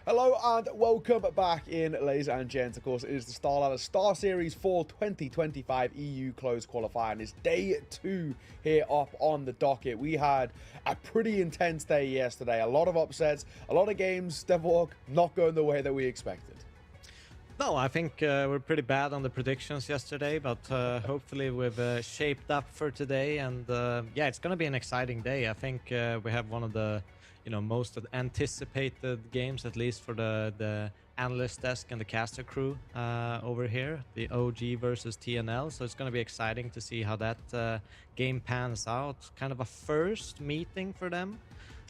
Hello and welcome back in, ladies and gents. Of course, it is the StarSeries for 2025 EU Closed Qualifier, and it's day 2 here up on the docket. We had a pretty intense day yesterday. A lot of upsets, a lot of games, Devilwalk, not going the way that we expected. No, I think we're pretty bad on the predictions yesterday, but hopefully we've shaped up for today. And yeah, it's going to be an exciting day. I think we have one of the most anticipated games, at least for the analyst desk and the caster crew over here, the OG versus TNL. So it's going to be exciting to see how that game pans out. Kind of a first meeting for them.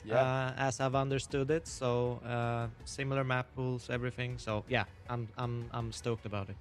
Yeah. As I've understood it, so similar map pools, everything. So yeah, I'm stoked about it.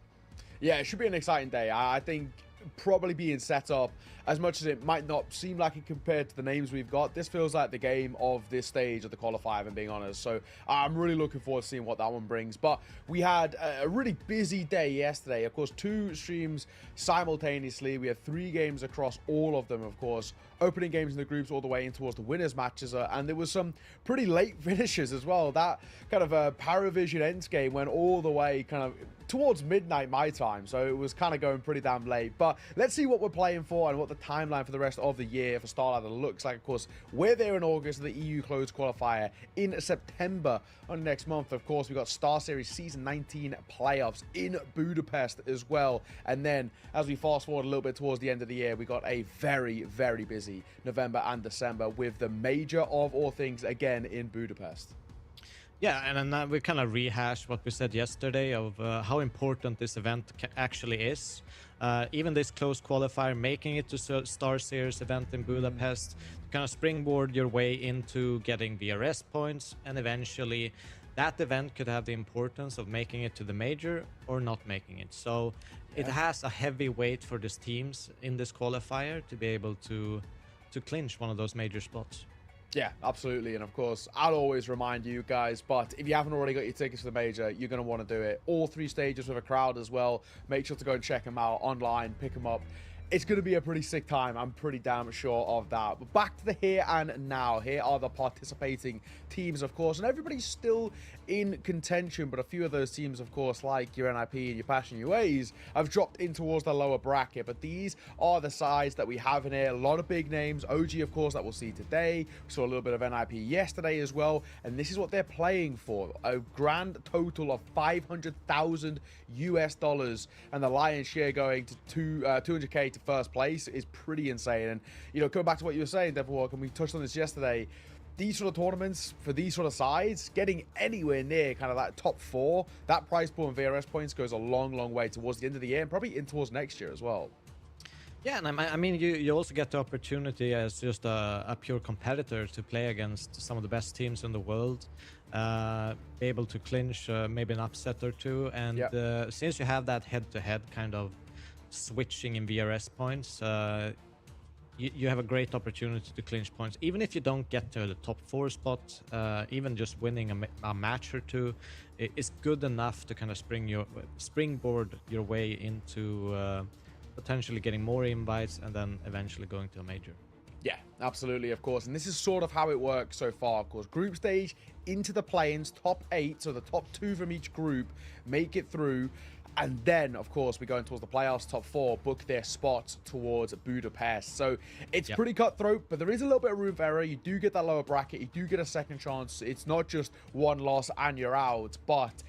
Yeah, it should be an exciting day. I think probably being set up, as much as it might not seem like it compared to the names we've got, this feels like the game of this stage of the qualifier, if I'm being honest. So I'm really looking forward to seeing what that one brings. But we had a really busy day yesterday. Of course, 2 streams simultaneously. We had 3 games across all of them, of course. Opening games in the groups all the way in towards the winners matches, and there was some pretty late finishes as well. That kind of Paravision ends game went all the way kind of towards midnight my time, so it was kind of going pretty damn late. But let's see what we're playing for and what the timeline for the rest of the year for Starlighter looks like. Of course, we're there in August, the EU Closed Qualifier in September on next month. Of course, we've got StarSeries Season 19 playoffs in Budapest as well. And then as we fast forward a little bit towards the end of the year, we got a very, very busy November and December with the major of all things again in Budapest. Yeah, and then we kind of rehashed what we said yesterday of how important this event actually is. Even this close qualifier, making it to StarSeries event in Budapest, to kind of springboard your way into getting VRS points, and eventually that event could have the importance of making it to the major or not making it. So it has a heavy weight for these teams in this qualifier to be able to clinch one of those major spots. Yeah, absolutely. And of course, I'll always remind you guys, but if you haven't already got your tickets for the major, you're going to want to do it. All 3 stages with a crowd as well. Make sure to go and check them out online, pick them up. It's going to be a pretty sick time. I'm pretty damn sure of that. But back to the here and now. Here are the participating teams, of course. And everybody's still in contention. But a few of those teams, of course, like your NIP and your Passion UAs, have dropped in towards the lower bracket. But these are the sides that we have in here. A lot of big names. OG, of course, that we'll see today. We saw a little bit of NIP yesterday as well. And this is what they're playing for. A grand total of 500,000 US dollars. And the lion's share going to 200k to first place is pretty insane. And coming back to what you were saying, Devilwalk, and we touched on this yesterday, these sort of tournaments for these sort of sides, getting anywhere near kind of that top 4, that prize pool and VRS points goes a long way towards the end of the year and probably in towards next year as well. Yeah, and I mean, you also get the opportunity as just a pure competitor to play against some of the best teams in the world, be able to clinch maybe an upset or 2, and since you have that head-to-head kind of switching in VRS points, you have a great opportunity to clinch points. Even if you don't get to the top 4 spot, even just winning a match or 2 is good enough to kind of springboard your way into potentially getting more invites and then eventually going to a major. Yeah, absolutely, of course. And this is sort of how it works so far, of course. Group stage into the play-ins, top 8, so the top 2 from each group make it through. And then, of course, we go in towards the playoffs, top 4, book their spots towards Budapest. So it's pretty cutthroat, but there is a little bit of room for error. You do get that lower bracket. You do get a second chance. It's not just one loss and you're out, but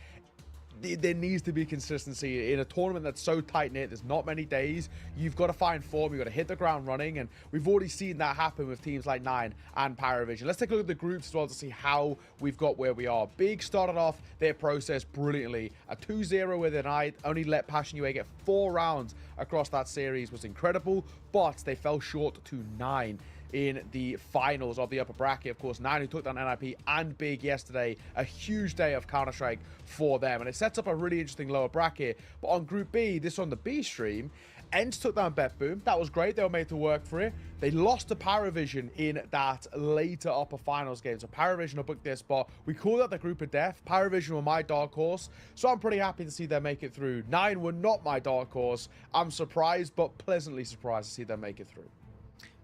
there needs to be consistency in a tournament that's so tight-knit. There's not many days. You've got to find form. You've got to hit the ground running, and we've already seen that happen with teams like Nine and Paravision. Let's take a look at the groups as well to see how we've got where we are. Big started off their process brilliantly. A 2-0 with an eye, only let Passion UA get 4 rounds across that series was incredible, but they fell short to 9 in the finals of the upper bracket. Of course, 9 who took down NIP and Big yesterday. A huge day of Counter-Strike for them, and it sets up a really interesting lower bracket. But on Group B, this on the B stream, ENG took down BetBoom. That was great. They were made to work for it. They lost to Paravision in that later upper finals game. So Paravision will book their spot. We call that the group of death. Paravision were my dark horse, so I'm pretty happy to see them make it through. 9 were not my dark horse. I'm surprised, but pleasantly surprised to see them make it through.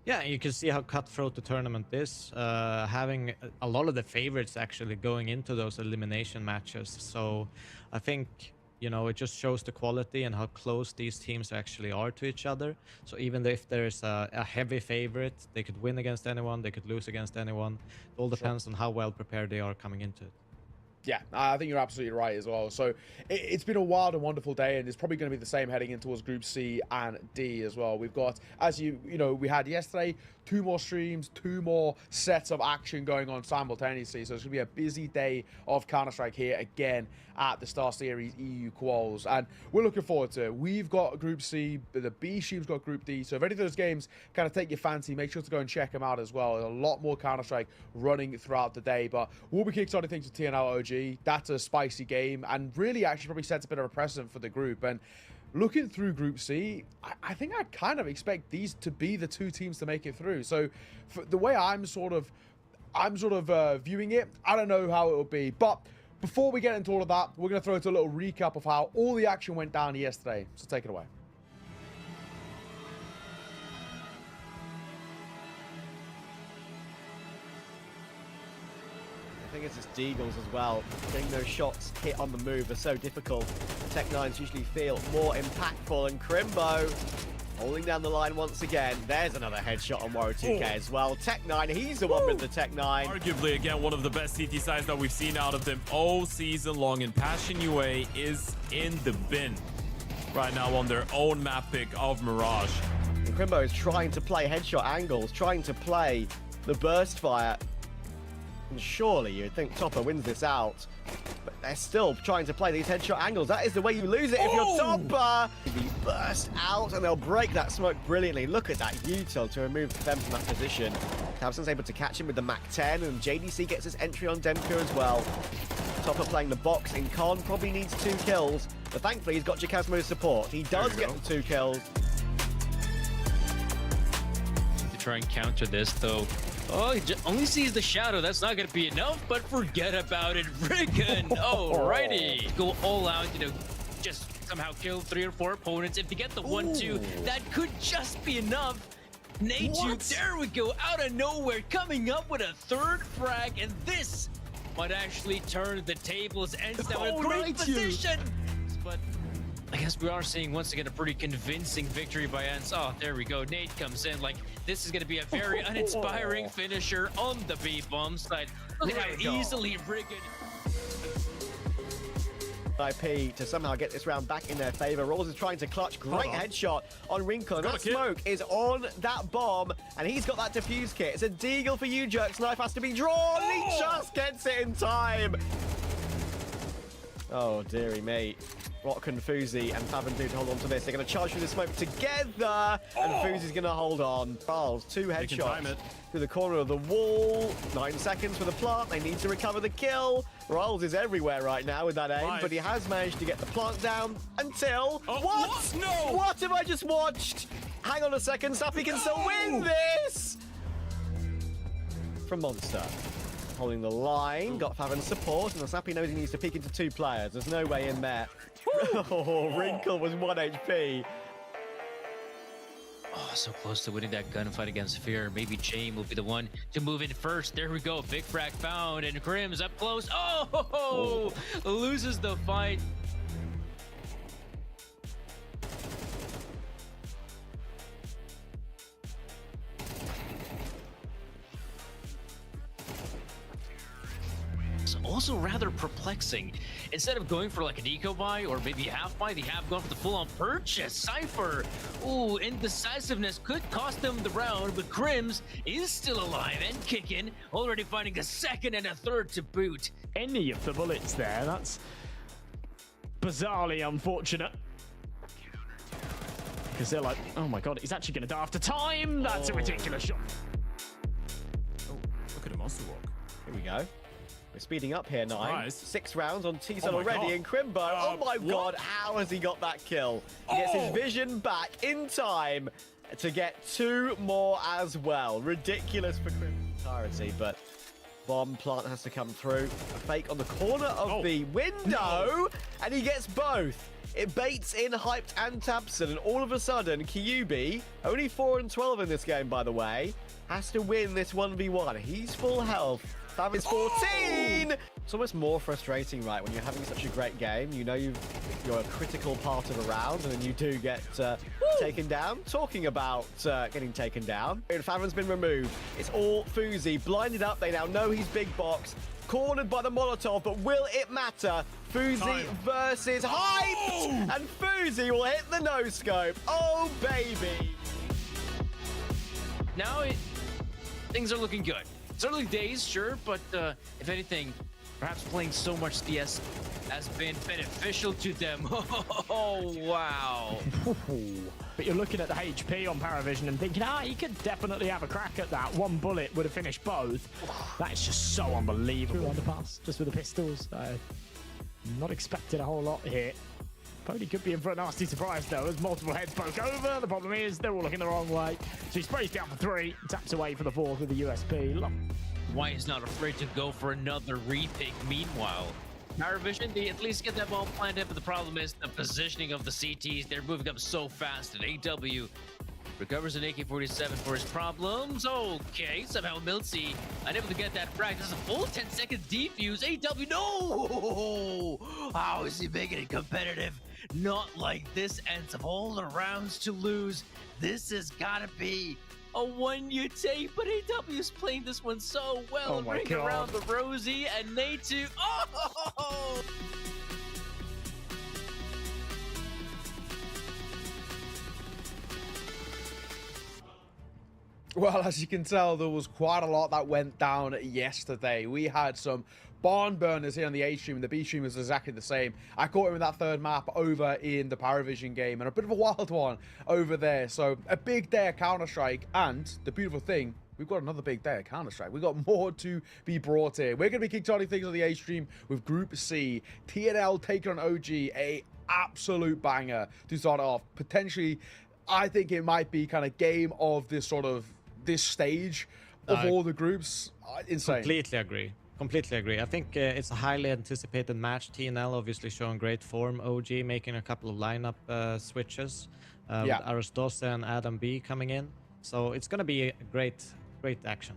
Yeah, you can see how cutthroat the tournament is, having a lot of the favorites actually going into those elimination matches. So I think, you know, it just shows the quality and how close these teams actually are to each other. So even if there's a heavy favorite, they could win against anyone, they could lose against anyone. It all depends on how well prepared they are coming into it. Yeah, I think you're absolutely right as well. So it's been a wild and wonderful day, and it's probably going to be the same heading in towards Group C and D as well. We've got, as you know, we had yesterday, 2 more streams, 2 more sets of action going on simultaneously. So it's going to be a busy day of Counter-Strike here again at the StarSeries EU Quals, and we're looking forward to it. We've got Group C, the B stream's got Group D, so if any of those games kind of take your fancy, make sure to go and check them out as well. There's a lot more Counter-Strike running throughout the day, but we'll be kickstarting things with TNL OG. That's a spicy game, and really actually probably sets a bit of a precedent for the group. And looking through Group C, I think I kind of expect these to be the 2 teams to make it through. So for the way I'm sort of viewing it, I don't know how it will be, but before we get into all of that, we're going to throw into a little recap of how all the action went down yesterday. So take it away. I think it's just Deagles as well. Getting those shots hit on the move are so difficult. Tech9s usually feel more impactful, and Crimbo holding down the line once again. There's another headshot on Warrior 2K as well. Tech9, he's the one with the Tech9. Arguably, again, one of the best CT sides that we've seen out of them all season long, and Passion UA is in the bin right now on their own map pick of Mirage. And Crimbo is trying to play headshot angles, trying to play the burst fire. And surely you'd think Topper wins this out, but they're still trying to play these headshot angles. That is the way you lose it if you're Topper. You burst out and they'll break that smoke brilliantly. Look at that util to remove them from that position. Tabson's able to catch him with the MAC-10, and JDC gets his entry on Demko as well. Topper playing the box in con, probably needs 2 kills, but thankfully he's got Jacasmo's support. He does get the 2 kills. To try and counter this, though. Oh, he only sees the shadow. That's not going to be enough, but forget about it. Riggin. Alrighty. Go all out, you know, just somehow kill 3 or 4 opponents. If you get the 1-2, that could just be enough. Nate, there we go, out of nowhere, coming up with a 3rd frag, and this might actually turn the tables. Ends down in a great position. But I guess we are seeing once again a pretty convincing victory by ENG. Oh, there we go. Nate comes in like this is going to be a very uninspiring finisher on the B-bomb side. Look at how easily Riggin. IP to somehow get this round back in their favor. Rolls is trying to clutch. Great headshot on Rincon. That smoke is on that bomb, and he's got that defuse kit. It's a deagle for you, Jerks. Knife has to be drawn. He just gets it in time. Oh, dearie me. What can Fuzi and Faven do to hold on to this? They're going to charge through the smoke together, and Fuzi's going to hold on. Charles, 2 headshots through the corner of the wall. 9 seconds for the plant. They need to recover the kill. Rolls is everywhere right now with that aim, but he has managed to get the plant down until... what? No! What have I just watched? Hang on a second, Sappy can still win this! From Monster. Holding the line, got Faven's support, and Sappy knows he needs to peek into 2 players. There's no way in there. Oh, Wrinkle was 1 HP. Oh, so close to winning that gunfight against Fear. Maybe Jame will be the one to move in first. There we go. Big frag found, and Grim's up close. Oh, loses the fight. Also rather perplexing. Instead of going for like an eco buy or maybe a half buy, they have gone for the full-on purchase. Cypher, ooh, indecisiveness could cost them the round, but Crims is still alive and kicking, already finding a 2nd and a 3rd to boot. Any of the bullets there, that's bizarrely unfortunate. Because they're like, oh my god, he's actually going to die after time. That's a ridiculous shot. Oh, look at him also walk. Here we go. We're speeding up here, 9. Nice. 6 rounds on T-Sun my already, God. and Crimbo, oh my god, how has he got that kill? He gets his vision back in time to get 2 more as well. Ridiculous for Crimbo's entirety, but bomb plant has to come through. A fake on the corner of the window, and he gets both. It baits in Hyped and Tabson, and all of a sudden, Kyubi, only 4-12 in this game, by the way, has to win this 1v1. He's full health. Fav is 14! It's almost more frustrating, right, when you're having such a great game. You know you're a critical part of a round, and then you do get taken down. Talking about getting taken down, and Favren's been removed. It's all Fuzi, blinded up. They now know he's big box. Cornered by the Molotov, but will it matter? Fuzi versus Hype! And Fuzi will hit the no-scope. Oh, baby! Now things are looking good. It's early days, sure, but if anything, perhaps playing so much CS has been beneficial to them. Oh, wow. But you're looking at the HP on Paravision and thinking, he could definitely have a crack at that. One bullet would have finished both. That's just so unbelievable. Underpass, just with the pistols. Not expecting a whole lot here. Pony could be in for a nasty surprise, though, as multiple heads poke over. The problem is they're all looking the wrong way. So he sprays down for 3, taps away for the 4th with the USP. Why is not afraid to go for another repick meanwhile? Paravision, they at least get that ball planted, but the problem is the positioning of the CTs. They're moving up so fast, and AW recovers an AK-47 for his problems. Okay, somehow Miltsy unable to get that frag. There's a full 10-second defuse. AW, no! How is he making it competitive? Not like this, ends of all the rounds to lose. This has got to be a one-year tape, but AW is playing this one so well. Oh my Ring God. around the Rosie, and Natu. Oh! Well, as you can tell, there was quite a lot that went down yesterday. We had some barn burners here on the A stream, and the B stream was exactly the same. I caught him in that third map over in the Paravision game, and a bit of a wild one over there. So a big day of Counter-Strike, and the beautiful thing, we've got another big day of Counter-Strike. We've got more to be brought here. We're going to be kickstarting things on the A stream with Group C. TNL taking on OG, a absolute banger to start off. Potentially, I think it might be kind of game of this stage of all the groups. Insane. Completely agree. I think it's a highly anticipated match. TNL obviously showing great form. OG making a couple of lineup switches with Aristose and Adam B coming in. So it's going to be a great action.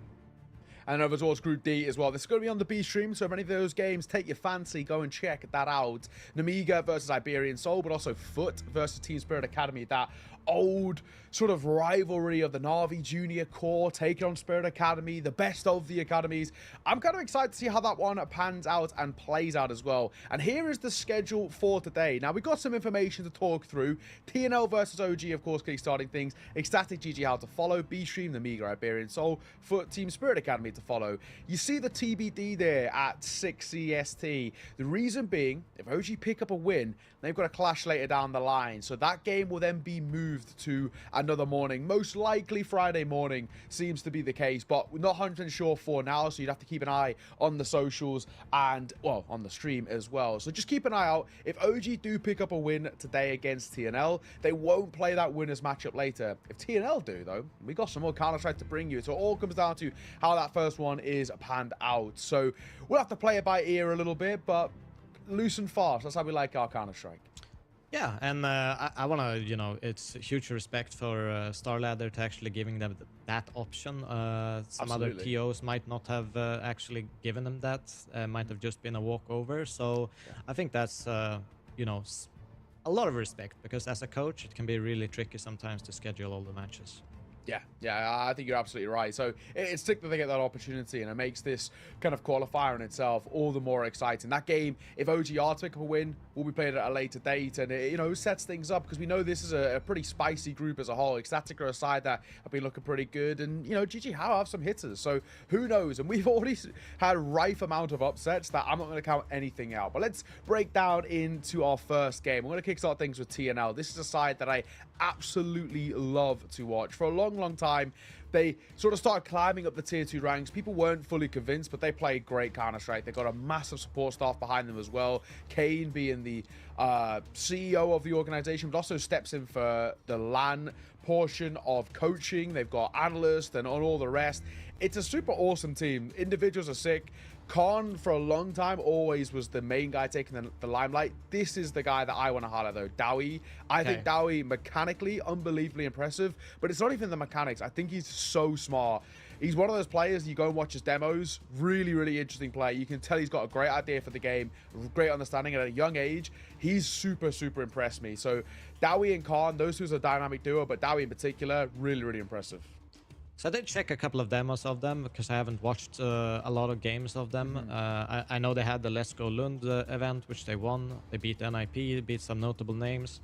And over towards Group D as well. This is going to be on the B stream, so if any of those games take your fancy, go and check that out. Namiga versus Iberian Soul, but also Foot versus Team Spirit Academy. That old sort of rivalry of the Na'Vi Junior Core taking on Spirit Academy, the best of the academies. I'm kind of excited to see how that one pans out and plays out as well. And here is the schedule for today. Now, we've got some information to talk through. TNL versus OG, of course, kickstarting things. Ecstatic GG how to follow. B stream, Namiga, Iberian Soul. Foot, Team Spirit Academy to follow. You see the TBD there at 6 CST. The reason being, if OG pick up a win, they've got a clash later down the line. So that game will then be moved to another morning. Most likely Friday morning seems to be the case, but we're not 100% sure for now, so you'd have to keep an eye on the socials and, well, on the stream as well. So just keep an eye out. If OG do pick up a win today against TNL, they won't play that winners matchup later. If TNL do, though, we got some more Counter-Strike to bring you. So it all comes down to how that first one is panned out. So we'll have to play it by ear a little bit, but loose and fast. That's how we like our Counter-Strike. Yeah, and I want to, it's huge respect for StarLadder to actually giving them that option. Some other TOs might not have actually given them that. Might have just been a walkover. So I think that's, a lot of respect, because as a coach, it can be really tricky sometimes to schedule all the matches. Yeah, I think you're absolutely right. So it's sick that they get that opportunity, and it makes this kind of qualifier in itself all the more exciting. That game, if OG are to pick up a win, will be played at a later date, and it, sets things up, because we know this is a pretty spicy group as a whole. Ecstatic are a side that have been looking pretty good, and GG How have some hitters, so who knows? And we've already had a rife amount of upsets that I'm not going to count anything out. But let's break down into our first game. We're going to kickstart things with TNL. This is a side that I absolutely love to watch. For a long time, they sort of started climbing up the tier 2 ranks. People weren't fully convinced, but they played great Counter-Strike. They've got a massive support staff behind them as well. Kane being the CEO of the organization, but also steps in for the LAN portion of coaching. They've got analysts and all the rest. it's a super awesome team. Individuals are sick. Khan, for a long time, always was the main guy taking the limelight. This is the guy that I want to highlight, though. Dowie. I think Dowie, mechanically, unbelievably impressive. But it's not even the mechanics. I think he's so smart. He's one of those players, you go and watch his demos. Really, really interesting player. You can tell he's got a great idea for the game, great understanding. At a young age, he's super, super impressed me. So Dowie and Khan, those two are a dynamic duo, but Dowie in particular, really, really impressive. So I did check a couple of demos of them because I haven't watched a lot of games of them. I know they had the Let's Go Lund event, which they won. They beat NIP, beat some notable names.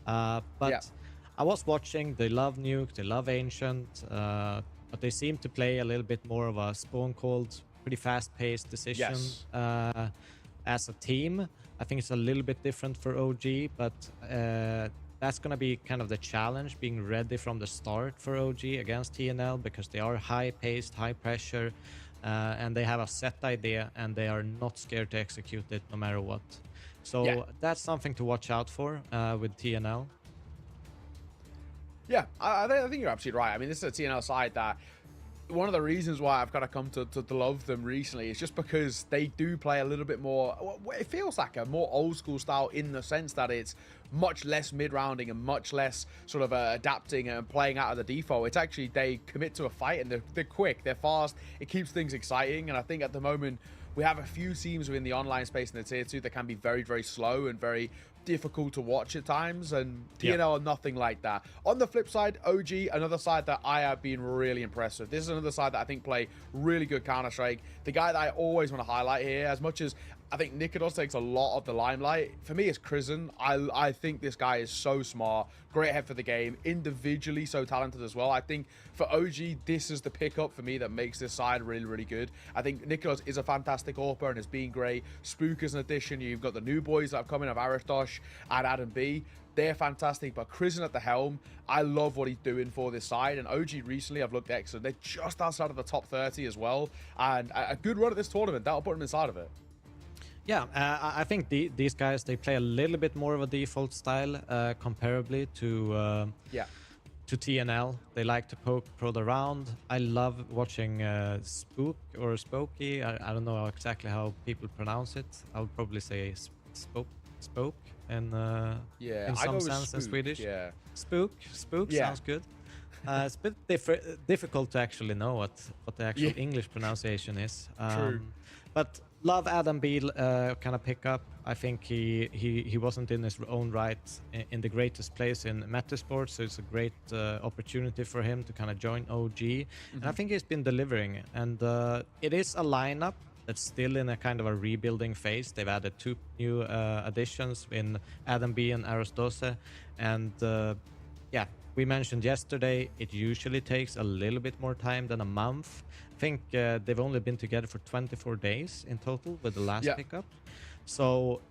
But I was watching. They love Nuke, they love Ancient, but they seem to play a little bit more of a spawn called, pretty fast-paced decision as a team. I think it's a little bit different for OG, but that's going to be kind of the challenge, being ready from the start for OG against TNL, because they are high-paced, high-pressure, and they have a set idea, and they are not scared to execute it no matter what. So that's something to watch out for with TNL. Yeah, I think you're absolutely right. I mean, this is a TNL side that one of the reasons why I've kind of come to love them recently is just because they do play a little bit more, it feels like a more old school style in the sense that it's much less mid-rounding and much less sort of adapting and playing out of the default. It's actually, they commit to a fight and they're quick, they're fast, it keeps things exciting. And I think at the moment we have a few teams within the online space in the tier 2 that can be very, very slow and very difficult to watch at times, and TNL are nothing like that. On the flip side, OG, another side that I have been really impressed with. This is another side that I think play really good Counter-Strike. The guy that I always want to highlight here, as much as I think Nikodos takes a lot of the limelight, for me it's Krizen. I think this guy is so smart, great head for the game, individually so talented as well. I think for OG, this is the pickup for me that makes this side really, really good. I think Nikodos is a fantastic AWPer and has been great. Spook is an addition. You've got the new boys that have come in of Aristosh and Adam B. They're fantastic, but Krizen at the helm, I love what he's doing for this side. And OG recently, I've looked excellent. They're just outside of the top 30 as well. And a good run at this tournament, that'll put them inside of it. Yeah, I think these guys, they play a little bit more of a default style comparably to TNL. They like to prod around. I love watching Spook or Spooky. I don't know exactly how people pronounce it. I would probably say Spook in some sense in Swedish. Yeah. Spook sounds good. It's a bit difficult to actually know what the actual English pronunciation is. True. But love Adam Beal kind of pickup. I think he wasn't in his own right in the greatest place in Metasport, so it's a great opportunity for him to kind of join OG. And I think he's been delivering. And it is a lineup that's still in a kind of a rebuilding phase. They've added 2 new additions in Adam B and Aristose. And we mentioned yesterday, it usually takes a little bit more time than a month. I think they've only been together for 24 days in total with the last pickup. So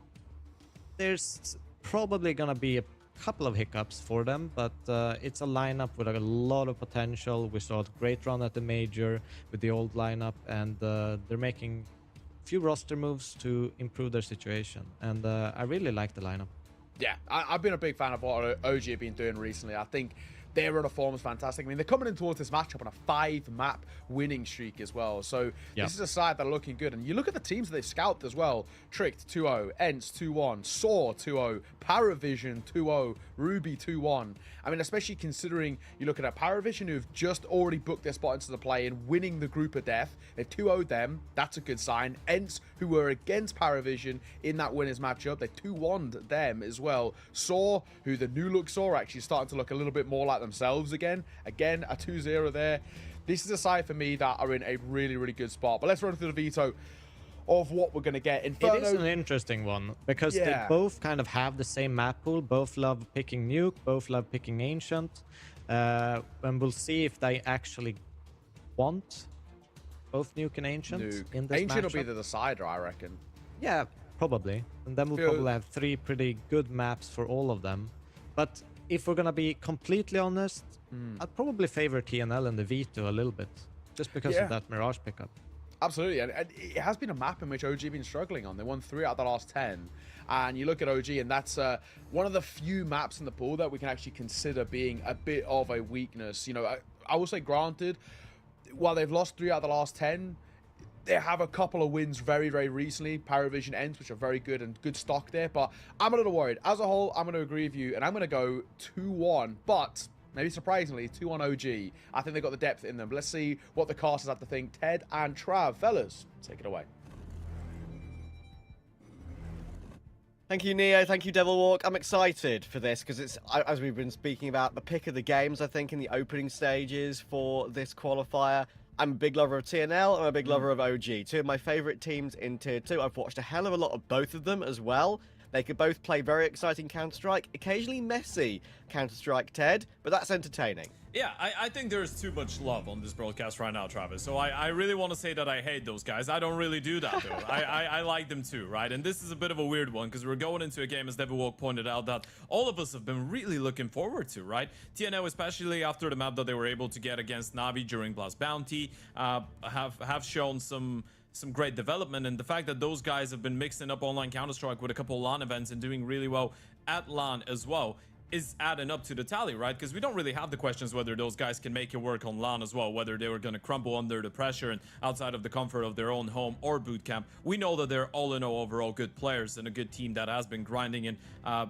there's probably going to be a couple of hiccups for them, but it's a lineup with a lot of potential. We saw a great run at the major with the old lineup, and they're making a few roster moves to improve their situation. And I really like the lineup. Yeah, I've been a big fan of what OG have been doing recently. I think their run of form is fantastic. I mean, they're coming in towards this matchup on a 5-map winning streak as well. So this is a side that are looking good. And you look at the teams that they've scalped as well. Tricked 2-0, Ents 2-1, Saw 2-0, Paravision 2-0, Ruby 2-1. I mean, especially considering you look at Paravision, who've just already booked their spot into the play and winning the group of death. They've 2-0'd them. That's a good sign. Ents, who were against Paravision in that winners matchup, they 2-1'd them as well. Saw, who the new look Saw, are actually starting to look a little bit more like themselves again. Again, a 2-0 there. This is a side for me that are in a really, really good spot. But let's run through the veto of what we're going to get. Inferno, it is an interesting one because they both kind of have the same map pool. Both love picking Nuke, both love picking Ancient. And we'll see if they actually want both Nuke and Ancient in this Ancient matchup. will be the decider, I reckon. Yeah, probably. And then we'll probably have 3 pretty good maps for all of them. But if we're going to be completely honest, I'd probably favor TNL and the veto a little bit, just because of that Mirage pickup. Absolutely, and it has been a map in which OG have been struggling on. They won 3 out of the last 10, and you look at OG, and that's one of the few maps in the pool that we can actually consider being a bit of a weakness. You know, I will say, granted, while they've lost 3 out of the last 10, they have a couple of wins very, very recently. Paravision ends, which are very good and good stock there. But I'm a little worried. As a whole, I'm going to agree with you, and I'm going to go 2-1. But maybe surprisingly, 2-1 OG. I think they've got the depth in them. But let's see what the casters have to think. Ted and Trav, fellas, take it away. Thank you, Neo. Thank you, Devil Walk. I'm excited for this because it's, as we've been speaking about, the pick of the games, I think, in the opening stages for this qualifier. I'm a big lover of TNL. I'm a big lover of OG. Two of my favorite teams in Tier 2. I've watched a hell of a lot of both of them as well. They could both play very exciting Counter-Strike, occasionally messy Counter-Strike, Ted, but that's entertaining. Yeah, I think there's too much love on this broadcast right now, Travis. So I really want to say that I hate those guys. I don't really do that, though. I like them too, right? And this is a bit of a weird one because we're going into a game, as Devil Walk pointed out, that all of us have been really looking forward to, right? TNO, especially after the map that they were able to get against Navi during Blast Bounty, have shown some great development, and the fact that those guys have been mixing up online Counter-Strike with a couple LAN events and doing really well at LAN as well is adding up to the tally, right? Because we don't really have the questions whether those guys can make it work on LAN as well, whether they were going to crumble under the pressure and outside of the comfort of their own home or boot camp. We know that they're all in all overall good players and a good team that has been grinding, and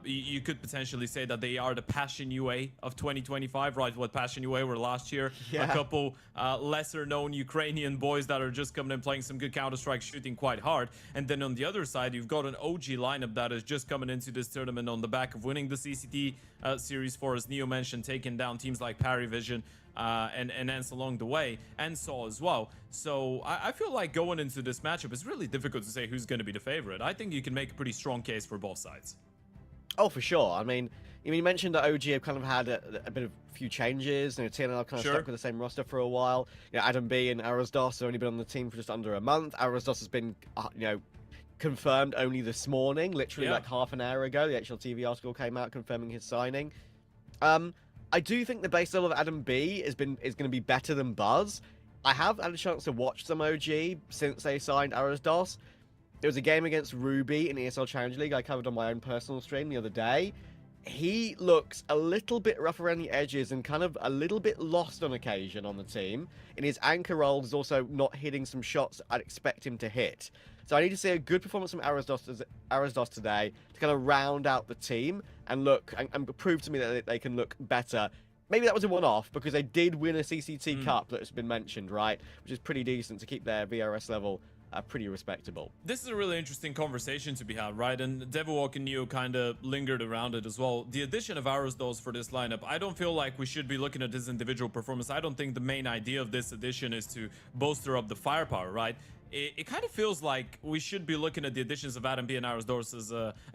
you could potentially say that they are the Passion UA of 2025, right? What Passion UA were last year. Yeah. A couple lesser known Ukrainian boys that are just coming and playing some good Counter-Strike, shooting quite hard. And then on the other side, you've got an OG lineup that is just coming into this tournament on the back of winning the CCT Series 4, as Neo mentioned, taking down teams like Paravision and Ents along the way, and Saw as well. So I feel like going into this matchup, it's really difficult to say who's going to be the favorite. I think you can make a pretty strong case for both sides. Oh, for sure. I mean, you mentioned that OG have kind of had a bit of few changes. You know, TNL kind of stuck with the same roster for a while. You know, Adam B and Arazdos have only been on the team for just under a month. Arazdos has been, confirmed only this morning, literally like half an hour ago. The HLTV article came out confirming his signing. I do think the base level of Adam B is going to be better than Buzz. I have had a chance to watch some OG since they signed Arazdos. There was a game against Ruby in ESL Challenge League I covered on my own personal stream the other day. He looks a little bit rough around the edges and kind of a little bit lost on occasion on the team. In his anchor role, he's also not hitting some shots I'd expect him to hit. So I need to see a good performance from Arazdos today to kind of round out the team and look and prove to me that they can look better. Maybe that was a one-off because they did win a CCT Cup that's been mentioned, right? Which is pretty decent to keep their VRS level pretty respectable. This is a really interesting conversation to be had, right? And Devilwalk and Neo kind of lingered around it as well. The addition of Arazdos for this lineup, I don't feel like we should be looking at his individual performance. I don't think the main idea of this addition is to bolster up the firepower, right? It kind of feels like we should be looking at the additions of Adam B and Arazdos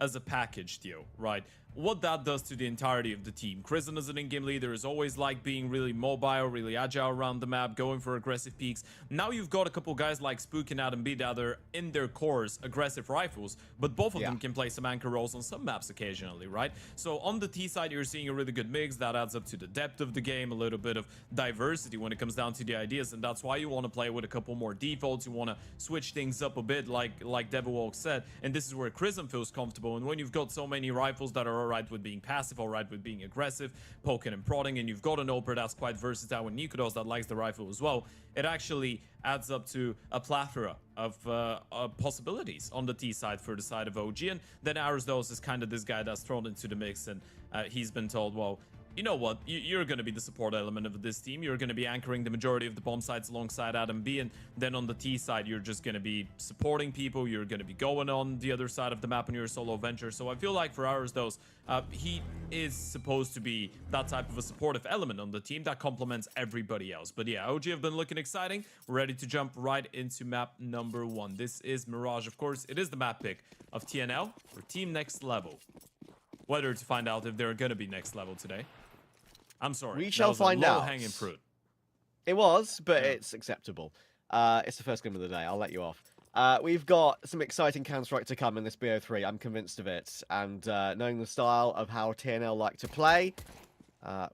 as a package deal, right? What that does to the entirety of the team. Kristen as an in-game leader is always like being really mobile, really agile around the map, going for aggressive peaks. Now you've got a couple guys like Spook and Adam B that are in their cores aggressive rifles, but both of them can play some anchor roles on some maps occasionally, right? So on the T side, you're seeing a really good mix that adds up to the depth of the game, a little bit of diversity when it comes down to the ideas, and that's why you want to play with a couple more defaults. You want to switch things up a bit, like Devilwalk said, and this is where Chrism feels comfortable. And when you've got so many rifles that are alright with being passive, alright with being aggressive, poking and prodding, and you've got an Oper that's quite versatile with Nikodos that likes the rifle as well, it actually adds up to a plethora of possibilities on the T side for the side of OG. And then Arazdos is kind of this guy that's thrown into the mix, and he's been told, well, you know what, you're going to be the support element of this team. You're going to be anchoring the majority of the bomb sites alongside Adam B, and then on the T side, you're just going to be supporting people. You're going to be going on the other side of the map on your solo venture. So I feel like for Arazdos, he is supposed to be that type of a supportive element on the team that complements everybody else. But yeah, OG have been looking exciting. We're ready to jump right into map number 1. This is Mirage, of course. It is the map pick of TNL for Team Next Level. Whether to find out if they're going to be next level today. I'm sorry. We shall find out. Hanging fruit. It was, but it's acceptable. It's the first game of the day. I'll let you off. We've got some exciting Counter-Strike to come in this BO3. I'm convinced of it. And knowing the style of how TNL like to play,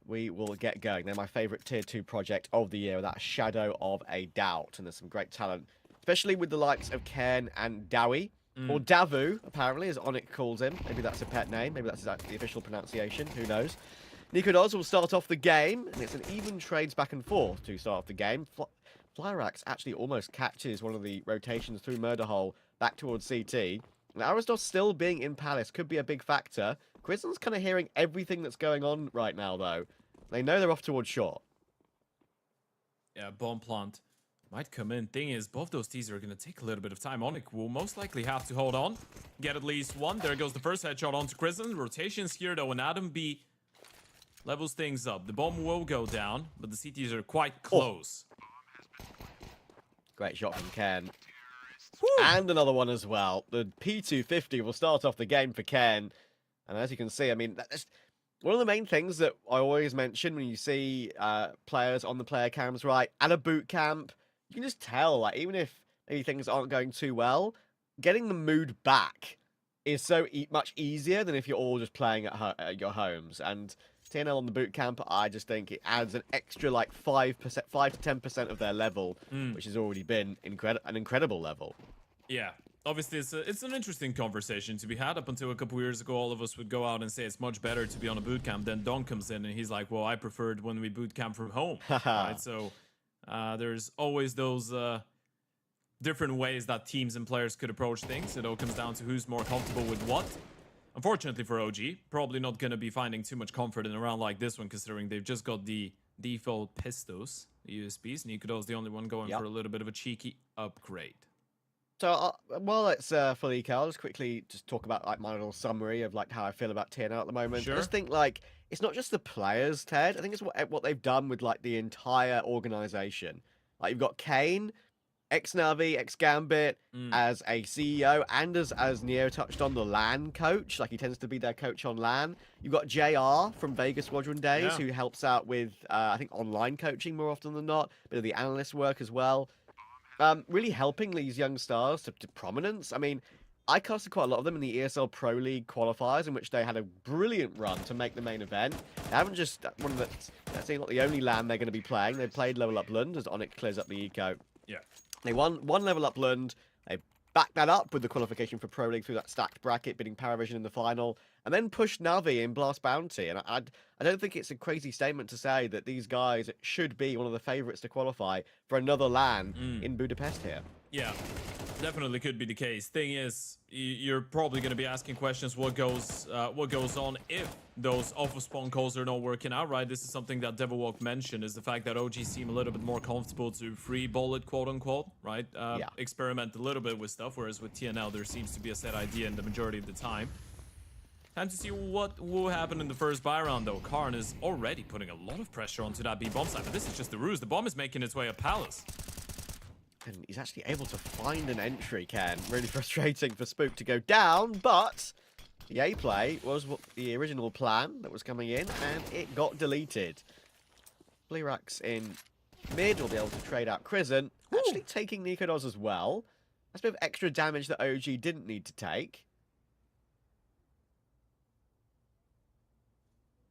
we will get going. They're my favorite Tier 2 project of the year, without a shadow of a doubt. And there's some great talent, especially with the likes of Ken and Dowie. Or Davu, apparently, as Onyx calls him. Maybe that's a pet name. Maybe that's the official pronunciation. Who knows? Nikodos will start off the game, and it's an even trades back and forth to start off the game. Flyrax actually almost catches one of the rotations through Murder Hole back towards CT. And Aristos still being in Palace could be a big factor. Quizen's kind of hearing everything that's going on right now, though. They know they're off towards short. Yeah, bomb plant might come in. Thing is, both those T's are going to take a little bit of time. Onyx will most likely have to hold on. Get at least one. There goes the first headshot onto Quizen. Rotations here, though, and Adam B levels things up. The bomb will go down, but the CTs are quite close. Great shot from Ken. Woo! And another one as well. The P250 will start off the game for Ken. And as you can see, I mean, that's one of the main things that I always mention when you see players on the player cams, right? At a boot camp, you can just tell, like, even if maybe things aren't going too well, getting the mood back is so much easier than if you're all just playing at your homes. And TNL on the boot camp, I just think it adds an extra like 5 to 10% of their level, which has already been an incredible level. Yeah, obviously it's an interesting conversation to be had. Up until a couple years ago, all of us would go out and say it's much better to be on a boot camp. Then Don comes in and he's like, well, I preferred when we boot camp from home. Right? So there's always those different ways that teams and players could approach things. It all comes down to who's more comfortable with what. Unfortunately for OG, probably not going to be finding too much comfort in a round like this one, considering they've just got the default pistols, the USBs. Nikodo's the only one going for a little bit of a cheeky upgrade. So while it's for Leak, I'll just quickly talk about like my little summary of like how I feel about TNL at the moment. Sure. I just think like it's not just the players, Ted. I think it's what they've done with like the entire organization. Like you've got Kane, ex-Navi, ex-Gambit, as a CEO, and as Neo touched on, the LAN coach. Like, he tends to be their coach on LAN. You've got JR from Vegas Squadron days, who helps out with, I think, online coaching more often than not. A bit of the analyst work as well. Really helping these young stars to prominence. I mean, I casted quite a lot of them in the ESL Pro League qualifiers, in which they had a brilliant run to make the main event. They haven't just, that's not the only LAN they're going to be playing. They've played Level Up Lund as Onyx clears up the eco. Yeah. They won one Level Up Lund. They backed that up with the qualification for Pro League through that stacked bracket, beating Paravision in the final, and then pushed Navi in Blast Bounty. And I don't think it's a crazy statement to say that these guys should be one of the favourites to qualify for another LAN in Budapest here. Yeah, definitely could be the case. Thing is, you're probably going to be asking questions what goes on if those off-of-spawn calls are not working out, right? This is something that Devilwalk mentioned, is the fact that OG seem a little bit more comfortable to free bullet, quote-unquote, right? Experiment a little bit with stuff, whereas with TNL, there seems to be a set idea in the majority of the time. Time to see what will happen in the first buy round, though. Karn is already putting a lot of pressure onto that B-bomb side, but this is just the ruse. The bomb is making its way up Palace. And he's actually able to find an entry, Ken. Really frustrating for Spook to go down, but the A play was what the original plan that was coming in, and it got deleted. Bleerax in mid will be able to trade out Quizen, actually taking Nikodos as well. That's a bit of extra damage that OG didn't need to take.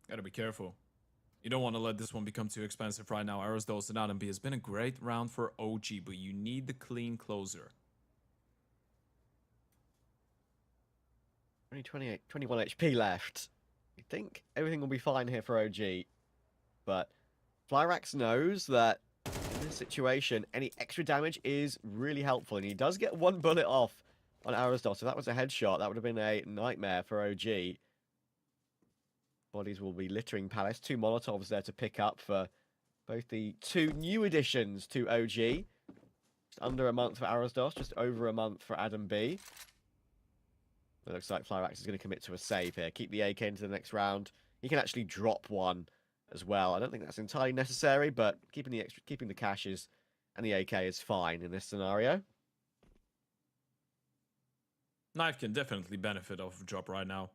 Gotta be careful. You don't want to let this one become too expensive right now. Aristos and Adam B has been a great round for OG, but you need the clean closer. Only 21 HP left. You think everything will be fine here for OG. But Flyrax knows that in this situation, any extra damage is really helpful. And he does get one bullet off on Aristos. So that was a headshot. That would have been a nightmare for OG. Bodies will be littering Palace. 2 Molotovs there to pick up for both the 2 new additions to OG. Just under a month for Aristos, just over a month for Adam B. It looks like Flyrax is going to commit to a save here. Keep the AK into the next round. He can actually drop one as well. I don't think that's entirely necessary, but keeping the caches and the AK is fine in this scenario. Knife can definitely benefit off of drop right now.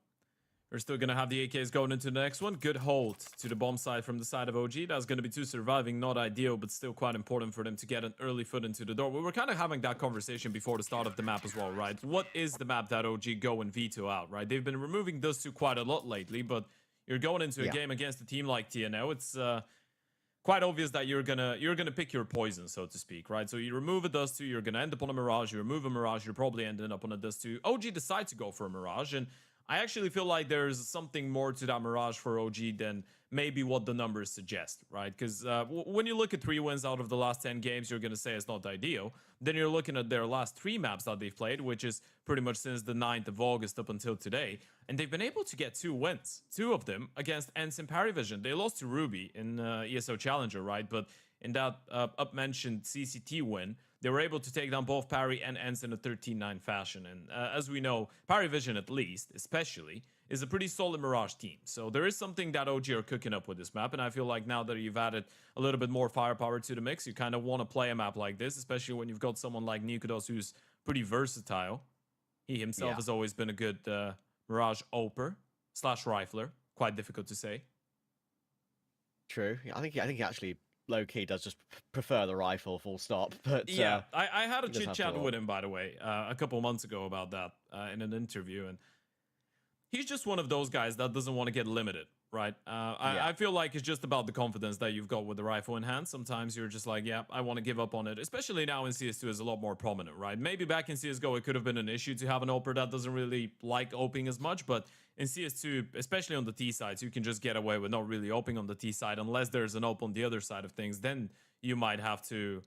We're still going to have the AKs going into the next one. Good hold to the bomb side from the side of OG. That's going to be 2 surviving. Not ideal, but still quite important for them to get an early foot into the door. We were kind of having that conversation before the start of the map as well, right? What is the map that OG go and veto out, right? They've been removing those 2 quite a lot lately, but you're going into a game against a team like TNO. It's quite obvious that you're gonna pick your poison, so to speak, right? So you remove a Dust 2, you're gonna end up on a Mirage. You remove a Mirage, you're probably ending up on a Dust 2. OG decide to go for a Mirage, and I actually feel like there's something more to that Mirage for OG than maybe what the numbers suggest, right? Because when you look at 3 wins out of the last 10 games, you're going to say it's not ideal. Then you're looking at their last 3 maps that they've played, which is pretty much since the 9th of August up until today. And they've been able to get 2 wins, 2 of them against Ensign Parivision. They lost to Ruby in ESO Challenger, right? But in that up-mentioned CCT win, they were able to take down both Parry and Ents in a 13-9 fashion. And as we know, Parivision at least, especially, is a pretty solid Mirage team. So there is something that OG are cooking up with this map. And I feel like now that you've added a little bit more firepower to the mix, you kind of want to play a map like this, especially when you've got someone like Nikodos who's pretty versatile. He himself has always been a good Mirage oper / rifler. Quite difficult to say. True. I think he actually low-key does just prefer the rifle, full stop. But yeah, I had a chit-chat with him, by the way, a couple of months ago about that in an interview, and he's just one of those guys that doesn't want to get limited, right? I feel like it's just about the confidence that you've got with the rifle in hand. Sometimes you're just like, yeah, I want to give up on it, especially now in CS2 is a lot more prominent, right? Maybe back in CSGO it could have been an issue to have an oper that doesn't really like oping as much, but in CS2, especially on the T sides, you can just get away with not really oping on the T side unless there's an op on the other side of things. Then you might have to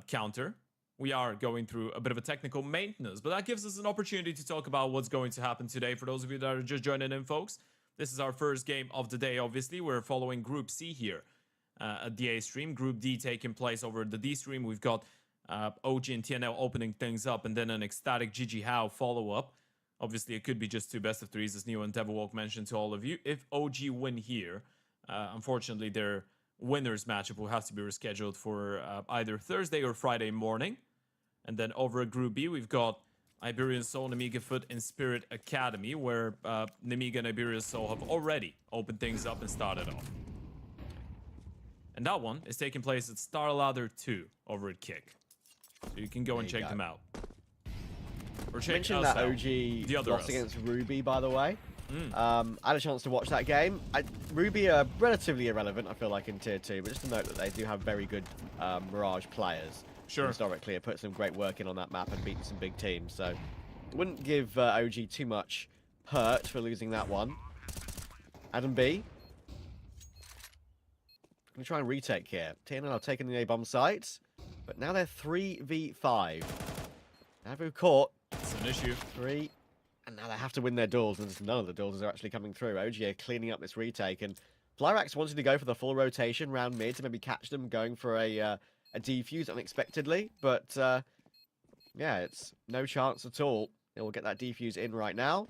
counter. We are going through a bit of a technical maintenance, but that gives us an opportunity to talk about what's going to happen today. For those of you that are just joining in, folks, this is our first game of the day, obviously. We're following Group C here at the A stream. Group D taking place over the D stream. We've got OG and TNL opening things up, and then an ecstatic GG How follow-up. Obviously, it could be just 2 best of 3s, as Neo and Devilwalk mentioned to all of you. If OG win here, unfortunately, their winners matchup will have to be rescheduled for either Thursday or Friday morning. And then over at Group B, we've got Iberian Soul, Nemiga Foot, and Spirit Academy, where Nemiga and Iberian Soul have already opened things up and started off. And that one is taking place at Star Ladder 2 over at Kick. So you can go and check them out. Or check mentioned that OG lost against Ruby, by the way. I had a chance to watch that game. Ruby are relatively irrelevant, I feel like, in Tier 2, but just to note that they do have very good Mirage players. Sure. Historically, it put some great work in on that map and beaten some big teams, so wouldn't give OG too much hurt for losing that one. Adam B. Gonna try and retake here. TNL have taken the A-bomb site, but now they're 3v5. Navu caught. It's an issue. 3. And now they have to win their duels, and none of the duels are actually coming through. OG are cleaning up this retake, and Flyrax wanted to go for the full rotation round mid to maybe catch them going for a defuse unexpectedly, but yeah, it's no chance at all. They will get that defuse in right now.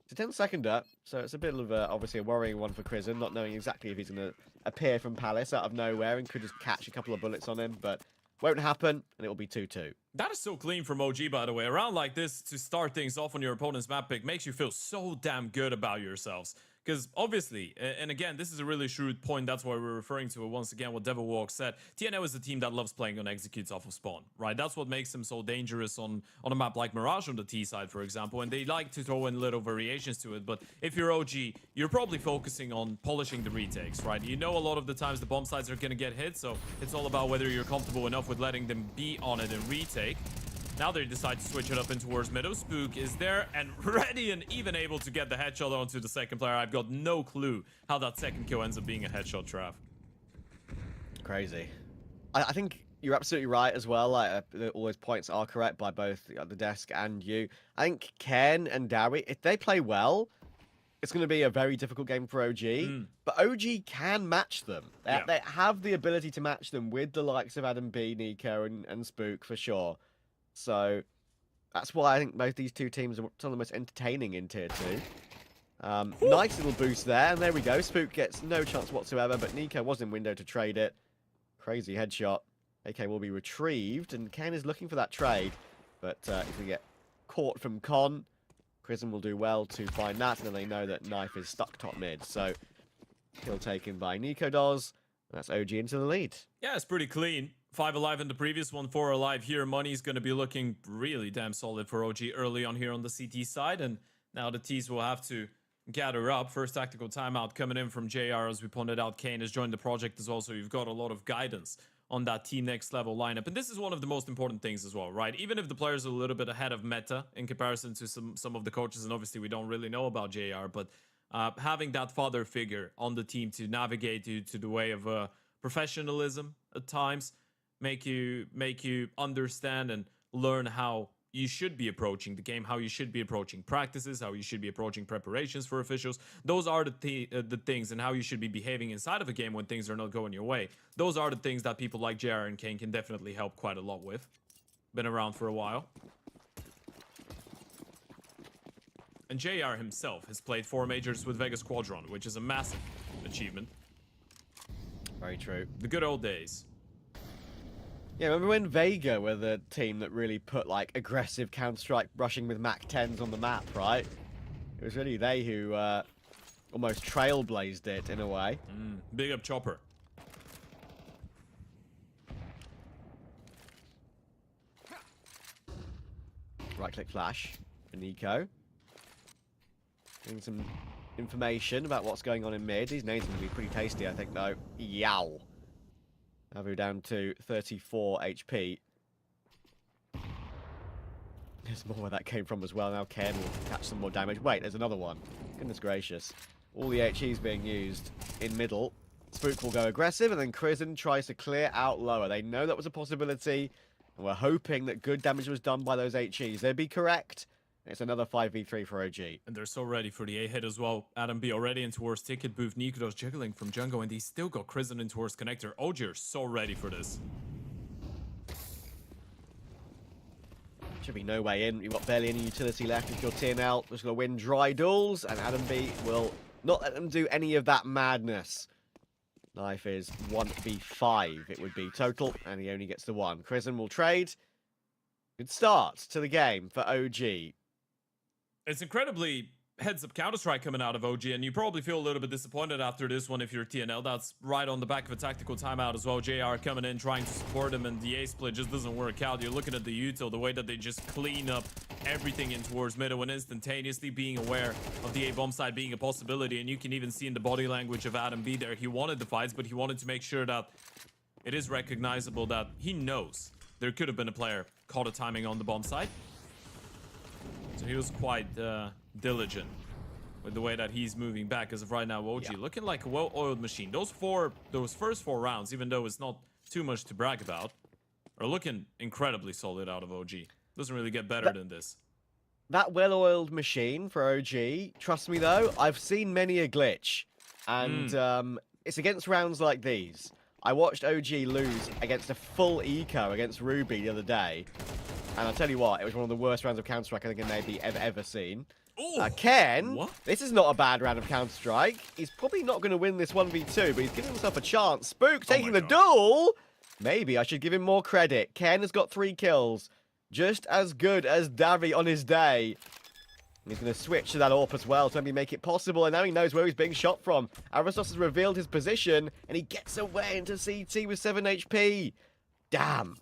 It's a 10-seconder, so it's a bit of obviously a worrying one for Crizzen, not knowing exactly if he's going to appear from Palace out of nowhere and could just catch a couple of bullets on him, but won't happen, and it will be 2-2. That is so clean from OG, by the way. A round like this to start things off on your opponent's map pick makes you feel so damn good about yourselves. Because obviously, and again, this is a really shrewd point. That's why we're referring to it once again, what Devilwalk said. TNL is a team that loves playing on executes off of spawn, right? That's what makes them so dangerous on a map like Mirage on the T side, for example. And they like to throw in little variations to it. But if you're OG, you're probably focusing on polishing the retakes, right? You know a lot of the times the bomb sites are going to get hit. So it's all about whether you're comfortable enough with letting them be on it and retake. Now they decide to switch it up in towards middle. Spook is there and ready and even able to get the headshot onto the second player. I've got no clue how that second kill ends up being a headshot, Trav. Crazy. I think you're absolutely right as well. Like, all those points are correct by both the desk and you. I think Ken and Dowie, if they play well, it's going to be a very difficult game for OG. But OG can match them. They have the ability to match them with the likes of Adam B, Nico, and Spook for sure. So that's why I think both these two teams are some of the most entertaining in Tier 2. Nice little boost there, and there we go. Spook gets no chance whatsoever, but Nico was in window to trade it. Crazy headshot. AK will be retrieved, and Ken is looking for that trade. But if we get caught from Con, Crizzen will do well to find that, and then they know that Knife is stuck top mid. So kill taken by Nico Doz. That's OG into the lead. Yeah, it's pretty clean. 5 alive in the previous one, 4 alive here. Money's going to be looking really damn solid for OG early on here on the CT side. And now the T's will have to gather up. First tactical timeout coming in from JR. As we pointed out, Kane has joined the project as well, so you've got a lot of guidance on that team next level lineup. And this is one of the most important things as well, right? Even if the players are a little bit ahead of meta in comparison to some of the coaches, and obviously we don't really know about JR, but having that father figure on the team to navigate you to the way of professionalism at times, make you understand and learn how you should be approaching the game, how you should be approaching practices, how you should be approaching preparations for officials. Those are the things, and how you should be behaving inside of a game when things are not going your way. Those are the things that people like JR and Kane can definitely help quite a lot with. Been around for a while. And JR himself has played 4 majors with Vegas Quadron, which is a massive achievement. Very true. The good old days. Yeah, remember when Vega were the team that really put, like, aggressive Counter-Strike rushing with Mach 10s on the map, right? It was really they who almost trailblazed it, in a way. Big up Chopper. Right-click flash for Nico. Getting some information about what's going on in mid. These nades are going to be pretty tasty, I think, though. Yow. Avu down to 34 HP. There's more where that came from as well. Now Ken will catch some more damage. Wait, there's another one. Goodness gracious. All the HEs being used in middle. Spook will go aggressive, and then Crizzen tries to clear out lower. They know that was a possibility, and we're hoping that good damage was done by those HEs. They'd be correct. It's another 5v3 for OG. And they're so ready for the A hit as well. Adam B already in towards ticket booth. Nikodos juggling from Jungle, and he still got Crizzen in towards connector. OG are so ready for this. Should be no way in. You've got barely any utility left if you're TNL. Just going to win dry duels, and Adam B will not let them do any of that madness. Life is 1v5, it would be total, and he only gets the 1. Crizzen will trade. Good start to the game for OG. It's incredibly heads-up Counter-Strike coming out of OG, and you probably feel a little bit disappointed after this one if you're TNL. That's right on the back of a tactical timeout as well. JR coming in, trying to support him, and the A split just doesn't work out. You're looking at the util, the way that they just clean up everything in towards middle and instantaneously being aware of the A bomb side being a possibility, and you can even see in the body language of Adam B there, he wanted the fights, but he wanted to make sure that it is recognizable that he knows there could have been a player caught a timing on the bomb side. So he was quite diligent with the way that he's moving back as of right now. OG looking like a well-oiled machine. Those first 4 rounds, even though it's not too much to brag about, are looking incredibly solid out of OG. Doesn't really get better than this. That well-oiled machine for OG, trust me though, I've seen many a glitch. And it's against rounds like these. I watched OG lose against a full eco against Ruby the other day. And I'll tell you what, it was one of the worst rounds of Counter-Strike I think I maybe ever seen. Ken, this is not a bad round of Counter-Strike. He's probably not going to win this 1v2, but he's giving himself a chance. Spook taking the duel. Maybe I should give him more credit. Ken has got 3 kills. Just as good as Davi on his day. He's going to switch to that AWP as well to maybe make it possible. And now he knows where he's being shot from. Aristos has revealed his position, and he gets away into CT with 7 HP. Damn.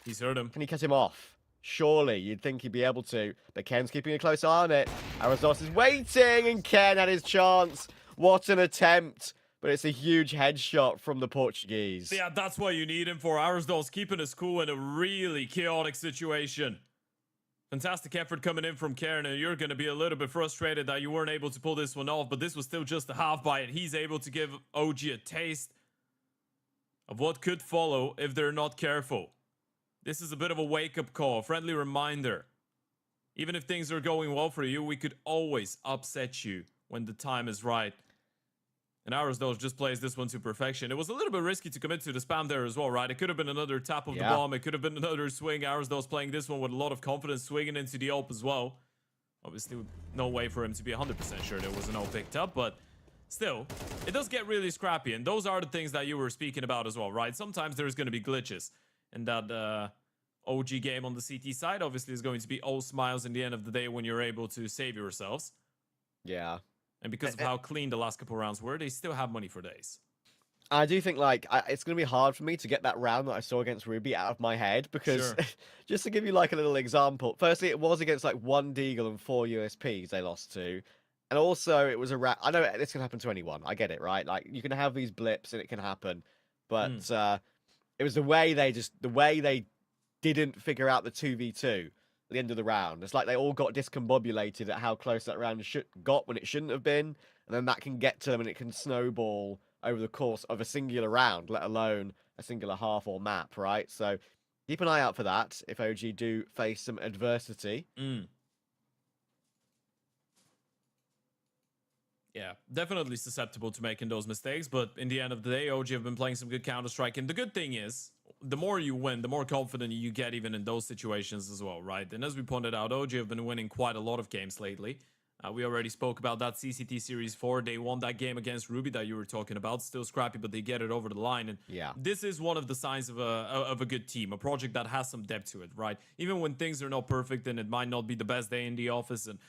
He's heard him. Can he cut him off? Surely, you'd think he'd be able to. But Ken's keeping a close eye on it. Aristos is waiting, and Ken had his chance. What an attempt. But it's a huge headshot from the Portuguese. Yeah, that's what you need him for. Aristos keeping his cool in a really chaotic situation. Fantastic effort coming in from Karen, and you're going to be a little bit frustrated that you weren't able to pull this one off, but this was still just a half by it. He's able to give OG a taste of what could follow if they're not careful. This is a bit of a wake-up call, a friendly reminder. Even if things are going well for you, we could always upset you when the time is right. And Aristos just plays this one to perfection. It was a little bit risky to commit to the spam there as well, right? It could have been another tap of the bomb. It could have been another swing. Aristos playing this one with a lot of confidence, swinging into the ult as well. Obviously, no way for him to be 100% sure there was an ult picked up, but still, it does get really scrappy. And those are the things that you were speaking about as well, right? Sometimes there's going to be glitches. And that OG game on the CT side obviously is going to be all smiles in the end of the day when you're able to save yourselves. Yeah. And because of how clean the last couple rounds were, they still have money for days. I do think, like, it's going to be hard for me to get that round that I saw against Ruby out of my head, because just to give you, like, a little example, firstly, it was against, like, 1 Deagle and 4 USPs they lost to. And also, it was a I know this can happen to anyone. I get it, right? Like, you can have these blips and it can happen. But It was the way they didn't figure out the 2v2 at the end of the round. It's like they all got discombobulated at how close that round got when it shouldn't have been, and then that can get to them and it can snowball over the course of a singular round, let alone a singular half or map, right? So keep an eye out for that if OG do face some adversity. Yeah, definitely susceptible to making those mistakes, but in the end of the day, OG have been playing some good Counter-Strike, and the good thing is, the more you win, the more confident you get even in those situations as well, right? And as we pointed out, OG have been winning quite a lot of games lately. We already spoke about that CCT Series 4. They won that game against Ruby that you were talking about. Still scrappy, but they get it over the line. And yeah, this is one of the signs of a good team, a project that has some depth to it, right? Even when things are not perfect and it might not be the best day in the office and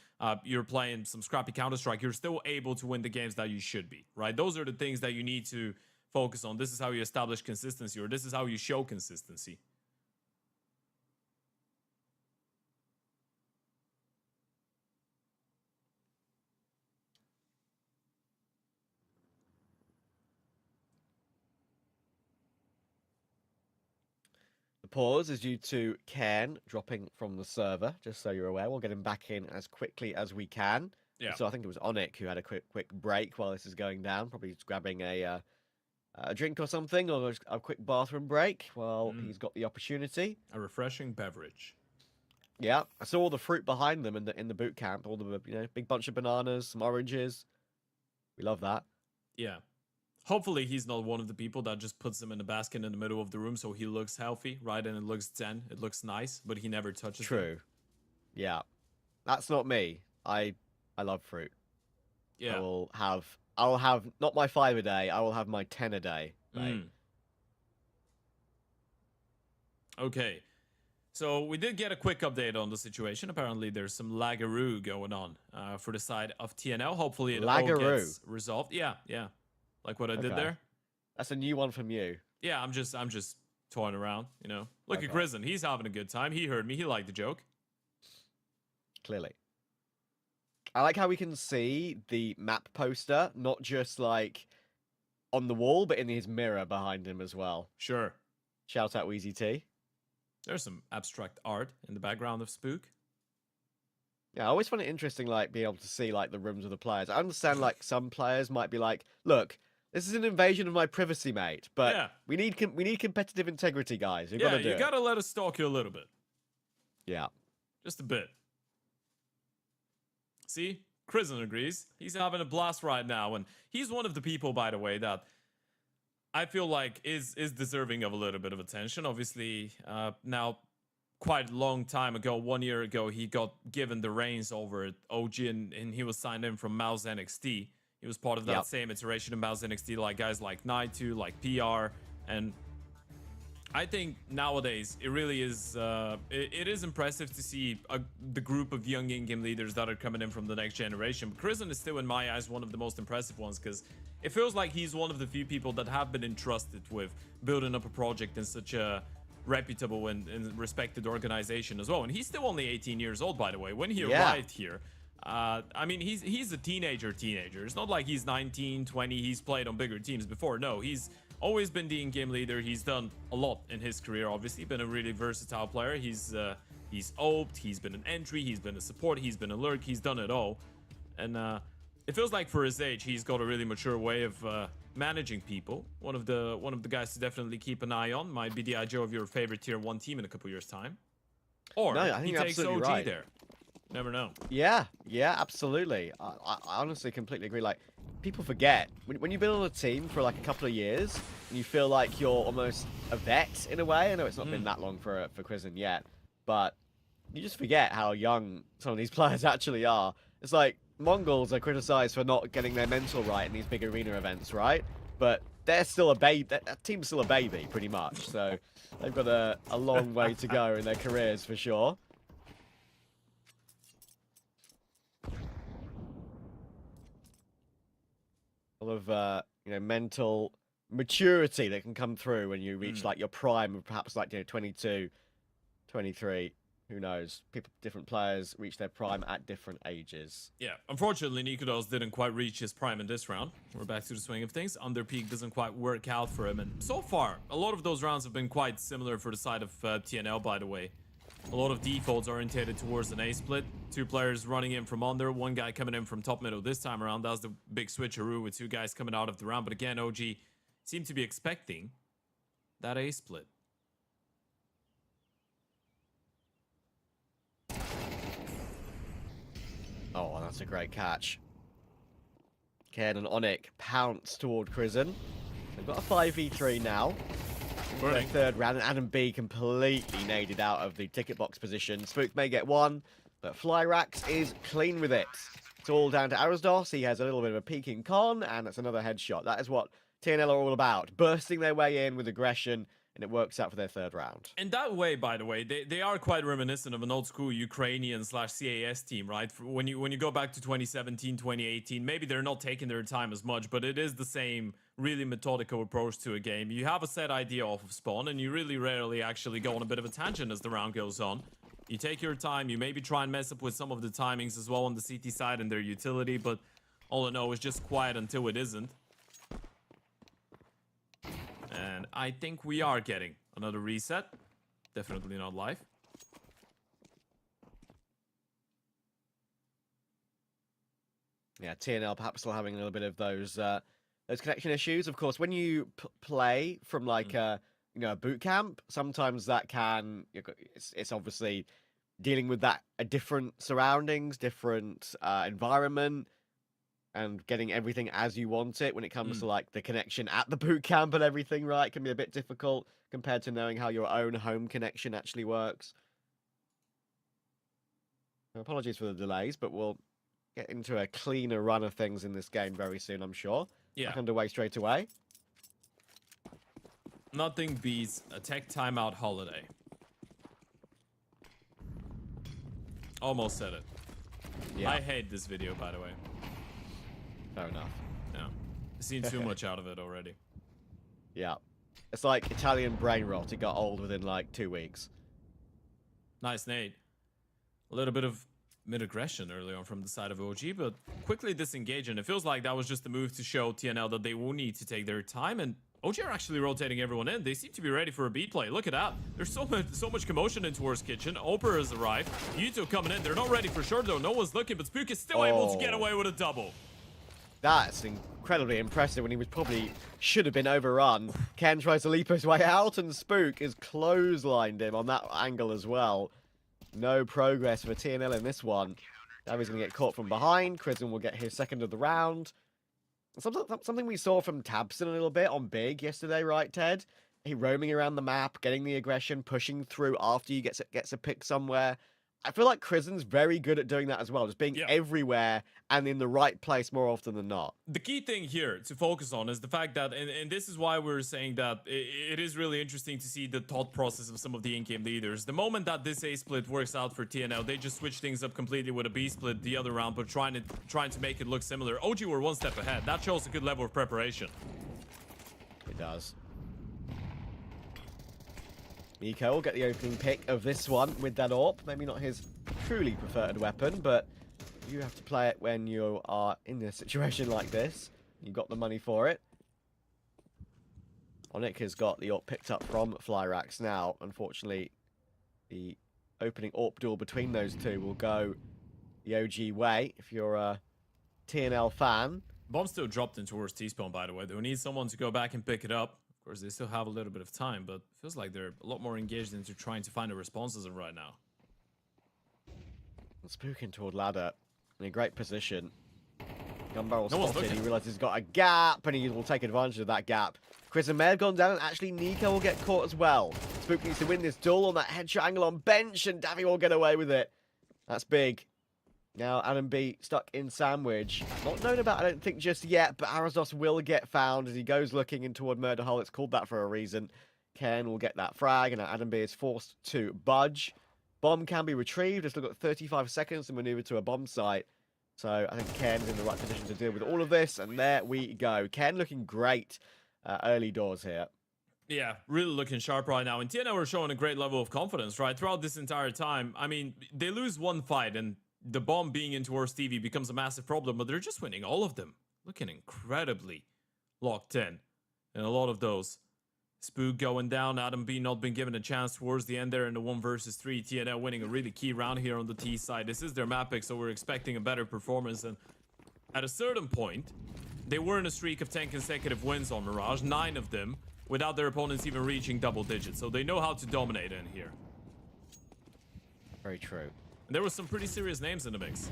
you're playing some scrappy Counter-Strike, you're still able to win the games that you should be, right? Those are the things that you need to focus on. This is how you establish consistency, or this is how you show consistency. The pause is due to Ken dropping from the server, just so you're aware. We'll get him back in as quickly as we can. Yeah. So I think it was Onik who had a quick break while this is going down, probably just grabbing a drink or something, or a quick bathroom break while he's got the opportunity. A refreshing beverage. Yeah, I saw all the fruit behind them in the boot camp, all the big bunch of bananas, some oranges. We love that. Yeah. Hopefully he's not one of the people that just puts them in the basket in the middle of the room so he looks healthy, right? And it looks zen, it looks nice, but he never touches True. them. Yeah. That's not me. I love fruit. Yeah. I'll have not my 5 a day, I will have my 10 a day. Right? Okay. So we did get a quick update on the situation. Apparently there's some lagaroo going on for the side of TNL. Hopefully it all gets resolved. Yeah. Like what I did there. That's a new one from you. Yeah, I'm just toying around, you know. Look at Grizzin. He's having a good time. He heard me. He liked the joke. Clearly. I like how we can see the map poster, not just like on the wall, but in his mirror behind him as well. Sure. Shout out Wheezy T. There's some abstract art in the background of Spook. Yeah, I always find it interesting, like, being able to see, like, the rooms of the players. I understand, like, some players might be like, look, this is an invasion of my privacy, mate, but we need competitive integrity, guys. You gotta let us stalk you a little bit. Yeah. Just a bit. See? Crizen agrees. He's having a blast right now, and he's one of the people, by the way, that I feel like is deserving of a little bit of attention. Obviously, now, quite a long time ago, 1 year ago, he got given the reins over at OG, and he was signed in from Mouse NXT. He was part of that same iteration of Mouse NXT, like guys like Naitu, like PR, and I think nowadays it really is it is impressive to see the group of young in-game leaders that are coming in from the next generation. But Crizen is still, in my eyes, one of the most impressive ones, because it feels like he's one of the few people that have been entrusted with building up a project in such a reputable and respected organization as well. And he's still only 18 years old, by the way, when he arrived here. I mean, he's a teenager. It's not like he's 19, 20. He's played on bigger teams before. No, he's always been the in-game leader. He's done a lot in his career, obviously. Been a really versatile player. He's oped, he's been an entry, he's been a support, he's been a lurk, he's done it all. And it feels like for his age, he's got a really mature way of managing people. One of the guys to definitely keep an eye on. Might be the IGO of your favorite tier 1 team in a couple years' time. Or no, I think he you're takes absolutely OG right. there. Never know. Yeah, absolutely. I honestly completely agree. Like, people forget when you've been on a team for like a couple of years and you feel like you're almost a vet in a way. I know it's not been that long for Crizen yet, but you just forget how young some of these players actually are. It's like Mongols are criticized for not getting their mental right in these big arena events, right? But they're still a baby. That team's still a baby, pretty much. So they've got a long way to go in their careers for sure. All of mental maturity that can come through when you reach like your prime of perhaps like 22, 23. who knows? Different players reach their prime at different ages. Yeah, unfortunately, Nikodos didn't quite reach his prime in this round. We're back to the swing of things. Under peak doesn't quite work out for him. And so far, a lot of those rounds have been quite similar for the side of TNL, by the way. A lot of defaults orientated towards an A-split. 2 players running in from under, 1 guy coming in from top middle this time around. That was the big switcheroo with 2 guys coming out of the round. But again, OG seemed to be expecting that A-split. Oh, that's a great catch. Ken and Onic pounce toward Crizzen. They've got a 5v3 now. Their third round, and Adam B completely naded out of the ticket box position. Spook may get 1, but Flyrax is clean with it. It's all down to Arasdos. He has a little bit of a peeking con, and it's another headshot. That is what TNL are all about. Bursting their way in with aggression, and it works out for their third round. In that way, by the way, they are quite reminiscent of an old school Ukrainian / CAS team, right? When you go back to 2017, 2018, maybe they're not taking their time as much, but it is the same really methodical approach to a game. You have a set idea off of spawn, and you really rarely actually go on a bit of a tangent as the round goes on. You take your time, you maybe try and mess up with some of the timings as well on the CT side and their utility, but all in all, it's just quiet until it isn't. And I think we are getting another reset. Definitely not live. Yeah, TNL perhaps still having a little bit of those connection issues. Of course, when you play from like a boot camp, sometimes that can it's obviously dealing with that different surroundings, different environment, and getting everything as you want it when it comes to like the connection at the boot camp and everything, right? Can be a bit difficult compared to knowing how your own home connection actually works. Apologies for the delays, but we'll get into a cleaner run of things in this game very soon, I'm sure. Yeah. Back underway straight away. Nothing beats a tech timeout holiday. Almost said it. Yeah. I hate this video, by the way. Fair enough. Yeah. I've seen too much out of it already. Yeah. It's like Italian brain rot. It got old within like 2 weeks. Nice nade. A little bit of mid-aggression early on from the side of OG, but quickly disengaging. It feels like that was just the move to show TNL that they will need to take their time, and OG are actually rotating everyone in. They seem to be ready for a beat play. Look at that. There's so much commotion in towards kitchen. Oper has arrived. Yuto coming in. They're not ready for sure, though. No one's looking, but Spook is still able to get away with a double. That's incredibly impressive when he was probably should have been overrun. Ken tries to leap his way out, and Spook is clotheslined him on that angle as well. No progress for TNL in this one. Davi's going to get caught from behind. Crizzen will get his second of the round. Something we saw from Tabson a little bit on Big yesterday, right, Ted? He roaming around the map, getting the aggression, pushing through after he gets a pick somewhere. I feel like Crizzen's very good at doing that as well, just being everywhere and in the right place more often than not. The key thing here to focus on is the fact that, and this is why we're saying that it is really interesting to see the thought process of some of the in-game leaders. The moment that this A-split works out for TNL, they just switch things up completely with a B-split the other round, but trying to make it look similar. OG were one step ahead. That shows a good level of preparation. It does. Nico will get the opening pick of this one with that AWP. Maybe not his truly preferred weapon, but you have to play it when you are in a situation like this. You got the money for it. Onic has got the AWP picked up from Flyrax now. Unfortunately, the opening AWP duel between those two will go the OG way if you're a TNL fan. Bomb still dropped in towards T-spawn, by the way. They'll need someone to go back and pick it up. Of course, they still have a little bit of time, but it feels like they're a lot more engaged into trying to find a response as of right now. Spooking toward ladder in a great position. Gunbarrel No one's spotted. looking. He realizes he's got a gap, and he will take advantage of that gap. Chris may have gone down, and actually Nico will get caught as well. Spook needs to win this duel on that headshot angle on bench, and Davy will get away with it. That's big. Now Adam B stuck in sandwich. Not known about, I don't think, just yet, but Arasdos will get found as he goes looking in toward Murder Hole. It's called that for a reason. Ken will get that frag, and now Adam B is forced to budge. Bomb can be retrieved. It's still got 35 seconds to maneuver to a bomb site. So I think Ken's in the right position to deal with all of this, and there we go. Ken looking great early doors here. Yeah, really looking sharp right now. And TNL are showing a great level of confidence, right? Throughout this entire time. I mean, they lose one fight and the bomb being in towards Stevie becomes a massive problem, but they're just winning all of them. Looking incredibly locked in. And a lot of those. Spook going down, Adam B not been given a chance towards the end there in the 1 versus 3. TNL winning a really key round here on the T side. This is their map pick, so we're expecting a better performance. And at a certain point, they were in a streak of 10 consecutive wins on Mirage, 9 of them, without their opponents even reaching double digits. So they know how to dominate in here. Very true. And there were some pretty serious names in the mix.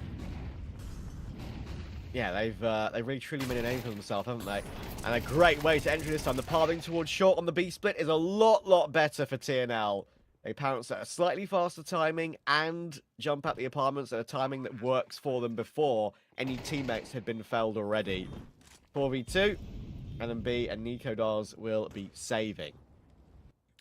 Yeah, they've really truly made a name for themselves, haven't they? And a great way to enter this time. The pathing towards short on the B split is a lot better for TNL. They pounce at a slightly faster timing and jump at the apartments at a timing that works for them before any teammates had been felled already. 4v2, and then B and Nikodars will be saving.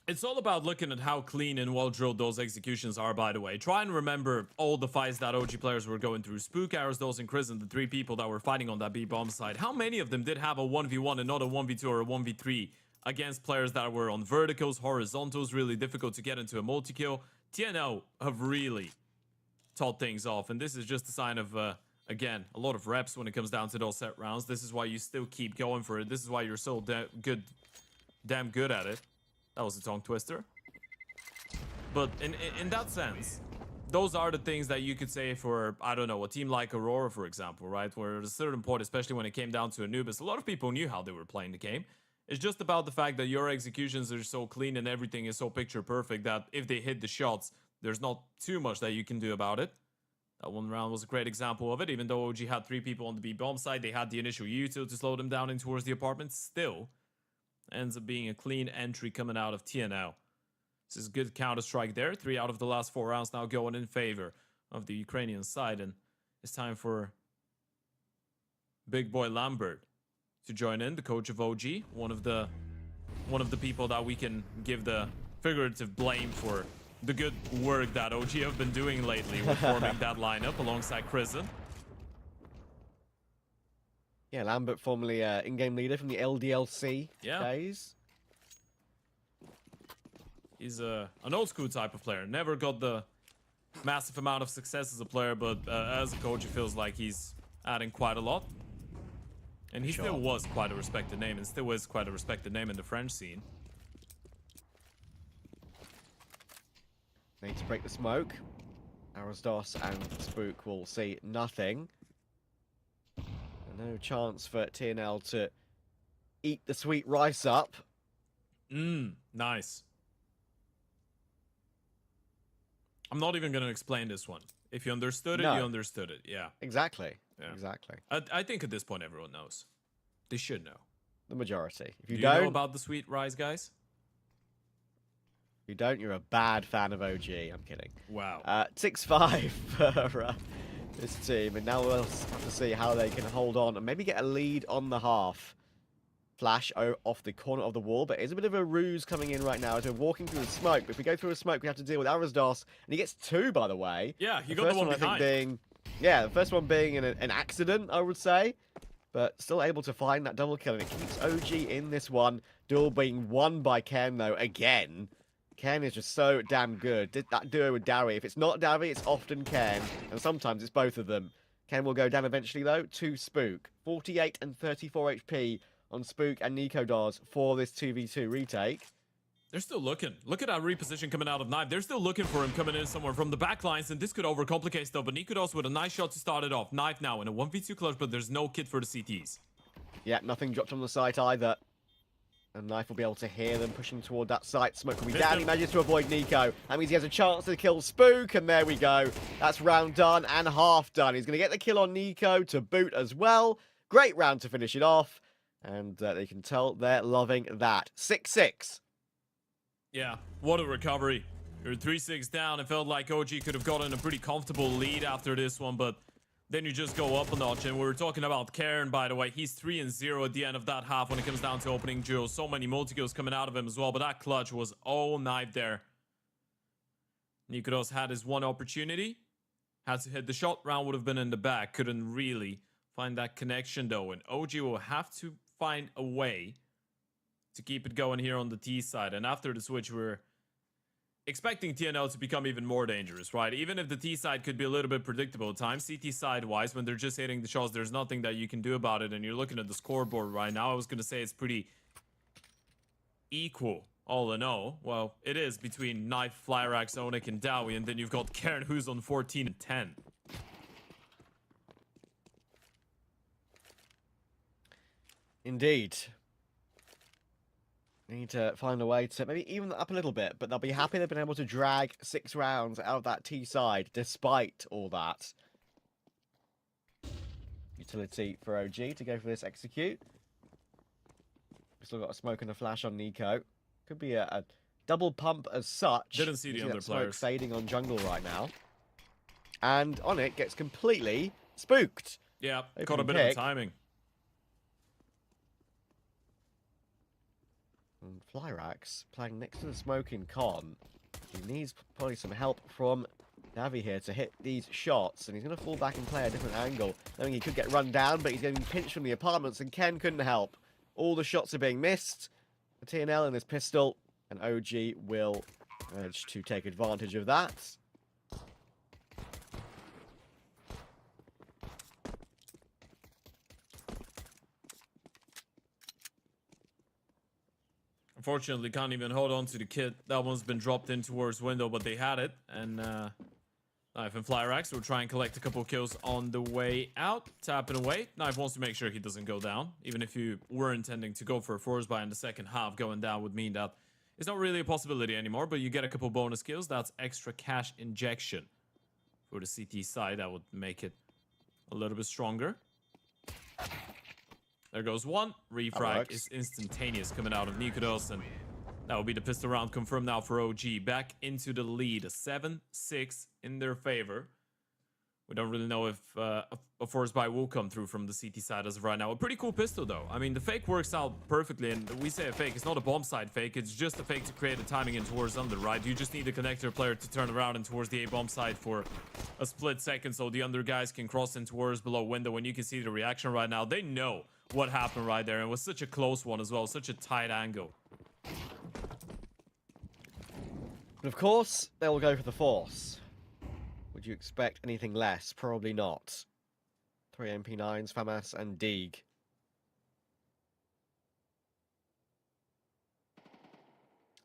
It's all about looking at how clean and well-drilled those executions are, by the way. Try and remember all the fights that OG players were going through. Spook, Arrowsdos, and Chris, and the 3 people that were fighting on that B-bomb side. How many of them did have a 1v1 and not a 1v2 or a 1v3 against players that were on verticals, horizontals, really difficult to get into a multi-kill? TNL have really taught things off, and this is just a sign of, again, a lot of reps when it comes down to those set rounds. This is why you still keep going for it. This is why you're so damn good at it. That was a tongue twister. But in that sense, those are the things that you could say for, I don't know, a team like Aurora, for example, right? Where at a certain point, especially when it came down to Anubis, a lot of people knew how they were playing the game. It's just about the fact that your executions are so clean and everything is so picture perfect that if they hit the shots, there's not too much that you can do about it. That one round was a great example of it. Even though OG had 3 people on the B-bomb side, they had the initial util to slow them down in towards the apartment. Still, ends up being a clean entry coming out of TNL. This is good counter-strike there. 3 out of the last 4 rounds now going in favor of the Ukrainian side. And it's time for Big Boy Lambert to join in, the coach of OG. One of the people that we can give the figurative blame for the good work that OG have been doing lately with forming that lineup alongside Chrisen. Yeah, Lambert, formerly in-game leader from the LDLC days. He's an old school type of player. Never got the massive amount of success as a player, but as a coach, it feels like he's adding quite a lot. And he still was quite a respected name, and still is quite a respected name in the French scene. Need to break the smoke. Arrowsdos and Spook will see nothing. No chance for TNL to eat the sweet rice up. Nice. I'm not even going to explain this one. If you understood it, you understood it. Yeah. Exactly. Yeah. Exactly. I think at this point everyone knows. They should know. The majority. If you Do don't you know about the sweet rice, guys? If you don't, you're a bad fan of OG. I'm kidding. Wow. 6-5 for this team, and now we'll have to see how they can hold on and maybe get a lead on the half. Flash off the corner of the wall, but it's a bit of a ruse coming in right now as we're walking through the smoke. If we go through a smoke, we have to deal with Arrowsdos, and he gets 2, by the way. Yeah, he got the one behind. The first one being an accident, I would say, but still able to find that double kill, and it keeps OG in this one. Duel being won by Ken, though, again. Ken is just so damn good. That duo with Dowie. If it's not Dowie, it's often Ken, and sometimes it's both of them. Ken will go down eventually, though, to Spook. 48 and 34 HP on Spook and Nikodars for this 2v2 retake. They're still looking. Look at that reposition coming out of Knife. They're still looking for him coming in somewhere from the back lines, and this could overcomplicate stuff, but Nikodars with a nice shot to start it off. Knife now in a 1v2 clutch, but there's no kit for the CTs. Yeah, nothing dropped on the site either. And Knife will be able to hear them pushing toward that site. Smoke will be down. He manages to avoid Nico. That means he has a chance to kill Spook. And there we go. That's round done and half done. He's going to get the kill on Nico to boot as well. Great round to finish it off. And they can tell they're loving that. 6-6. Yeah, what a recovery. You're 3-6 down. It felt like OG could have gotten a pretty comfortable lead after this one, but then you just go up a notch. And we were talking about Karen, by the way. He's 3-0 at the end of that half when it comes down to opening duels. So many multi-kills coming out of him as well, but that clutch was all Knife there. Nikodars had his one opportunity. Had to hit the shot. Round would have been in the back. Couldn't really find that connection, though. And OG will have to find a way to keep it going here on the T side. And after the switch, we're expecting TNL to become even more dangerous, right? Even if the T side could be a little bit predictable at times, CT side-wise, when they're just hitting the shots, there's nothing that you can do about it. And you're looking at the scoreboard right now. I was going to say it's pretty equal, all in all. Well, it is between Knife, Flyrax, Onyx, and Dowie. And then you've got Karen, who's on 14 and 10. Indeed. Need to find a way to maybe even that up a little bit, but they'll be happy they've been able to drag 6 rounds out of that T side despite all that. Utility for OG to go for this execute. We've still got a smoke and a flash on Nico. Could be a double pump as such. Didn't see the other smoke players. fading on jungle right now. And Onyx gets completely spooked. Yeah, Opening caught a bit pick. of timing. And Flyrax playing next to the smoking con. He needs probably some help from Navi here to hit these shots, and he's going to fall back and play a different angle, knowing he could get run down, but he's getting pinched from the apartments, and Ken couldn't help. All the shots are being missed. The TNL and his pistol, and OG will manage to take advantage of that. Unfortunately, can't even hold on to the kit. That one's been dropped in towards window, but they had it. And Knife and Flyrax will try and collect a couple of kills on the way out. Tapping away. Knife wants to make sure he doesn't go down. Even if you were intending to go for a force buy in the second half, going down would mean that it's not really a possibility anymore, but you get a couple bonus kills. That's extra cash injection for the CT side. That would make it a little bit stronger. There goes one. Refrag is instantaneous coming out of Nikodos, and that will be the pistol round confirmed now for OG. Back into the lead, a 7-6 in their favor. We don't really know if a force buy will come through from the CT side as of right now. A pretty cool pistol, though. I mean, the fake works out perfectly, and we say a fake. It's not a bomb side fake. It's just a fake to create a timing in towards under, right? You just need the connector player to turn around and towards the A-bomb side for a split second so the under guys can cross in towards below window. And you can see the reaction right now. They know what happened right there, and it was such a close one as well. Such a tight angle. But of course, they will go for the force. Would you expect anything less? Probably not. 3 MP9s, FAMAS, and Deeg.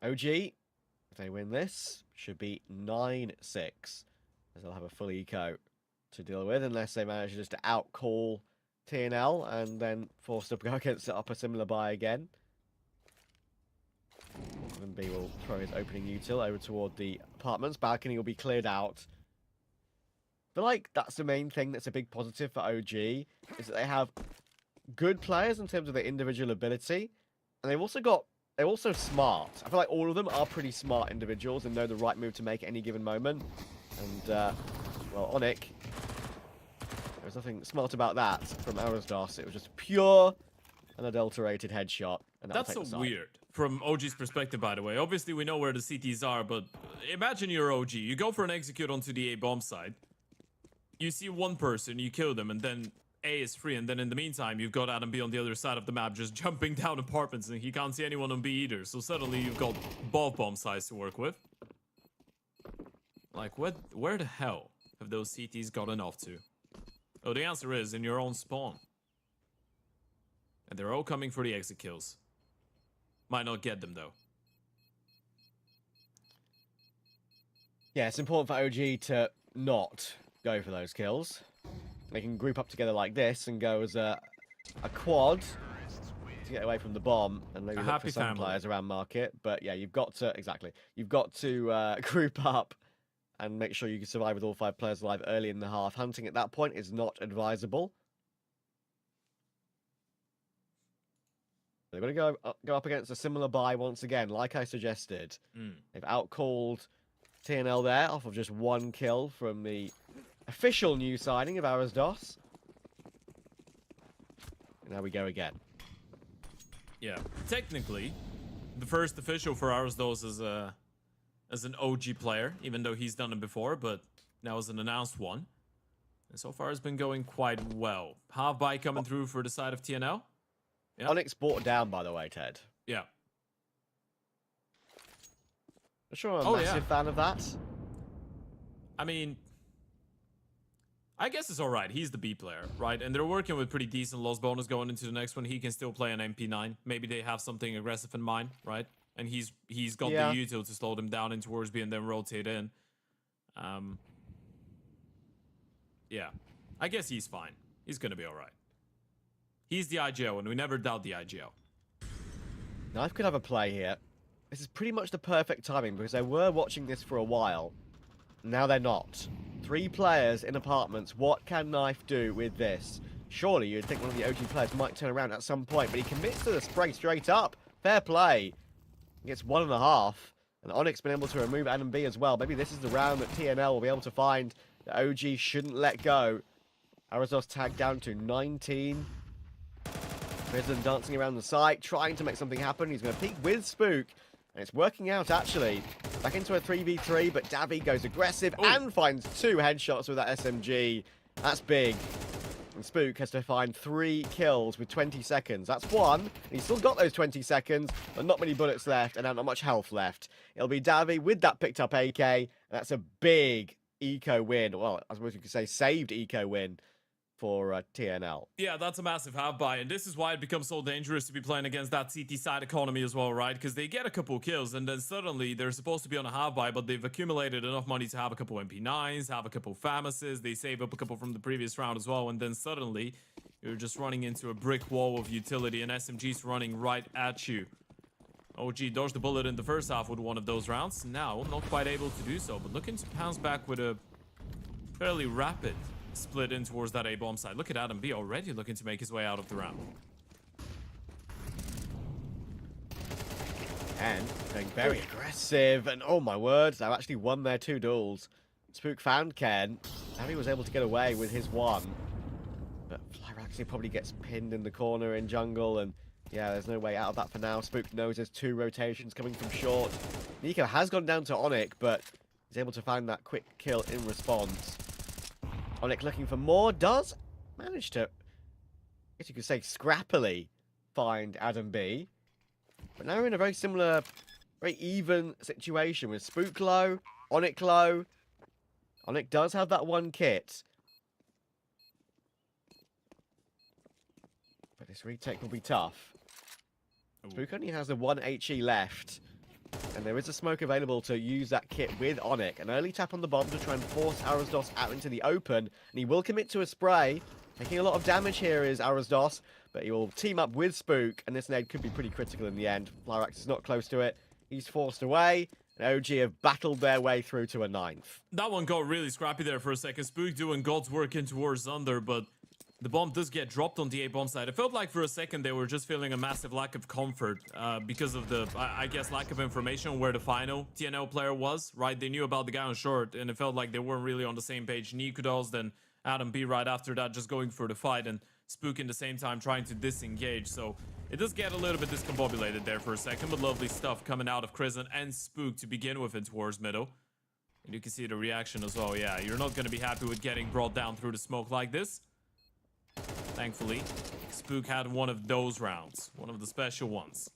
OG, if they win this, should be 9-6. As they'll have a full eco to deal with, unless they manage just to outcall TNL and then force to go against the upper similar buy again. And B will throw his opening util over toward the apartments. Balcony will be cleared out. I feel like that's the main thing that's a big positive for OG, is that they have good players in terms of their individual ability, and they're also smart. I feel like all of them are pretty smart individuals and know the right move to make at any given moment. And, well, Onyx, there's nothing smart about that from Arasdos. It was just pure, unadulterated headshot. And That's so weird from OG's perspective, by the way. Obviously, we know where the CTs are, but imagine you're OG. You go for an execute onto the A-bomb side. You see one person, you kill them, and then A is free, and then in the meantime, you've got Adam B on the other side of the map just jumping down apartments, and he can't see anyone on B either. So suddenly you've got both bomb sides to work with. Like, where the hell have those CTs gotten off to? Oh, the answer is in your own spawn. And they're all coming for the exit kills. Might not get them, though. Yeah, it's important for OG to not go for those kills. They can group up together like this and go as a quad to get away from the bomb and maybe look for some players around market. But yeah, you've got to, you've got to group up and make sure you can survive with all 5 players alive early in the half. Hunting at that point is not advisable. They're going to go up against a similar buy once again, like I suggested. They've outcalled TNL there off of just 1 kill from the official new signing of Arasdos. And now we go again. Yeah, technically, the first official for Arasdos as an OG player, even though he's done it before, but now as an announced one. And so far it's been going quite well. Half buy coming through for the side of TNL. Yeah. Onyx brought down, by the way, Ted. Yeah. I'm sure I'm a Oh, massive yeah. fan of that. I mean, I guess it's all right. He's the B player, right? And they're working with pretty decent loss bonus going into the next one. He can still play an MP9. Maybe they have something aggressive in mind, right? And he's got Yeah. the util to slow them down in towards B and then rotate in. Yeah, I guess he's fine. He's gonna be all right. He's the IGO, and we never doubt the IGO. Knife could have a play here. This is pretty much the perfect timing because they were watching this for a while. Now they're not. 3 players in apartments. What can Knife do with this? Surely you'd think one of the OG players might turn around at some point, but he commits to the spray straight up. Fair play. He gets 1.5. And Onyx been able to remove Adam B as well. Maybe this is the round that TNL will be able to find. The OG shouldn't let go. Arazos tagged down to 19. Prison dancing around the site, trying to make something happen. He's going to peek with Spook. And it's working out, actually. Back into a 3v3, but Davi goes aggressive and finds 2 headshots with that SMG. That's big. And Spook has to find 3 kills with 20 seconds. That's 1. And he's still got those 20 seconds, but not many bullets left and not much health left. It'll be Davi with that picked up AK. And that's a big eco win. Well, I suppose you could say saved eco win for TNL. Yeah, that's a massive half buy, and this is why it becomes so dangerous to be playing against that CT side economy as well, right? Because they get a couple kills, and then suddenly they're supposed to be on a half buy, but they've accumulated enough money to have a couple MP9s, have a couple FAMASes, they save up a couple from the previous round as well, and then suddenly you're just running into a brick wall of utility, and SMG's running right at you. OG dodged the bullet in the first half with one of those rounds. Now, not quite able to do so, but looking to pounce back with a fairly rapid split in towards that A-bomb side. Look at Adam B already looking to make his way out of the round. And going very aggressive. And oh my words, they've actually won their 2 duels. Spook found Ken. Harry was able to get away with his 1. But Flyraxy probably gets pinned in the corner in jungle. And yeah, there's no way out of that for now. Spook knows there's 2 rotations coming from short. Nico has gone down to Onyx, but he's able to find that quick kill in response. Onyx looking for more, does manage to, I guess you could say, scrappily find Adam B. But now we're in a very similar, very even situation with Spook low, Onyx low. Onyx does have that 1 kit. But this retake will be tough. Spook only has the 1 HE left. And there is a smoke available to use that kit with Onyx. An early tap on the bomb to try and force Arazdos out into the open. And he will commit to a spray. Taking a lot of damage here is Arazdos. But he will team up with Spook. And this nade could be pretty critical in the end. Flyrax is not close to it. He's forced away. And OG have battled their way through to a 9th. That one got really scrappy there for a second. Spook doing God's work in towards Under, but the bomb does get dropped on the A-bomb side. It felt like for a second they were just feeling a massive lack of comfort because of the, I guess, lack of information on where the final TNL player was, right? They knew about the guy on short, and it felt like they weren't really on the same page. Nikudos, then Adam B right after that, just going for the fight, and Spook in the same time trying to disengage. So it does get a little bit discombobulated there for a second, but lovely stuff coming out of Crizzen and Spook to begin with in towards middle. And you can see the reaction as well. Yeah, you're not going to be happy with getting brought down through the smoke like this. Thankfully, Spook had one of those rounds, one of the special ones.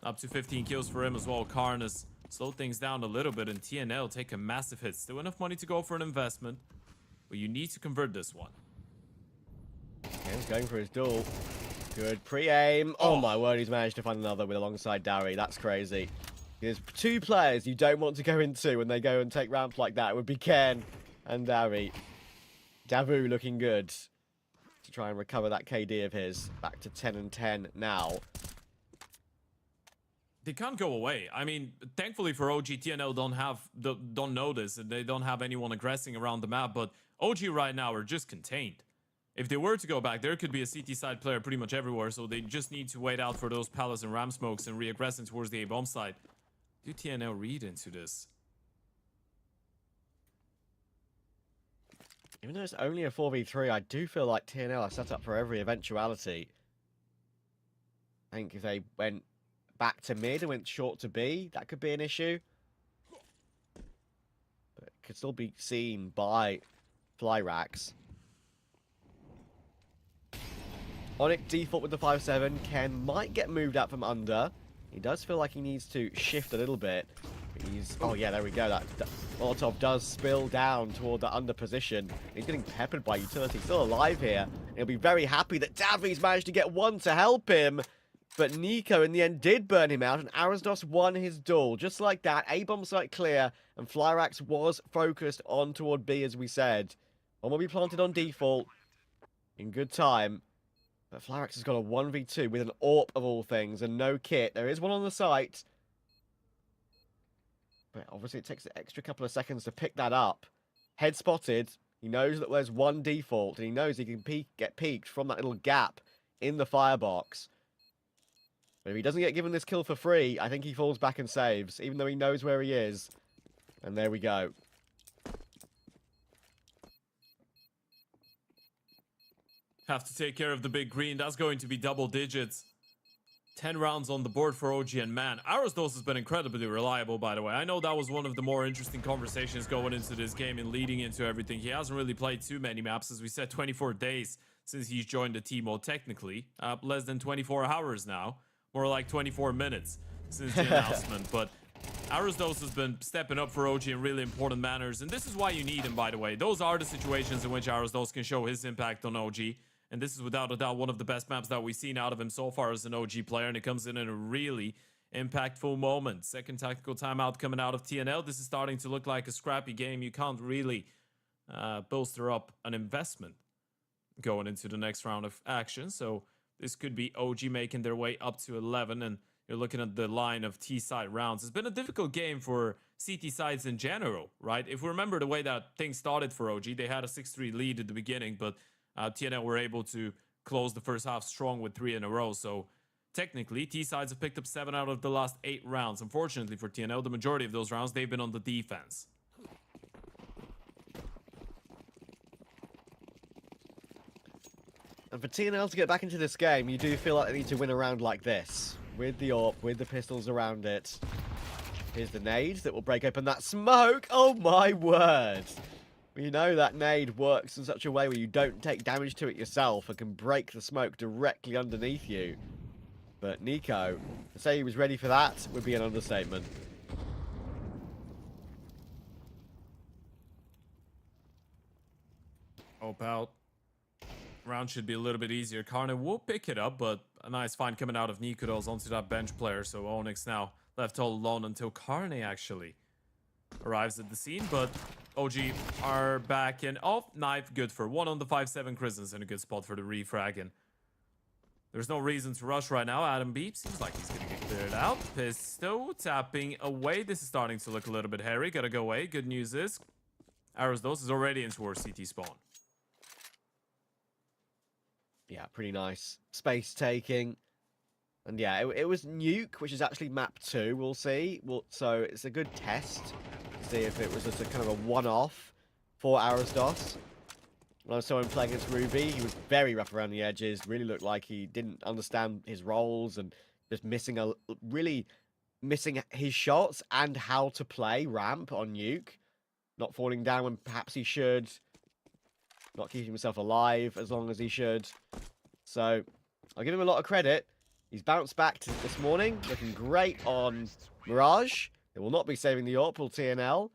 Up to 15 kills for him as well. Karn has slowed things down a little bit, and TNL take a massive hit. Still enough money to go for an investment, but you need to convert this one. Ken's going for his duel. Good pre-aim. Oh my word, he's managed to find another with alongside Dari. That's crazy. There's 2 players you don't want to go into when they go and take ramps like that. It would be Ken and Dari. Davu looking good to try and recover that KD of his. Back to 10 and 10 now. They can't go away. I mean, thankfully for OG, TNL don't know this, and they don't have anyone aggressing around the map, but OG right now are just contained. If they were to go back, there could be a CT side player pretty much everywhere, so they just need to wait out for those palace and ram smokes and re-aggressing towards the A-bomb side. Do TNL read into this? Even though it's only a 4v3, I do feel like TNL are set up for every eventuality. I think if they went back to mid and went short to B, that could be an issue. But it could still be seen by Flyrax. Onyx default with the 5-7. Ken might get moved out from under. He does feel like he needs to shift a little bit. He's... Oh, yeah, there we go. That Molotov does spill down toward the under position. He's getting peppered by utility. Still alive here. He'll be very happy that Davi's managed to get one to help him. But Nico, in the end, did burn him out, and Arasdos won his duel. Just like that, A-bomb site clear, and Flyrax was focused on toward B, as we said. One will be planted on default in good time. But Flyrax has got a 1v2 with an AWP of all things, and no kit. There is one on the site. But obviously it takes an extra couple of seconds to pick that up. Head spotted. He knows that there's one default, and he knows he can get peeked from that little gap in the firebox. But if he doesn't get given this kill for free, I think he falls back and saves, even though he knows where he is. And there we go. Have to take care of the big green. That's going to be double digits. 10 rounds on the board for OG, and man, Arasdos has been incredibly reliable, by the way. I know that was one of the more interesting conversations going into this game and leading into everything. He hasn't really played too many maps, as we said, 24 days since he's joined the team. Well, technically, less than 24 hours now. More like 24 minutes since the announcement. But Arasdos has been stepping up for OG in really important manners, and this is why you need him, by the way. Those are the situations in which Arasdos can show his impact on OG. And this is without a doubt one of the best maps that we've seen out of him so far as an OG player. And it comes in a really impactful moment. Second tactical timeout coming out of TNL. This is starting to look like a scrappy game. You can't really bolster up an investment going into the next round of action. So this could be OG making their way up to 11. And you're looking at the line of T-side rounds. It's been a difficult game for CT sides in general, right? If we remember the way that things started for OG, they had a 6-3 lead at the beginning, but TNL were able to close the first half strong with 3 in a row. So technically, T-sides have picked up 7 out of the last 8 rounds. Unfortunately for TNL, the majority of those rounds, they've been on the defense. And for TNL to get back into this game, you do feel like they need to win a round like this. With the AWP, with the pistols around it. Here's the nade that will break open that smoke. Oh my word. We know that nade works in such a way where you don't take damage to it yourself and can break the smoke directly underneath you. But Nico, to say he was ready for that would be an understatement. Hope out. Round should be a little bit easier. Karna will pick it up, but a nice find coming out of Nikodos onto that bench player. So Onyx now left all alone until Karne actually arrives at the scene. But OG are back in. Oh, knife, good for 1 on the 5-7. Kristen's in a good spot for the refrag. And there's no reason to rush right now. Adam Beep seems like he's going to get cleared out. Pisto tapping away. This is starting to look a little bit hairy. Got to go away. Good news is Arasdos is already into our CT spawn. Yeah, pretty nice. Space taking. And yeah, it was Nuke, which is actually map 2, we'll see. So it's a good test to see if it was just a kind of a one-off for Arasdos. When I saw him playing against Ruby, he was very rough around the edges. Really looked like he didn't understand his roles and just really missing his shots and how to play ramp on Nuke. Not falling down when perhaps he should. Not keeping himself alive as long as he should. So, I'll give him a lot of credit. He's bounced back this morning, looking great on Mirage. It will not be saving the AWP, will TNL.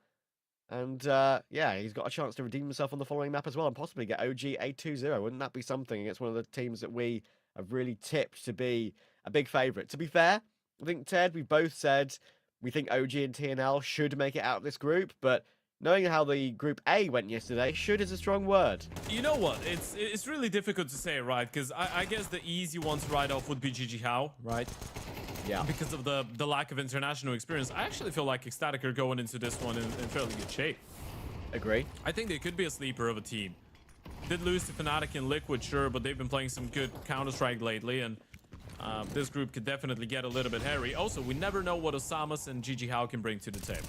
And, yeah, he's got a chance to redeem himself on the following map as well and possibly get OG 8-2-0. Wouldn't that be something against one of the teams that we have really tipped to be a big favourite? To be fair, I think, Ted, we both said we think OG and TNL should make it out of this group, but knowing how the Group A went yesterday, should is a strong word. You know what? It's really difficult to say, right? Because I guess the easy one to write off would be GG How, right? Yeah. Because of the lack of international experience. I actually feel like Ecstatic are going into this one in fairly good shape. Agree. I think they could be a sleeper of a team. Did lose to Fnatic and Liquid, sure, but they've been playing some good Counter-Strike lately, and this group could definitely get a little bit hairy. Also, we never know what Osamas and GG How can bring to the table.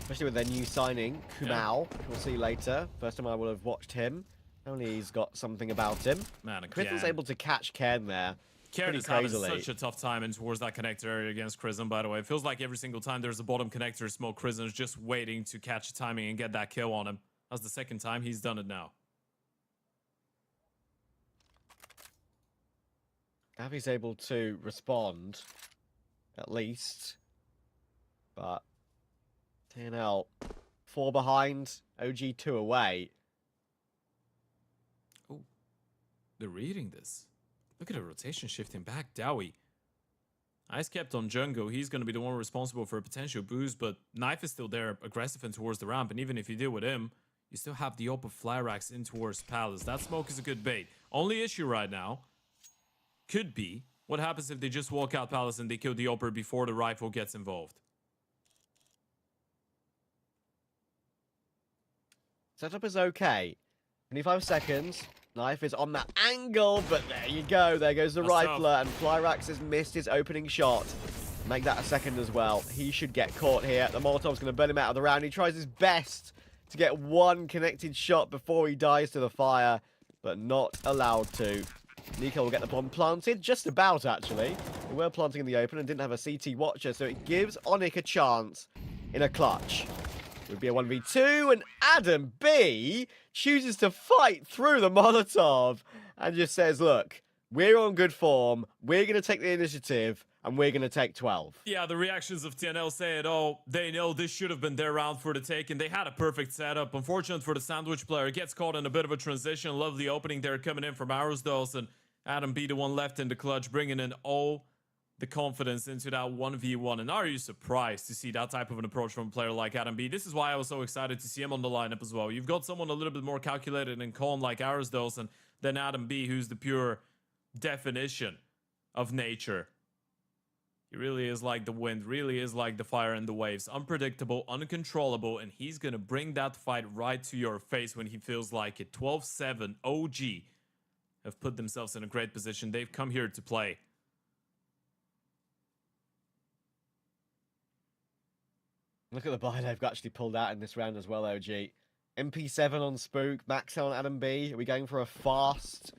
Especially with their new signing, Kumau. Yeah. We'll see later. First time I will have watched him. Only he's got something about him. Man, Kristen's able to catch Ken there. Ken is having such a tough time in towards that connector area against Krisen, by the way. It feels like every single time there's a bottom connector, Smoke Krisen's just waiting to catch the timing and get that kill on him. That's the second time he's done it now. Gavi's able to respond, at least. But TNL 4 behind, OG 2 away. Oh, they're reading this. Look at the rotation shifting back. Dowie. Ice kept on Jungo. He's going to be the one responsible for a potential boost, but Knife is still there, aggressive and towards the ramp. And even if you deal with him, you still have the open fly racks in towards Palace. That smoke is a good bait. Only issue right now could be what happens if they just walk out Palace and they kill the Opera before the rifle gets involved. Setup is okay. 25 seconds. Knife is on that angle, but there you go. There goes the rifler, and Flyrax has missed his opening shot. Make that a second as well. He should get caught here. The Molotov's going to burn him out of the round. He tries his best to get one connected shot before he dies to the fire, but not allowed to. Nico will get the bomb planted, just about actually. They were planting in the open and didn't have a CT watcher, so it gives Onic a chance in a clutch. It would be a 1v2, and Adam B chooses to fight through the Molotov and just says, look, we're on good form, we're going to take the initiative, and we're going to take 12. Yeah, the reactions of TNL say it all. They know this should have been their round for the taking. They had a perfect setup. Unfortunate for the sandwich player. Gets caught in a bit of a transition. Lovely opening there coming in from Arrows, and Adam B, the one left in the clutch, bringing in all the confidence into that 1v1. And are you surprised to see that type of an approach from a player like Adam B? This is why I was so excited to see him on the lineup as well. You've got someone a little bit more calculated and calm like Arrows, and then Adam B, who's the pure definition of nature. He really is like the wind, really is like the fire and the waves. Unpredictable, uncontrollable, and he's going to bring that fight right to your face when he feels like it. 12-7, OG have put themselves in a great position. They've come here to play. Look at the buy they've actually pulled out in this round as well, OG. MP7 on Spook, Max on Adam B. Are we going for a fast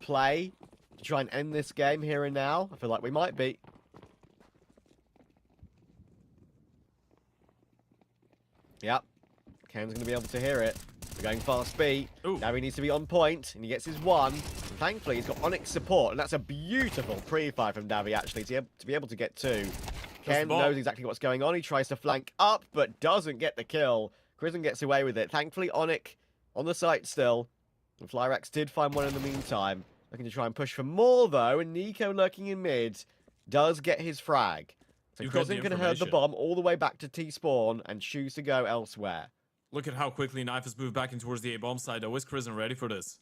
play to try and end this game here and now? I feel like we might be. Yep. Ken's going to be able to hear it. We're going fast B. Ooh. Now he needs to be on point, and he gets his one. And thankfully, he's got Onyx support, and that's a beautiful pre-fire from Davi, actually, to be able to get two. Ken knows exactly what's going on. He tries to flank up, but doesn't get the kill. Crizzen gets away with it. Thankfully, Onyx on the site still. And Flyrax did find one in the meantime. Looking to try and push for more, though, and Nico lurking in mid does get his frag. So Crizzen can herd the bomb all the way back to T-spawn and choose to go elsewhere. Look at how quickly Knife has moved back in towards the A-bomb side, though. Is Crizzen ready for this?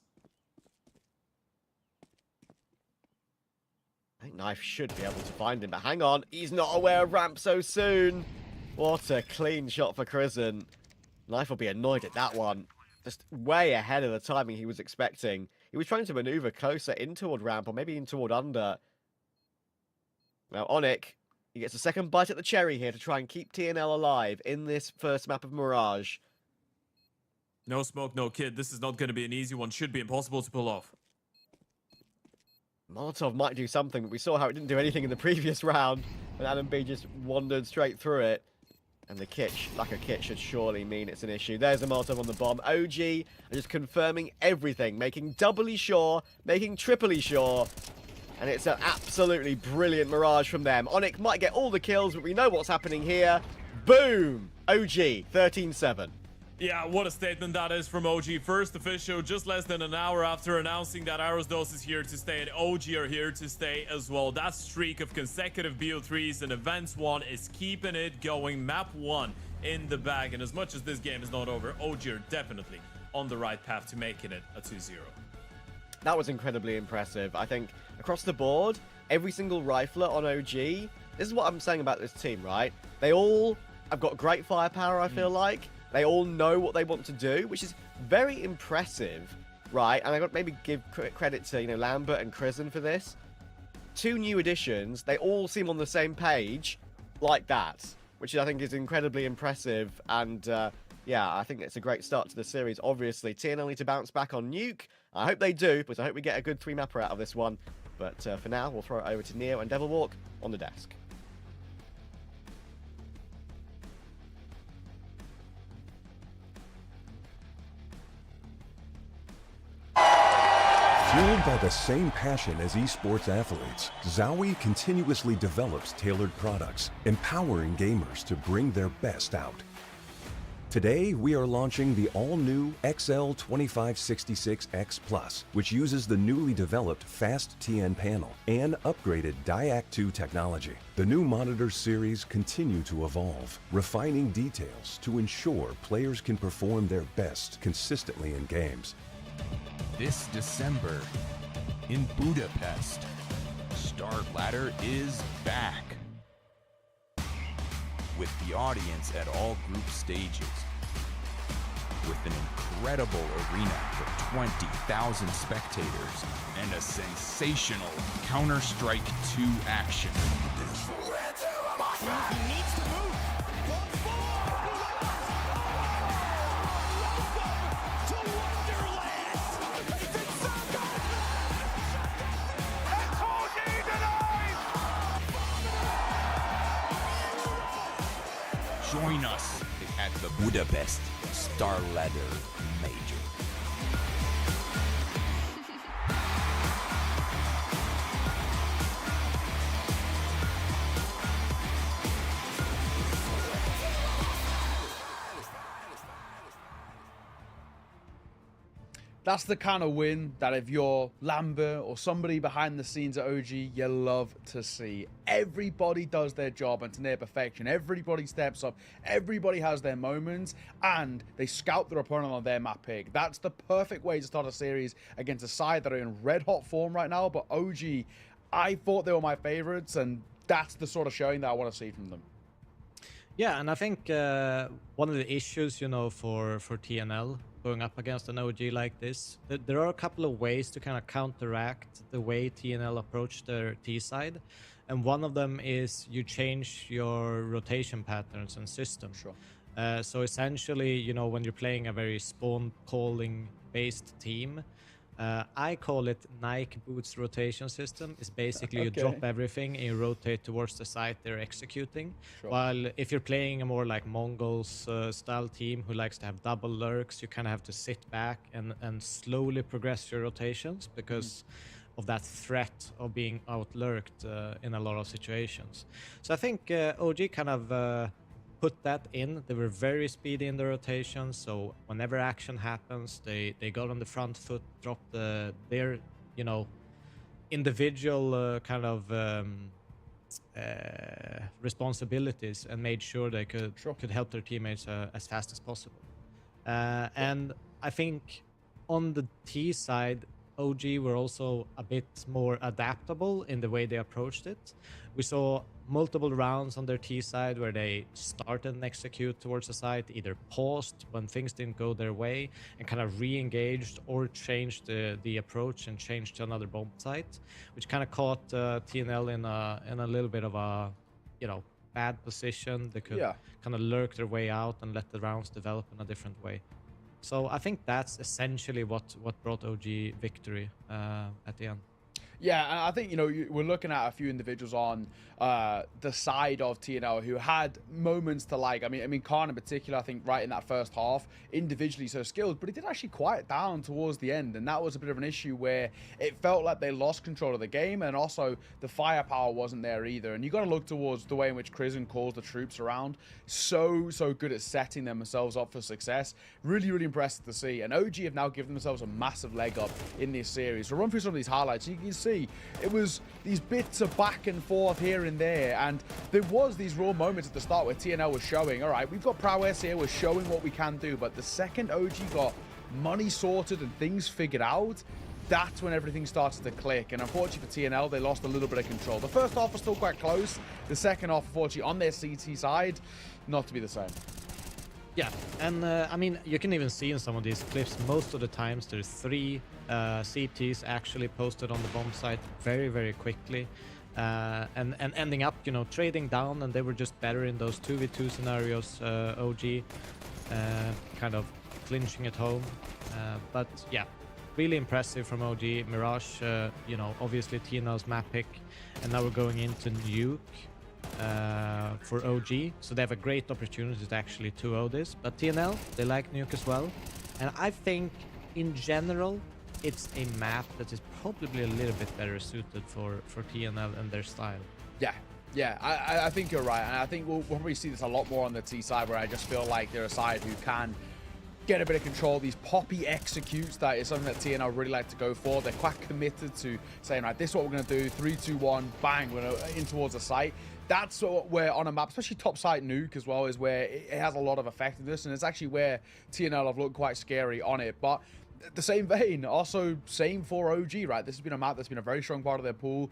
I think Knife should be able to find him, but hang on. He's not aware of ramp so soon. What a clean shot for Crizzen. Knife will be annoyed at that one. Just way ahead of the timing he was expecting. He was trying to maneuver closer in toward ramp, or maybe in toward under. Now, Onic, he gets a second bite at the cherry here to try and keep TNL alive in this first map of Mirage. No smoke, no kid. This is not going to be an easy one. Should be impossible to pull off. Molotov might do something, but we saw how it didn't do anything in the previous round, and Adam B just wandered straight through it. And the kitsch, lack of kit, should surely mean it's an issue. There's a Molotov on the bomb. OG are just confirming everything, making doubly sure, making triply sure. And it's an absolutely brilliant Mirage from them. Onic might get all the kills, but we know what's happening here. Boom! OG, 13-7. Yeah, what a statement that is from OG. First official just less than an hour after announcing that Arrows is here to stay and OG are here to stay as well. That streak of consecutive BO3s and Events 1 is keeping it going. Map 1 in the bag. And as much as this game is not over, OG are definitely on the right path to making it a 2-0. That was incredibly impressive. I think across the board, every single rifler on OG, this is what I'm saying about this team, right? They all have got great firepower, I feel like. They all know what they want to do, which is very impressive, right? And I got to maybe give credit to, Lambert and Crizzen for this. Two new additions, they all seem on the same page like that, which I think is incredibly impressive. And yeah, I think it's a great start to the series. Obviously, TNL need to bounce back on Nuke. I hope they do, but I hope we get a good 3-mapper out of this one. But for now, we'll throw it over to Neo and Devilwalk on the desk. Fueled by the same passion as esports athletes, Zowie continuously develops tailored products, empowering gamers to bring their best out. Today, we are launching the all-new XL2566X Plus, which uses the newly developed Fast TN panel and upgraded Diac 2 technology. The new monitor series continue to evolve, refining details to ensure players can perform their best consistently in games. This December in Budapest, Star Ladder is back. With the audience at all group stages. With an incredible arena for 20,000 spectators and a sensational Counter-Strike 2 action. Join us at the Budapest Star Ladder Major. That's the kind of win that if you're Lambert or somebody behind the scenes at OG, you love to see. Everybody does their job and to near perfection. Everybody steps up. Everybody has their moments and they scout their opponent on their map pick. That's the perfect way to start a series against a side that are in red hot form right now. But OG, I thought they were my favorites, and that's the sort of showing that I want to see from them. Yeah, and I think one of the issues, you know, for TNL going up against an OG like this, there are a couple of ways to kind of counteract the way TNL approach their T side. And one of them is you change your rotation patterns and system. Sure. So essentially, you know, when you're playing a very spawn calling based team, I call it Nike Boots rotation system. It's basically you drop everything and you rotate towards the site they're executing. Sure. While if you're playing a more like Mongols style team who likes to have double lurks, you kind of have to sit back and slowly progress your rotations because of that threat of being out lurked in a lot of situations. So I think OG kind of put that in. They were very speedy in the rotation, so whenever action happens, they got on the front foot, dropped their, you know, individual kind of responsibilities and made sure they could help their teammates as fast as possible. And I think on the T side, OG were also a bit more adaptable in the way they approached it. We saw multiple rounds on their T side where they started and execute towards the site, either paused when things didn't go their way and kind of re-engaged, or changed the approach and changed to another bomb site, which kind of caught TNL in a little bit of a, you know, bad position. They could kind of lurk their way out and let the rounds develop in a different way. So I think that's essentially what brought OG victory at the end. Yeah, and I think, you know, we're looking at a few individuals on the side of TNL who had moments to like. I mean, Khan in particular, I think right in that first half, individually so skilled, but he did actually quiet down towards the end, and that was a bit of an issue where it felt like they lost control of the game, and also the firepower wasn't there either. And you got to look towards the way in which Crizzen calls the troops around. So good at setting themselves up for success. Really impressive to see. And OG have now given themselves a massive leg up in this series. So run through some of these highlights. You can see it was these bits of back and forth here and there, and there was these raw moments at the start where TNL was showing, all right, we've got prowess here, we're showing what we can do, but the second OG got money sorted and things figured out, that's when everything started to click. And unfortunately for TNL, they lost a little bit of control. The first half was still quite close. The second half, unfortunately, on their CT side, not to be the same. Yeah, and I mean, you can even see in some of these clips, most of the times there's 3 CTs actually posted on the bomb site very quickly, and ending up, you know, trading down, and they were just better in those 2v2 scenarios. OG kind of clinching at home, but yeah, really impressive from OG. Mirage, you know, obviously TNL's map pick, and now we're going into Nuke for OG, so they have a great opportunity to actually 2-0 this. But TNL, they like Nuke as well, and I think in general it's a map that is probably a little bit better suited for TNL and their style. Yeah, I think you're right, and I think we'll probably see this a lot more on the T side, where I just feel like they're a side who can get a bit of control. These poppy executes, that is something that TNL really like to go for. They're quite committed to saying, right, this is what we're going to do, 3, 2, 1, bang, we're in towards the site. That's where on a map, especially top site nuke as well, is where it has a lot of effectiveness, and it's actually where TNL have looked quite scary on it. But the same vein, also same for OG, right? This has been a map that's been a very strong part of their pool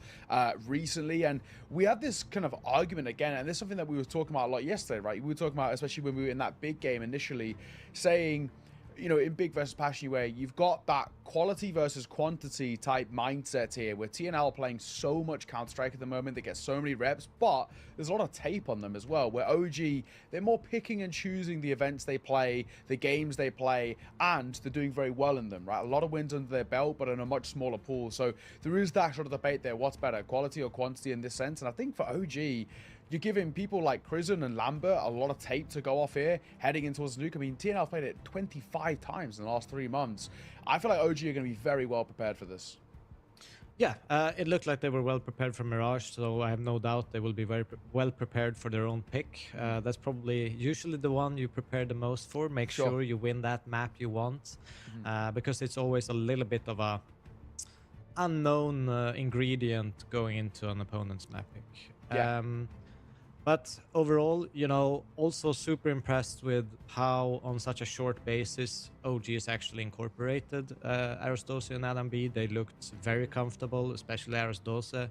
recently, and we had this kind of argument again, and this is something that we were talking about a lot yesterday, right? We were talking about, especially when we were in that big game initially, saying, you know, in Big versus Passion, where you've got that quality versus quantity type mindset here, where TNL are playing so much Counter-Strike at the moment, they get so many reps, but there's a lot of tape on them as well, where OG, they're more picking and choosing the events they play, the games they play, and they're doing very well in them, right? A lot of wins under their belt, but in a much smaller pool. So there is that sort of debate there, what's better, quality or quantity in this sense? And I think for OG, you're giving people like Crizzen and Lambert a lot of tape to go off here, heading into towards nuke. I mean, TNL played it 25 times in the last 3 months. I feel like OG are going to be very well prepared for this. Yeah, it looked like they were well prepared for Mirage, so I have no doubt they will be very well prepared for their own pick. That's probably usually the one you prepare the most for. Make sure you win that map you want, because it's always a little bit of a unknown ingredient going into an opponent's map pick. Yeah. But overall, you know, also super impressed with how on such a short basis OG is actually incorporated Arosdose and Adam B. They looked very comfortable, especially Arosdose,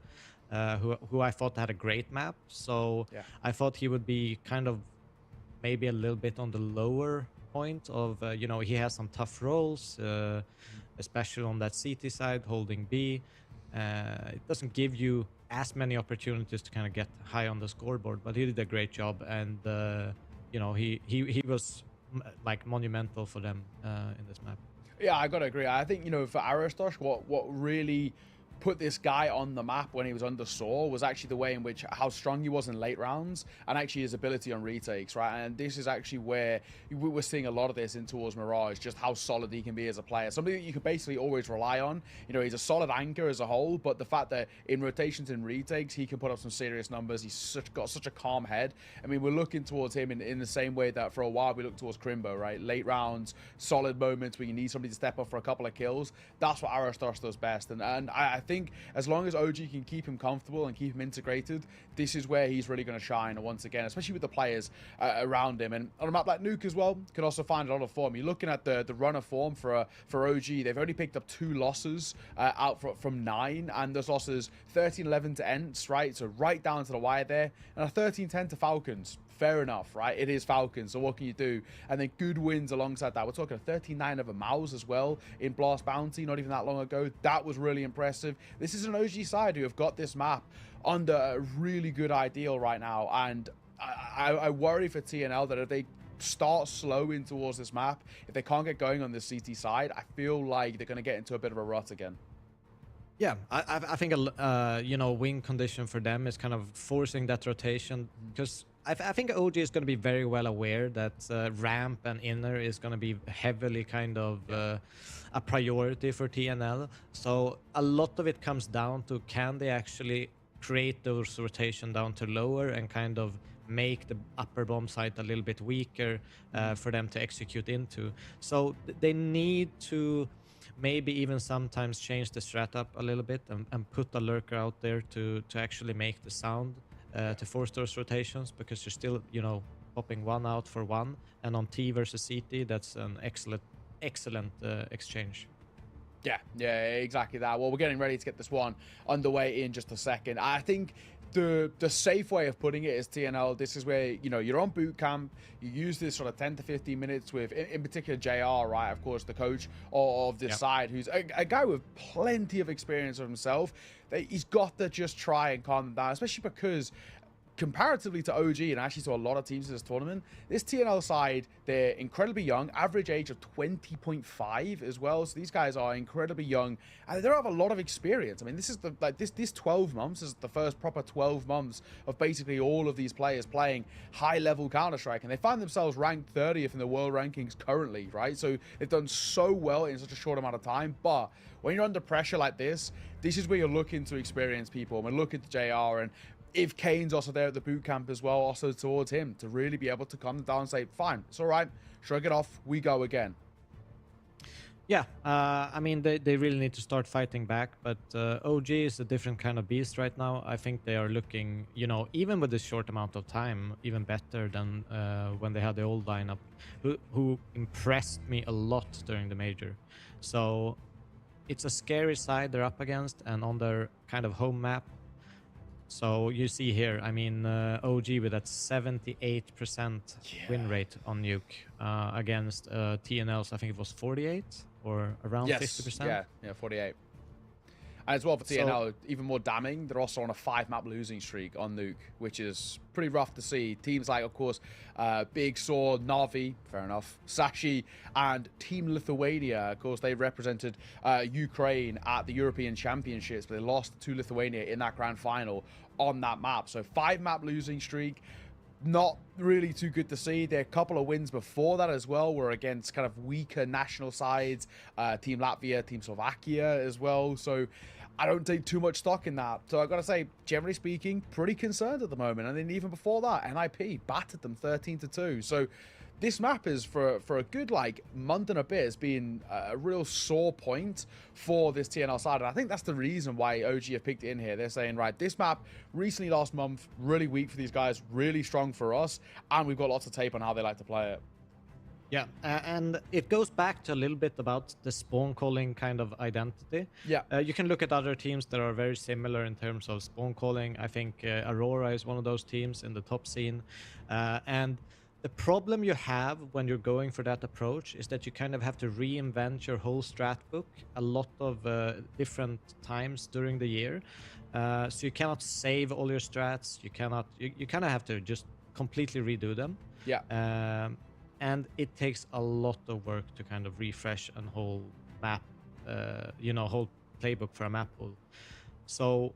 who I thought had a great map. So I thought he would be kind of maybe a little bit on the lower point of, you know, he has some tough roles, especially on that CT side, holding B. It doesn't give you as many opportunities to kind of get high on the scoreboard, but he did a great job, and you know, he was like monumental for them in this map. Yeah, I gotta agree. I think, you know, for Aristosh, what really put this guy on the map when he was under Saw was actually the way in which how strong he was in late rounds, and actually his ability on retakes, right? And this is actually where we were seeing a lot of this in towards Mirage, just how solid he can be as a player, something that you can basically always rely on. You know, he's a solid anchor as a whole, but the fact that in rotations and retakes he can put up some serious numbers, he's got such a calm head. I mean, we're looking towards him in the same way that for a while we looked towards Crimbo, right? Late rounds, solid moments where you need somebody to step up for a couple of kills. That's what Aristosh does best, and I think as long as OG can keep him comfortable and keep him integrated, this is where he's really going to shine once again, especially with the players around him. And on a map like Nuke as well, can also find a lot of form. You're looking at the run of form for OG. They've only picked up 2 losses out from 9, and those losses 13-11 to Ents, right? So right down to the wire there, and a 13-10 to Falcons. Fair enough, right? It is Falcons, so what can you do? And then good wins alongside that. We're talking a 13-9 over Mouse as well in Blast Bounty not even that long ago. That was really impressive. This is an OG side who have got this map under a really good ideal right now, and I worry for TNL that if they start slow in towards this map, if they can't get going on the CT side, I feel like they're going to get into a bit of a rut again. Yeah, I think you know, win condition for them is kind of forcing that rotation, because I think OG is going to be very well aware that ramp and inner is going to be heavily kind of a priority for TNL. So a lot of it comes down to, can they actually create those rotation down to lower and kind of make the upper bomb site a little bit weaker for them to execute into. So they need to maybe even sometimes change the strat up a little bit and put a lurker out there to actually make the sound. To force those rotations, because you're still, you know, popping one out for one, and on T versus CT, that's an excellent exchange. Yeah, exactly that. Well, we're getting ready to get this one underway in just a second. I think the safe way of putting it is TNL. This is where, you know, you're on boot camp. You use this sort of 10 to 15 minutes with, in particular, JR, right? Of course, the coach of this side, who's a guy with plenty of experience of himself. He's got to just try and calm them down, especially because comparatively to OG and actually to a lot of teams in this tournament, this TNL side, they're incredibly young, average age of 20.5 as well. So these guys are incredibly young and they don't have a lot of experience. I mean, this is the this 12 months is the first proper 12 months of basically all of these players playing high-level Counter-Strike, and they find themselves ranked 30th in the world rankings currently, right? So they've done so well in such a short amount of time. But when you're under pressure like this is where you're looking to experience people. And we're looking to JR, and if Kane's also there at the boot camp as well, also towards him to really be able to come down and say, fine, it's all right, shrug it off, we go again. Yeah, I mean, they really need to start fighting back, but OG is a different kind of beast right now. I think they are looking, you know, even with this short amount of time, even better than when they had the old lineup, who impressed me a lot during the major. So it's a scary side they're up against, and on their kind of home map. So you see here, I mean, OG with that 78% win rate on Nuke against TNL's, I think it was 48 or around 50%. Yeah, 48. And as well for TNL, even more damning, they're also on a 5-map losing streak on Nuke, which is pretty rough to see. Teams like, of course, Big Saw, Navi, fair enough, Sashi, and Team Lithuania. Of course, they represented Ukraine at the European Championships, but they lost to Lithuania in that grand final on that map. So 5-map losing streak. Not really too good to see. There are a couple of wins before that as well were against kind of weaker national sides, Team Latvia, Team Slovakia as well. So I don't take too much stock in that. So I've got to say, generally speaking, pretty concerned at the moment. And then even before that, NIP battered them 13-2. So this map is for a good like month and a bit has been a real sore point for this TNL side, and I think that's the reason why OG have picked it in here. They're saying, right, this map recently last month really weak for these guys, really strong for us, and we've got lots of tape on how they like to play it. Yeah, and it goes back to a little bit about the spawn calling kind of identity. Yeah. You can look at other teams that are very similar in terms of spawn calling. I think Aurora is one of those teams in the top scene, and the problem you have when you're going for that approach is that you kind of have to reinvent your whole strat book a lot of different times during the year. So you cannot save all your strats. You cannot. You kind of have to just completely redo them. Yeah. And it takes a lot of work to kind of refresh a whole map, whole playbook for a map pool. So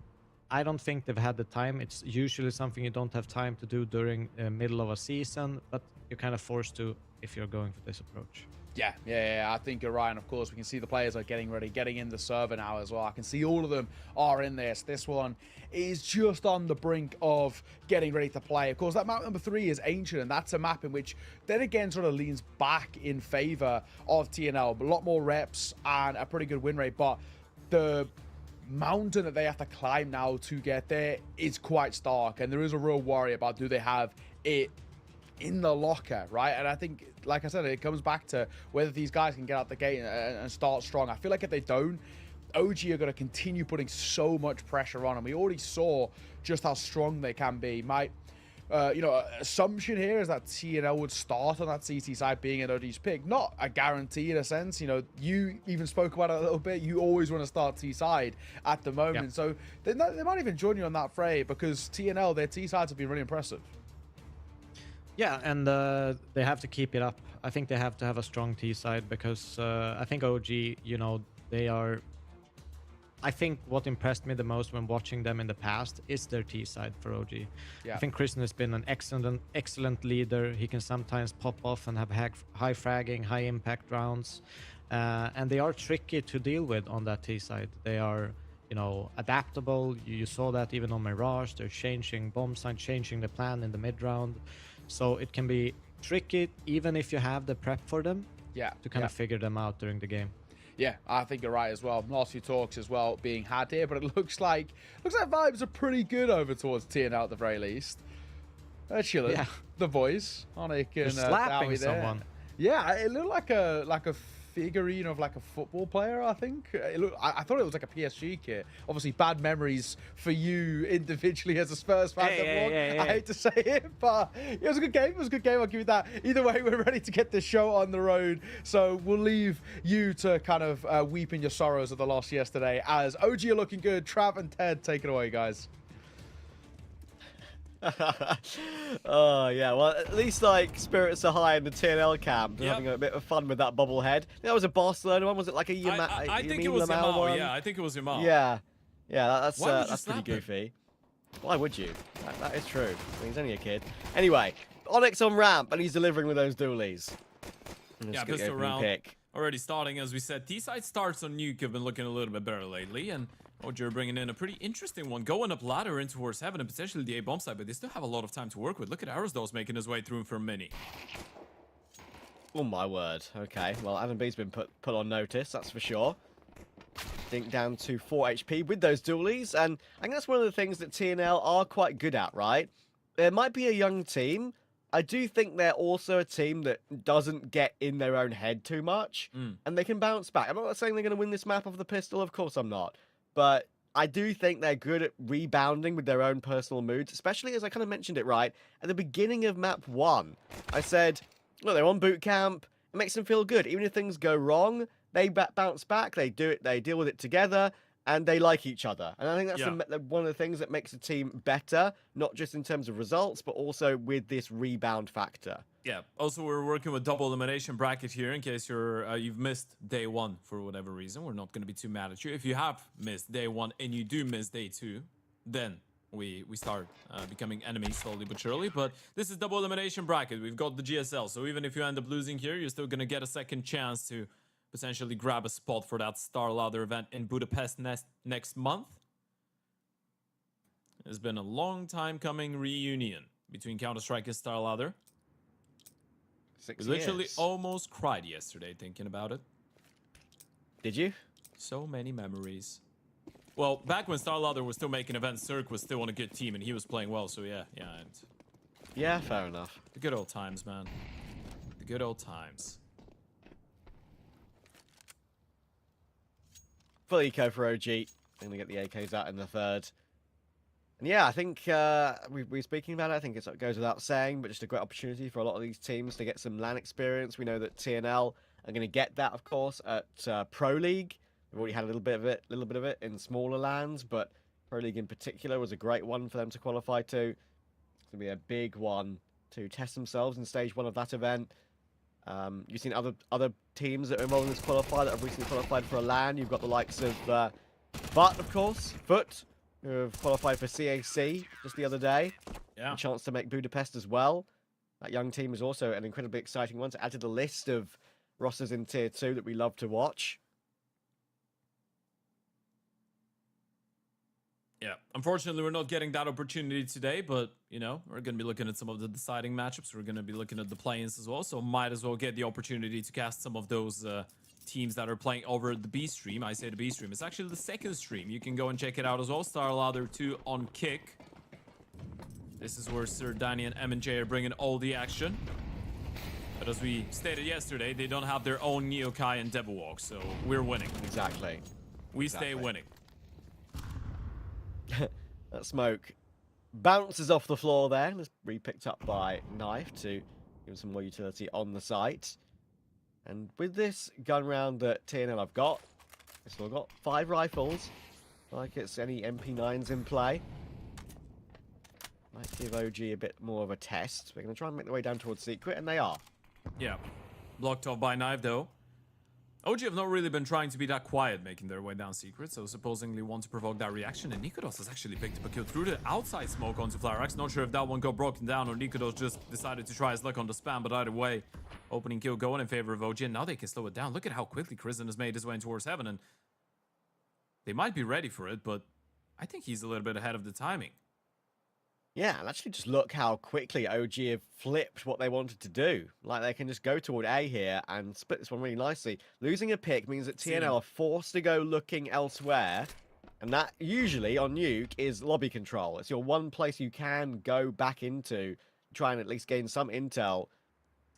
I don't think they've had the time. It's usually something you don't have time to do during the middle of a season, but you're kind of forced to if you're going for this approach. Yeah, I think you're right. And of course, we can see the players are getting ready, getting in the server now as well. I can see all of them are in this. This one is just on the brink of getting ready to play. Of course, that map number 3 is Ancient, and that's a map in which then again sort of leans back in favor of TNL. A lot more reps and a pretty good win rate, but the mountain that they have to climb now to get there is quite stark, and there is a real worry about do they have it in the locker, right? And I think, like I said, it comes back to whether these guys can get out the gate and start strong. I feel like if they don't, OG are going to continue putting so much pressure on, and we already saw just how strong they can be. My assumption here is that TNL would start on that CT side being an OG's pick. Not a guarantee in a sense. You know, you even spoke about it a little bit. You always want to start T side at the moment. Yeah. So they might even join you on that fray because TNL, their T sides have been really impressive. Yeah, and they have to keep it up. I think they have to have a strong T side because I think OG, they are... I think what impressed me the most when watching them in the past is their T side for OG. Yeah. I think Kristen has been an excellent leader. He can sometimes pop off and have high fragging, high impact rounds. And they are tricky to deal with on that T side. They are, adaptable. You saw that even on Mirage. They're changing bomb sign, changing the plan in the mid round. So it can be tricky even if you have the prep for them to kind of figure them out during the game. Yeah, I think you're right as well. Last few talks as well being had here, but it looks like vibes are pretty good over towards TNL at the very least. They're chilling. Yeah. The boys, Onic and slapping someone. Yeah, it looked like a figurine of like a football player, I think. I thought it was like a PSG kit. Obviously, bad memories for you individually as a Spurs fan. I hate to say it, but it was a good game. It was a good game. I'll give you that. Either way, we're ready to get this show on the road. So we'll leave you to kind of weep in your sorrows of the loss yesterday as OG are looking good. Trav and Ted, take it away, guys. Oh, yeah. Well, at least, like, spirits are high in the TNL camp. They're Yep. having a bit of fun with that bobblehead. That was a Barcelona one. Was it like a I think it Yamin was Lamau Yamal. one? Yeah, I think it was Yamal. Yeah. Yeah, that's Why would you pretty slap him? goofy. Why would you? That is true. I mean, he's only a kid. Anyway, Onyx on ramp, and he's delivering with those dualies. Yeah, pistol round. Already starting, as we said. T-side starts on Nuke have been looking a little bit better lately, and Ogier bringing in a pretty interesting one. Going up ladder in towards heaven and potentially the A-bomb side, but they still have a lot of time to work with. Look at Arrowsdale's making his way through for Mini. Oh my word. Okay, well, Adam B's been put on notice, that's for sure. Dink down to 4 HP with those dualies, and I think that's one of the things that TNL are quite good at, right? There might be a young team. I do think they're also a team that doesn't get in their own head too much, and they can bounce back. I'm not saying they're going to win this map off the pistol, of course I'm not. But I do think they're good at rebounding with their own personal moods, especially as I kind of mentioned it right at the beginning of map 1. I said, look, they're on boot camp. It makes them feel good. Even if things go wrong, they bounce back. They do it. They deal with it together, and they like each other. And I think that's one of the things that makes a team better, not just in terms of results, but also with this rebound factor. Yeah. Also, we're working with double elimination bracket here in case you've missed day 1 for whatever reason. We're not going to be too mad at you. If you have missed day 1 and you do miss day 2, then we start becoming enemies slowly but surely. But this is double elimination bracket. We've got the GSL, so even if you end up losing here, you're still going to get a second chance to potentially grab a spot for that Star Ladder event in Budapest next month. It's been a long time coming reunion between Counter-Strike and Star Ladder. 6 We literally years. almost cried yesterday thinking about it. Did you? So many memories. Well, back when Star Ladder was still making events, Cirque was still on a good team and he was playing well, so yeah. And Yeah, fair enough. the good old times, man. The good old times. Full eco for OG. I'm going to get the AKs out in the third. And yeah, I think we're speaking about it. I think it goes without saying, but just a great opportunity for a lot of these teams to get some LAN experience. We know that TNL are going to get that, of course, at Pro League. We've already had a little bit of it in smaller LANs, but Pro League in particular was a great one for them to qualify to. It's going to be a big one to test themselves in stage 1 of that event. You've seen other teams that are involved in this qualifier that have recently qualified for a LAN. You've got the likes of Butt, of course, Foot, who have qualified for CAC just the other day. Yeah. A chance to make Budapest as well. That young team is also an incredibly exciting one to add to the list of rosters in Tier 2 that we love to watch. Yeah, unfortunately, we're not getting that opportunity today, but, you know, we're going to be looking at some of the deciding matchups. We're going to be looking at the play-ins as well, so might as well get the opportunity to cast some of those teams that are playing over the B stream. I say the B stream. It's actually the second stream. You can go and check it out as well. Star Ladder 2 on Kick. This is where Sir Danny and M&J are bringing all the action. But as we stated yesterday, they don't have their own Neokai and Devilwalk, so we're winning. Exactly. We stay winning. That smoke bounces off the floor there. It's re-picked up by Knife to give some more utility on the site. And with this gun round that TNL have got, they've still got 5 rifles. Like it's any MP9s in play. Might give OG a bit more of a test. They're going to try and make their way down towards Secret, and they are. Yeah. Blocked off by Knife, though. OG have not really been trying to be that quiet, making their way down Secret, so supposedly want to provoke that reaction. And Nikodos has actually picked up a kill through the outside smoke onto Flyrax. Not sure if that one got broken down or Nikodos just decided to try his luck on the spam, but either way, opening kill going in favor of OG. And now they can slow it down. Look at how quickly Kristen has made his way towards heaven, and they might be ready for it, but I think he's a little bit ahead of the timing. Yeah, and actually just look how quickly OG have flipped what they wanted to do. Like, they can just go toward A here and split this one really nicely. Losing a pick means that TNL are forced to go looking elsewhere. And that, usually, on Nuke, is lobby control. It's your one place you can go back into, try and at least gain some intel.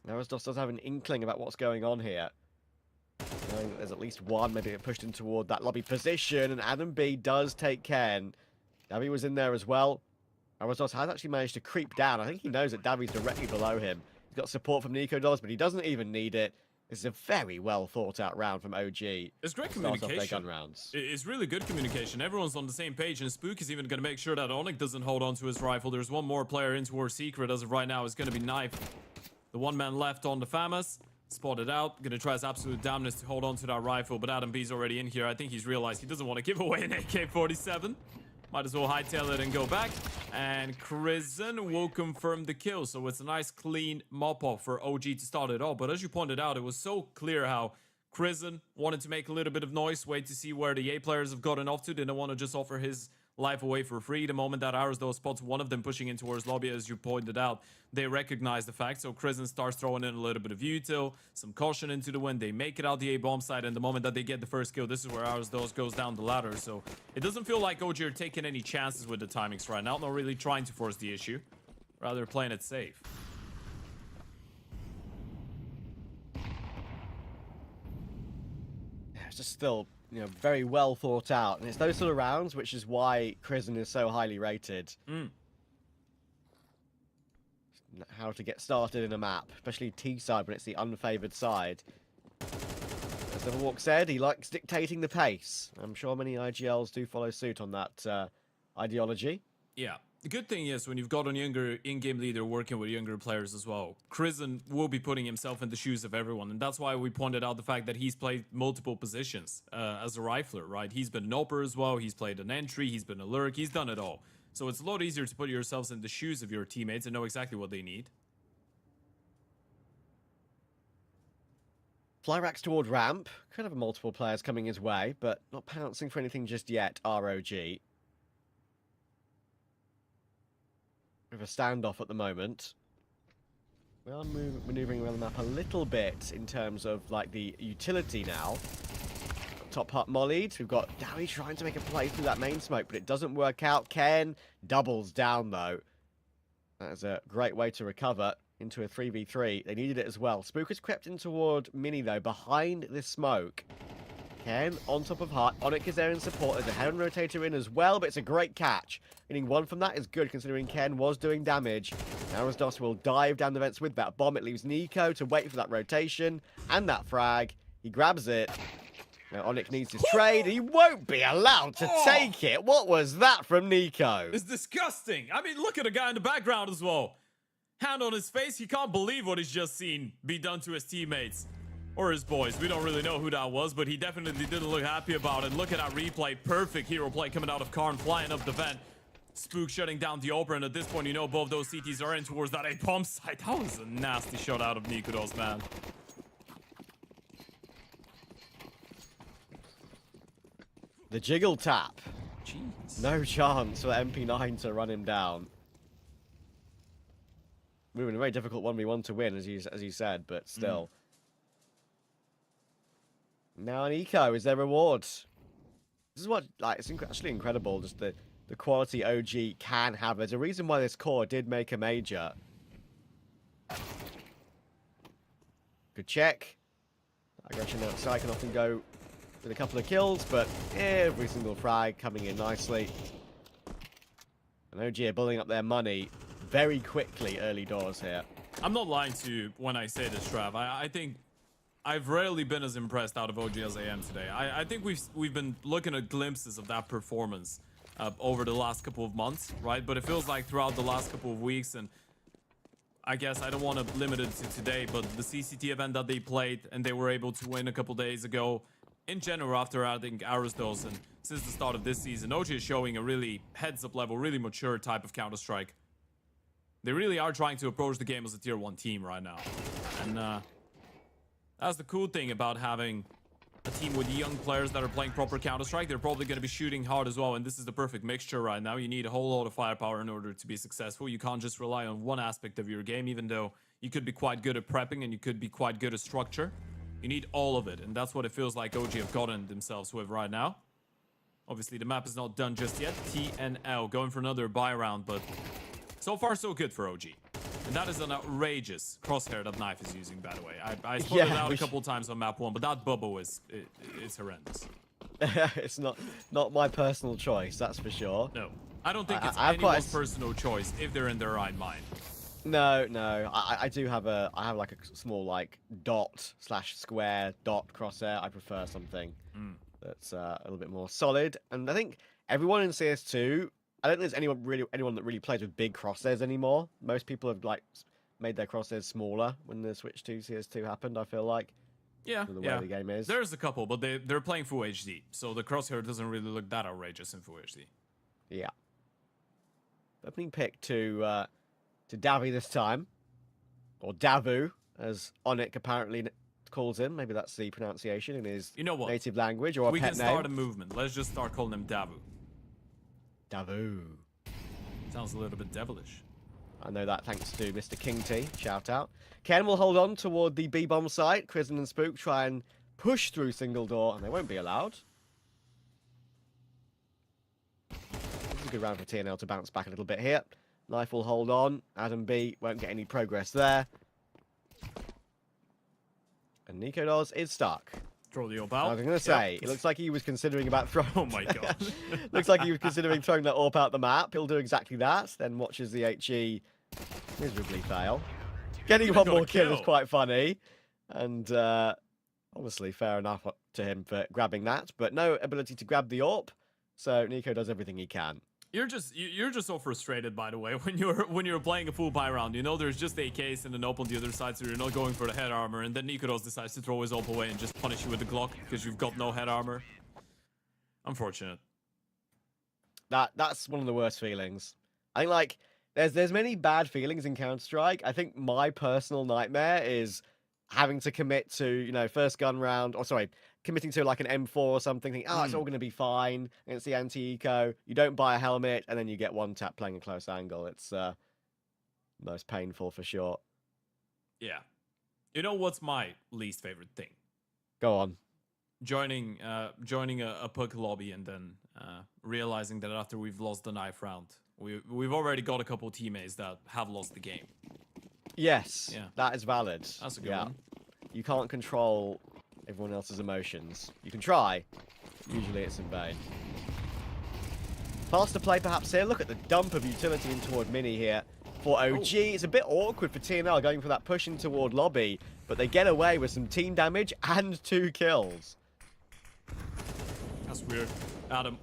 Arosdos does have an inkling about what's going on here. Knowing that there's at least one, maybe pushed in toward that lobby position, and Adam B does take Ken. Davy was in there as well. Arosdos has actually managed to creep down. I think he knows that Davi's directly below him. He's got support from Nico Dollars, but he doesn't even need it. This is a very well thought out round from OG. It's great Start off their communication. gun rounds. It's really good communication. Everyone's on the same page, and Spook is even going to make sure that Onyx doesn't hold on to his rifle. There's one more player into War Secret as of right now. It's going to be Knife. The one man left on the FAMAS. Spotted out. Going to try his absolute damnness to hold on to that rifle, but Adam B's already in here. I think he's realized he doesn't want to give away an AK-47. Might as well hightail it and go back. And Crizzen will confirm the kill. So it's a nice clean mop-off for OG to start it off. But as you pointed out, it was so clear how Crizzen wanted to make a little bit of noise, wait to see where the A players have gotten off to. Didn't want to just offer his life away for free. The moment that Arrows though spots one of them pushing in towards lobby, as you pointed out, they recognize the fact. So Crizzen starts throwing in a little bit of util, some caution into the wind. They make it out the A bomb site, and the moment that they get the first kill, this is where Arrows though goes down the ladder. So it doesn't feel like OG are taking any chances with the timings right now. Not really trying to force the issue, rather playing it safe. It's just still, you know, very well thought out, and it's those sort of rounds which is why Crizzen is so highly rated. How to get started in a map, especially T side when it's the unfavored side. As Neverwalk said, he likes dictating the pace. I'm sure many IGLs do follow suit on that ideology. Yeah. The good thing is when you've got a younger in-game leader working with younger players as well, Crizzen will be putting himself in the shoes of everyone. And that's why we pointed out the fact that he's played multiple positions as a rifler, right? He's been an AWPer as well. He's played an entry. He's been a lurk. He's done it all. So it's a lot easier to put yourselves in the shoes of your teammates and know exactly what they need. Flyracks toward ramp. Could have multiple players coming his way, but not pouncing for anything just yet, ROG. With a standoff at the moment. We are maneuvering around the map a little bit in terms of like the utility now. Top part mollied. We've got Dowie trying to make a play through that main smoke, but it doesn't work out. Ken doubles down though. That is a great way to recover into a 3v3. They needed it as well. Spook has crept in toward Mini though, behind this smoke. Ken on top of Hart. Onyx is there in support. There's a heron rotator in as well, but it's a great catch. Getting one from that is good considering Ken was doing damage. Now Arosdos will dive down the vents with that bomb. It leaves Nico to wait for that rotation and that frag. He grabs it. Now Onyx needs his trade. He won't be allowed to take it. What was that from Nico? It's disgusting. I mean, look at the guy in the background as well. Hand on his face. He can't believe what he's just seen be done to his teammates. Or his boys. We don't really know who that was, but he definitely didn't look happy about it. Look at that replay. Perfect hero play coming out of Karn, flying up the vent. Spook shutting down the Oprah, and at this point, you know both those CTs are in towards that A-bomb site. That was a nasty shot out of Nikudos, man. The jiggle tap. Jeez. No chance for MP9 to run him down. Moving a very difficult 1v1 to win, as you said, but still. Now an eco is their reward. This is what, like, it's actually incredible, just the quality OG can have. There's a reason why this core did make a major. Good check. Aggression outside can often go with a couple of kills, but every single frag coming in nicely. And OG are building up their money very quickly early doors here. I'm not lying to you when I say this, Trav. I think I've rarely been as impressed out of OG as I am today. I think we've been looking at glimpses of that performance over the last couple of months, right? But it feels like throughout the last couple of weeks, and I guess I don't want to limit it to today, but the CCT event that they played and they were able to win a couple days ago, in general, after adding Arosdos, and since the start of this season, OG is showing a really heads-up level, really mature type of Counter-Strike. They really are trying to approach the game as a tier 1 team right now. And that's the cool thing about having a team with young players that are playing proper Counter-Strike. They're probably going to be shooting hard as well, and this is the perfect mixture right now. You need a whole lot of firepower in order to be successful. You can't just rely on one aspect of your game, even though you could be quite good at prepping and you could be quite good at structure. You need all of it, and that's what it feels like OG have gotten themselves with right now. Obviously, the map is not done just yet. TNL going for another buy round, but so far so good for OG. And that is an outrageous crosshair that Knife is using, by the way. I spotted it out a couple times on map 1, but that bubble is horrendous. It's not my personal choice, that's for sure. No, I don't think it's anyone's personal choice if they're in their right mind. No, I do have I have like a small like dot/square dot crosshair. I prefer something that's a little bit more solid. And I think everyone in CS2, I don't think there's anyone that really plays with big crosshairs anymore. Most people have like made their crosshairs smaller when the switch to CS2 happened. I feel like. Yeah, The way the game is. There's a couple, but they're playing full HD, so the crosshair doesn't really look that outrageous in full HD. Yeah. Opening pick to Davi this time, or Davu, as Onik apparently calls him. Maybe that's the pronunciation in his native language or a we pet can name. start a movement. Let's just start calling him Davu. Davu. Sounds a little bit devilish. I know that thanks to Mr. King T. Shout out. Ken will hold on toward the B-bomb site. Kristen and Spook try and push through single door, and they won't be allowed. This is a good round for TNL to bounce back a little bit here. Knife will hold on. Adam B won't get any progress there. And Nico Doz is stuck. Throw the AWP I out. was going to say, it looks like he was considering about throwing... Oh my god. Looks like he was considering throwing that AWP out the map. He'll do exactly that. Then watches the HE miserably fail. Getting one more kill is quite funny. And honestly, fair enough to him for grabbing that. But no ability to grab the AWP. So Nico does everything he can. You're just so frustrated, by the way, when you're playing a full buy round. You know there's just AKs and an AWP on the other side, so you're not going for the head armor, and then Nikoros decides to throw his AWP away and just punish you with the Glock because you've got no head armor. Unfortunate. That's one of the worst feelings. I think like there's many bad feelings in Counter-Strike. I think my personal nightmare is having to commit to, first gun round, or sorry, committing to like an M4 or something, thinking, it's all going to be fine against the anti-eco. You don't buy a helmet, and then you get one tap playing a close angle. It's most painful for sure. Yeah. You know what's my least favorite thing? Go on. Joining a puck lobby and then realizing that after we've lost the knife round, we've already got a couple teammates that have lost the game. Yes, Yeah. that is valid. That's a good one. You can't control everyone else's emotions. You can try. Usually it's in vain. Faster play perhaps here. Look at the dump of utility in toward Mini here for OG. It's a bit awkward for TNL going for that push in toward lobby, but they get away with some team damage and 2 kills. That's weird. Adam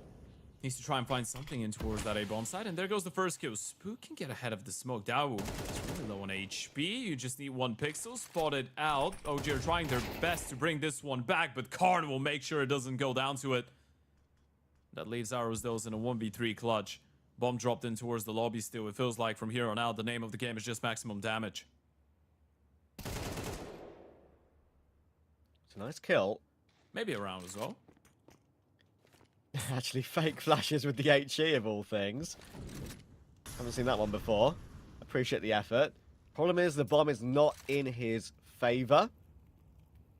needs to try and find something in towards that A-bomb side, and there goes the first kill. Spook can get ahead of the smoke. Dawu is really low on HP. You just need 1 pixel. Spot it out. OG are trying their best to bring this one back, but Karn will make sure it doesn't go down to it. That leaves Arrows those in a 1v3 clutch. Bomb dropped in towards the lobby still. It feels like from here on out, the name of the game is just maximum damage. It's a nice kill. Maybe a round as well. Actually, fake flashes with the HE of all things. Haven't seen that one before. Appreciate the effort. Problem is, the bomb is not in his favor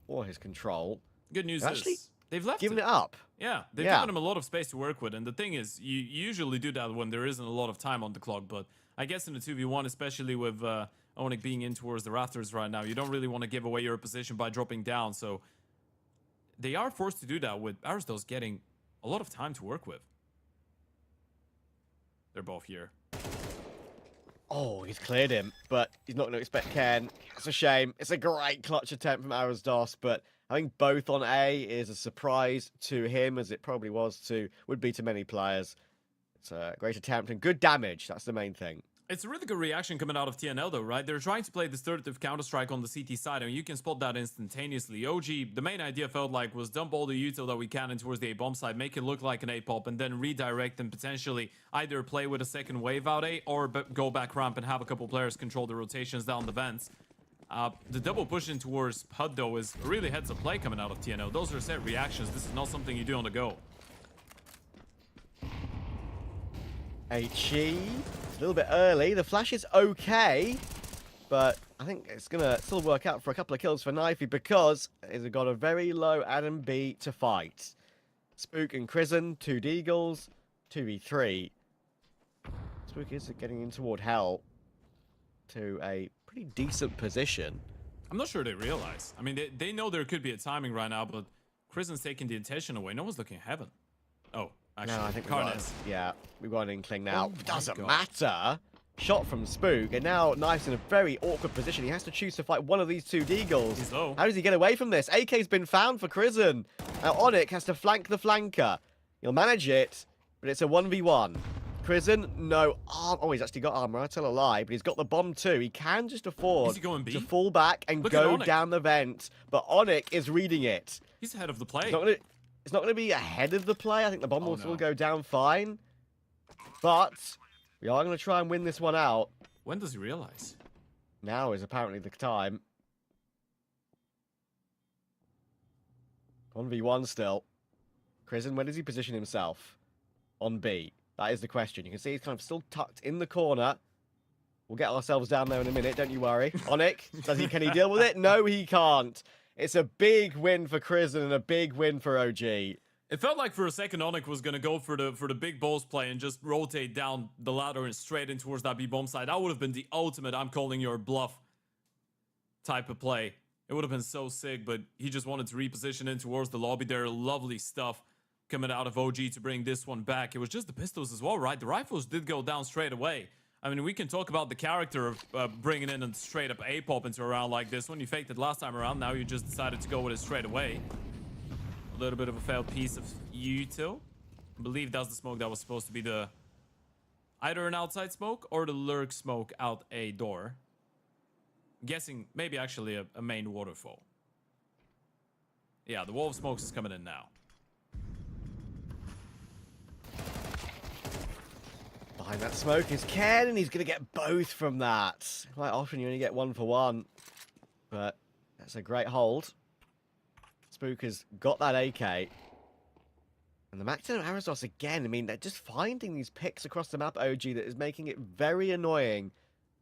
or his control. Good news Actually, is they've left Giving it up. Yeah, they've given him a lot of space to work with. And the thing is, you usually do that when there isn't a lot of time on the clock. But I guess in the 2v1, especially with Onik being in towards the rafters right now, you don't really want to give away your position by dropping down. So they are forced to do that with Aristos getting a lot of time to work with. They're both here. Oh, he's cleared him, but he's not going to expect Ken. It's a shame. It's a great clutch attempt from Aristos, but I think both on A is a surprise to him, as it probably would be to many players. It's a great attempt and good damage. That's the main thing. It's a really good reaction coming out of TNL though, right? They're trying to play this assertive Counter-Strike on the CT side, and you can spot that instantaneously. OG, the main idea felt like was dump all the util that we can in towards the A-bomb side, make it look like an A-pop, and then redirect and potentially either play with a second wave out A, or go back ramp and have a couple players control the rotations down the vents. The double push in towards PUD though is a really heads-up play coming out of TNL. Those are set reactions. This is not something you do on the go. HE, it's a little bit early. The flash is okay, but I think it's going to still work out for a couple of kills for Knifey because he's got a very low Adam B to fight. Spook and Krisen, 2 Deagles, 2v3. Spook is getting in toward Hell to a pretty decent position. I'm not sure they realize. I mean, they know there could be a timing right now, but Krisen's taking the attention away. No one's looking heaven. Oh. Actually, no, I think Karn is. we've got an inkling now. Oh Doesn't God. matter. shot from Spook, and now Knife's in a very awkward position. He has to choose to fight one of these two Deagles. He's low. How does he get away from this? AK's been found for Crizzen. Now Onyx has to flank the flanker. He'll manage it, but it's a 1v1. Crizzen, no arm. Oh, he's actually got armor. I tell a lie, but he's got the bomb too. He can just afford Is he going B? to fall back and Look at go Onyx. down the vent. But Onyx is reading it. He's ahead of the play. It's not gonna be ahead of the play. I think the bomb will Oh, still no. go down fine. But we are gonna try and win this one out. When does he realize? Now is apparently the time. 1v1 still. Crizzen, where does he position himself? On B. That is the question. You can see he's kind of still tucked in the corner. We'll get ourselves down there in a minute, don't you worry. Onyx, can he deal with it? No, he can't. It's a big win for Crizzen and a big win for OG. It felt like for a second Onyx was gonna go for the big balls play and just rotate down the ladder and straight in towards that B bomb side. That would have been the ultimate I'm calling your bluff type of play. It would have been so sick, but he just wanted to reposition in towards the lobby there. Lovely stuff coming out of OG to bring this one back. It was just the pistols as well, right? The rifles did go down straight away. I mean, we can talk about the character of bringing in a straight up A-pop into a round like this one. You faked it last time around, now you just decided to go with it straight away. A little bit of a failed piece of util. I believe that's the smoke that was supposed to be the either an outside smoke or the lurk smoke out a door. I'm guessing maybe actually a main waterfall. Yeah, the wall of smokes is coming in now. Behind that smoke is Ken, and he's going to get both from that. Quite often you only get one for one. But that's a great hold. Spook has got that AK. And the Mac 10 of Arizos again, I mean, they're just finding these picks across the map, OG, that is making it very annoying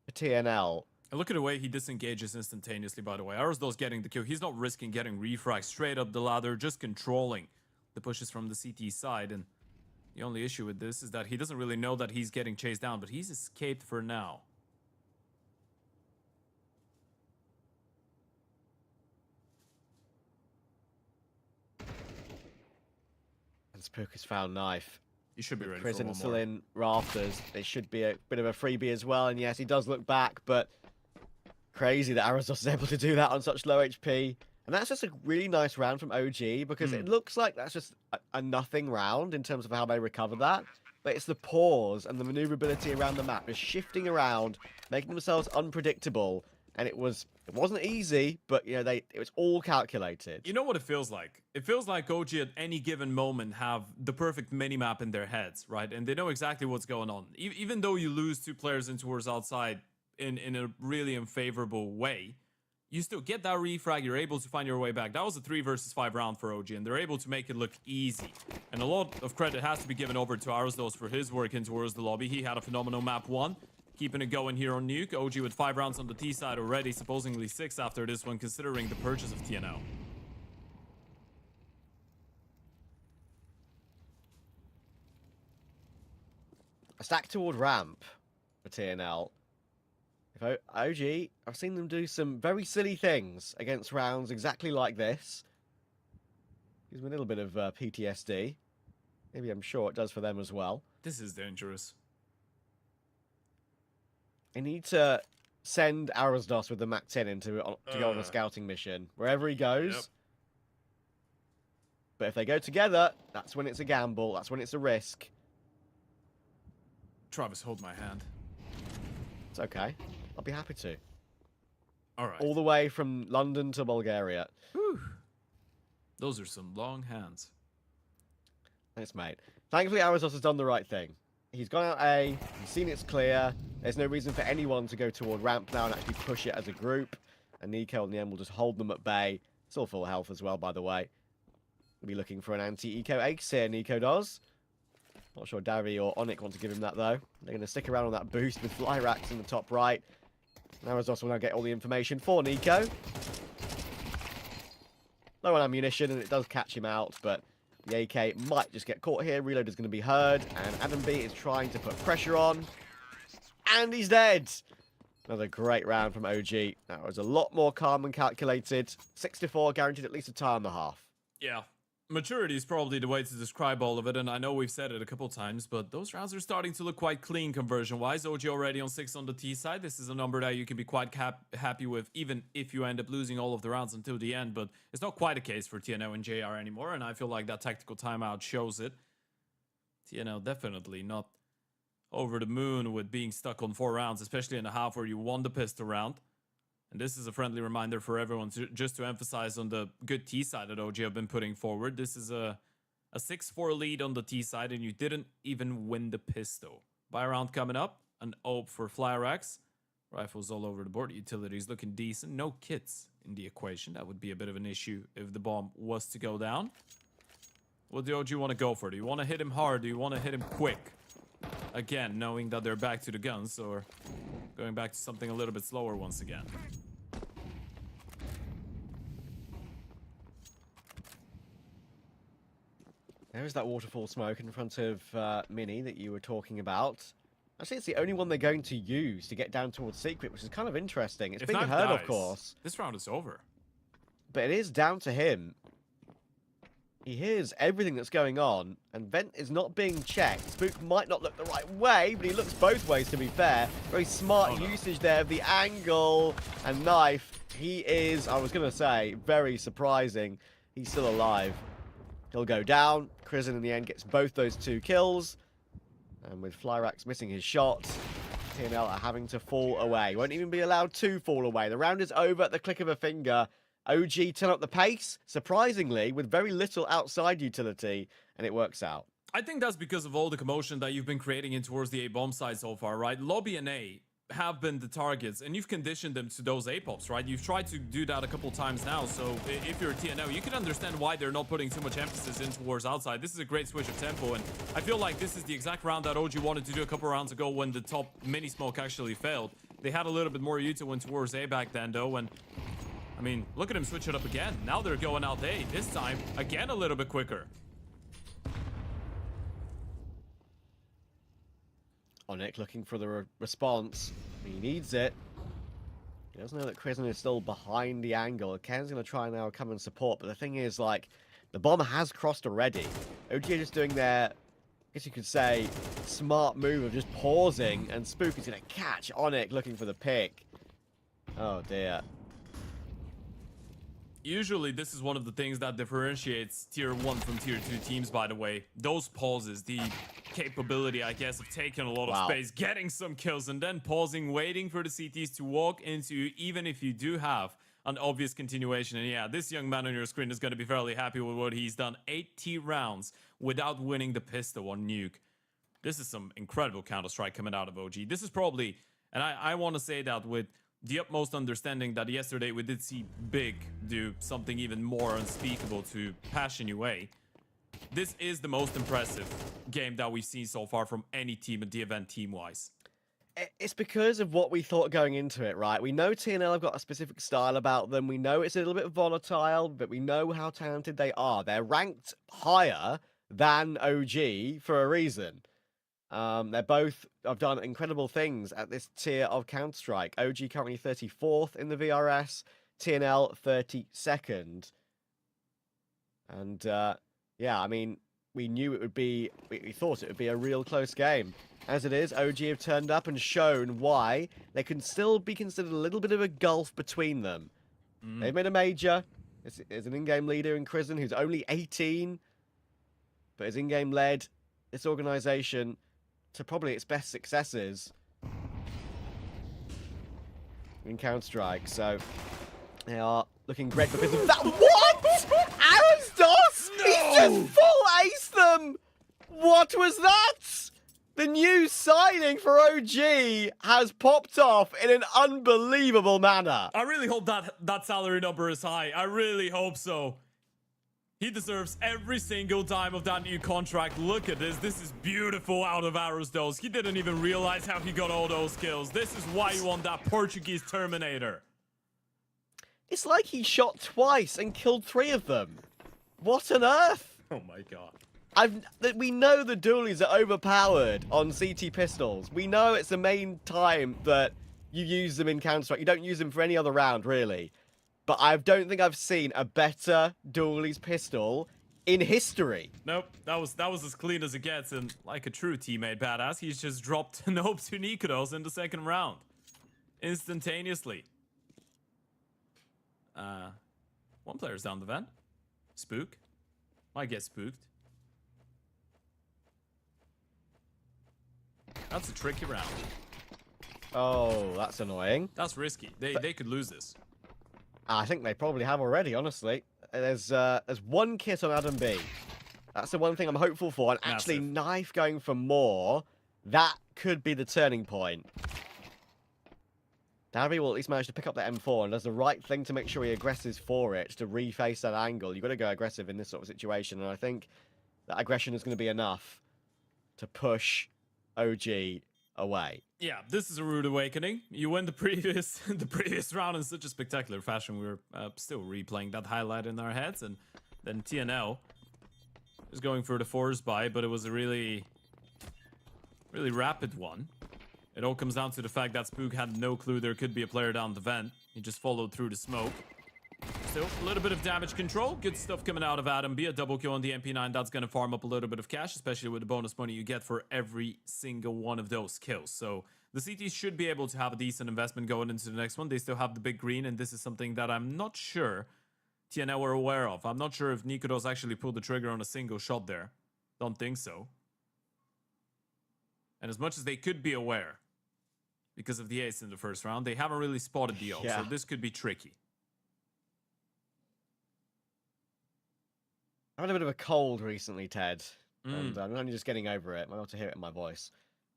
for TNL. And look at the way he disengages instantaneously, by the way. Arizos getting the kill. He's not risking getting refrags straight up the ladder, just controlling the pushes from the CT side. And the only issue with this is that he doesn't really know that he's getting chased down, but he's escaped for now. And Spook has found Knife. You should be ready for Crizzen one still more. in rafters. It should be a bit of a freebie as well. And yes, he does look back, but crazy that Arizos is able to do that on such low HP. And that's just a really nice round from OG, because it looks like that's just a nothing round in terms of how they recover that. But it's the pause and the maneuverability around the map, just shifting around, making themselves unpredictable. And it wasn't easy, but you know, it was all calculated. You know what it feels like? It feels like OG at any given moment have the perfect minimap in their heads, right? And they know exactly what's going on. Even though you lose 2 players in towards outside in a really unfavorable way, you still get that refrag, you're able to find your way back. That was a 3 versus 5 round for OG, and they're able to make it look easy. And a lot of credit has to be given over to Arizos for his work in towards the lobby. He had a phenomenal map 1, keeping it going here on Nuke. OG with 5 rounds on the T side already, supposedly 6 after this one, considering the purchase of TNL. A stack toward ramp for TNL. If OG, I've seen them do some very silly things against rounds exactly like this. Gives me a little bit of PTSD. Maybe I'm sure it does for them as well. This is dangerous. I need to send Arizdos with the Mac 10 in to go on a scouting mission. Wherever he goes. Yep. But if they go together, that's when it's a gamble. That's when it's a risk. Travis, hold my hand. It's okay. I'll be happy to. All right. All the way from London to Bulgaria. Whew. Those are some long hands. Thanks, mate. Thankfully, Arizos has done the right thing. He's gone out A, he's seen it's clear. There's no reason for anyone to go toward ramp now and actually push it as a group. And Nico and the end will just hold them at bay. It's all full health as well, by the way. We'll be looking for an anti-eco ace here, Nico does. Not sure Davy or Onyx want to give him that, though. They're going to stick around on that boost with fly racks in the top right. Arizos will now get all the information for Nico. Low on ammunition, and it does catch him out, but the AK might just get caught here. Reload is going to be heard, and Adam B is trying to put pressure on. And he's dead! Another great round from OG. That was a lot more calm and calculated. 6-4, guaranteed at least a tie and a half. Yeah. Maturity is probably the way to describe all of it, and I know we've said it a couple times, but those rounds are starting to look quite clean conversion-wise. OG already on 6 on the T side. This is a number that you can be quite happy with, even if you end up losing all of the rounds until the end, but it's not quite a case for TNO and JR anymore, and I feel like that tactical timeout shows it. TNO definitely not over the moon with being stuck on 4 rounds, especially in a half where you won the pistol round. And this is a friendly reminder for everyone just to emphasize on the good T side that OG have been putting forward. This is a 6-4 lead on the T side, and you didn't even win the pistol. Buy round coming up, an AWP for Flyrax. Rifles all over the board, utilities looking decent. No kits in the equation. That would be a bit of an issue if the bomb was to go down. What do OG want to go for? Do you want to hit him hard? Do you want to hit him quick? Again, knowing that they're back to the guns, or going back to something a little bit slower once again. There is that waterfall smoke in front of Mini that you were talking about. Actually, it's the only one they're going to use to get down towards Secret, which is kind of interesting. It's If being Knife heard, dies, of course. This round is over. But it is down to him. He hears everything that's going on, and Vent is not being checked. Spook might not look the right way, but he looks both ways, to be fair. Very smart usage there of the angle and Knife. He is, I was going to say, very surprising. He's still alive. He'll go down. Crizin in the end gets both those 2 kills. And with Flyrax missing his shot, TNL are having to fall away. Won't even be allowed to fall away. The round is over at the click of a finger. OG turn up the pace, surprisingly, with very little outside utility, and it works out. I think that's because of all the commotion that you've been creating in towards the A-bomb side so far, right? Lobby and A have been the targets, and you've conditioned them to those A-pops, right? You've tried to do that a couple times now, so if you're a TNO, you can understand why they're not putting too much emphasis in towards outside. This is a great switch of tempo, and I feel like this is the exact round that OG wanted to do a couple rounds ago when the top mini-smoke actually failed. They had a little bit more util in towards A back then, though, and I mean, look at him switch it up again. Now they're going out A. This time, again, a little bit quicker. Onic looking for the response. He needs it. He doesn't know that Crizin is still behind the angle. Ken's going to try now come and support, but the thing is, like, the bomb has crossed already. OG are just doing their, I guess you could say, smart move of just pausing, and Spook is going to catch Onic looking for the pick. Oh, dear. Usually, this is one of the things that differentiates Tier 1 from Tier 2 teams, by the way. Those pauses, the capability, I guess, of taking a lot of space, getting some kills, and then pausing, waiting for the CTs to walk into you, even if you do have an obvious continuation. And yeah, this young man on your screen is going to be fairly happy with what he's done. 80 rounds without winning the pistol on Nuke. This is some incredible Counter-Strike coming out of OG. This is probably, and I want to say that with the utmost understanding that yesterday we did see Big do something even more unspeakable to Passion UA. This is the most impressive game that we've seen so far from any team at the event team-wise. It's because of what we thought going into it, right? We know TNL have got a specific style about them. We know it's a little bit volatile, but we know how talented they are. They're ranked higher than OG for a reason. They're both have done incredible things at this tier of Counter-Strike. OG currently 34th in the VRS, TNL 32nd. And yeah, I mean, we knew it would be, we thought it would be a real close game. As it is, OG have turned up and shown why there can still be considered a little bit of a gulf between them. They've made a major. There's an in-game leader in Crizin who's only 18, but has in-game led this organization to probably its best successes in Counter-Strike. So they are looking great because of that. What? Arasdos? No! He just full aced them! What was that? The new signing for OG has popped off in an unbelievable manner. I really hope that salary number is high. I really hope so. He deserves every single dime of that new contract. Look at this. This is beautiful out of Arasdos. He didn't even realize how he got all those kills. This is why you want that Portuguese Terminator. It's like he shot twice and killed 3 of them. What on earth? Oh my god. We know the dualies are overpowered on CT pistols. We know it's the main time that you use them in Counter-Strike. You don't use them for any other round, really. But I don't think I've seen a better dualies pistol in history. Nope, that was as clean as it gets, and like a true teammate badass, he's just dropped nope to Nikodos in the second round. Instantaneously. One player's down the vent. Spook. Might get spooked. That's a tricky round. Oh, that's annoying. That's risky. They could lose this. I think they probably have already, honestly. There's one kit on Adam B. That's the one thing I'm hopeful for. And actually, Massive. Knife going for more, that could be the turning point. Darby will at least manage to pick up the M4 and does the right thing to make sure he aggresses for it, to reface that angle. You've got to go aggressive in this sort of situation, and I think that aggression is going to be enough to push OG away. Yeah, this is a rude awakening. You win the previous round in such a spectacular fashion. We were still replaying that highlight in our heads, and then TNL is going for the force buy, but it was a really rapid one. It all comes down to the fact that Spook had no clue there could be a player down the vent. He just followed through the smoke. Still, a little bit of damage control. Good stuff coming out of Adam B. A double kill on the MP9. That's going to farm up a little bit of cash, especially with the bonus money you get for every single one of those kills. So the CTs should be able to have a decent investment going into the next one. They still have the big green, and this is something that I'm not sure TNL were aware of. I'm not sure if Nikodos actually pulled the trigger on a single shot there. Don't think so. And as much as they could be aware, because of the ace in the first round, they haven't really spotted the ult, so this could be tricky. I've had a bit of a cold recently, Ted, and I'm only just getting over it. I'm able to hear it in my voice.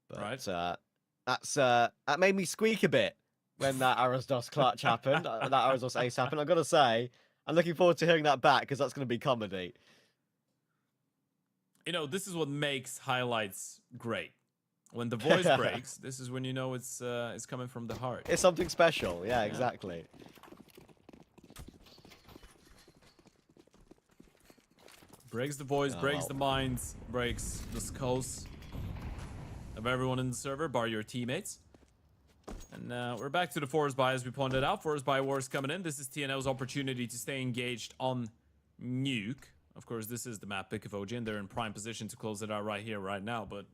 But Right. that made me squeak a bit when that Arasdos clutch happened, that Arasdos ace happened. I've got to say, I'm looking forward to hearing that back because that's going to be comedy. You know, this is what makes highlights great. When the voice breaks, this is when you know it's coming from the heart. It's something special. Yeah, exactly. Breaks the voice, breaks the minds, breaks the skulls of everyone in the server, bar your teammates. And we're back to the forest buy, as we pointed out. Forest buy wars coming in. This is TNL's opportunity to stay engaged on Nuke. Of course, this is the map pick of OG, and they're in prime position to close it out right here, right now. But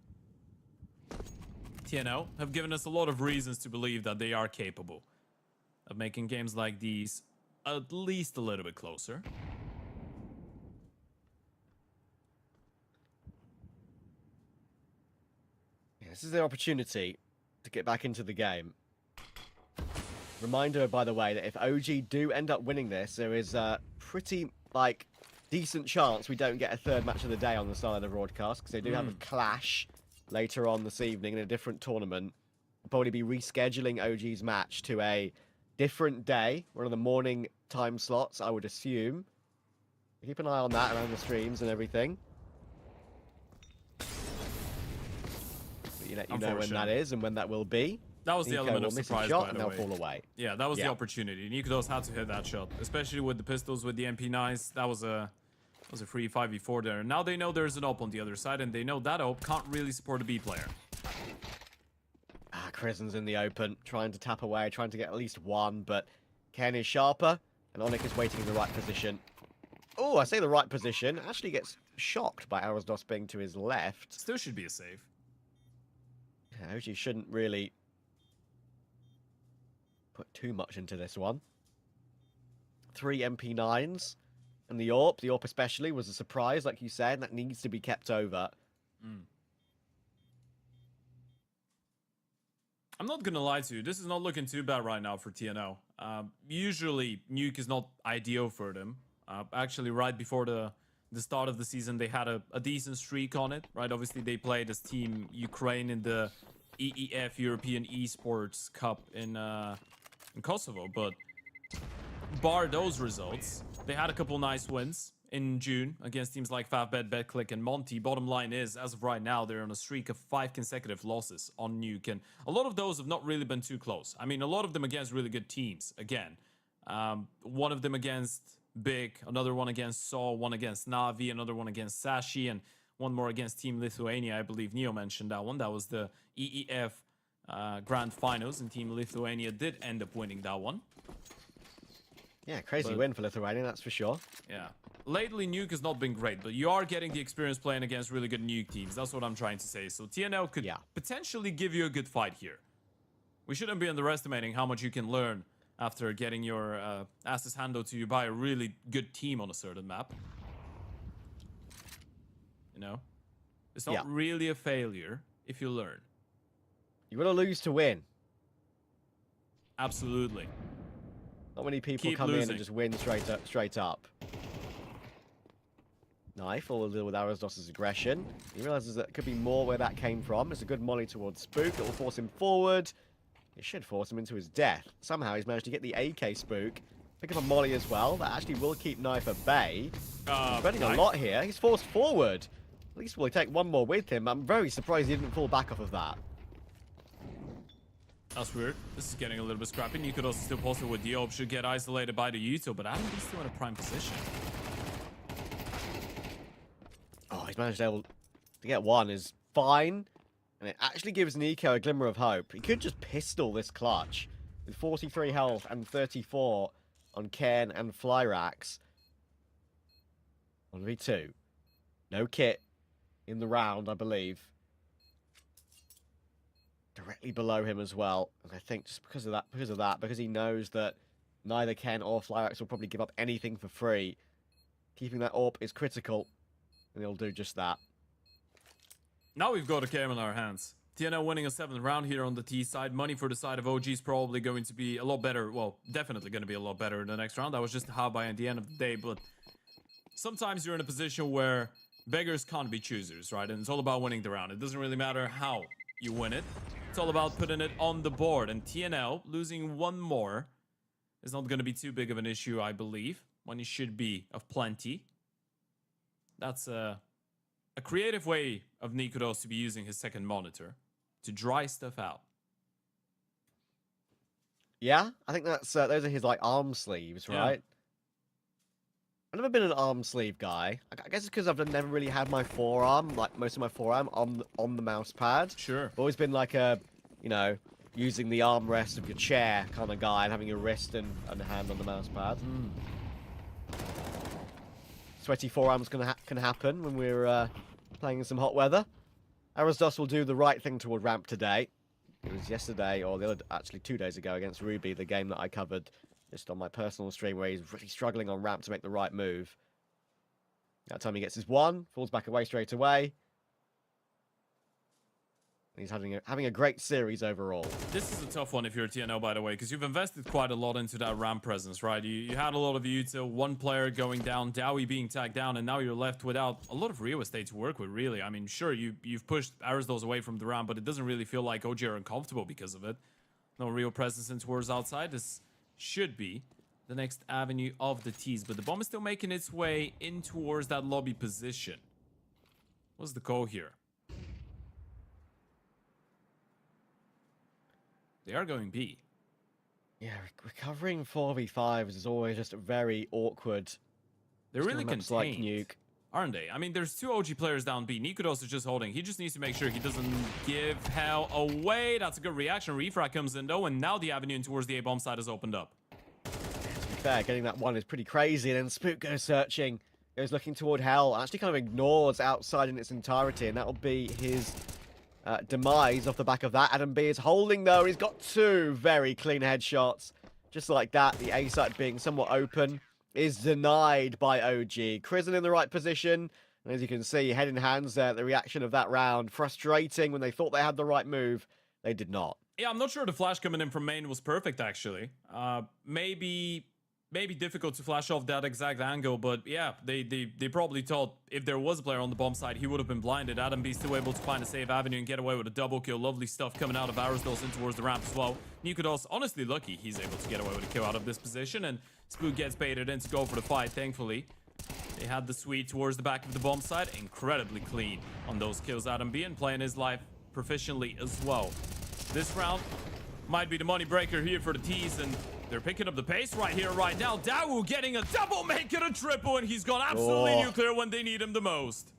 TNL have given us a lot of reasons to believe that they are capable of making games like these at least a little bit closer. This is their opportunity to get back into the game. Reminder, by the way, that if OG do end up winning this, there is a pretty, decent chance we don't get a third match of the day on the start of the broadcast, because they do have a clash later on this evening in a different tournament. We'll probably be rescheduling OG's match to a different day, one of the morning time slots, I would assume. Keep an eye on that around the streams and everything. Let you know when that is and when that will be. That was the Nico element of will miss a surprise, shot by and the they'll way. fall away. Yeah, that was the opportunity. Nikodos had to hit that shot, especially with the pistols, with the MP9s. That was a free 5v4 there. Now they know there's an op on the other side, and they know that op can't really support a B player. Krizen's in the open, trying to tap away, trying to get at least one, but Ken is sharper, and Onyx is waiting in the right position. Oh, I say the right position. Actually gets shocked by Arasdos being to his left. Still should be a save. OG shouldn't really put too much into this one. 3 MP9s. And the AWP especially, was a surprise, like you said, and that needs to be kept over. I'm not gonna lie to you, this is not looking too bad right now for TNL. Usually, Nuke is not ideal for them. Actually, right before the start of the season, they had a decent streak on it, right? Obviously, they played as Team Ukraine in the EEF European Esports Cup in Kosovo, but bar those results, they had a couple nice wins in June against teams like Favbet, BetClick, and Monty. Bottom line is, as of right now, they're on a streak of 5 consecutive losses on Nuke, and a lot of those have not really been too close. I mean, a lot of them against really good teams, again. One of them against Big, another one against Saw, one against Navi, another one against Sashi, and one more against Team Lithuania. I believe Neo mentioned that one. That was the EEF Grand Finals, and Team Lithuania did end up winning that one. Yeah, crazy But- win for Lithuania, that's for sure. Yeah. Lately, Nuke has not been great, but you are getting the experience playing against really good Nuke teams. That's what I'm trying to say. So TNL could potentially give you a good fight here. We shouldn't be underestimating how much you can learn after getting your asses handed to you by a really good team on a certain map. You know? It's not really a failure if you learn. You got to lose to win. Absolutely. Not many people come in and just win straight up. Knife, all to do with Arasdos's aggression. He realizes that it could be more where that came from. It's a good molly towards Spook. It will force him forward. It should force him into his death. Somehow he's managed to get the AK Spook. Pick up a molly as well. That actually will keep Knife at bay. He's spending a lot here. He's forced forward. At least we'll take one more with him. I'm very surprised he didn't fall back off of that. That's weird. This is getting a little bit scrappy. You could also still post it with Diop. Should get isolated by the Yuto, but Adam is still in a prime position. Oh, he's managed to get one is fine. And it actually gives Nico a glimmer of hope. He could just pistol this clutch. With 43 health and 34 on Ken and Flyrax. 1v2. No kit in the round, I believe. Directly below him as well. And I think just because he knows that neither Ken or Flyrax will probably give up anything for free. Keeping that AWP is critical. And he'll do just that. Now we've got a game in our hands. TNL winning a 7th round here on the T side. Money for the side of OG is probably going to be a lot better. Well, definitely going to be a lot better in the next round. That was just how by at the end of the day. But sometimes you're in a position where beggars can't be choosers, right? And it's all about winning the round. It doesn't really matter how you win it. It's all about putting it on the board. And TNL losing one more is not going to be too big of an issue, I believe. Money should be of plenty. That's a creative way of Nikudos to be using his second monitor to dry stuff out. Yeah, I think that's those are his like arm sleeves, right? I've never been an arm sleeve guy. I guess it's because I've never really had my forearm, like most of my forearm, on the mouse pad. Sure. I've always been like a, you know, using the armrest of your chair kind of guy and having your wrist and a hand on the mouse pad. Sweaty forearms can happen when we're playing in some hot weather. Arasdos will do the right thing toward ramp today. It was yesterday, or actually 2 days ago against Ruby, the game that I covered just on my personal stream, where he's really struggling on ramp to make the right move. That time he gets his one, falls back away straight away. He's having a great series overall. This is a tough one if you're a TNL, by the way, because you've invested quite a lot into that ramp presence, right? You had a lot of Yuto, one player going down, Dowie being tagged down, and now you're left without a lot of real estate to work with, really. I mean, sure, you've pushed Arasdos away from the ramp, but it doesn't really feel like OG are uncomfortable because of it. No real presence in towards outside. This should be the next avenue of the T's, but the bomb is still making its way in towards that lobby position. What's the call here? They are going B. Yeah, recovering 4v5s is always just very awkward. They're really contained, like Nuke, aren't they? I mean, there's 2 OG players down B. Nikudos is just holding. He just needs to make sure he doesn't give hell away. That's a good reaction. Refrag comes in, though, and now the avenue in towards the A-bomb side has opened up. To be fair, getting that one is pretty crazy. And then Spook goes searching, goes looking toward Hell, actually kind of ignores outside in its entirety, and that will be his demise off the back of that. Adam B is holding, though. He's got 2 very clean headshots. Just like that, the A site being somewhat open is denied by OG. Crizzen in the right position. And as you can see, head in hands there, the reaction of that round. Frustrating when they thought they had the right move. They did not. Yeah, I'm not sure the flash coming in from main was perfect, actually. Maybe difficult to flash off that exact angle, but yeah, they probably thought if there was a player on the bomb side, he would have been blinded. Adam B still able to find a safe avenue and get away with a double kill. Lovely stuff coming out of Arasdos in towards the ramp as well. Nikudos, honestly lucky he's able to get away with a kill out of this position, and Spook gets baited in to go for the fight, thankfully. They had the sweep towards the back of the bomb side. Incredibly clean on those kills, Adam B, and playing his life proficiently as well. This round might be the money breaker here for the T's, and they're picking up the pace right here, right now. Dawu getting a double, make it a triple, and he's gone absolutely nuclear when they need him the most.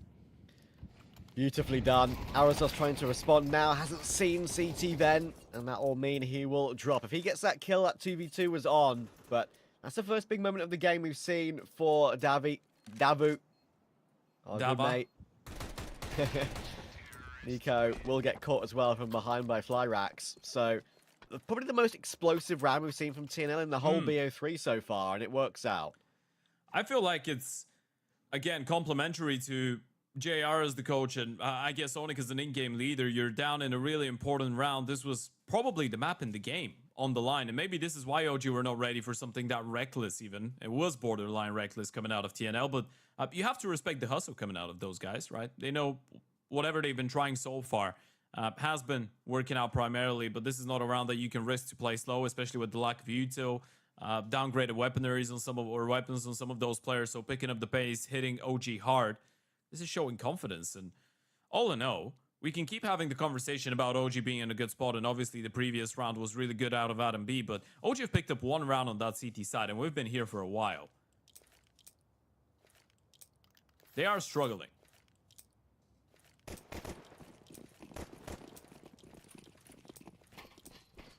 Beautifully done. Arasdos trying to respond now. Hasn't seen CT then, and that will mean he will drop. If he gets that kill, that 2v2 was on, but That's the first big moment of the game we've seen for Davu. Our good Dava. mate. Nico will get caught as well from behind by Flyrax. So probably the most explosive round we've seen from TNL in the whole BO3 so far, and it works out. I feel like it's, again, complementary to JR as the coach, and I guess Onyx as an in-game leader. You're down in a really important round. This was probably the map in the game on the line, and maybe this is why OG were not ready for something that reckless even. It was borderline reckless coming out of TNL, but you have to respect the hustle coming out of those guys, right? They know whatever they've been trying so far has been working out primarily, but this is not a round that you can risk to play slow, especially with the lack of util. Downgraded weaponaries on some of, or weapons on some of those players, so picking up the pace, hitting OG hard. This is showing confidence, and all in all, we can keep having the conversation about OG being in a good spot, and obviously the previous round was really good out of Adam B, but OG have picked up one round on that CT side, and we've been here for a while. They are struggling.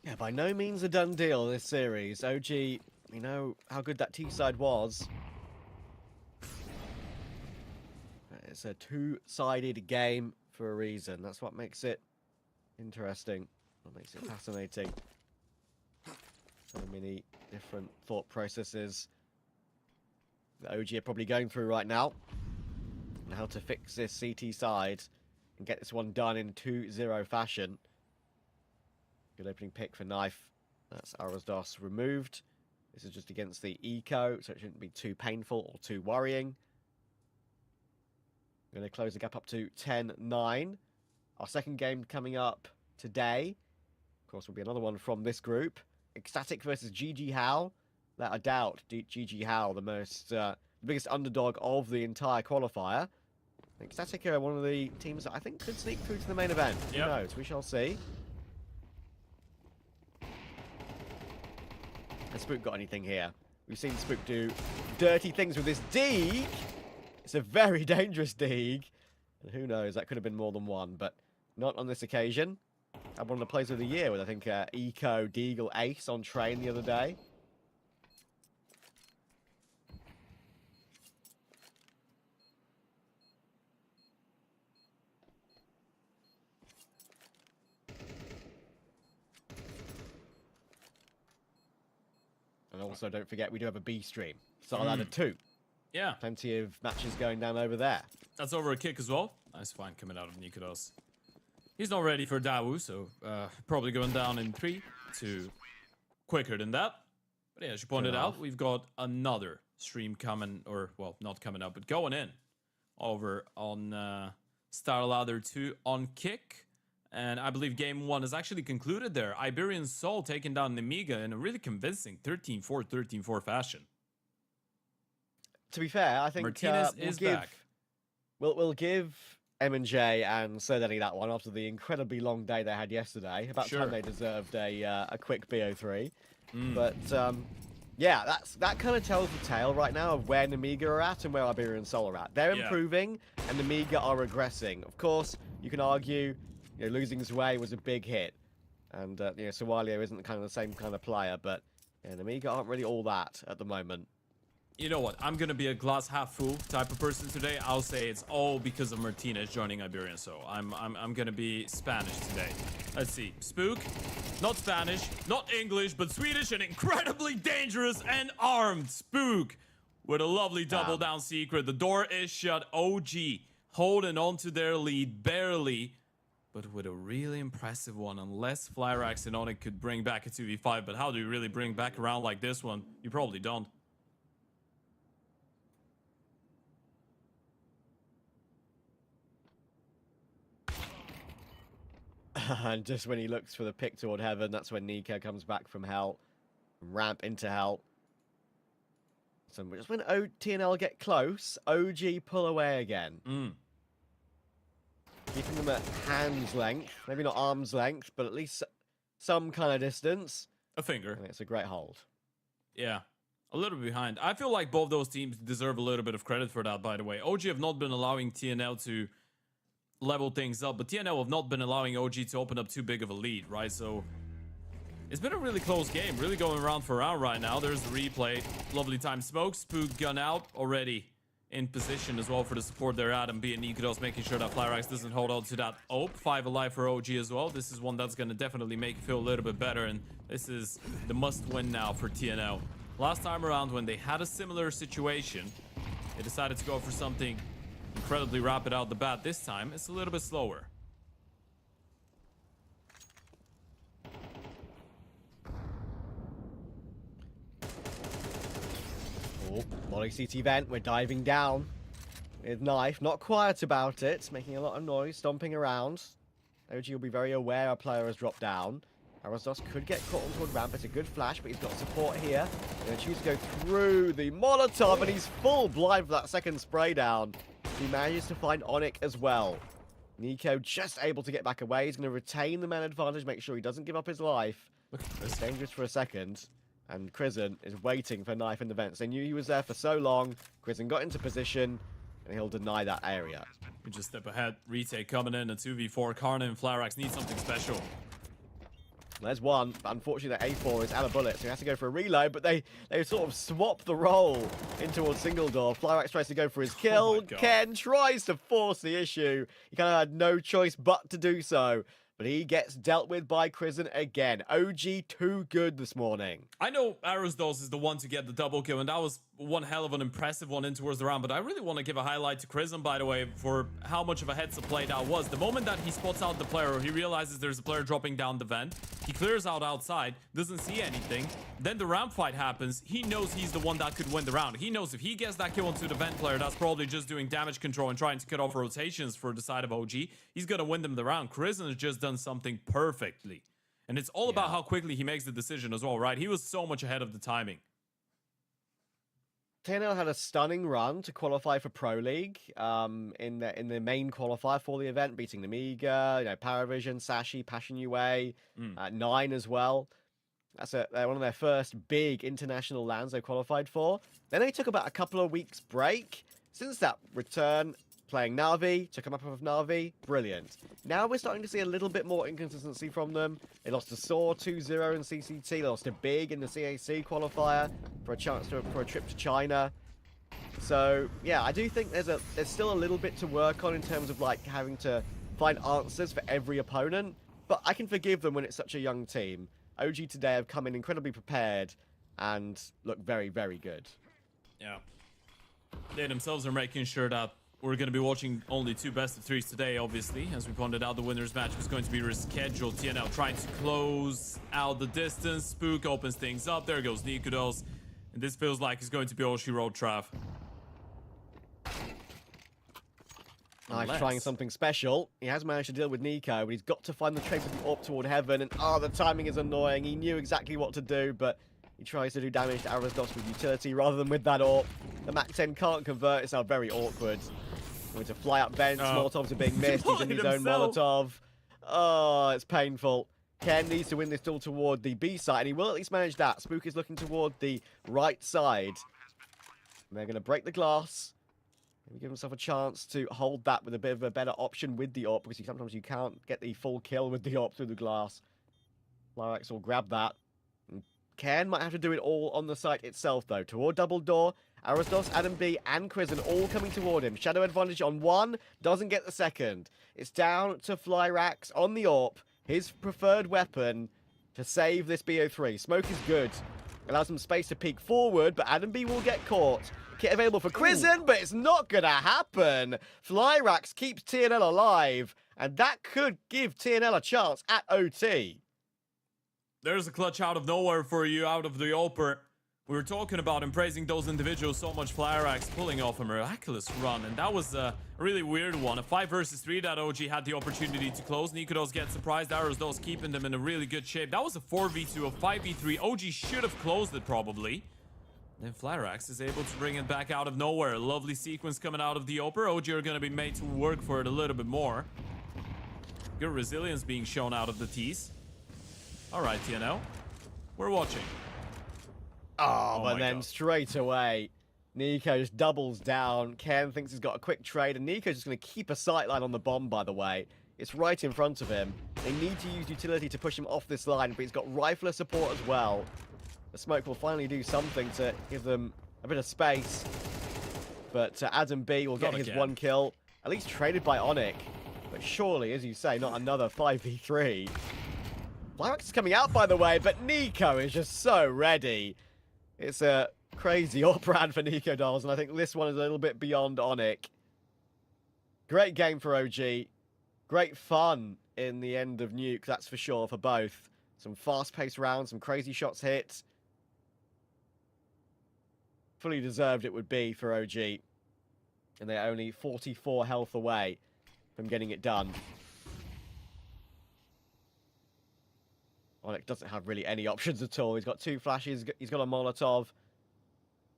Yeah, by no means a done deal this series. OG, we know how good that T side was. It's a two-sided game for a reason. That's what makes it interesting. What makes it fascinating. So many different thought processes that OG are probably going through right now. And how to fix this CT side and get this one done in 2-0 fashion. Good opening pick for Knife. That's Arosdos removed. This is just against the eco, so it shouldn't be too painful or too worrying. We're going to close the gap up to 10-9. Our second game coming up today. Of course, will be another one from this group. Ecstatic versus GG Hal. Without a doubt, GG Hal, the biggest underdog of the entire qualifier. Ecstatic are one of the teams that I think could sneak through to the main event. Who knows? We shall see. Has Spook got anything here? We've seen Spook do dirty things with this Deeg. It's a very dangerous Deeg. And who knows, that could have been more than one, but not on this occasion. Had one of the plays of the year with, I think, Eco Deagle Ace on train the other day. And also, don't forget, we do have a B stream. Starladder 2. Yeah. Plenty of matches going down over there. That's over a kick as well. Nice find coming out of Nikodos. He's not ready for Dawu, so probably going down in 3, 2. Quicker than that. But yeah, as you pointed out, we've got another stream coming, or, well, not coming up, but going in over on Starladder 2 on kick. And I believe game 1 is actually concluded there. Iberian Soul taking down Nemiga in a really convincing 13-4, 13-4 fashion. To be fair, I think Martinez is back. We'll give M&J and Sir Denny that one after the incredibly long day they had yesterday. About time they deserved a quick BO3. But yeah, that kind of tells the tale right now of where Nemiga are at and where Iberian Soul are at. They're improving and Nemiga are regressing. Of course, you can argue, you know, losing Zwei was a big hit, and you know, Sawalio isn't the same kind of player, but yeah, Nemiga aren't really all that at the moment. You know what? I'm gonna be a glass half full type of person today. I'll say it's all because of Martinez joining Iberian Soul. I'm gonna be Spanish today. Let's see. Spook, not Spanish, not English, but Swedish and incredibly dangerous and armed. Spook with a lovely double down secret. The door is shut. OG holding on to their lead barely, but with a really impressive one. Unless Flyrax and Onyx could bring back a 2v5, but how do you really bring back around like this one? You probably don't. And just when he looks for the pick toward heaven, that's when Nico comes back from hell. Ramp into hell. So just when TNL get close, OG pull away again. Keeping them at hand's length. Maybe not arm's length, but at least some kind of distance. A finger. And it's a great hold. Yeah. A little bit behind. I feel like both those teams deserve a little bit of credit for that, by the way. OG have not been allowing TNL to level things up, but TNL have not been allowing OG to open up too big of a lead, right? So It's been a really close game, really going round for round right now. There's the replay. Lovely time smoke. Spook gun out already in position as well for the support there. Adam B and Nikodos making sure that Flyrax doesn't hold on to that AWP. 5 alive for OG as well. This is one that's going to definitely make you feel a little bit better. And this is the must win now for TNL. Last time around when they had a similar situation, they decided to go for something incredibly rapid out the bat. This time it's a little bit slower. Oh, Molly CT vent, we're diving down with Knife. Not quiet about it, making a lot of noise, stomping around. OG will be very aware a player has dropped down. Arosdos could get caught on toward ramp. It's a good flash, but he's got support here. He's going to choose to go through the Molotov, and he's full blind for that second spray down. He manages to find Onyx as well. Nico just able to get back away. He's going to retain the man advantage, make sure he doesn't give up his life. It's dangerous for a second. And Crizzen is waiting for Knife in the vents. They knew he was there for so long. Crizzen got into position, and he'll deny that area. We just step ahead. Retake coming in. A 2v4. Karna and Flyrax need something special. There's one, but unfortunately the A4 is out of bullets, so he has to go for a reload, but they sort of swap the role in towards single door. Flyrax tries to go for his kill. Ken tries to force the issue. He kind of had no choice but to do so. But he gets dealt with by Crizzen again. OG too good this morning. I know Arosdos is the one to get the double kill, and that was one hell of an impressive one in towards the round. But I really want to give a highlight to Crizzen, by the way, for how much of a heads-up play that was. The moment that he spots out the player, or he realizes there's a player dropping down the vent, he clears out outside, doesn't see anything. Then the ramp fight happens. He knows he's the one that could win the round. He knows if he gets that kill onto the vent player, that's probably just doing damage control and trying to cut off rotations for the side of OG. He's going to win them the round. Crizzen has just done something perfectly. And it's all about how quickly he makes the decision as well, right? He was so much ahead of the timing. TNL had a stunning run to qualify for Pro League in the main qualifier for the event, beating the Amiga, Paravision, Sashi, Passion UA, 9 as well. That's one of their first big international lands they qualified for. Then they took about a couple of weeks break. Since that return, playing Na'Vi, took them up with Na'Vi, brilliant. Now we're starting to see a little bit more inconsistency from them. They lost to Saw 2-0 in CCT, they lost to Big in the CAC qualifier for a trip to China. So yeah, I do think there's still a little bit to work on in terms of like having to find answers for every opponent, but I can forgive them when it's such a young team. OG today have come in incredibly prepared and look very, very good. Yeah. They themselves are making sure that we're going to be watching only 2 best of 3s today, obviously. As we pointed out, the winner's match was going to be rescheduled. TNL trying to close out the distance. Spook opens things up. There goes Nikodos. And this feels like it's going to be all she wrote, Trav. Knife trying something special. He has managed to deal with Nico, but he's got to find the trade with the AWP toward heaven. And the timing is annoying. He knew exactly what to do, but he tries to do damage to Arosdos with utility rather than with that AWP. The MAC-10 can't convert. It's now very awkward. Going to fly up vents. Molotovs are being missed. He's in his own Molotov. Oh, it's painful. Ken needs to win this duel toward the B side, and he will at least manage that. Spook is looking toward the right side. And they're going to break the glass. Maybe give himself a chance to hold that with a bit of a better option with the AWP, because sometimes you can't get the full kill with the AWP through the glass. Flyrax will grab that. And Ken might have to do it all on the site itself, though. Toward double door. Arosdos, Adam B, and Crizzen all coming toward him. Shadow advantage on one, doesn't get the second. It's down to Flyrax on the AWP, his preferred weapon, to save this BO3. Smoke is good. Allows some space to peek forward, but Adam B will get caught. Kit available for Crizzen, but it's not gonna happen. Flyrax keeps TNL alive, and that could give TNL a chance at OT. There's a clutch out of nowhere for you, out of the AWPer. We were talking about and praising those individuals so much. Flyrax pulling off a miraculous run, and that was a really weird one. A 5 versus 3 that OG had the opportunity to close. Nikodos gets surprised. Arosdos keeping them in a really good shape. That was a 4v2, a 5v3. OG should have closed it probably. Then Flyrax is able to bring it back out of nowhere. A lovely sequence coming out of the AWPer. OG are going to be made to work for it a little bit more. Good resilience being shown out of the T's. All right, TNL. We're watching. But then straight away, Nico just doubles down. Ken thinks he's got a quick trade, and Nico's just going to keep a sightline on the bomb, by the way. It's right in front of him. They need to use utility to push him off this line, but he's got rifler support as well. The smoke will finally do something to give them a bit of space. But Adam B will get his 1 kill, at least traded by Onyx. But surely, as you say, not another 5v3. Flyrax is coming out, by the way, but Nico is just so ready. It's a crazy up-round for Nico Dolls, and I think this one is a little bit beyond Onyx. Great game for OG. Great fun in the end of Nuke, that's for sure, for both. Some fast-paced rounds, some crazy shots hit. Fully deserved it would be for OG. And they're only 44 health away from getting it done. Onyx doesn't have really any options at all. He's got 2 flashes, he's got a Molotov.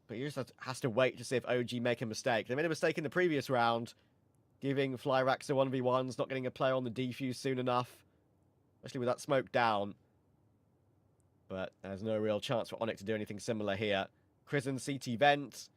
But he just has to wait to see if OG make a mistake. They made a mistake in the previous round, giving Flyrax a 1v1s, not getting a player on the defuse soon enough. Especially with that smoke down. But there's no real chance for Onyx to do anything similar here. Krisen CT vent.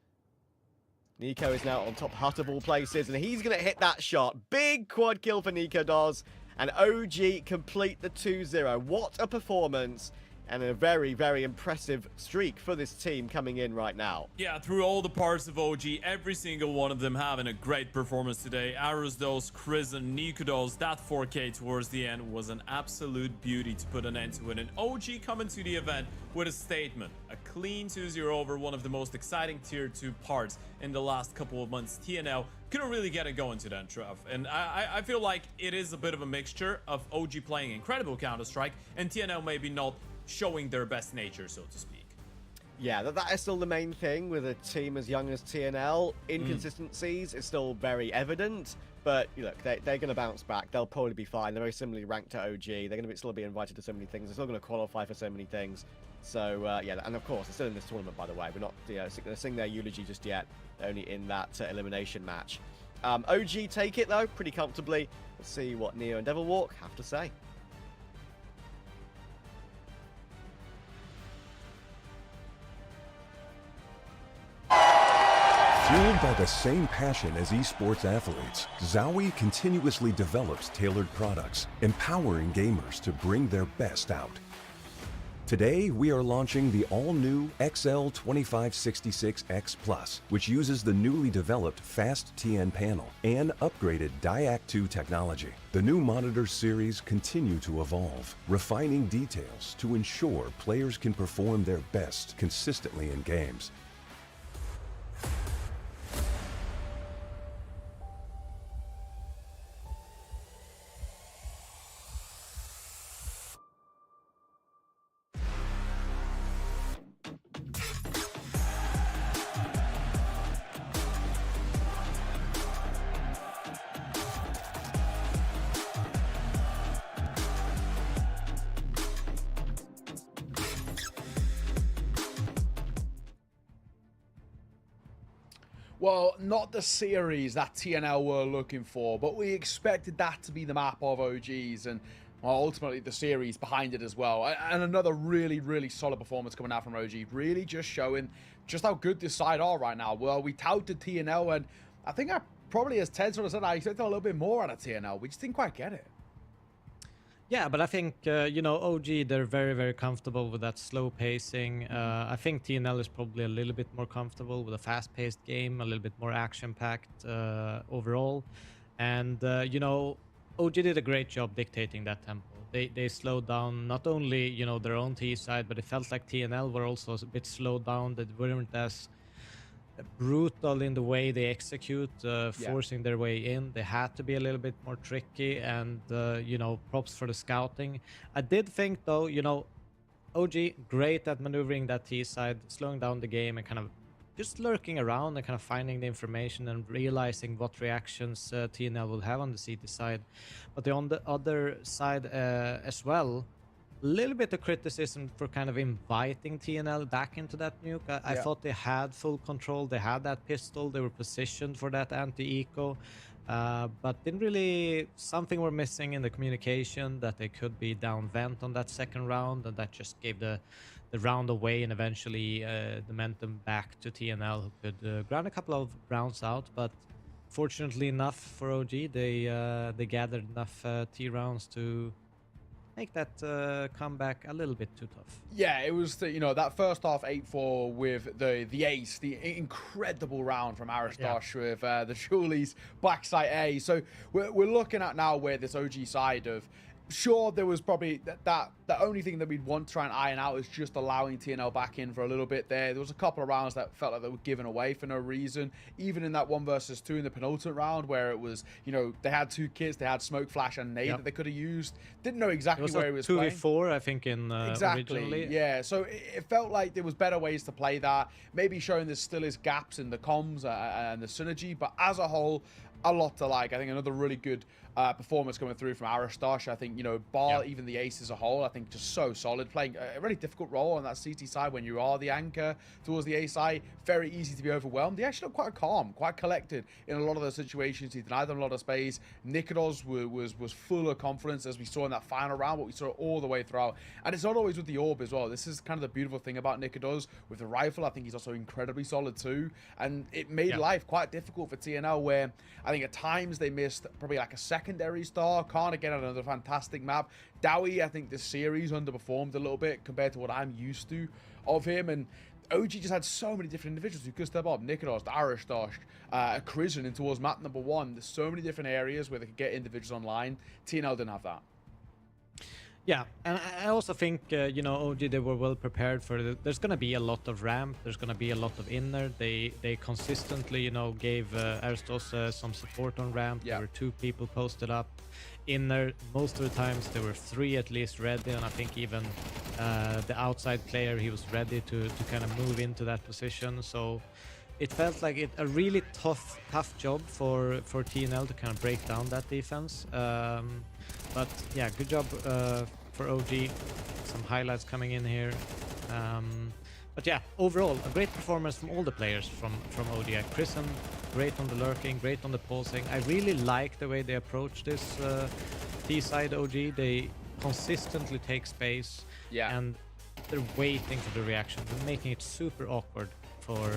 Nico is now on top hut of all places, and he's going to hit that shot. Big quad kill for Nico Does, and OG complete the 2-0. What a performance, and a very, very impressive streak for this team coming in right now. Yeah, through all the parts of OG, every single one of them having a great performance today. Arrowsdos, Krisen, Nikodos, that 4K towards the end was an absolute beauty to put an end to it. And OG coming to the event with a statement. A clean 2-0 over one of the most exciting tier 2 parts in the last couple of months. TNL couldn't really get it going to that, Trev. And I feel like it is a bit of a mixture of OG playing incredible Counter-Strike and TNL maybe not showing their best nature, so to speak. Yeah, that is still the main thing with a team as young as TNL. Inconsistencies is still very evident, but look, they're going to bounce back. They'll probably be fine. They're very similarly ranked to OG. They're going to still be invited to so many things. They're still going to qualify for so many things. So, yeah, and of course, they're still in this tournament, by the way. We're not going to sing their eulogy just yet. They're only in that elimination match. OG take it, though, pretty comfortably. Let's see what Neo and Devilwalk have to say. Fueled by the same passion as esports athletes, Zowie continuously develops tailored products, empowering gamers to bring their best out. Today, we are launching the all-new XL2566X Plus, which uses the newly developed Fast TN panel and upgraded Diac 2 technology. The new monitor series continue to evolve, refining details to ensure players can perform their best consistently in games. Well, not the series that TNL were looking for, but we expected that to be the map of OGs, and well, ultimately the series behind it as well. And another really, really solid performance coming out from OG, really just showing just how good this side are right now. Well, we touted TNL, and I think probably, as Ted sort of said, I expected a little bit more out of TNL. We just didn't quite get it. Yeah, but I think, you know, OG, they're very, very comfortable with that slow pacing. I think TNL is probably a little bit more comfortable with a fast-paced game, a little bit more action-packed overall. And, you know, OG did a great job dictating that tempo. They slowed down not only, you know, their own T side, but it felt like TNL were also a bit slowed down. They weren't as brutal in the way they execute, forcing their way in. They had to be a little bit more tricky, and you know, props for the scouting. I did think though, you know, OG great at maneuvering that T side, slowing down the game and kind of just lurking around and kind of finding the information and realizing what reactions TNL will have on the CT side. But on the other side as well, a little bit of criticism for kind of inviting TNL back into that nuke. I thought they had full control. They had that pistol. They were positioned for that anti-eco. But didn't really... Something were missing in the communication, that they could be down vent on that second round. And that just gave the round away, and eventually the momentum back to TNL, who could grind a couple of rounds out. But fortunately enough for OG, they gathered enough T rounds to make that comeback a little bit too tough. Yeah, it was, you know, that first half 8-4 with the ace, the incredible round from Aristosh with the Julies backside A. So we're looking at now where this OG side of, sure, there was probably that the only thing that we'd want to try and iron out is just allowing TNL back in for a little bit there. There was a couple of rounds that felt like they were given away for no reason. Even in that 1 versus 2 in the penultimate round where it was, you know, they had 2 kits, they had Smoke, Flash, and Nade that they could have used. Didn't know exactly where he was playing. 2v4, I think, in exactly, originally. Yeah. So it felt like there was better ways to play that. Maybe showing there still is gaps in the comms and the synergy, but as a whole, a lot to like. I think another really good performance coming through from Aristosh. I think, you know, bar even the ace as a whole, I think just so solid, playing a really difficult role on that CT side when you are the anchor towards the A side. Very easy to be overwhelmed. He actually looked quite calm, quite collected in a lot of those situations. He denied them a lot of space. Nikodos was full of confidence, as we saw in that final round, but we saw it all the way throughout. And it's not always with the orb as well. This is kind of the beautiful thing about Nikodos. With the rifle, I think he's also incredibly solid too. And it made life quite difficult for TNL, where I think at times they missed probably like a secondary star. Khan again on another fantastic map. Dowie, I think this series underperformed a little bit compared to what I'm used to of him. And OG just had so many different individuals who could step up. Nikodos, Aristosh, Krisen in towards map number 1. There's so many different areas where they could get individuals online. TNL didn't have that. Yeah, and I also think, you know, OG, they were well prepared for it. There's going to be a lot of ramp. There's going to be a lot of inner. They consistently, you know, gave Aristos some support on ramp. There were 2 people posted up. Inner, most of the times there were 3 at least ready, and I think even the outside player, he was ready to kind of move into that position. So it felt like a really tough job for TNL to kind of break down that defense. But yeah, good job for OG. Some highlights coming in here. But yeah, overall, a great performance from all the players from OG. Krisen, great on the lurking, great on the pulsing. I really like the way they approach this T-side OG. They consistently take space, and they're waiting for the reaction. They're making it super awkward for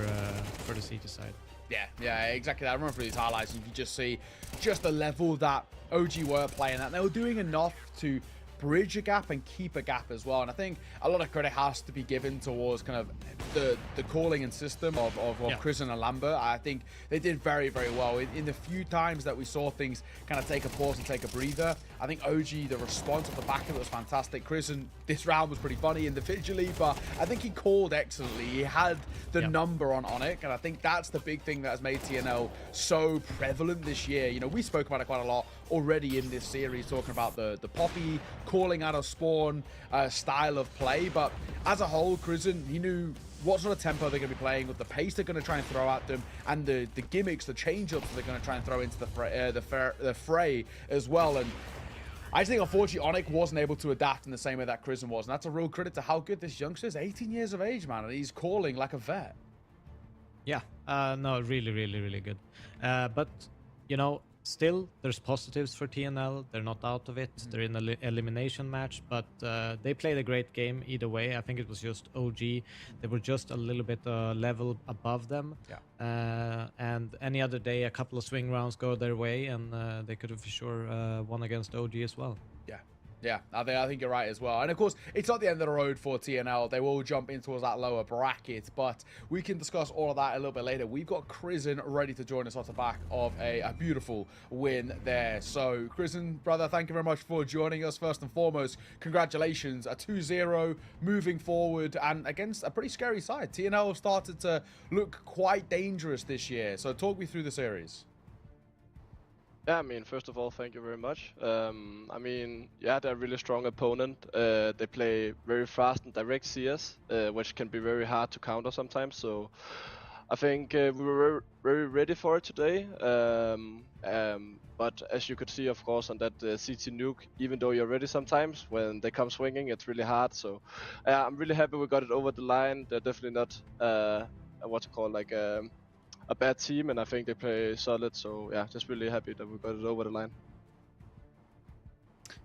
the CT side. Yeah, exactly that. I remember these highlights, you could just see just the level that OG were playing at. They were doing enough to bridge a gap and keep a gap as well. And I think a lot of credit has to be given towards kind of the calling and system of Chris and Lambert. I think they did very, very well. In the few times that we saw things kind of take a pause and take a breather, I think OG, the response at the back of it was fantastic. Chris, and this round was pretty funny individually, but I think he called excellently. He had the number on it, and I think that's the big thing that has made TNL so prevalent this year. You know, we spoke about it quite a lot already in this series, talking about the Poppy calling out of spawn style of play, but as a whole, Krisen, he knew what sort of tempo they're going to be playing with, the pace they're going to try and throw at them, and the gimmicks, the change-ups they're going to try and throw into the fray as well. And I just think, unfortunately, Onyx wasn't able to adapt in the same way that Krisen was, and that's a real credit to how good this youngster is. 18 years of age, man, and he's calling like a vet. Yeah, no, really, really, really good. But, you know, still, there's positives for TNL. They're not out of it. They're in an elimination match, but they played a great game either way. I think it was just OG. They were just a little bit level above them. And any other day, a couple of swing rounds go their way, and they could have for sure won against OG as well. Yeah, I think you're right as well. And of course, it's not the end of the road for TNL. They will jump in towards that lower bracket, but we can discuss all of that a little bit later. We've got Krisen ready to join us off the back of a beautiful win there. So, Krisen, brother, thank you very much for joining us. First and foremost, congratulations. A 2-0 moving forward and against a pretty scary side. TNL started to look quite dangerous this year. So talk me through the series. Yeah, I mean, first of all, thank you very much. I mean, yeah, they're a really strong opponent. They play very fast and direct CS, which can be very hard to counter sometimes. So I think we were very ready for it today. But as you could see, of course, on that CT nuke, even though you're ready sometimes, when they come swinging, it's really hard. So I'm really happy we got it over the line. They're definitely not, what to call, like a bad team, and I think they play solid. So yeah, just really happy that we got it over the line.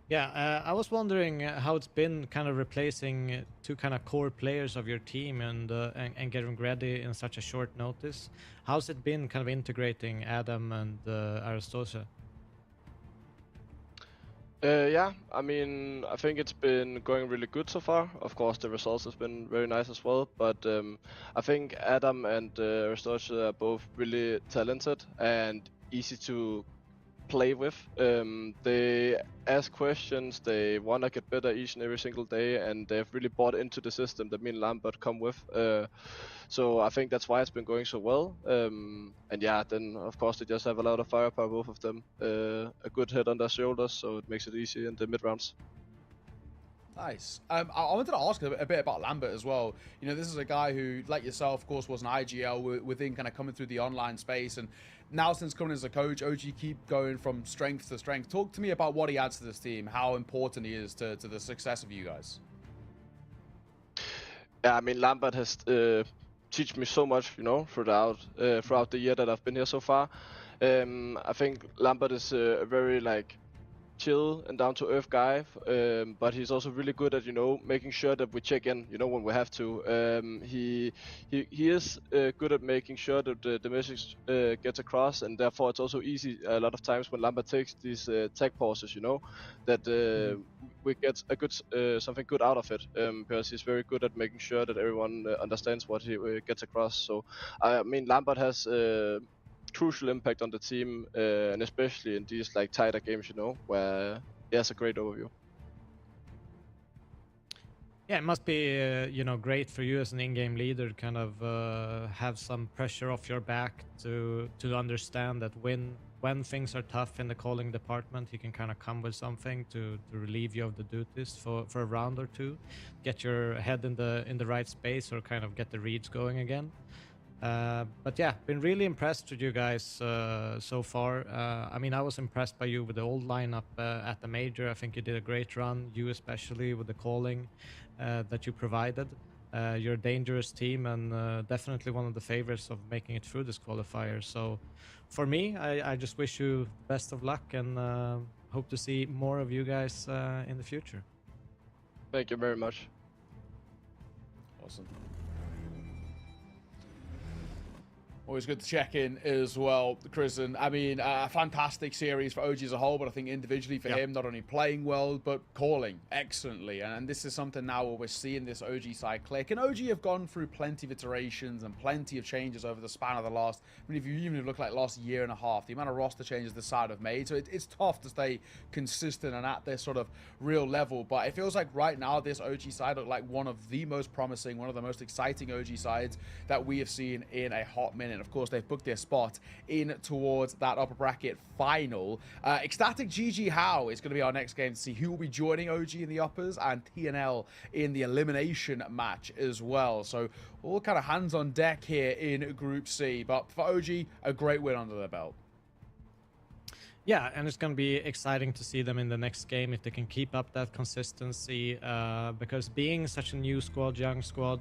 Yeah, I was wondering how it's been kind of replacing two kind of core players of your team and getting ready in such a short notice. How's it been kind of integrating Adam and Aristotle? Yeah, I mean, I think it's been going really good so far. Of course, the results has been very nice as well. But I think Adam and Aristotle are both really talented and easy to play with. They ask questions, they want to get better each and every single day, and they've really bought into the system that me and Lambert come with. So I think that's why it's been going so well. And yeah, then of course they just have a lot of firepower, both of them. A good head on their shoulders, so it makes it easy in the mid rounds. Nice. I wanted to ask a bit about Lambert as well. You know, this is a guy who, like yourself, of course, was an IGL within kind of coming through the online space. And now since coming as a coach, OG keep going from strength to strength. Talk to me about what he adds to this team, how important he is to the success of you guys. Yeah, I mean, Lambert has teach me so much, you know, throughout the year that I've been here so far. I think Lambert is a very like chill and down to earth guy, but he's also really good at, you know, making sure that we check in, you know, when we have to. He is good at making sure that the message gets across, and therefore it's also easy a lot of times when Lambert takes these tech pauses, you know, that we get a good something good out of it, because he's very good at making sure that everyone understands what he gets across. So I mean, Lambert has crucial impact on the team, and especially in these like tighter games, you know, where he has a great overview. Yeah, it must be you know, great for you as an in-game leader to kind of have some pressure off your back to understand that when things are tough in the calling department, you can kind of come with something to relieve you of the duties for a round or two, get your head in the right space, or kind of get the reads going again. But yeah, been really impressed with you guys so far. I mean, I was impressed by you with the old lineup at the major. I think you did a great run, you especially with the calling that you provided. You're a dangerous team, and definitely one of the favorites of making it through this qualifier. So for me, I just wish you best of luck, and hope to see more of you guys in the future. Thank you very much. Awesome. Always good to check in as well, Chris. And I mean, a fantastic series for OG as a whole, but I think individually for him, not only playing well, but calling excellently. And this is something now where we're seeing this OG side click. And OG have gone through plenty of iterations and plenty of changes over the span of the last, I mean, if you even look like last year and a half, the amount of roster changes this side have made. So it's tough to stay consistent and at this sort of real level. But it feels like right now, this OG side look like one of the most promising, one of the most exciting OG sides that we have seen in a hot minute. Of course, they've booked their spot in towards that upper bracket final. Ecstatic GG How is going to be our next game to see who will be joining OG in the uppers and TNL in the elimination match as well. So all kind of hands on deck here in Group C. But for OG, a great win under their belt. Yeah, and it's going to be exciting to see them in the next game if they can keep up that consistency, because being such a new squad, young squad,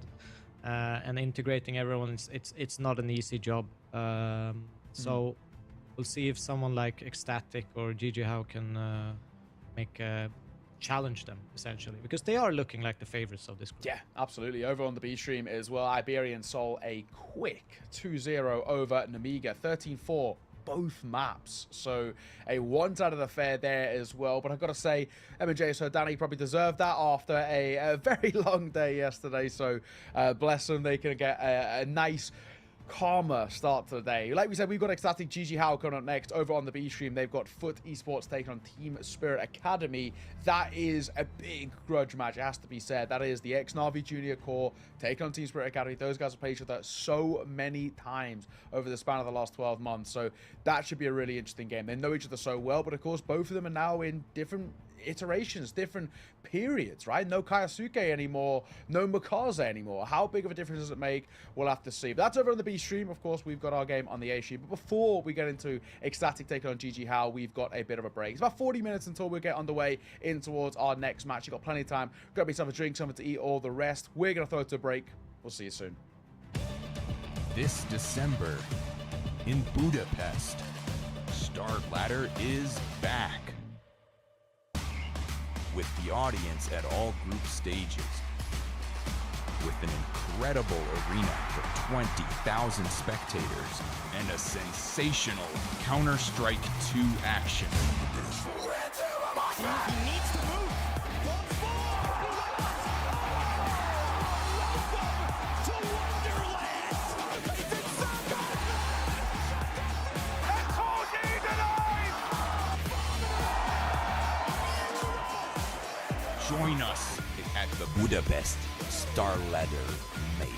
and integrating everyone, it's not an easy job. So we'll see if someone like Ecstatic or GG How can challenge them, essentially, because they are looking like the favorites of this group. Yeah, absolutely. Over on the B stream as well, Iberian Soul a quick 2-0 over Namiga, 13-4. Both maps, so a one-sided affair there as well. But I've got to say, MJ, so Danny probably deserved that after a very long day yesterday. So bless them, they can get a nice, calmer start to the day. Like we said, we've got Ecstatic GG How coming up next. Over on the B stream, they've got Foot Esports taking on Team Spirit Academy. That is a big grudge match, it has to be said. That is the ex-Na'Vi Junior Core taking on Team Spirit Academy. Those guys have played each other so many times over the span of the last 12 months. So that should be a really interesting game. They know each other so well, but of course, both of them are now in different iterations, different periods, right? No Kaisuke anymore, no Makaze anymore. How big of a difference does it make? We'll have to see. But that's over on the B stream. Of course, we've got our game on the A stream. But before we get into Ecstatic taking on GG How, we've got a bit of a break. It's about 40 minutes until we get underway in towards our next match. You've got plenty of time. Grab yourself a drink, something to eat, all the rest. We're going to throw it to a break. We'll see you soon. This December in Budapest, Star Ladder is back. with the audience at all group stages. With an incredible arena for 20,000 spectators and a sensational Counter-Strike 2 action. He needs to move. Join us at the Budapest Star Ladder Major.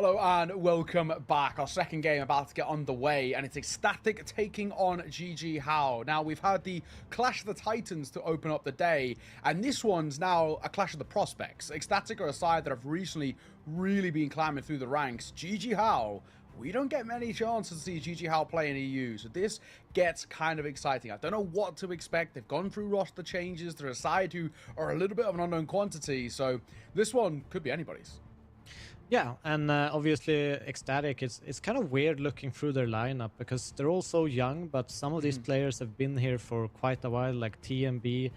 Hello and welcome back. Our second game about to get underway, and it's Ecstatic taking on GG How. Now, we've had the Clash of the Titans to open up the day, and this one's now a Clash of the Prospects. Ecstatic are a side that have recently really been climbing through the ranks. GG How, we don't get many chances to see GG How play in EU, so this gets kind of exciting. I don't know what to expect. They've gone through roster changes. They're a side who are a little bit of an unknown quantity, so this one could be anybody's. Yeah, and obviously Ecstatic, it's kind of weird looking through their lineup because they're all so young, but some of these players have been here for quite a while, like TMB.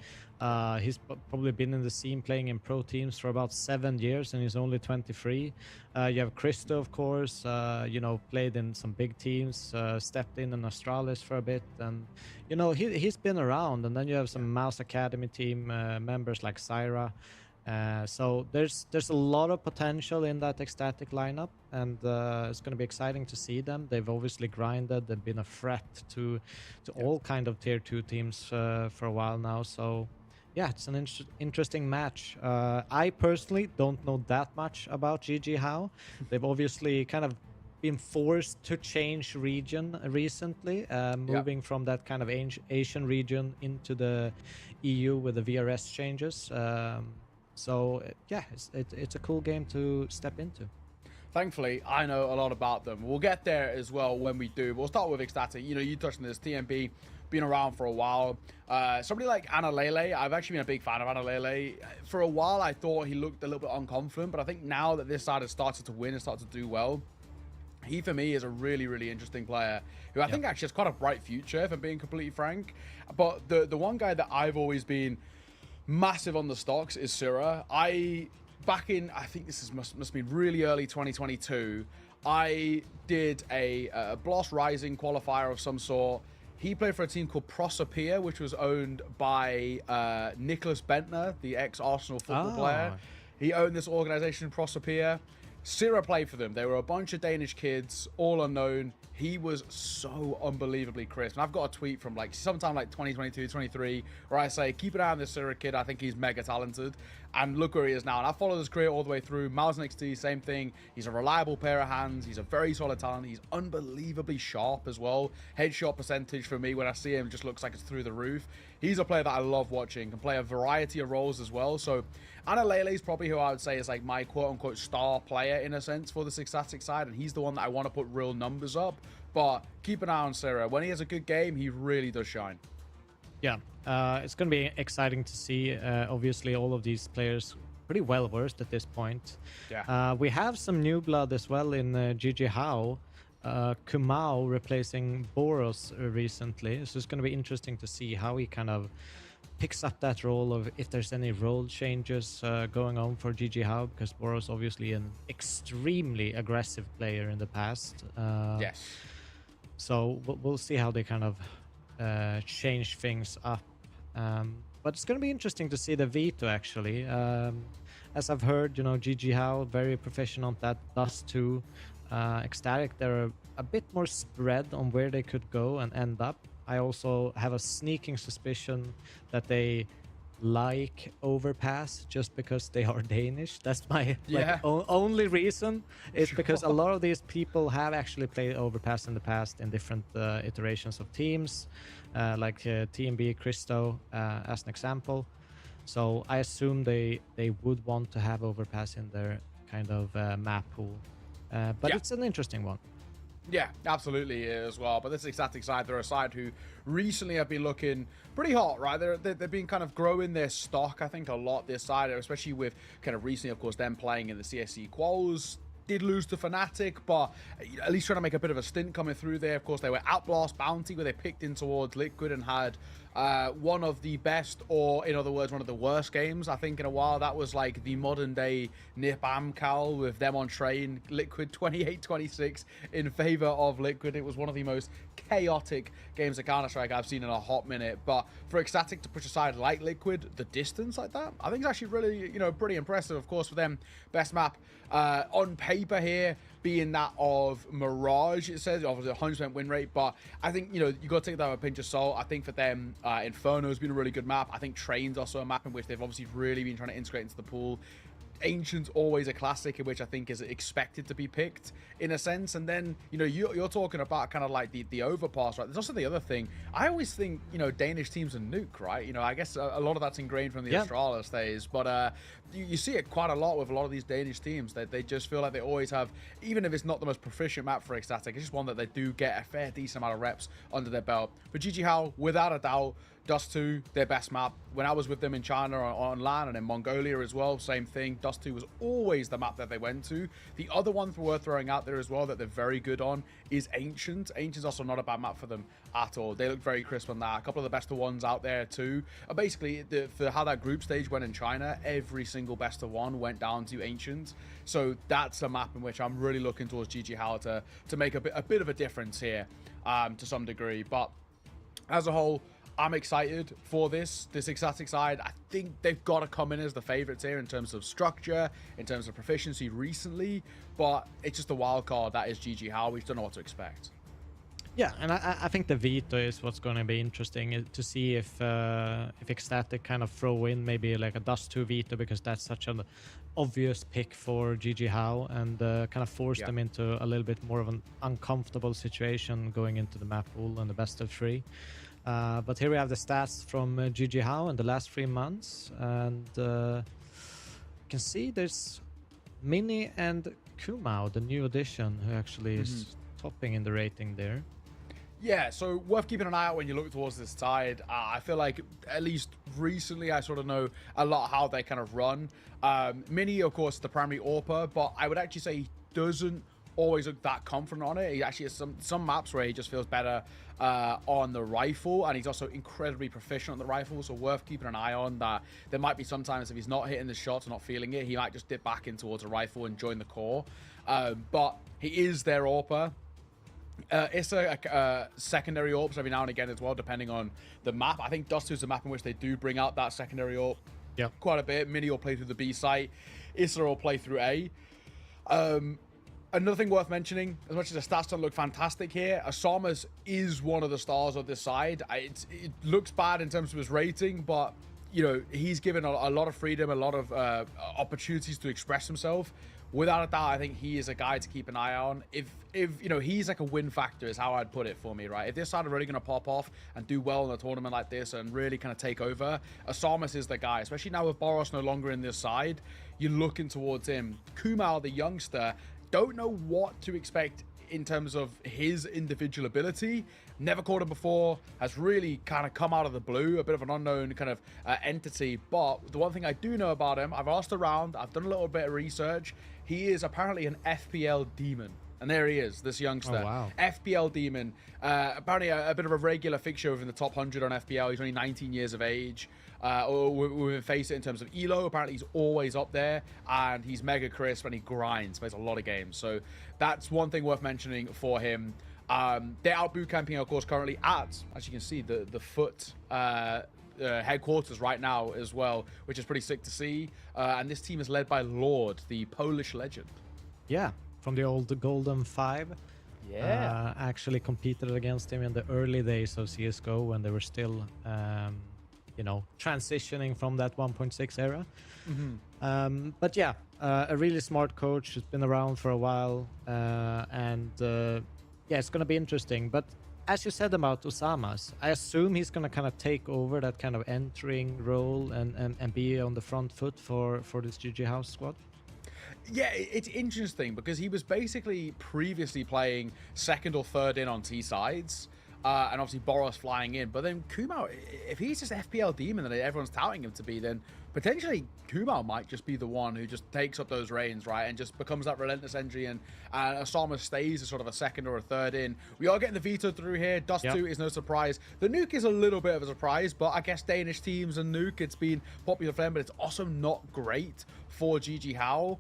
He's probably been in the scene playing in pro teams for about 7 years, and he's only 23. You have Christo, of course, you know, played in some big teams, stepped in Australis for a bit, and, you know, he's been around. And then you have some Mouse Academy team members like Syra. So there's a lot of potential in that Ecstatic lineup, and it's going to be exciting to see them. They've obviously grinded. They've been a threat to all kind of tier 2 teams for a while now. So yeah, it's an interesting match. I personally don't know that much about GG How. They've obviously kind of been forced to change region recently, moving from that kind of Asian region into the EU with the VRS changes. So yeah, it's a cool game to step into. Thankfully, I know a lot about them. We'll get there as well when we do. We'll start with Ecstatic. You know, you touched on this. TMB, been around for a while. Somebody like Anna Lele, I've actually been a big fan of Anna Lele. For a while, I thought he looked a little bit unconfident, but I think now that this side has started to win and started to do well, he, for me, is a really, really interesting player who I think actually has quite a bright future, if I'm being completely frank. But the one guy that I've always been massive on the stocks is Syra. Back in, I think this must be really early 2022, I did a Bloss Rising qualifier of some sort. He played for a team called Proserpia, which was owned by Nicholas Bentner, the ex-Arsenal football player. He owned this organization, Proserpia. Syra played for them. They were a bunch of Danish kids, all unknown. He was so unbelievably crisp. And I've got a tweet from like sometime like 2022, 23, where I say, keep an eye on this Syra kid. I think he's mega talented. And look where he is now. And I've followed his career all the way through. Miles NXT, same thing. He's a reliable pair of hands. He's a very solid talent. He's unbelievably sharp as well. Headshot percentage for me when I see him just looks like it's through the roof. He's a player that I love watching. Can play a variety of roles as well. So Anna Lele is probably who I would say is like my quote-unquote star player in a sense for this Ecstatic side. And he's the one that I want to put real numbers up. But keep an eye on Syra. When he has a good game, he really does shine. Yeah, it's going to be exciting to see. Obviously, all of these players pretty well versed at this point. Yeah. We have some new blood as well in GG How. Kumao replacing Boros recently. So it's going to be interesting to see how he kind of picks up that role, of if there's any role changes going on for GG How, because Boros obviously an extremely aggressive player in the past. Yes. So we'll see how they kind of change things up. But it's going to be interesting to see the veto actually. As I've heard, you know, GG How very proficient on that. Dust 2. Ecstatic, they're a bit more spread on where they could go and end up. I also have a sneaking suspicion that they like Overpass just because they are Danish. That's my only reason, is because a lot of these people have actually played Overpass in the past in different iterations of teams, like TMB Christo as an example. So I assume they would want to have Overpass in their kind of map pool. But it's an interesting one. Yeah, absolutely as well. But this Ecstatic side, they're a side who recently have been looking pretty hot, right? They've been kind of growing their stock, I think, a lot this side, especially with kind of recently, of course, them playing in the CSC quals. Did lose to Fnatic, but at least trying to make a bit of a stint coming through there. Of course, they were Outblast Bounty, where they picked in towards Liquid and had one of the best, or in other words, one of the worst games, I think, in a while. That was like the modern day Nip Amcal with them on train. Liquid 28-26 in favor of Liquid. It was one of the most chaotic games of Counter-Strike I've seen in a hot minute. But for Ecstatic to push aside like Liquid, the distance like that, I think it's actually really, you know, pretty impressive. Of course, for them, best map on paper here being that of Mirage, it says, obviously 100% win rate, but I think, you know, you got to take that with a pinch of salt. I think for them, Inferno has been a really good map. I think Train's also a map in which they've obviously really been trying to integrate into the pool. Ancient's always a classic in which I think is expected to be picked in a sense. And then, you know, you're talking about kind of like the overpass, right? There's also the other thing. I always think, you know, Danish teams are nuke, right? You know, I guess a lot of that's ingrained from the Astralis days, but you see it quite a lot with a lot of these Danish teams that they just feel like they always have, even if it's not the most proficient map for Ecstatic, it's just one that they do get a fair decent amount of reps under their belt. But GG Hao, without a doubt, Dust 2, their best map. When I was with them in China on LAN and in Mongolia as well, same thing. Dust 2 was always the map that they went to. The other one worth throwing out there as well that they're very good on is Ancient. Ancient's also not a bad map for them at all. They look very crisp on that. A couple of the best of ones out there too. Basically, for how that group stage went in China, every single best of one went down to Ancient. So that's a map in which I'm really looking towards GG Hao to make a bit of a difference here to some degree. But as a whole, I'm excited for this Ecstatic side. I think they've got to come in as the favorites here in terms of structure, in terms of proficiency recently, but it's just a wild card that is GG Hao. We just don't know what to expect. Yeah, and I think the veto is what's going to be interesting to see if Ecstatic kind of throw in maybe like a Dust 2 veto, because that's such an obvious pick for GG Hao, and kind of force them into a little bit more of an uncomfortable situation going into the map pool and the best of 3. But here we have the stats from GG Hao in the last 3 months, and you can see there's Mini and Kumao, the new addition, who actually is topping in the rating there. Yeah, so worth keeping an eye out when you look towards this side. I feel like, at least recently, I sort of know a lot how they kind of run. Mini, of course, the primary AWPer, but I would actually say he doesn't always look that confident on it. He actually has some maps where he just feels better on the rifle, and he's also incredibly proficient on the rifle, so worth keeping an eye on that. There might be sometimes if he's not hitting the shots or not feeling it, he might just dip back in towards a rifle and join the core. But he is their AWPer. It's a secondary AWPs every now and again as well, depending on the map. I think Dust 2 is a map in which they do bring out that secondary AWP quite a bit. Mini will play through the B site. Issa will play through A. Another thing worth mentioning, as much as the stats don't look fantastic here, Asamas is one of the stars of this side. It looks bad in terms of his rating, but you know, he's given a lot of freedom, a lot of opportunities to express himself. Without a doubt, I think he is a guy to keep an eye on. If you know, he's like a win factor is how I'd put it for me, right? If this side are really going to pop off and do well in a tournament like this and really kind of take over, Asamas is the guy, especially now with Boros no longer in this side. You're looking towards him. Kumao, the youngster, don't know what to expect in terms of his individual ability. Never caught him before, has really kind of come out of the blue, a bit of an unknown kind of entity. But the one thing I do know about him, I've asked around, I've done a little bit of research. He is apparently an FPL demon. And there he is, this youngster. Oh, wow. FPL demon. Apparently a bit of a regular fixture within the top 100 on FPL. He's only 19 years of age. We'll face it in terms of elo. Apparently he's always up there, and he's mega crisp and he grinds, plays a lot of games. So that's one thing worth mentioning for him. They're out boot camping, of course, currently at, as you can see, the foot headquarters right now as well, which is pretty sick to see. And this team is led by Lord, the Polish legend. Yeah, from the old Golden 5. Yeah. Actually competed against him in the early days of CSGO when they were still, you know, transitioning from that 1.6 era. But yeah, a really smart coach who's been around for a while. And yeah, it's going to be interesting. But as you said about Osamas, I assume he's going to kind of take over that kind of entering role and be on the front foot for this GG House squad. Yeah, it's interesting because he was basically previously playing second or third in on T sides, and obviously Boros flying in. But then Kumao, if he's just FPL demon that everyone's touting him to be, then potentially Kumao might just be the one who just takes up those reins, right, and just becomes that relentless entry, and Osama stays as sort of a second or a third in. We are getting the veto through here. Dust 2 is no surprise. The nuke is a little bit of a surprise, but I guess Danish teams and nuke, it's been popular for them, but it's also not great for GG Hao.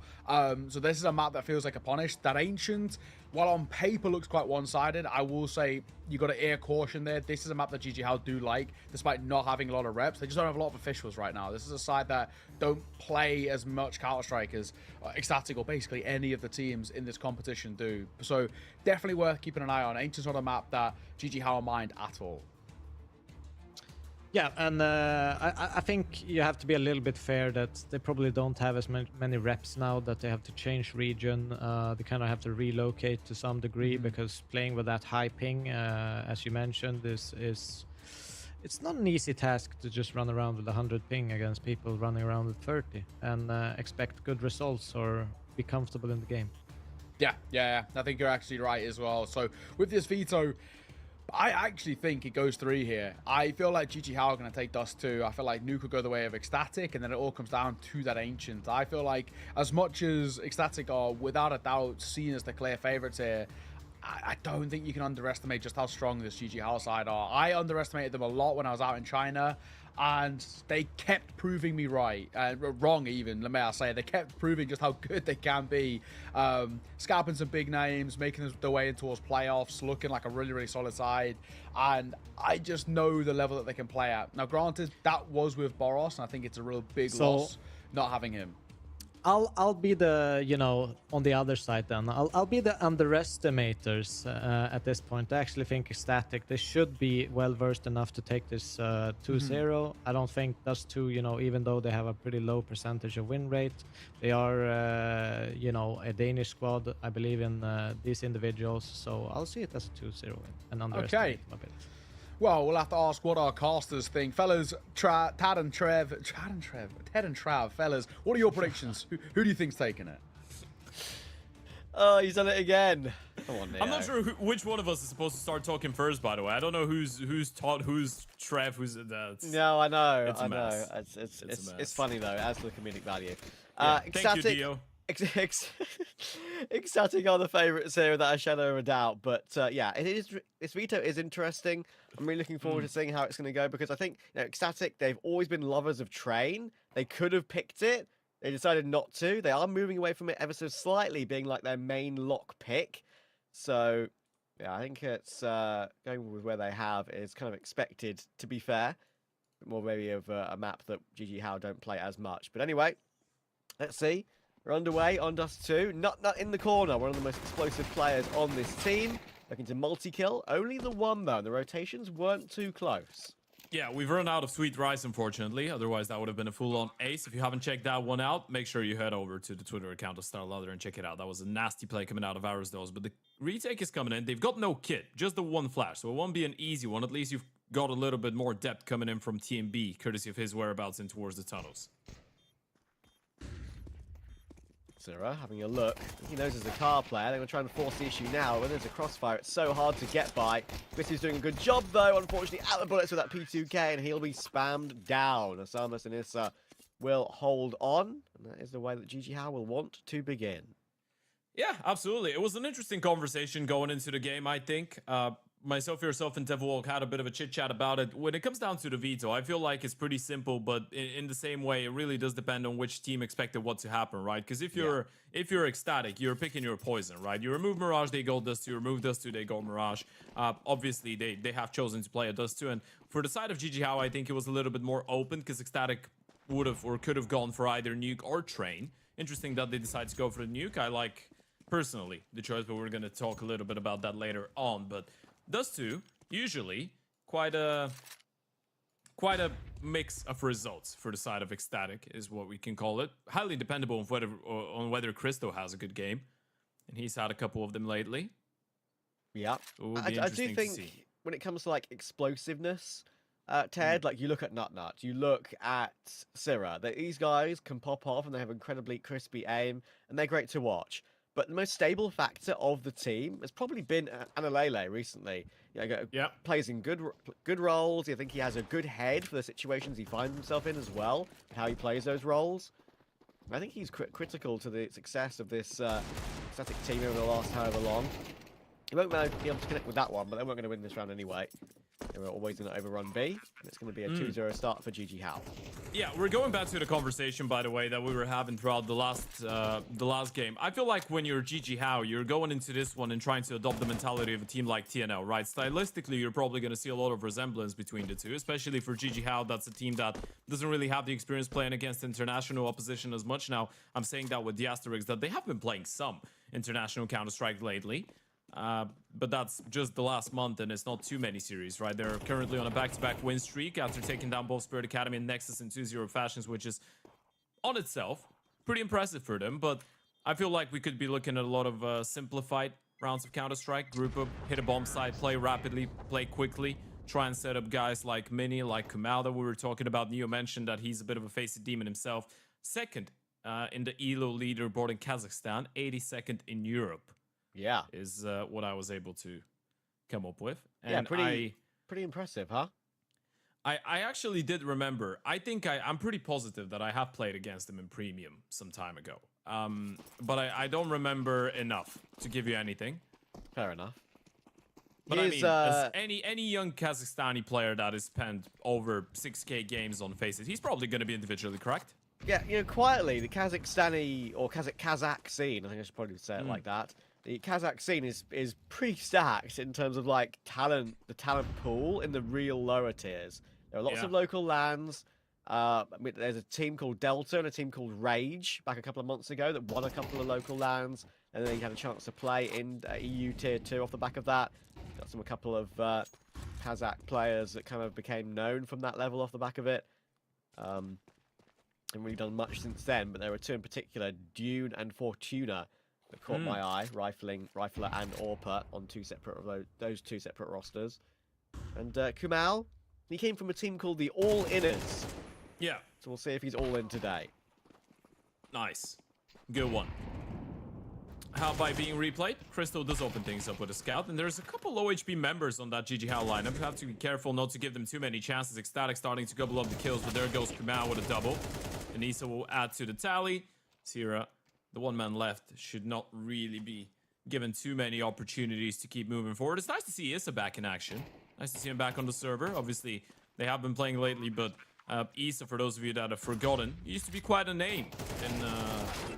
So this is a map that feels like a punish. That Ancient, while on paper looks quite one-sided, I will say you got to air caution there. This is a map that GG Hao do like, despite not having a lot of reps. They just don't have a lot of officials right now. This is a side that don't play as much Counter-Strike as Ecstatic or basically any of the teams in this competition do. So definitely worth keeping an eye on. Ancient's not a map that GG Hao mind at all. Yeah, and I think you have to be a little bit fair that they probably don't have as many reps now that they have to change region. They kind of have to relocate to some degree because playing with that high ping, as you mentioned, it's not an easy task to just run around with 100 ping against people running around with 30 and expect good results or be comfortable in the game. Yeah, I think you're actually right as well. So with this veto, I actually think it goes 3 here. I feel like GG How are going to take Dust 2. I feel like Nuke will go the way of Ecstatic, and then it all comes down to that Ancient. I feel like as much as Ecstatic are without a doubt seen as the clear favorites here, I don't think you can underestimate just how strong this GG How side are. I underestimated them a lot when I was out in China, and they kept proving me right, wrong even, may I say. They kept proving just how good they can be, scalping some big names, making their way in towards playoffs, looking like a really, really solid side, and I just know the level that they can play at. Now, granted, that was with Boros, and I think it's a real big loss not having him. I'll be the, you know, on the other side then. I'll be the underestimators at this point. I actually think Ecstatic, they should be well versed enough to take this 2-0. I don't think Dust 2, you know, even though they have a pretty low percentage of win rate, they are, you know, a Danish squad. I believe in these individuals, so I'll see it as a 2-0 win and underestimate them a bit. Well, we'll have to ask what our casters think. Fellas, Ted and Trav, fellas, what are your predictions? Who do you think's taking it? Oh, he's done it again. Come on, Neo. I'm not sure which one of us is supposed to start talking first, by the way. I don't know who's Trev, who's... No, I know. It's a mess. It's funny, though, as for the comedic value. Yeah, thank you, Dio. Ecstatic are the favourites here without a shadow of a doubt, but yeah, this veto is interesting. I'm really looking forward to seeing how it's going to go, because I think, you know, Ecstatic, they've always been lovers of Train. They could have picked it. They decided not to. They are moving away from it ever so slightly, being like their main lock pick. So yeah, I think it's going with where they have is kind of expected, to be fair. More maybe of a map that GG How don't play as much. But anyway, let's see. We're underway on Dust 2. Nut in the corner, one of the most explosive players on this team. Looking to multi-kill. Only the one, though. The rotations weren't too close. Yeah, we've run out of Sweet Rice, unfortunately. Otherwise, that would have been a full-on ace. If you haven't checked that one out, make sure you head over to the Twitter account of StarLadder and check it out. That was a nasty play coming out of Aristos. But the retake is coming in. They've got no kit, just the one flash. So it won't be an easy one. At least you've got a little bit more depth coming in from TMB, courtesy of his whereabouts in towards the tunnels. Zera having a look. He knows there's a car player. They're going to try and force the issue now. When there's a crossfire, it's so hard to get by. Bitty's doing a good job, though. Unfortunately, out of bullets with that P2K, and he'll be spammed down. Asamus and Issa will hold on. And that is the way that GG How will want to begin. Yeah, absolutely. It was an interesting conversation going into the game, I think. Myself, yourself, and Devwalk had a bit of a chit-chat about it. When it comes down to the veto, I feel like it's pretty simple, but in the same way, it really does depend on which team expected what to happen, right? Because if you're Ecstatic, you're picking your poison, right? You remove Mirage, they go Dust 2. You remove Dust 2, they go Mirage. Obviously, they have chosen to play a Dust 2. And for the side of GG How, I think it was a little bit more open, because Ecstatic would have or could have gone for either Nuke or Train. Interesting that they decided to go for the Nuke. I like, personally, the choice, but we're going to talk a little bit about that later on. But Dust 2, usually quite a mix of results for the side of Ecstatic is what we can call it. Highly dependable on whether Christo has a good game, and he's had a couple of them lately. Yeah, I do think when it comes to like explosiveness, Ted, like you look at Nut, you look at Syrah. These guys can pop off and they have incredibly crispy aim, and they're great to watch. But the most stable factor of the team has probably been Analele recently. Plays in good roles. I think he has a good head for the situations he finds himself in as well, how he plays those roles. I think he's critical to the success of this Ecstatic team over the last however long. He won't be able to connect with that one, but they weren't going to win this round anyway. They were always going to overrun B, and it's going to be a 2-0 start for GG How. Yeah, we're going back to the conversation, by the way, that we were having throughout the last game. I feel like when you're GG How, you're going into this one and trying to adopt the mentality of a team like TNL, right? Stylistically, you're probably going to see a lot of resemblance between the two, especially for GG How. That's a team that doesn't really have the experience playing against international opposition as much. Now, I'm saying that with the asterisk that they have been playing some international Counter-Strike lately. But that's just the last month, and it's not too many series, right? They're currently on a back-to-back win streak after taking down both Spirit Academy and Nexus in 2-0 fashions, which is, on itself, pretty impressive for them. But I feel like we could be looking at a lot of simplified rounds of Counter-Strike. Group up, hit a bomb site, play rapidly, play quickly, try and set up guys like Mini, like Kumal that we were talking about. Neo mentioned that he's a bit of a facey demon himself. Second in the ELO leaderboard in Kazakhstan, 82nd in Europe. Yeah. Is what I was able to come up with. And yeah, pretty impressive, huh? I actually did remember. I think I'm pretty positive that I have played against him in Premium some time ago. But I don't remember enough to give you anything. Fair enough. But I mean, as any young Kazakhstani player that has spent over 6K games on Faces, he's probably going to be individually correct. Yeah, you know, quietly, the Kazakhstani, or Kazakh scene, I think I should probably say it like that. The Kazakh scene is pretty stacked in terms of like talent, the talent pool in the real lower tiers. There are lots of local LANs. I mean, there's a team called Delta and a team called Rage back a couple of months ago that won a couple of local LANs, and then you had a chance to play in EU Tier 2 off the back of that. Got a couple of Kazakh players that kind of became known from that level off the back of it. Haven't really done much since then, but there were two in particular, Dune and Fortuna, that caught my eye, Rifler and Orpa on those two separate rosters. And Kumal, he came from a team called the All Inners. Yeah. So we'll see if he's all in today. Nice. Good one. How by being replayed? Crystal does open things up with a scout, and there's a couple low HP members on that GG How lineup. You have to be careful not to give them too many chances. Ecstatic starting to gobble up the kills, but there goes Kumal with a double. Anissa will add to the tally. Sierra, the one man left, should not really be given too many opportunities to keep moving forward. It's nice to see Issa back in action. Nice to see him back on the server. Obviously, they have been playing lately, but Issa, for those of you that have forgotten, used to be quite a name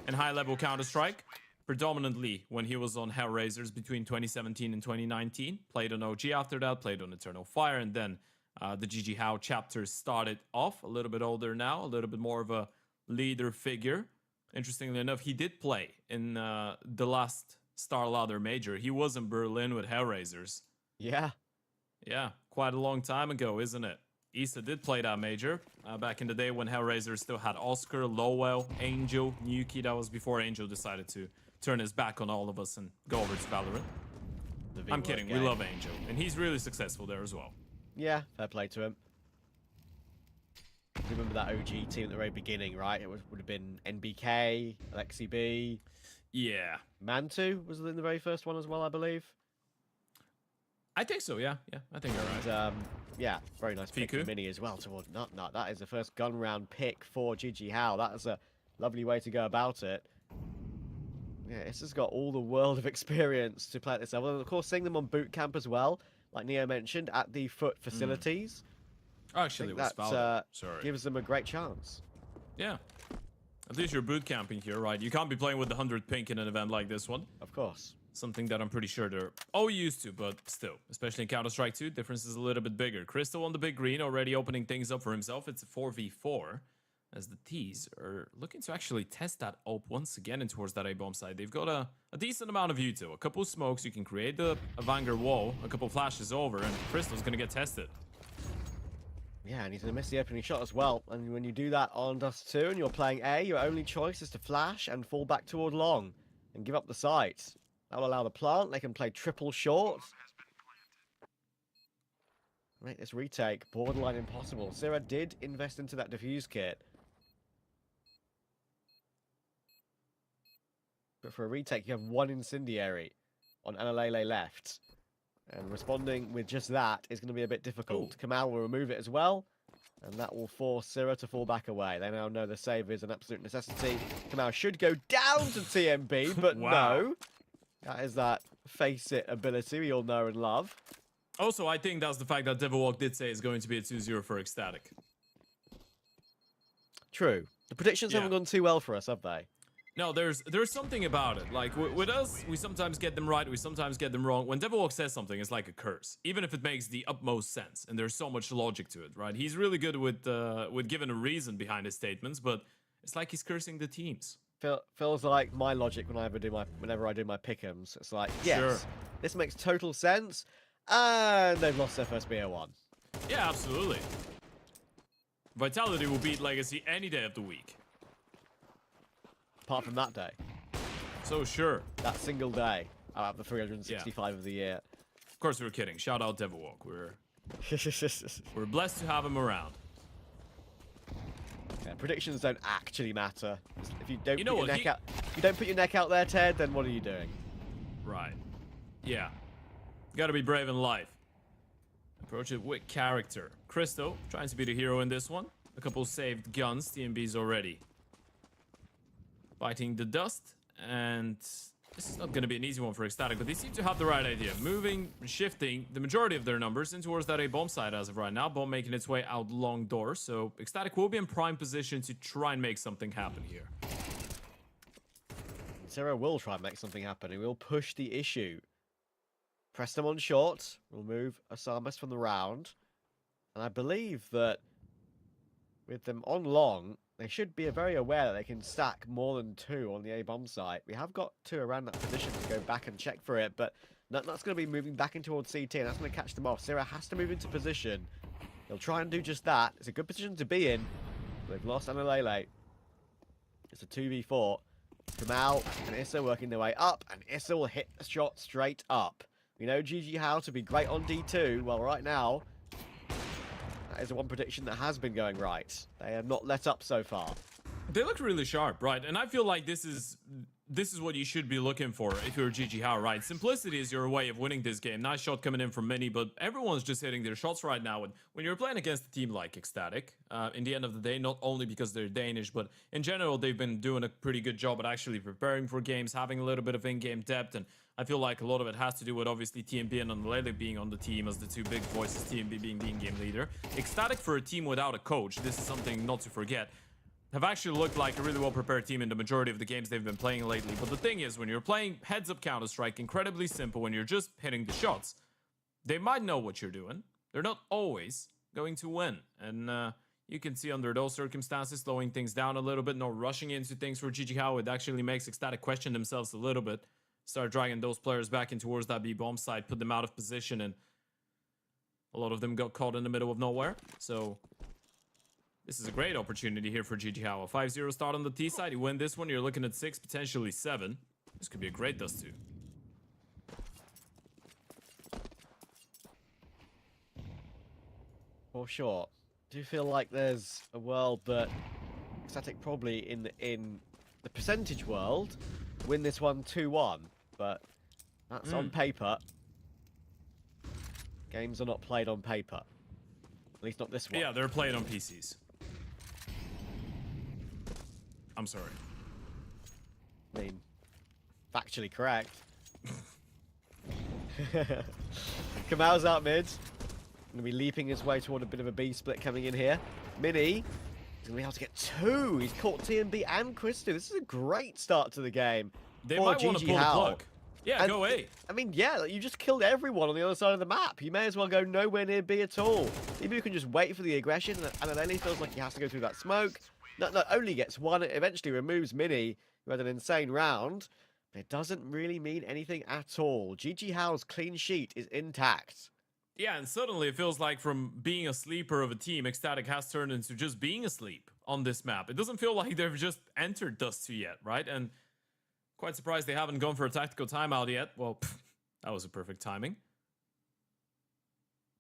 in high-level Counter-Strike. Predominantly when he was on Hellraisers between 2017 and 2019. Played on OG after that, played on Eternal Fire, and then the GG How chapters started off. A little bit older now, a little bit more of a leader figure. Interestingly enough, he did play in the last Star Ladder Major. He was in Berlin with Hellraisers. Yeah. Yeah, quite a long time ago, isn't it? Issa did play that major back in the day when Hellraiser still had Oscar, Lowell, Angel, Nuki. That was before Angel decided to turn his back on all of us and go over to Valorant. I'm kidding, we love Angel, and he's really successful there as well. Yeah, fair play to him. Remember that OG team at the very beginning, right? It would have been NBK, Alexi B. Yeah. Mantu was in the very first one as well, I believe. I think so, yeah. Yeah, I think you're right. And, yeah, very nice pick for Mini as well toward Nut. That is the first gun round pick for GG How. That is a lovely way to go about it. Yeah, this has got all the world of experience to play at this level. And of course, seeing them on boot camp as well, like Neo mentioned, at the Foot facilities. Actually, it was that Sorry. gives them a great chance. Yeah. At least you're boot camping here, right? You can't be playing with the 100 pink in an event like this one. Of course. Something that I'm pretty sure they're all used to, but still. Especially in Counter-Strike 2, difference is a little bit bigger. Crystal on the big green, already opening things up for himself. It's a 4v4. As the T's are looking to actually test that op once again in towards that A-bomb side. They've got a decent amount of util. A couple of smokes, you can create a Vanguard wall, a couple flashes over, and Crystal's going to get tested. Yeah, and he's going to miss the opening shot as well. And when you do that on Dust 2 and you're playing A, your only choice is to flash and fall back toward long and give up the site. That will allow the plant. They can play triple short. Make this retake borderline impossible. Sierra did invest into that defuse kit. But for a retake, you have one incendiary on Analele left. And responding with just that is going to be a bit difficult. Kumal will remove it as well. And that will force Sierra to fall back away. They now know the save is an absolute necessity. Kumal should go down to TMB, but no. That is that face it ability we all know and love. Also, I think that's the fact that Devilwalk did say it's going to be a 2-0 for Ecstatic. True. The predictions haven't gone too well for us, have they? No, there's something about it. Like, with us, we sometimes get them right, we sometimes get them wrong. When Devilwalk says something, it's like a curse. Even if it makes the utmost sense, and there's so much logic to it, right? He's really good with giving a reason behind his statements, but it's like he's cursing the teams. Feels like my logic whenever I do my pick'ems. It's like, yes, Sure. this makes total sense, and they've lost their first BO1. Yeah, absolutely. Vitality will beat Legacy any day of the week. Apart from that day, So sure. that single day out of the 365 of the year. Of course, we're kidding. Shout out Devowalk. We're blessed to have him around. Yeah, predictions don't actually matter. If you don't, You know put your what, neck out, if you don't put your neck out there, Ted, then what are you doing? Right. Yeah. Gotta be brave in life. Approach it with character. Christo trying to be the hero in this one. A couple saved guns. TMB's already biting the dust. And this is not going to be an easy one for Ecstatic, but they seem to have the right idea. Moving, shifting the majority of their numbers in towards that A bomb side as of right now. Bomb making its way out long door. So Ecstatic will be in prime position to try and make something happen here. Zero will try and make something happen. He will push the issue. Press them on short. Remove Osamas from the round. And I believe that with them on long, they should be very aware that they can stack more than 2 on the A-bomb site. We have got 2 around that position to go back and check for it, but that's going to be moving back in towards CT, and that's going to catch them off. Zero has to move into position. They'll try and do just that. It's a good position to be in. They've lost Analele. It's a 2v4. Kamal and Issa working their way up, and Issa will hit the shot straight up. We know GG How to be great on D2. Well, right now, that is the one prediction that has been going right. They have not let up so far. They look really sharp, right? And I feel like this is what you should be looking for if you're GG How, right? Simplicity is your way of winning this game. Nice shot coming in from Mini, but everyone's just hitting their shots right now. And when you're playing against a team like Ecstatic, in the end of the day, not only because they're Danish, but in general, they've been doing a pretty good job at actually preparing for games, having a little bit of in-game depth. And I feel like a lot of it has to do with obviously TMB and Analele being on the team as the two big voices, TMB being the in-game leader. Ecstatic, for a team without a coach, this is something not to forget, have actually looked like a really well-prepared team in the majority of the games they've been playing lately. But the thing is, when you're playing heads-up Counter-Strike, incredibly simple, when you're just hitting the shots, they might know what you're doing. They're not always going to win. And you can see under those circumstances, slowing things down a little bit, not rushing into things for GG How, it actually makes Ecstatic question themselves a little bit. Start dragging those players back in towards that B-bomb side, put them out of position, and a lot of them got caught in the middle of nowhere. So this is a great opportunity here for GG How. A 5-0 start on the T side. You win this one, you're looking at 6, potentially 7. This could be a great dust too. For sure. Do you feel like there's a world that Ecstatic probably in the percentage world win this one 2-1, but that's on paper. Games are not played on paper. At least not this one. Yeah, they're played on PCs. I'm sorry. I mean, factually correct. Kamal's out mid. Going to be leaping his way toward a bit of a B split coming in here. Mini is going to be able to get 2. He's caught TMB and Christo. This is a great start to the game. They for might want to GG pull the How. plug. Yeah, And go A. I mean, yeah, you just killed everyone on the other side of the map. You may as well go nowhere near B at all. Maybe you can just wait for the aggression, and then he feels like he has to go through that smoke. Not only gets one, it eventually removes Mini, who had an insane round, but it doesn't really mean anything at all. GG How's clean sheet is intact. Yeah, and suddenly it feels like from being a sleeper of a team, Ecstatic has turned into just being asleep on this map. It doesn't feel like they've just entered Dust 2 yet, right? And quite surprised they haven't gone for a tactical timeout yet. Well, that was a perfect timing.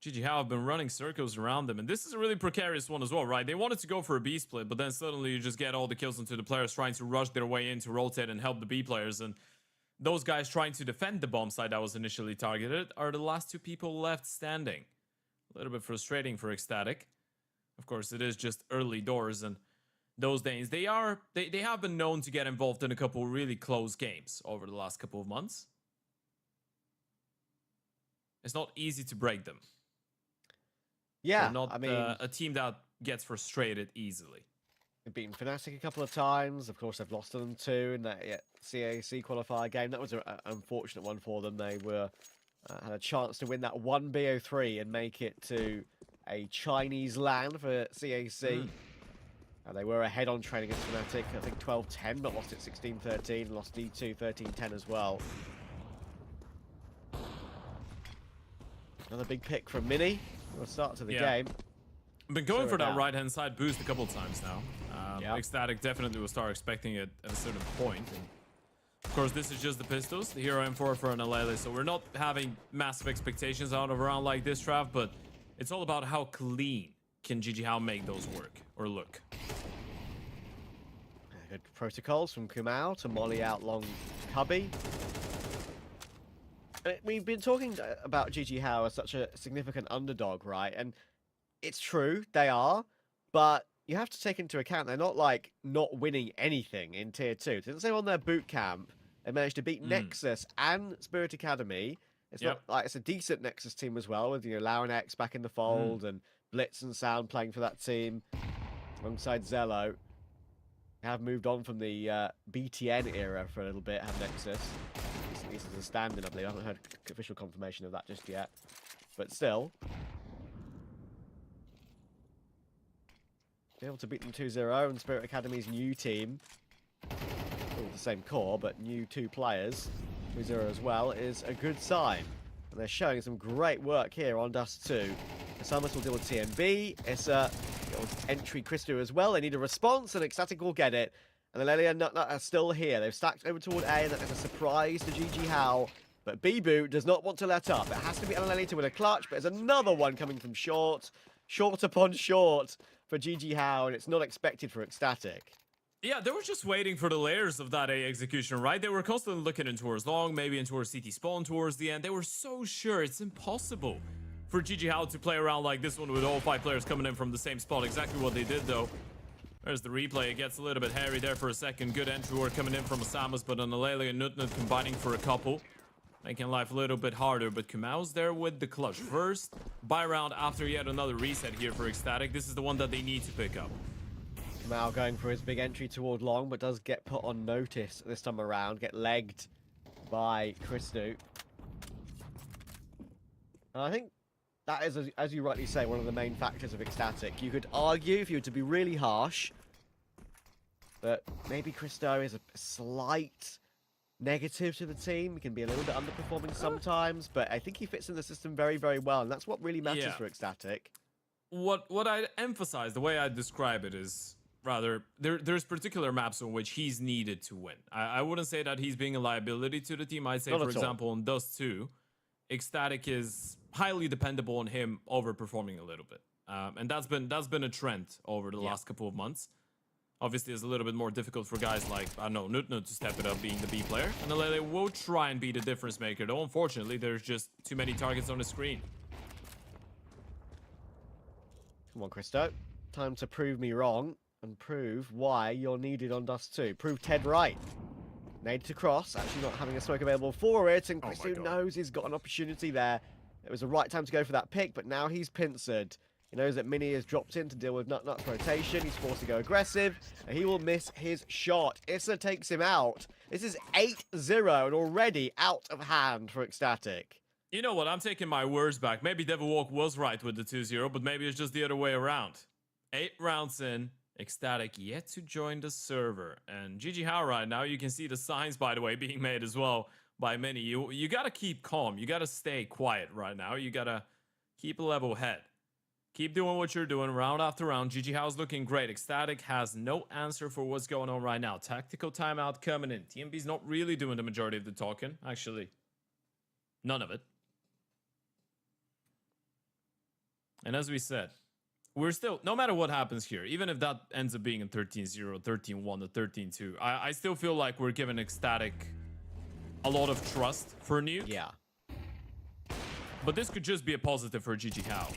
GG How have been running circles around them, and this is a really precarious one as well, right? They wanted to go for a B split, but then suddenly you just get all the kills into the players trying to rush their way in to rotate and help the B players, and those guys trying to defend the bomb site that was initially targeted are the last 2 people left standing. A little bit frustrating for Ecstatic. Of course, it is just early doors, and those Danes, they have been known to get involved in a couple really close games over the last couple of months. It's not easy to break them. Yeah, They're not I mean, a team that gets frustrated easily. they've beaten Fnatic a couple of times. Of course, they've lost to them too in that CAC qualifier game. That was an unfortunate one for them. They were had a chance to win that 1 BO3 and make it to a Chinese LAN for CAC. They were ahead on train against Fnatic, I think 12-10, but lost it 16-13, lost D2 13-10 as well. Another big pick from Mini. We'll start to the game. Been going for that right-hand side boost a couple of times now. Ecstatic definitely will start expecting it at a certain point. And of course, this is just the pistols, the Hero M4 for an Alele, so we're not having massive expectations out of a round like this, Trav, but it's all about how clean can GG How make those work or look. Good protocols from Kumau to molly out long Cubby. We've been talking about GG How as such a significant underdog, right? And it's true, they are, but you have to take into account they're not like not winning anything in Tier 2. Since they were on their boot camp, they managed to beat Nexus and Spirit Academy. It's not like it's a decent Nexus team as well, with Laurenex back in the fold and Blitz and Sound playing for that team alongside Zello. They have moved on from the BTN era for a little bit, have Nexus. This is a stand-in, I believe. I haven't heard official confirmation of that just yet. But still. Be able to beat them 2-0 and Spirit Academy's new team. All the same core, but new 2 players. 2-0 as well is a good sign. And they're showing some great work here on Dust 2. Samus will deal with TMB. Issa entry Christo as well. They need a response and Ecstatic will get it. And the Lelia are still here. They've stacked over toward A, and that is a surprise to GG How. But Bibu does not want to let up. It has to be Ananelli to win a clutch, but there's another one coming from short. Short upon short for GG How, and it's not expected for Ecstatic. Yeah, they were just waiting for the layers of that A execution, right? They were constantly looking in towards long, maybe in towards CT spawn towards the end. They were so sure it's impossible for GG How to play around like this one with all 5 players coming in from the same spot. Exactly what they did, though. There's the replay. It gets a little bit hairy there for a second. Good entry work coming in from Samus, but an Alele and Nutnut combining for a couple. Making life a little bit harder, but Kumau's there with the clutch. First, buy round after yet another reset here for Ecstatic. This is the one that they need to pick up. Kumau going for his big entry toward long, but does get put on notice this time around. Get legged by Christo. And I think that is, as you rightly say, one of the main factors of Ecstatic. You could argue, if you were to be really harsh, that maybe Christo is a slight negative to the team. He can be a little bit underperforming sometimes, but I think he fits in the system very, very well, and that's what really matters for Ecstatic. What I emphasize, the way I describe it is, rather, there's particular maps on which he's needed to win. I wouldn't say that he's being a liability to the team. I'd say, for example, on Dust 2, Ecstatic is highly dependable on him overperforming a little bit. And that's been a trend over the last couple of months. Obviously, it's a little bit more difficult for guys like, I don't know, Nutnut to step it up being the B player. And Alele will try and be the difference maker, though unfortunately, there's just too many targets on the screen. Come on, Christo. Time to prove me wrong and prove why you're needed on Dust 2. Prove Ted right. Nade to cross, actually not having a smoke available for it, and Christo knows he's got an opportunity there. It was the right time to go for that pick, but now he's pincered. He knows that Mini has dropped in to deal with Nutnut's rotation. He's forced to go aggressive, and he will miss his shot. Issa takes him out. This is 8-0 and already out of hand for Ecstatic. You know what? I'm taking my words back. Maybe Devil Walk was right with the 2-0, but maybe it's just the other way around. 8 rounds in, Ecstatic yet to join the server. And GG How right now, you can see the signs, by the way, being made as well by Mini. You got to keep calm. You got to stay quiet right now. You got to keep a level head. Keep doing what you're doing round after round. GG How's looking great. Ecstatic has no answer for what's going on right now. Tactical timeout coming in. TMB's not really doing the majority of the talking. Actually, none of it. And as we said, we're still, no matter what happens here, even if that ends up being a 13-0, 13-1, or 13-2, I still feel like we're giving Ecstatic a lot of trust for Nuke. Yeah. But this could just be a positive for GG How.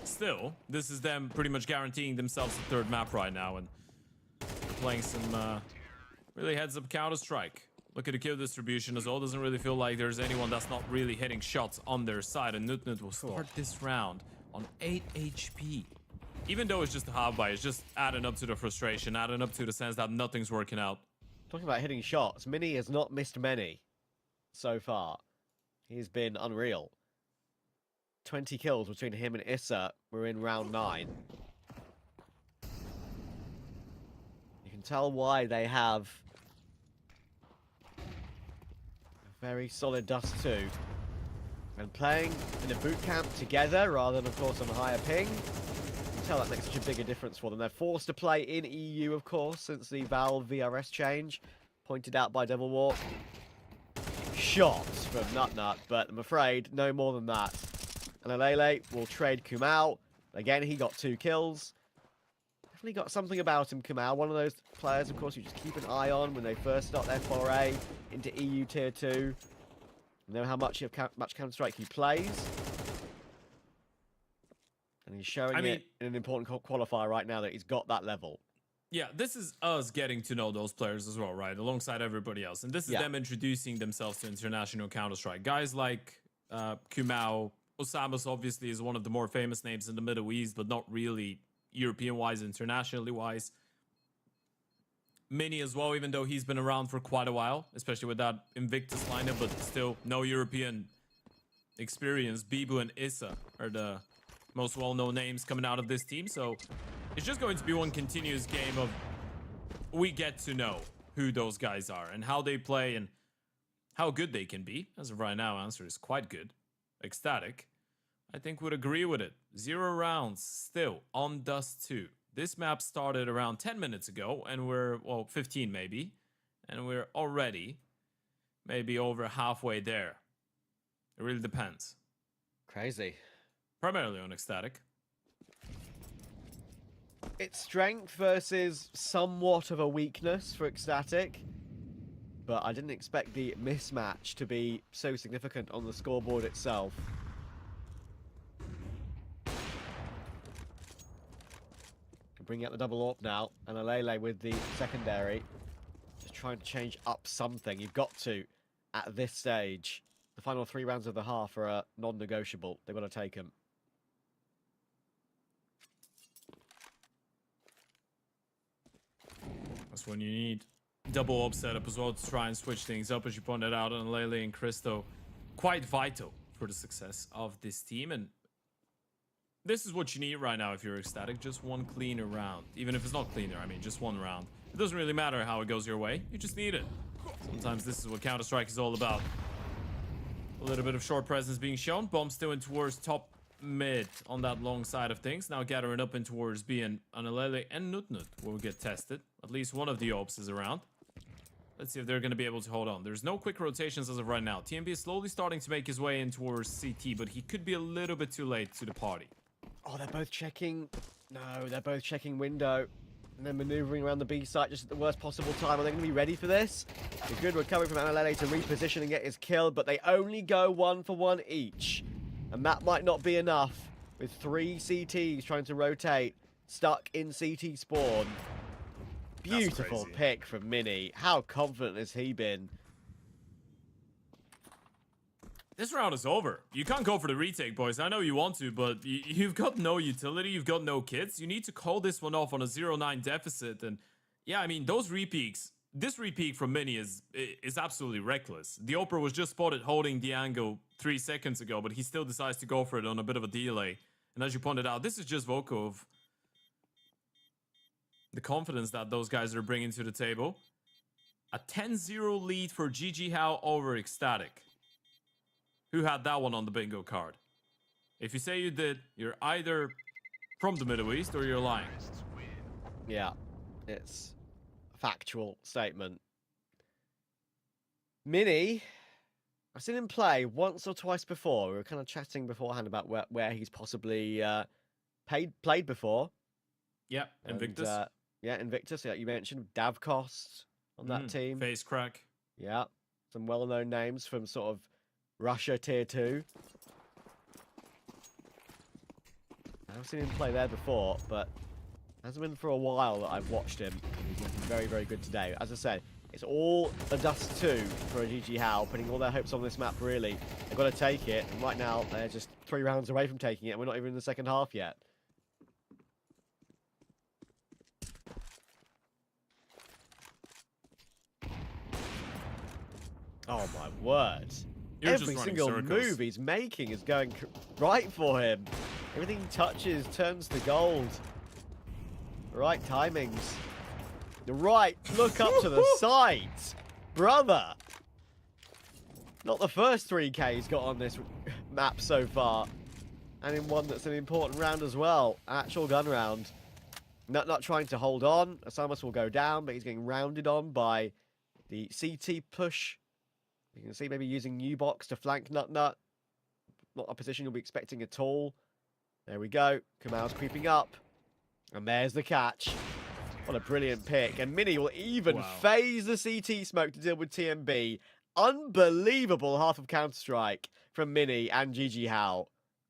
Still, this is them pretty much guaranteeing themselves the 3rd map right now, and they're playing some really heads-up Counter-Strike. Look at the kill distribution as well. Doesn't really feel like there's anyone that's not really hitting shots on their side, and Nutnut will start this round on 8 HP. Even though it's just a half buy, it's just adding up to the frustration, adding up to the sense that nothing's working out. Talking about hitting shots, Mini has not missed many so far. He's been unreal. 20 kills between him and Issa. We're in round 9. can tell why they have a very solid Dust 2. And playing in a boot camp together rather than, of course, on a higher ping. You can tell that makes such a bigger difference for them. They're forced to play in EU, of course, since the Valve VRS change, pointed out by Devilwalk. Shots from Nut, but I'm afraid no more than that. And Alele will trade Kumau. Again, he got 2 kills. Definitely got something about him, Kumau. One of those players, of course, you just keep an eye on when they first start their foray into EU Tier 2. You know how much Counter-Strike he plays. And he's showing it in an important qualifier right now that he's got that level. Yeah, this is us getting to know those players as well, right? Alongside everybody else. And this is them introducing themselves to international Counter-Strike. Guys like Kumau, Osamus obviously is one of the more famous names in the Middle East, but not really European-wise, internationally-wise. Mini as well, even though he's been around for quite a while, especially with that Invictus lineup, but still no European experience. Bibu and Issa are the most well-known names coming out of this team, so it's just going to be one continuous game of we get to know who those guys are and how they play and how good they can be. As of right now, answer is quite good. Ecstatic, I think, would agree with it. 0 rounds still on Dust 2. This map started around 10 minutes ago, and we're, well, 15 maybe, and we're already maybe over halfway there. It really depends. Crazy. Primarily on Ecstatic. It's strength versus somewhat of a weakness for Ecstatic, but I didn't expect the mismatch to be so significant on the scoreboard itself. Bring out the double AWP now, and Alele with the secondary. Just trying to change up something. You've got to at this stage. The final 3 rounds of the half are non-negotiable. They've got to take them. That's when you need double AWP setup as well to try and switch things up, as you pointed out, and Lele and Christo quite vital for the success of this team. And this is what you need right now if you're Ecstatic. Just one cleaner round. Even if it's not cleaner, I mean, just one round. It doesn't really matter how it goes your way. You just need it. Sometimes this is what Counter-Strike is all about. A little bit of short presence being shown. Bomb still in towards top mid on that long side of things. Now gathering up in towards B, and Alele and Nutnut will get tested. At least one of the AWPs is around. Let's see if they're going to be able to hold on. There's no quick rotations as of right now. TMB is slowly starting to make his way in towards CT, but he could be a little bit too late to the party. Oh, they're both checking. No, they're both checking window. And then maneuvering around the B site just at the worst possible time. Are they going to be ready for this? A good recovery from Alele to reposition and get his kill, but they only go 1 for 1 each. And that might not be enough with 3 CTs trying to rotate, stuck in CT spawn. Beautiful pick from Mini. How confident has he been? This round is over. You can't go for the retake, boys. I know you want to, but you've got no utility. You've got no kits. You need to call this one off on a 0-9 deficit. And yeah, I mean, those repeaks, this repeak from Mini is absolutely reckless. The Oprah was just spotted holding the angle 3 seconds ago, but he still decides to go for it on a bit of a delay. And as you pointed out, this is just vocal of the confidence that those guys are bringing to the table. A 10-0 lead for GG How over Ecstatic. Who had that one on the bingo card? If you say you did, you're either from the Middle East or you're lying. Yeah, it's a factual statement. Mini, I've seen him play once or twice before. We were kind of chatting beforehand about where he's possibly played before. Yeah, Invictus. Yeah, Invictus, like you mentioned. Davcost on that team. Face Crack. Yeah, some well-known names from sort of Russia Tier 2. I've seen him play there before, but it hasn't been for a while that I've watched him. He's looking very, very good today. As I said, it's all a Dust 2 for a GG How, putting all their hopes on this map, really. They've got to take it, and right now they're just 3 rounds away from taking it, and we're not even in the second half yet. Oh my word. Every single move he's making is going right for him. Everything he touches turns to gold. Right timings. right, look up to the sides. Brother. Not the first 3K he's got on this map so far. And in one that's an important round as well. Actual gun round. Not trying to hold on. Asamus will go down, but he's getting rounded on by the CT push. You can see maybe using New Box to flank Nut. Not a position you'll be expecting at all. There we go. Kamal's creeping up. And there's the catch. What a brilliant pick. And Mini will even phase the CT smoke to deal with TMB. Unbelievable half of Counter-Strike from Mini and GG How.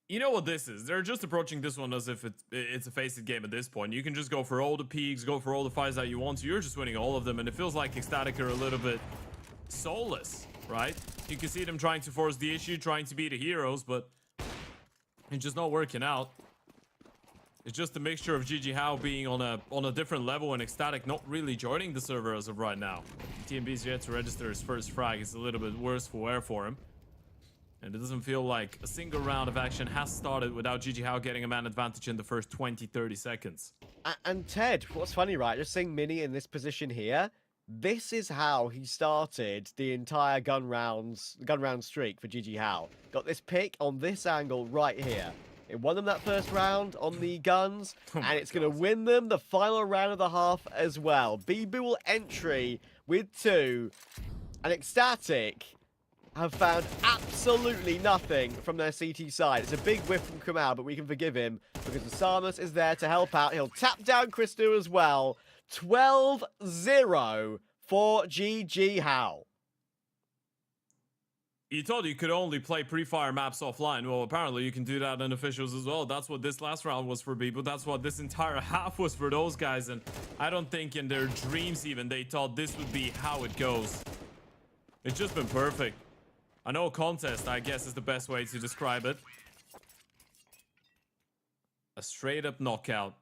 You know what this is? They're just approaching this one as if it's a face-it game at this point. You can just go for all the peaks, go for all the fights that you want to. You're just winning all of them, and it feels like Ecstatic are a little bit soulless, right? You can see them trying to force the issue, trying to be the heroes, but it's just not working out. It's just a mixture of GG How being on a different level and Ecstatic not really joining the server as of right now. TMB's yet to register his first frag. It's a little bit worse for wear for him. And it doesn't feel like a single round of action has started without GG How getting a man advantage in the first 20-30 seconds. And Ted, what's funny, right? Just seeing Mini in this position here, this is how he started the entire gun round streak for GG How. Got this pick on this angle right here. It won them that first round on the guns, and it's going to win them the final round of the half as well. BB will entry with 2, and Ecstatic have found absolutely nothing from their CT side. It's a big whiff from Kamal, but we can forgive him because Asamus is there to help out. He'll tap down Christo as well. 12-0 for GG How. You thought you could only play pre-fire maps offline. Well, apparently you can do that in officials as well. That's what this last round was for people. That's what this entire half was for those guys. And I don't think in their dreams even they thought this would be how it goes. It's just been perfect. I know contest, I guess, is the best way to describe it. A straight-up knockout.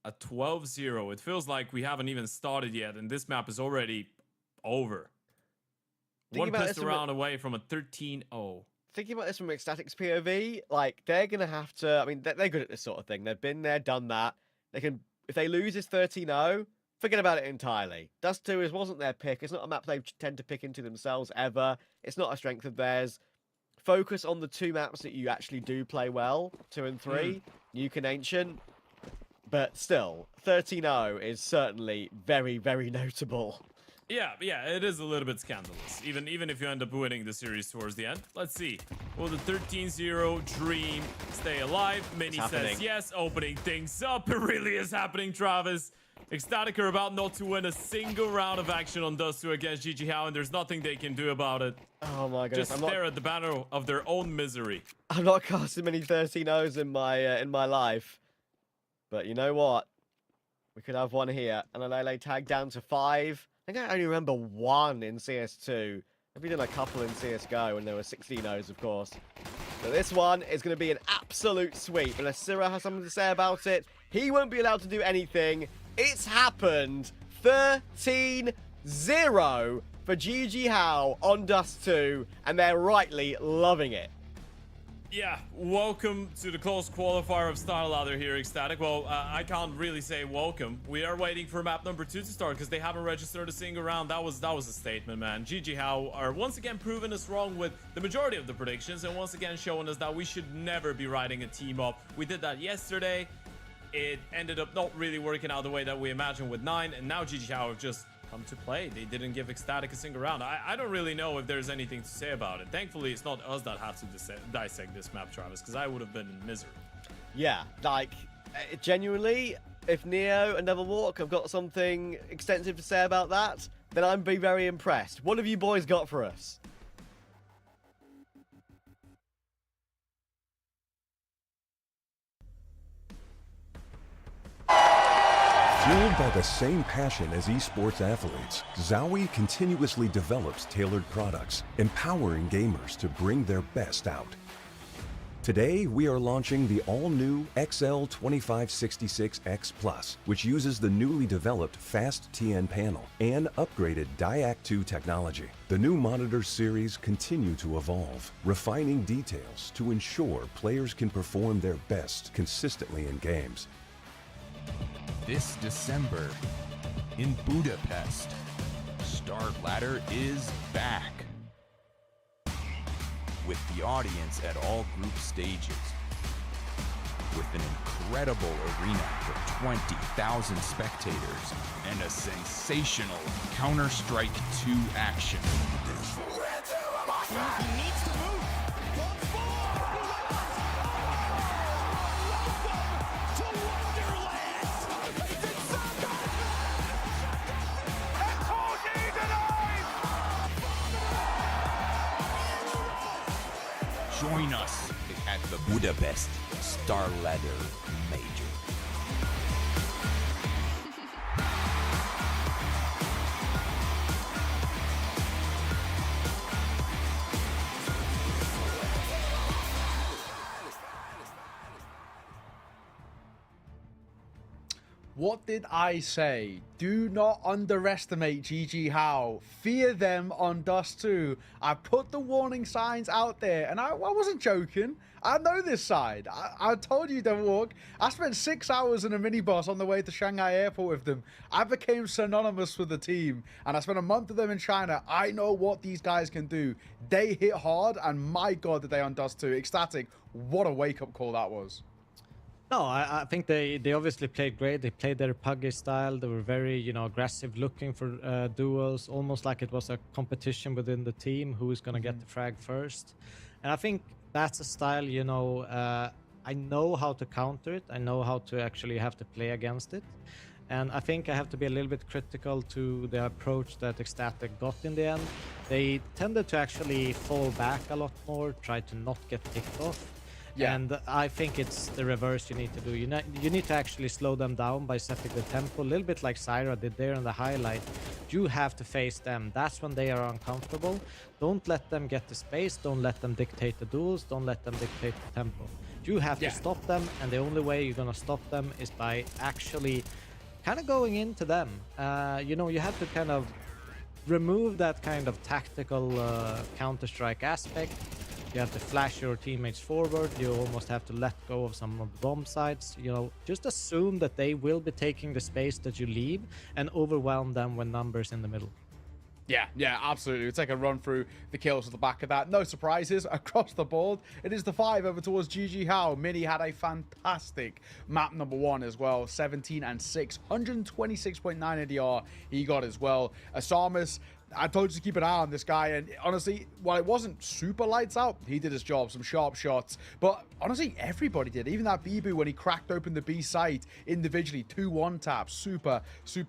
A 12-0. It feels like we haven't even started yet, and this map is already over. One pistol round away from a 13-0. Thinking about this from Ecstatic's POV, like, they're going to have to... I mean, they're good at this sort of thing. They've been there, done that. They can... If they lose this 13-0... Forget about it entirely. Dust 2 wasn't their pick. It's not a map they tend to pick into themselves ever. It's not a strength of theirs. Focus on the 2 maps that you actually do play well, 2 and 3, Nuke and Ancient. But still, 13-0 is certainly very, very notable. Yeah, it is a little bit scandalous. Even if you end up winning the series towards the end. Let's see. Will the 13-0 dream stay alive? Mini says yes, opening things up. It really is happening, Travis. Ecstatic are about not to win a single round of action on Dust 2 against GG How, and there's nothing they can do about it. Oh my goodness. Just stare at the banner of their own misery. I'm not casting many 13-0s in my life. But you know what? We could have one here. And a Lele tag down to 5. I think I only remember 1 in CS2. Maybe done a couple in CSGO when there were 16-0s, of course. But this one is going to be an absolute sweep. Unless Syrah has something to say about it, he won't be allowed to do anything. It's happened. 13-0 for GG How on Dust 2, and they're rightly loving it. Yeah, welcome to the close qualifier of Style Ladder here, Ecstatic. Well, I can't really say welcome. We are waiting for map number 2 to start because they haven't registered a single round. That was a statement, man. GG How are once again proving us wrong with the majority of the predictions, and once again showing us that we should never be riding a team up. We did that yesterday. It ended up not really working out the way that we imagined with 9, and now GG How have just come to play. They didn't give Ecstatic a single round. I don't really know if there's anything to say about it. Thankfully, it's not us that have to dissect this map, Travis, because I would have been in misery. Yeah, like, genuinely, if Neo and Neville Walk have got something extensive to say about that, then I'd be very impressed. What have you boys got for us? Fueled by the same passion as esports athletes, Zowie continuously develops tailored products, empowering gamers to bring their best out. Today, we are launching the all-new XL2566X Plus, which uses the newly developed Fast TN panel and upgraded Diac 2 technology. The new monitor series continue to evolve, refining details to ensure players can perform their best consistently in games. This December, in Budapest. Star Ladder is back. With the audience at all group stages. With an incredible arena for 20,000 spectators and a sensational Counter-Strike 2 action. Join us at the Budapest Star Ladder Major. What did I say? Do not underestimate GG How. Fear them on Dust 2. I put the warning signs out there, and I wasn't joking. I know this side. I told you, Devil Walk. I spent 6 hours in a minibus on the way to Shanghai Airport with them. I became synonymous with the team, and I spent a month with them in China. I know what these guys can do. They hit hard, and my God, did they on Dust 2. Ecstatic. What a wake-up call that was. No, I think they obviously played great. They played their puggy style. They were very, you know, aggressive, looking for duels, almost like it was a competition within the team who is going to get the frag first. And I think that's a style, you know, I know how to counter it. I know how to actually have to play against it. And I think I have to be a little bit critical to the approach that Ecstatic got in the end. They tended to actually fall back a lot more, try to not get picked off. Yeah. And I think it's the reverse you need to do. You need to actually slow them down by setting the tempo, a little bit like Syra did there in the highlight. You have to face them. That's when they are uncomfortable. Don't let them get the space. Don't let them dictate the duels. Don't let them dictate the tempo. You have to stop them, and the only way you're going to stop them is by actually kind of going into them. You know, you have to kind of remove that kind of tactical Counter-Strike aspect. You have to flash your teammates forward. You almost have to let go of some of the bomb sites. You know, just assume that they will be taking the space that you leave and overwhelm them with numbers in the middle. Yeah, absolutely. We'll take a run through the kills at the back of that. No surprises across the board. It is the 5 over towards GG How. Mini had a fantastic map number 1 as well. 17 and 6. 126.9 ADR he got as well. Asamus, I told you to keep an eye on this guy, and honestly, while it wasn't super lights out, he did his job, some sharp shots, but honestly, everybody did. Even that Bibu, when he cracked open the B site individually, 2 1-taps, super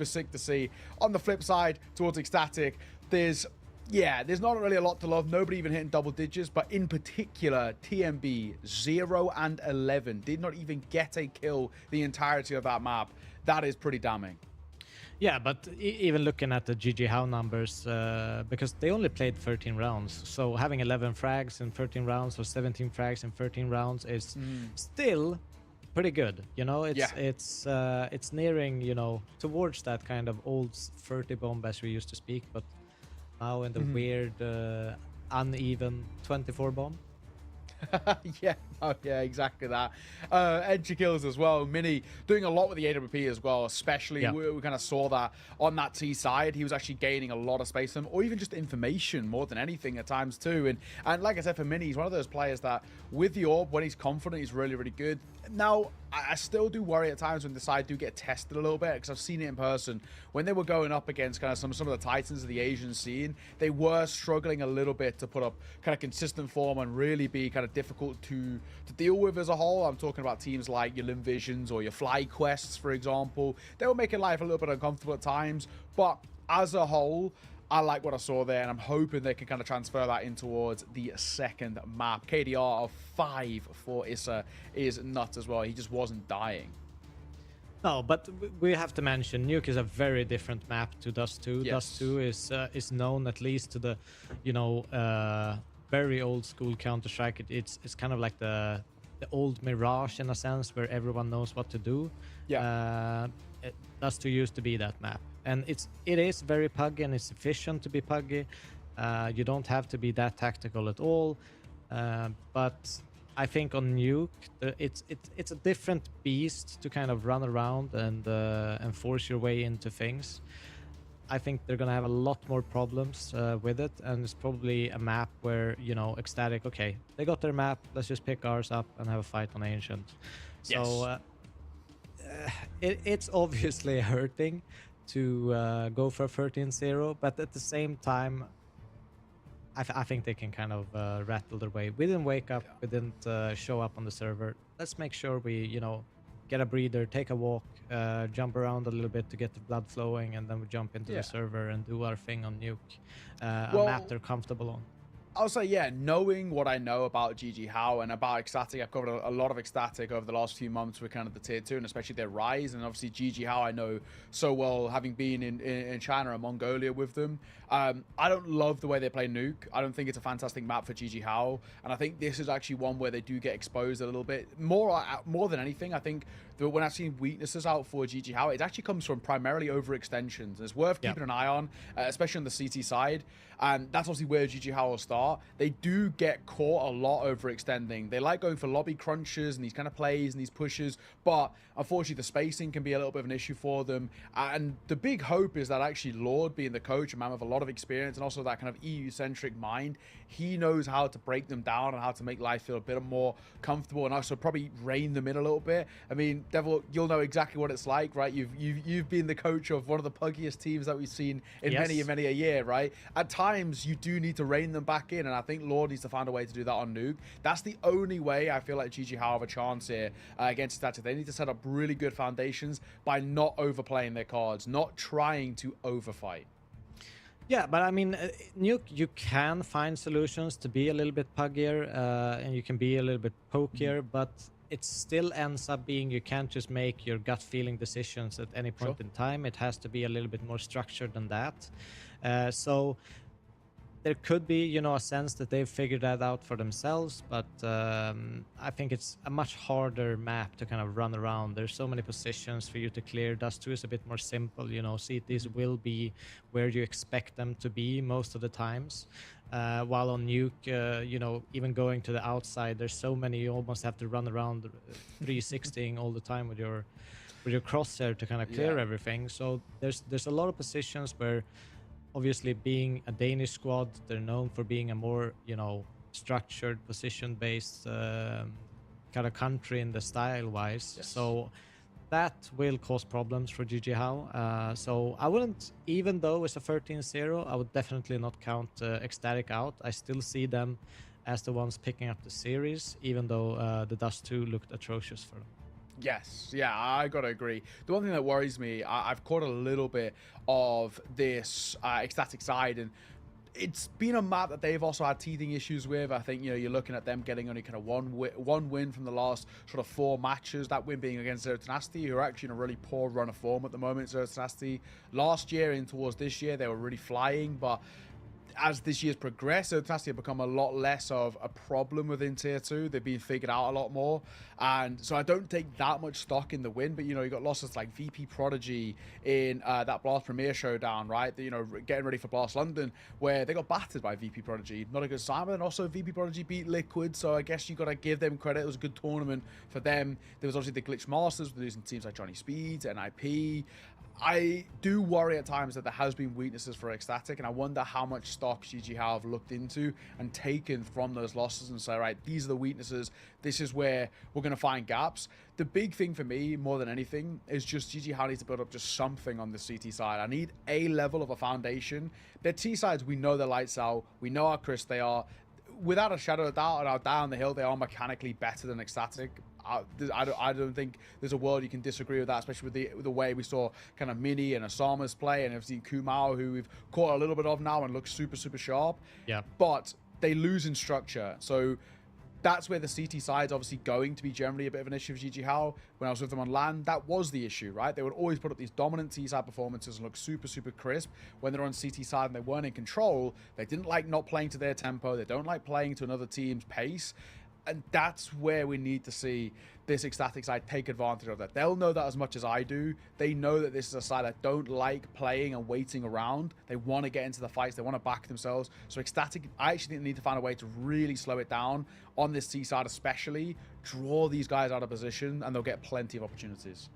sick to see. On the flip side, towards Ecstatic, there's not really a lot to love. Nobody even hitting double digits, but in particular, TMB 0 and 11 did not even get a kill the entirety of that map. That is pretty damning. Yeah, but even looking at the GG How numbers, because they only played 13 rounds, so having 11 frags in 13 rounds or 17 frags in 13 rounds is still pretty good. You know, it's nearing, you know, towards that kind of old 30 bomb as we used to speak, but now in the weird, uneven 24 bomb. Yeah, exactly that. Entry kills as well. Mini doing a lot with the AWP as well, especially we kind of saw that on that T side. He was actually gaining a lot of space for them, or even just information more than anything at times too. And like I said, for Mini, he's one of those players that with the AWP, when he's confident, he's really good. Now, I still do worry at times when the side do get tested a little bit, because I've seen it in person. When they were going up against kind of some of the titans of the Asian scene, they were struggling a little bit to put up kind of consistent form and really be kind of difficult to deal with as a whole. I'm talking about teams like your Lim Visions or your Fly Quests, for example. They were making life a little bit uncomfortable at times, but as a whole, I like what I saw there, and I'm hoping they can kind of transfer that in towards the second map. KDR of 5 for Issa is nuts as well. He just wasn't dying. No, but we have to mention Nuke is a very different map to Dust 2. Yes. Dust 2 is known, at least to the, you know, very old school Counter-Strike. It's kind of like the old Mirage in a sense, where everyone knows what to do. Dust 2 used to be that map, and it is very puggy, and it's efficient to be puggy. You don't have to be that tactical at all, but I think on Nuke, it's a different beast to kind of run around and force your way into things. I think they're gonna have a lot more problems with it, and it's probably a map where, you know, Ecstatic, okay, they got their map, let's just pick ours up and have a fight on Ancient. So it's obviously hurting to go for 13-0, but at the same time, I think they can kind of rattle their way. We didn't wake up, we didn't show up on the server. Let's make sure we, you know, get a breather, take a walk, jump around a little bit to get the blood flowing, and then we jump into the server and do our thing on Nuke, a map they're comfortable on. I'll say, yeah, knowing what I know about GG How and about Ecstatic, I've covered a lot of Ecstatic over the last few months with kind of the tier 2 and especially their rise. And obviously GG How I know so well, having been in China and Mongolia with them. I don't love the way they play Nuke. I don't think it's a fantastic map for GG How. And I think this is actually one where they do get exposed a little bit. More than anything, I think that when I've seen weaknesses out for GG How, it actually comes from primarily overextensions. It's worth keeping an eye on, especially on the CT side. And that's obviously where GG How will start. They do get caught a lot overextending. They like going for lobby crunches and these kind of plays and these pushes, but unfortunately the spacing can be a little bit of an issue for them. And the big hope is that actually Lord, being the coach, a man with a lot of experience and also that kind of EU-centric mind, he knows how to break them down and how to make life feel a bit more comfortable and also probably rein them in a little bit. I mean, Devil, you'll know exactly what it's like, right? You've been the coach of one of the puggiest teams that we've seen in many a year, right? At times you do need to rein them back in, and I think Lord needs to find a way to do that on Nuke. That's the only way I feel like GG How have a chance here against Static. They need to set up really good foundations by not overplaying their cards, not trying to overfight. Yeah, but I mean, Nuke, you can find solutions to be a little bit puggier, and you can be a little bit pokier, but it still ends up being you can't just make your gut feeling decisions at any point in time. It has to be a little bit more structured than that. So there could be, you know, a sense that they've figured that out for themselves, but I think it's a much harder map to kind of run around. There's so many positions for you to clear. Dust 2 is a bit more simple, you know, CTs will be where you expect them to be most of the times. While on Nuke, you know, even going to the outside, there's so many, you almost have to run around 360ing all the time with your crosshair to kind of clear everything. So there's a lot of positions where, obviously, being a Danish squad, they're known for being a more, you know, structured, position-based kind of country in the style-wise. So that will cause problems for GG How. So I wouldn't, even though it's a 13-0, I would definitely not count Ecstatic out. I still see them as the ones picking up the series, even though the Dust 2 looked atrocious for them. Yes, yeah, I gotta agree. The one thing that worries me, I've caught a little bit of this Ecstatic side, and it's been a map that they've also had teething issues with. I think, you know, you're looking at them getting only kind of one win from the last sort of 4 matches, that win being against Zero Tenacity, who are actually in a really poor run of form at the moment. Zero Tenacity last year and towards this year, they were really flying, but as this year's progressed, Zero Tenacity have become a lot less of a problem within Tier 2. They've been figured out a lot more. And so I don't take that much stock in the win, but, you know, you got losses like VP Prodigy in that Blast Premier Showdown, right? You know, getting ready for Blast London, where they got battered by VP Prodigy. Not a good sign, but then also VP Prodigy beat Liquid, so I guess you got to give them credit. It was a good tournament for them. There was obviously the Glitch Masters, losing teams like Johnny Speeds, NIP. I do worry at times that there has been weaknesses for Ecstatic, and I wonder how much stock GG How have looked into and taken from those losses and say, right, these are the weaknesses. This is where we're going to find gaps. The big thing for me, more than anything, is just GG How needs to build up just something on the CT side. I need a level of a foundation. Their T sides, we know their lights out. We know how crisp they are. Without a shadow of doubt, out down the hill, they are mechanically better than Ecstatic. I don't think there's a world you can disagree with that, especially with the way we saw kind of Mini and Osama's play, and obviously Kumao, who we've caught a little bit of now and looks super, super sharp. Yeah. But they lose in structure. So that's where the CT side's obviously going to be generally a bit of an issue for GG How. When I was with them on LAN, that was the issue, right? They would always put up these dominant T-side performances and look super, super crisp. When they're on CT side and they weren't in control, they didn't like not playing to their tempo. They don't like playing to another team's pace. And that's where we need to see this Ecstatic side take advantage of that. They'll know that as much as I do. They know that this is a side that don't like playing and waiting around. They want to get into the fights. They want to back themselves. So Ecstatic, I actually think they need to find a way to really slow it down on this T side especially. Draw these guys out of position, and they'll get plenty of opportunities.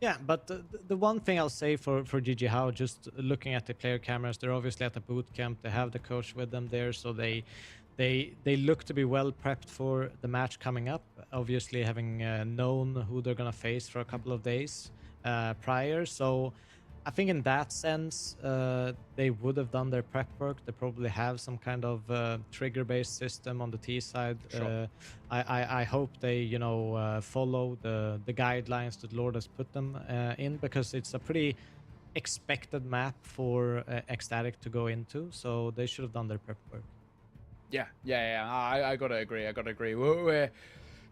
Yeah, but the one thing I'll say for GG How, just looking at the player cameras, they're obviously at the boot camp. They have the coach with them there, so they look to be well prepped for the match coming up. Obviously, having known who they're gonna face for a couple of days prior, so I think in that sense they would have done their prep work. They probably have some kind of trigger-based system on the T side. Sure. I hope they follow the guidelines that Lord has put them in, because it's a pretty expected map for Ecstatic to go into. So they should have done their prep work. Yeah. I gotta agree. We're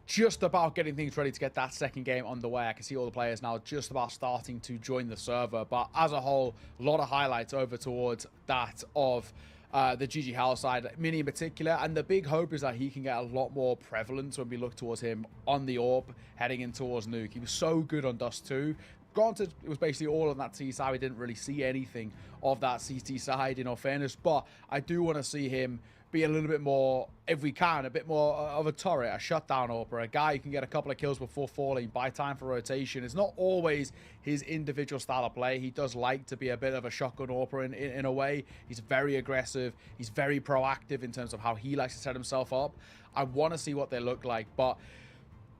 just about getting things ready to get that second game underway. I can see all the players now just about starting to join the server. But as a whole, a lot of highlights over towards that of the GG Hal side, Mini in particular. And the big hope is that he can get a lot more prevalence when we look towards him on the AWP, heading in towards Nuke. He was so good on Dust 2. Granted, it was basically all on that T side. We didn't really see anything of that CT side, in all fairness. But I do want to see him be a little bit more, if we can, a bit more of a turret, a shutdown AWPer, a guy who can get a couple of kills before falling, buy time for rotation. It's not always his individual style of play. He does like to be a bit of a shotgun AWPer in a way. He's very aggressive. He's very proactive in terms of how he likes to set himself up. I want to see what they look like, but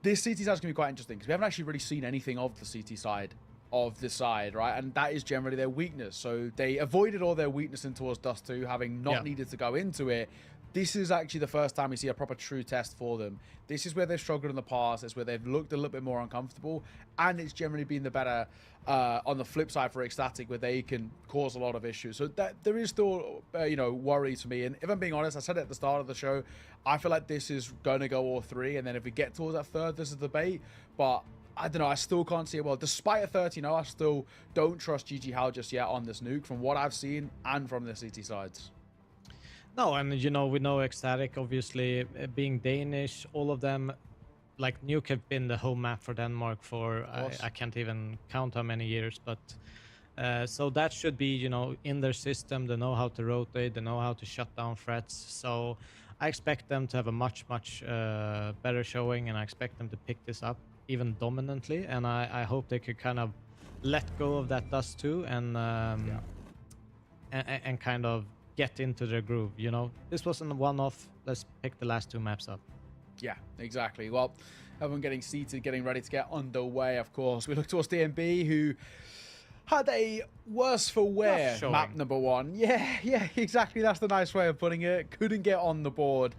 this CT side is going to be quite interesting because we haven't actually really seen anything of the CT side of the side, right? And that is generally their weakness. So they avoided all their weakness in towards Dust 2, having not needed to go into it. This is actually the first time we see a proper true test for them. This is where they've struggled in the past. It's where they've looked a little bit more uncomfortable. And it's generally been the better on the flip side for Ecstatic, where they can cause a lot of issues. So that there is still, worries for me. And if I'm being honest, I said it at the start of the show, I feel like this is going to go all three. And then if we get towards that third, this is a debate. But I don't know, I still can't see it well. Despite a 30-0, I still don't trust GG Hal just yet on this Nuke from what I've seen and from the CT sides. No, and we know Ecstatic, obviously, being Danish, all of them, like Nuke have been the home map for Denmark for, I can't even count how many years, but so that should be, in their system. They know how to rotate, they know how to shut down threats. So I expect them to have a much, much better showing, and I expect them to pick this up even dominantly, and I hope they could kind of let go of that Dust 2 and kind of get into their groove. This wasn't a one-off. Let's pick the last two maps up. Yeah, exactly. Well, everyone getting seated, getting ready to get underway, of course. We look towards DNB, who had a worse for wear map number 1. Yeah, exactly. That's the nice way of putting it. Couldn't get on the board.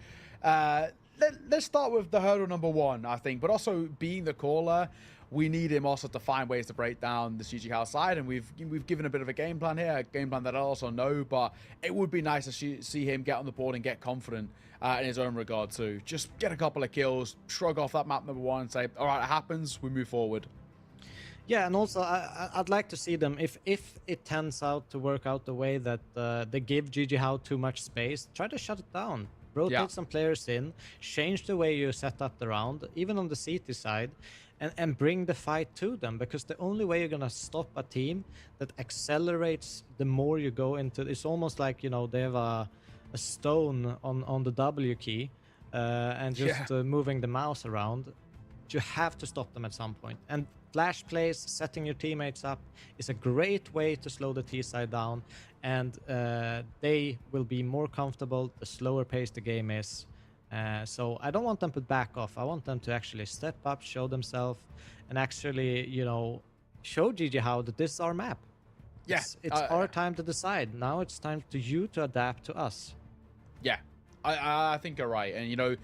Let's start with the hurdle number 1, I think, but also being the caller, we need him also to find ways to break down the GG Hal side, and we've given a bit of a game plan here, a game plan that I also know, but it would be nice to see him get on the board and get confident in his own regard too. Just get a couple of kills, shrug off that map number 1 and say, all right, it happens, we move forward. Yeah, and also I'd like to see them, if it turns out to work out the way that they give GG Hal too much space, try to shut it down. Rotate some players in, change the way you set up the round, even on the CT side, and bring the fight to them, because the only way you're going to stop a team that accelerates the more you go into, it's almost like, they have a stone on the W key and just moving the mouse around. You have to stop them at some point. And flash plays, setting your teammates up is a great way to slow the T side down, and they will be more comfortable the slower pace the game is. So I don't want them to back off. I want them to actually step up, show themselves, and actually, show GG Hal that this is our map. Yeah, it's our time to decide. Now it's time to you to adapt to us. Yeah, I think you're right. And,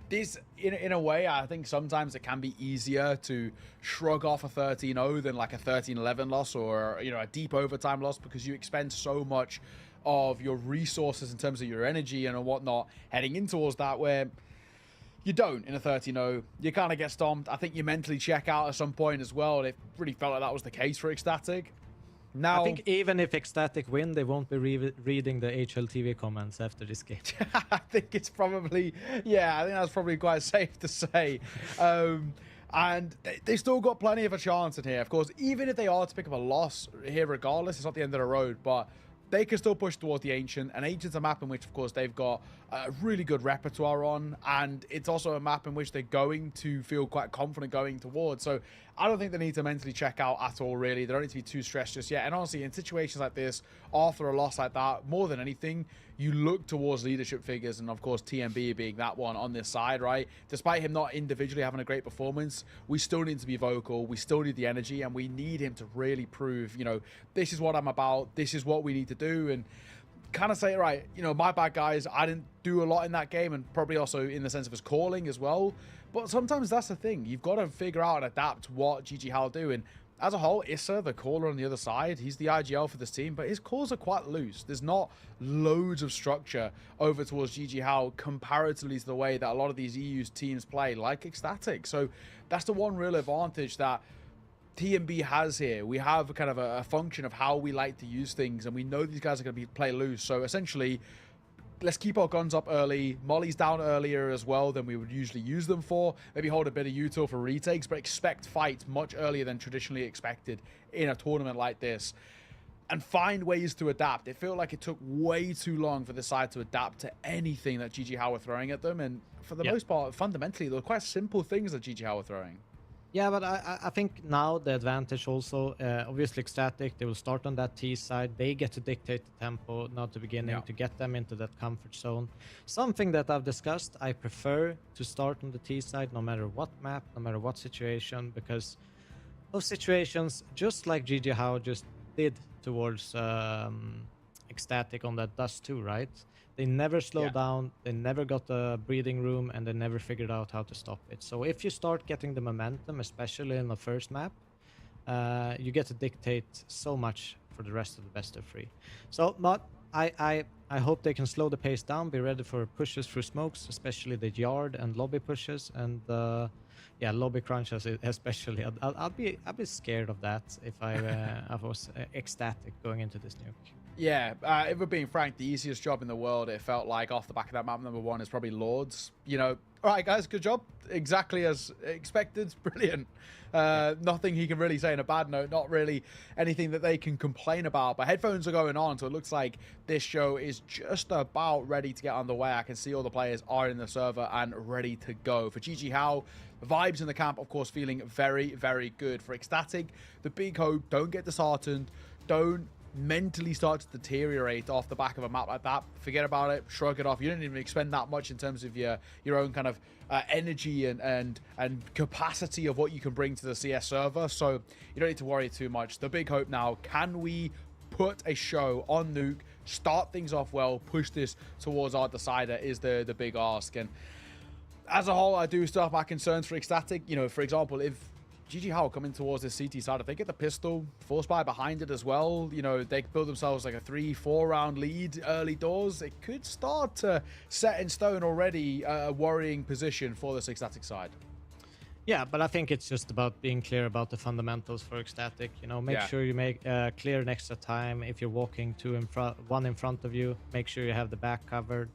this, in a way, I think sometimes it can be easier to shrug off a 13-0 than like a 13-11 loss or, a deep overtime loss, because you expend so much of your resources in terms of your energy and whatnot heading in towards that, where you don't in a 13-0. You kind of get stomped. I think you mentally check out at some point as well. And it really felt like that was the case for Ecstatic. Now, I think even if Ecstatic win, they won't be reading the HLTV comments after this game. I think it's probably, yeah, I think that's probably quite safe to say. And they still got plenty of a chance in here. Of course, even if they are to pick up a loss here regardless, it's not the end of the road, but they can still push towards the Ancient. And Ancient's a map in which, of course, they've got a really good repertoire on. And it's also a map in which they're going to feel quite confident going towards. So I don't think they need to mentally check out at all, really. They don't need to be too stressed just yet. And honestly, in situations like this, after a loss like that, more than anything, you look towards leadership figures. And, of course, TMB being that one on this side, right? Despite him not individually having a great performance, we still need to be vocal. We still need the energy. And we need him to really prove, you know, this is what I'm about. This is what we need to do. And kind of say, right, you know, my bad, guys. I didn't do a lot in that game. And probably also in the sense of his calling as well. But sometimes that's the thing. You've got to figure out and adapt what GG Hal do. And as a whole, Issa, the caller on the other side, he's the IGL for this team, but his calls are quite loose. There's not loads of structure over towards GG Hal comparatively to the way that a lot of these EU teams play, like Ecstatic. So that's the one real advantage that TMB has here. We have kind of a function of how we like to use things, and we know these guys are going to play loose. So essentially, let's keep our guns up early. Molly's down earlier as well than we would usually use them for. Maybe hold a bit of util for retakes, but expect fights much earlier than traditionally expected in a tournament like this. And find ways to adapt. It felt like it took way too long for the side to adapt to anything that GG Hal were throwing at them. And for the most part, fundamentally, they were quite simple things that GG Hal were throwing. Yeah, but I think now the advantage also, obviously Ecstatic, they will start on that T side. They get to dictate the tempo, not the beginning, to get them into that comfort zone. Something that I've discussed, I prefer to start on the T side, no matter what map, no matter what situation, because those situations, just like GG Hao just did towards Ecstatic on that Dust 2, right? They never slowed down, they never got the breathing room, and they never figured out how to stop it. So if you start getting the momentum, especially in the first map, you get to dictate so much for the rest of the best of 3. So, but I hope they can slow the pace down, be ready for pushes through smokes, especially the yard and lobby pushes, and yeah, lobby crunches especially. I'd be scared of that if I was Ecstatic going into this nuke. Yeah, if we're being frank, the easiest job in the world, it felt like, off the back of that map number 1, is probably Lords. You know, all right, guys, good job. Exactly as expected. Brilliant. Nothing he can really say in a bad note. Not really anything that they can complain about. But headphones are going on, so it looks like this show is just about ready to get underway. I can see all the players are in the server and ready to go. For GG Hao, vibes in the camp, of course, feeling very, very good. For Ecstatic, the big hope, don't get disheartened. Don't mentally start to deteriorate off the back of a map like that. Forget about it, shrug it off. You don't even expend that much in terms of your own kind of energy and capacity of what you can bring to the CS server, so you don't need to worry too much. The big hope now, can we put a show on Nuke, start things off well, push this towards our decider, is the big ask. And as a whole, I do still have my concerns for Ecstatic. You know, for example, if GG Hao coming towards this CT side, if they get the pistol, force buy behind it as well, you know, they build themselves like a 3-4 round lead early doors, it could start to set in stone already a worrying position for this Ecstatic side. Yeah, but I think it's just about being clear about the fundamentals for Ecstatic. You know, make sure you make clear an extra time. If you're walking one in front of you, make sure you have the back covered.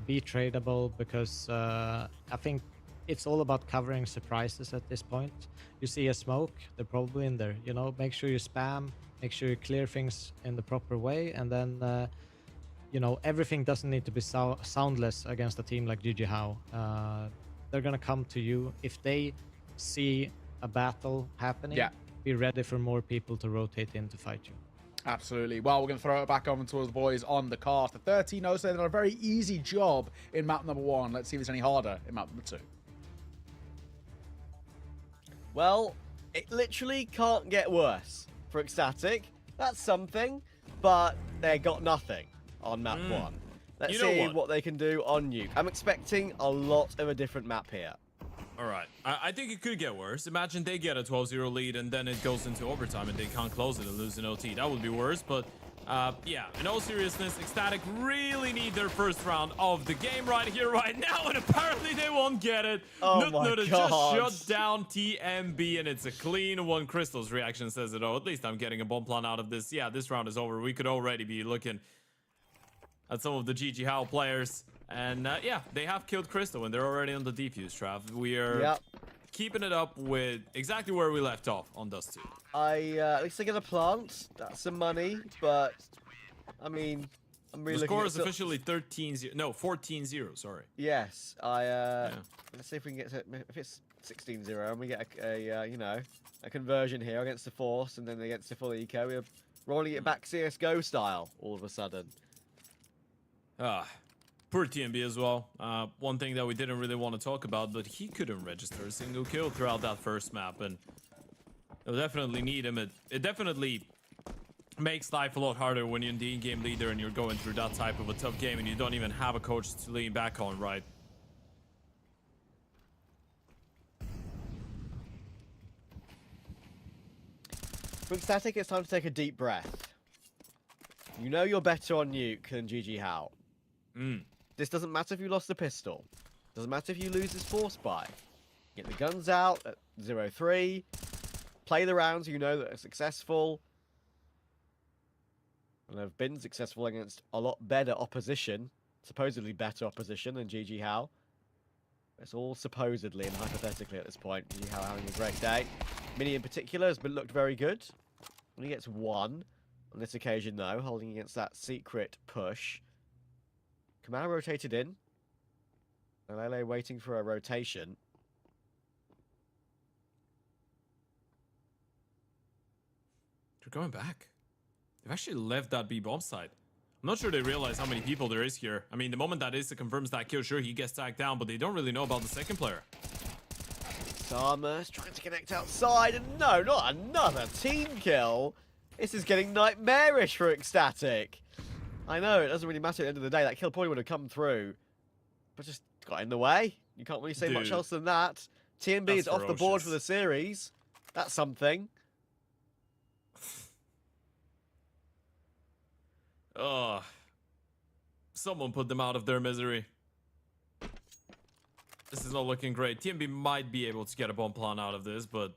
Be tradable, because I think it's all about covering surprises at this point. You see a smoke, they're probably in there. You know, make sure you spam, make sure you clear things in the proper way, and then, you know, everything doesn't need to be soundless against a team like GG Hao. They're gonna come to you. If they see a battle happening, be ready for more people to rotate in to fight you. Absolutely. Well, we're going to throw it back on towards the boys on the cast. The 13-0 say they've done a very easy job in map number 1. Let's see if it's any harder in map number 2. Well, it literally can't get worse for Ecstatic. That's something, but they got nothing on map 1. Let's see what they can do on Nuke. I'm expecting a lot of a different map here. All right. I think it could get worse. Imagine they get a 12-0 lead and then it goes into overtime and they can't close it and lose an OT. That would be worse, but Yeah, in all seriousness, Ecstatic really need their first round of the game right here, right now, and apparently they won't get it. Oh my Nut God. just shut down TMB, and it's a clean one. Crystal's reaction says it all. At least I'm getting a bomb plan out of this. Yeah, this round is over. We could already be looking at some of the GG Howl players. And yeah, they have killed Crystal, and they're already on the defuse, Trav. We are keeping it up with exactly where we left off on Dust 2. At least they're gonna plant. That's some money, but I mean, I'm really The score looking is officially 13-0. No, 14-0. Sorry. Yes, let's see if we can get to, if it's 16-0 and we get a you know, a conversion here against the Force and then against the full eco. We're rolling it back CS:GO style all of a sudden. Poor TMB as well. One thing that we didn't really want to talk about, but he couldn't register a single kill throughout that first map, and they'll definitely need him. It definitely makes life a lot harder when you're the in-game leader and you're going through that type of a tough game and you don't even have a coach to lean back on, right? For Ecstatic, it's time to take a deep breath. You know you're better on Nuke than GG Howl. This doesn't matter if you lost the pistol. Doesn't matter if you lose this Force buy. Get the guns out at 0-3. Play the rounds you know that are successful. And have been successful against a lot better opposition. Supposedly better opposition than GG Howl. It's all supposedly and hypothetically at this point. GG Howl having a great day. Mini in particular has been looked very good. Only gets 1 on this occasion though, holding against that secret push. Kamau rotated in. And Lele waiting for a rotation. They're going back. They've actually left that B bomb site. I'm not sure they realize how many people there is here. I mean, the moment that Issa confirms that kill, sure, he gets tagged down, but they don't really know about the second player. Samus trying to connect outside, and no, not another team kill. This is getting nightmarish for Ecstatic. I know, it doesn't really matter at the end of the day. That kill probably would have come through, but just got in the way. You can't really say much else than that. TMB is off the board for the series. That's something. Oh, someone put them out of their misery. This is not looking great. TMB might be able to get a bomb plan out of this, but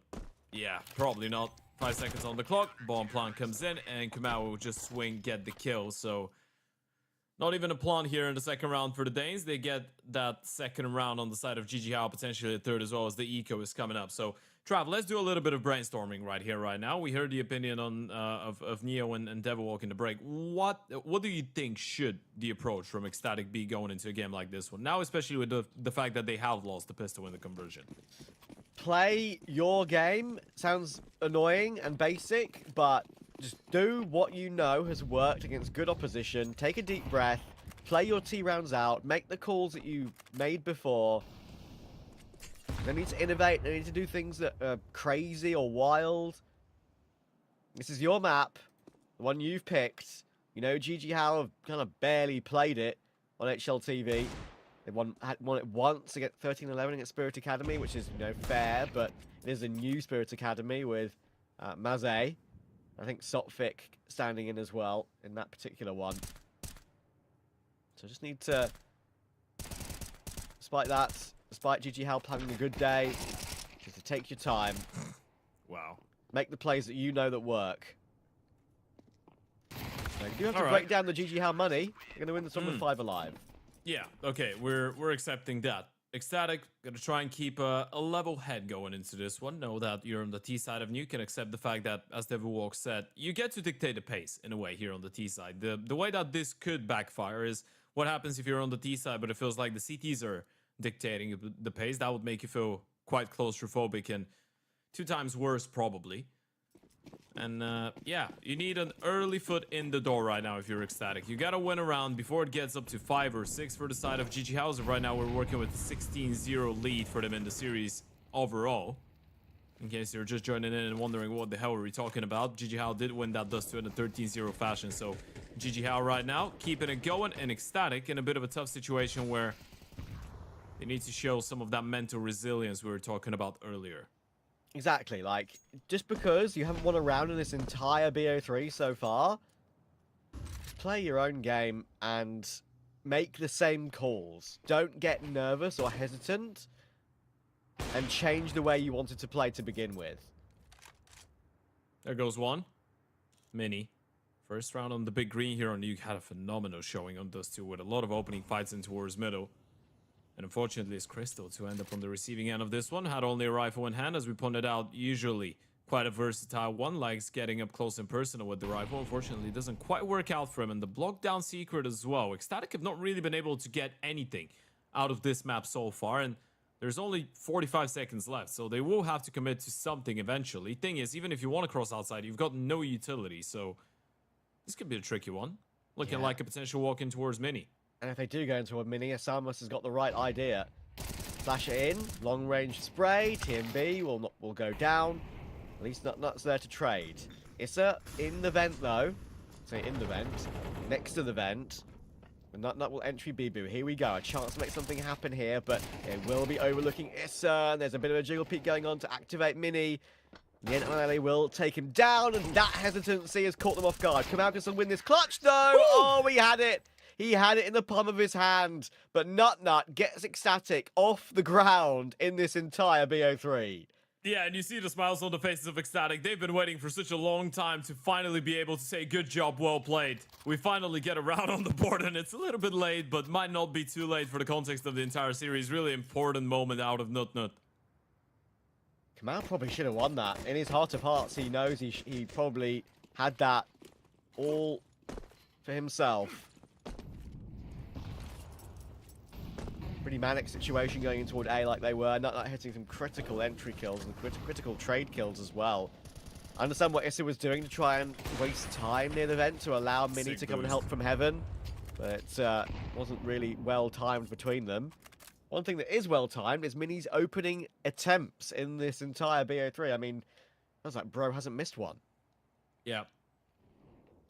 yeah, probably not. 5 seconds on the clock, bomb plan comes in, and Kamau will just swing, get the kill. So not even a plan here in the second round for the Danes. They get that second round on the side of GG Howl, potentially a third as well, as the eco is coming up. So Trav, let's do a little bit of brainstorming right here, right now. We heard the opinion on of Neo and Devilwalk in the break. What do you think should the approach from Ecstatic be going into a game like this one? Now, especially with the fact that they have lost the pistol in the conversion. Play your game. Sounds annoying and basic, but just do what you know has worked against good opposition. Take a deep breath. Play your T rounds out. Make the calls that you made before. They need to innovate. They need to do things that are crazy or wild. This is your map, the one you've picked. You know, GG Howl have kind of barely played it on HLTV. They won it once to get 13-11 against Spirit Academy, which is, you know, fair, but it is a new Spirit Academy with Maze. I think Sotfik standing in as well in that particular one. So just need to, despite GG Howl having a good day, just to take your time. Wow. Make the plays that you know that work. So you have to break down the GG Howl money. You're going to win this one with 5 alive. Yeah, okay, we're accepting that. Ecstatic, gonna try and keep a level head going into this one. Know that you're on the T side of Nuke, and accept the fact that, as Devilwalk said, you get to dictate the pace in a way here on the T side. The way that this could backfire is what happens if you're on the T side, but it feels like the CTs are dictating the pace. That would make you feel quite claustrophobic and 2 times worse probably. And yeah, you need an early foot in the door right now if you're Ecstatic. You gotta win a round before it gets up to 5 or 6 for the side of GG House. Right now we're working with a 16-0 lead for them in the series overall. In case you're just joining in and wondering what the hell are we talking about, GG Howl did win that Dust 2 in a 13-0 fashion. So GG Howl right now keeping it going, and Ecstatic in a bit of a tough situation where they need to show some of that mental resilience we were talking about earlier. Exactly, like, just because you haven't won a round in this entire BO3 so far, play your own game and make the same calls. Don't get nervous or hesitant, and change the way you wanted to play to begin with. There goes one. Mini. First round on the big green here on Nuke had a phenomenal showing on those two with a lot of opening fights in towards middle. And unfortunately, it's Crystal to end up on the receiving end of this one. Had only a rifle in hand, as we pointed out, usually quite a versatile one, likes getting up close and personal with the rifle. Unfortunately, it doesn't quite work out for him. And the block down secret as well. Ecstatic have not really been able to get anything out of this map so far. And there's only 45 seconds left, so they will have to commit to something eventually. Thing is, even if you want to cross outside, you've got no utility, so this could be a tricky one. Looking like a potential walk in towards Mini. And if they do go into a Mini, Asamus has got the right idea. Flash it in, long range spray, TMB will go down. At least Nutnut's there to trade. Issa in the vent though. Say in the vent. Next to the vent. Nut will entry Bibu. Here we go. A chance to make something happen here, but it will be overlooking Issa. And there's a bit of a jiggle peek going on to activate Mini. The NLA will take him down, and that hesitancy has caught them off guard. Kamaukas will win this clutch, though. Woo! Oh, he had it. He had it in the palm of his hand. But Nut gets Ecstatic off the ground in this entire BO3. Yeah, and you see the smiles on the faces of Ecstatic. They've been waiting for such a long time to finally be able to say, good job, well played. We finally get a round on the board, and it's a little bit late, but might not be too late for the context of the entire series. Really important moment out of Nut. Kamau probably should have won that. In his heart of hearts, he knows he probably had that all for himself. Pretty manic situation going in toward A like they were. Nut hitting some critical entry kills and critical trade kills as well. I understand what Issa was doing to try and waste time near the vent to allow Mini to come and help from heaven. But it wasn't really well timed between them. One thing that is well timed is Mini's opening attempts in this entire BO3. I mean, I was like, bro hasn't missed one. Yeah.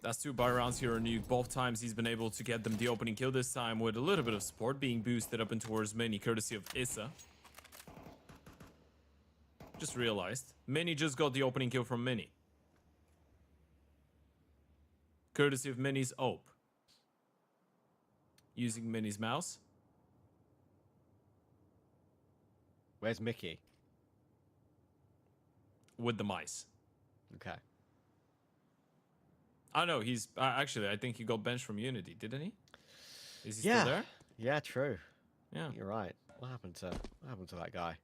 That's 2 buy rounds here on Nuke. Both times he's been able to get them the opening kill, this time with a little bit of support being boosted up and towards Mini, courtesy of Issa. Just realized, Mini just got the opening kill from Mini. Courtesy of Mini's OP. Using Mini's mouse. Where's Mickey? With the mice. Okay. I know, he's... actually, I think he got benched from Unity, didn't he? Is he still there? Yeah, true. Yeah. You're right. What happened to that guy?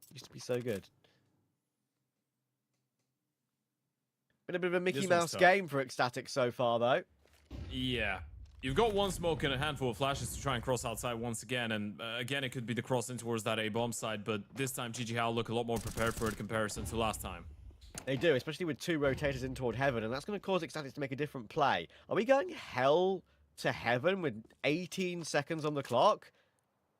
He used to be so good. Been a bit of a Mickey Mouse game for Ecstatic so far, though. Yeah. You've got one smoke and a handful of flashes to try and cross outside once again, and again, it could be the cross in towards that A-bomb side, but this time GG Howell look a lot more prepared for it in comparison to last time. They do, especially with 2 rotators in toward heaven, and that's going to cause Ecstatic to make a different play. Are we going hell to heaven with 18 seconds on the clock?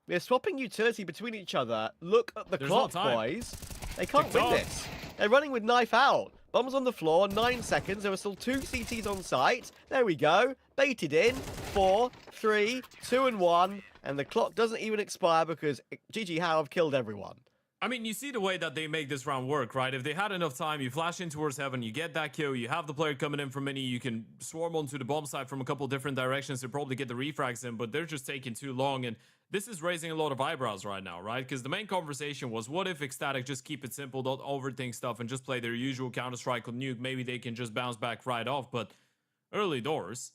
We're swapping utility between each other. Look at the clock, boys. They can't win this. They're running with knife out. Bombs on the floor, 9 seconds. There were still 2 CTs on site. There we go. Baited in. 4, 3, 2, and 1. And the clock doesn't even expire because GG Howe have killed everyone. I mean, you see the way that they make this round work, right? If they had enough time, you flash in towards heaven, you get that kill, you have the player coming in from Mini, you can swarm onto the bomb site from a couple different directions to probably get the refrags in, but they're just taking too long, and this is raising a lot of eyebrows right now, right? Because the main conversation was, what if Ecstatic just keep it simple, don't overthink stuff, and just play their usual Counter-Strike on Nuke? Maybe they can just bounce back right off, but early doors,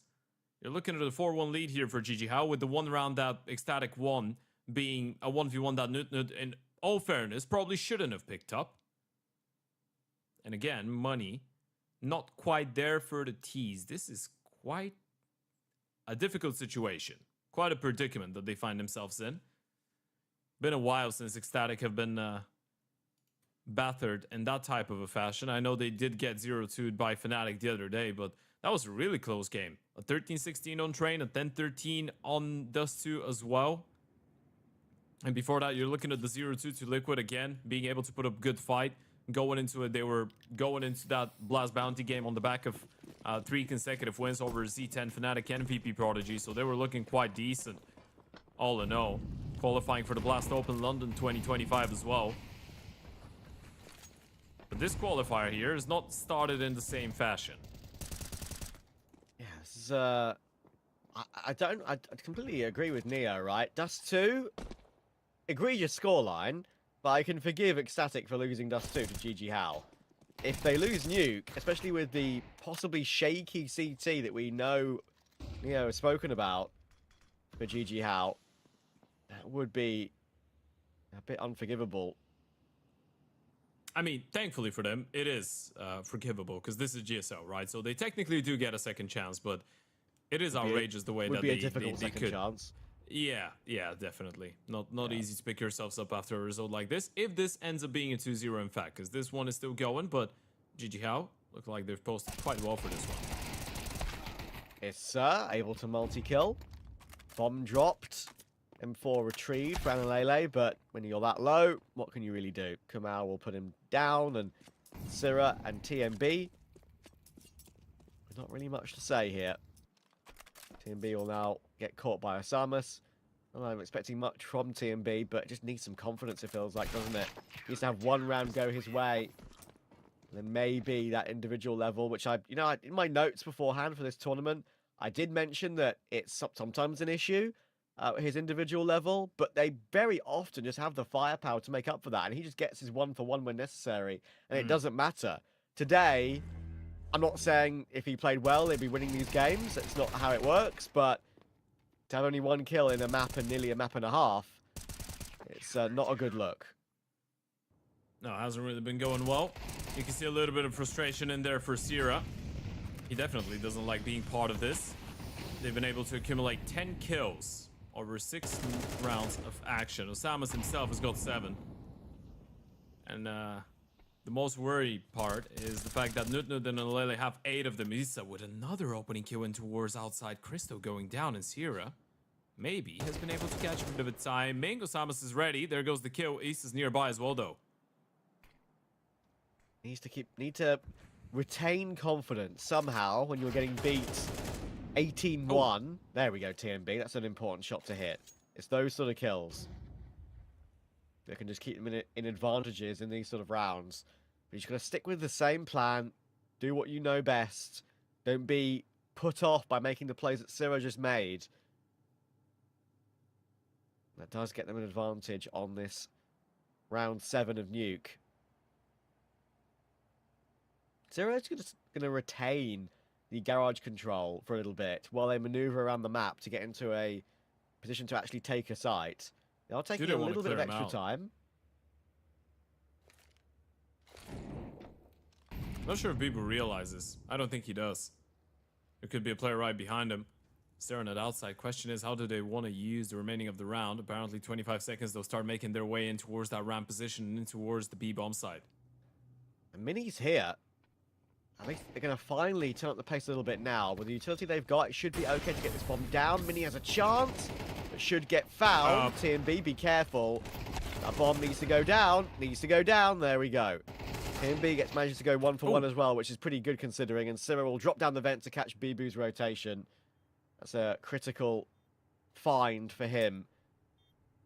you're looking at a 4-1 lead here for GG Howe, with the one round that Ecstatic won being a 1v1 that Nut in all fairness probably shouldn't have picked up. And again, money not quite there for the tease. This is quite a difficult situation, quite a predicament that they find themselves in. Been a while since Ecstatic have been battered in that type of a fashion. I know they did get 0-2'd by Fnatic the other day, but that was a really close game. A 13-16 on Train, a 10-13 on Dust 2 as well. And before that, you're looking at the 0-2 to Liquid again, being able to put up good fight. Going into it, they were going into that Blast Bounty game on the back of 3 consecutive wins over Z10, Fnatic, and VP Prodigy, so they were looking quite decent, all in all. Qualifying for the Blast Open London 2025 as well. But this qualifier here is not started in the same fashion. Yeah, this is I completely agree with Neo, right? Dust 2, egregious scoreline, but I can forgive Ecstatic for losing Dust 2 to GG How. If they lose Nuke, especially with the possibly shaky CT that we know Neo has spoken about for GG How, that would be a bit unforgivable. I mean, thankfully for them, it is forgivable because this is GSL, right? So they technically do get a second chance, but it is outrageous the way that Would be a they difficult second could. chance. Yeah, definitely. Not easy to pick yourselves up after a result like this. If this ends up being a 2-0 in fact, because this one is still going, but GG How look like they've posted quite well for this one. Issa able to multi-kill. Bomb dropped. M4 retrieved for Analele, but when you're that low, what can you really do? Kamau will put him down, and Syrah and TMB. Not really much to say here. TMB will now get caught by Osamus. I'm expecting much from TMB, but it just needs some confidence, it feels like, doesn't it? Needs to have one round go his way. And then maybe that individual level, which in my notes beforehand for this tournament, I did mention that it's sometimes an issue, his individual level, but they very often just have the firepower to make up for that, and he just gets his 1-for-1 when necessary, and it doesn't matter. Today, I'm not saying if he played well, they'd be winning these games. That's not how it works, but to have only one kill in a map and nearly a map and a half, it's not a good look. No, it hasn't really been going well. You can see a little bit of frustration in there for Syrah. He definitely doesn't like being part of this. They've been able to accumulate 10 kills over 6 rounds of action. Osamus himself has got 7. And the most worry part is the fact that Nutnud and Alele have 8 of them. Issa with another opening kill in towards outside Crystal going down, and Syrah maybe has been able to catch a bit of a timing. Osamus is ready. There goes the kill. Issa's nearby as well, though. Need to retain confidence somehow when you're getting beat 18-1. Oh. There we go, TMB. That's an important shot to hit. It's those sort of kills that can just keep them in advantages in these sort of rounds. But you just got to stick with the same plan. Do what you know best. Don't be put off by making the plays that Syrah just made. That does get them an advantage on this round 7 of Nuke. Syrah's going to retain the garage control for a little bit while they maneuver around the map to get into a position to actually take a site. They'll take a little bit of extra time. Not sure if people realize this. I don't think he does. There could be a player right behind him. Staring at outside. Question is, how do they want to use the remaining of the round? Apparently 25 seconds, they'll start making their way in towards that ramp position and in towards the B-bomb side. And Mini's here. I think they're going to finally turn up the pace a little bit now. With the utility they've got, it should be okay to get this bomb down. Mini has a chance, but should get fouled. TMB, be careful. That bomb needs to go down. There we go. TMB manages to go 1-for-1 as well, which is pretty good considering. And Syrah will drop down the vent to catch Bibu's rotation. That's a critical find for him.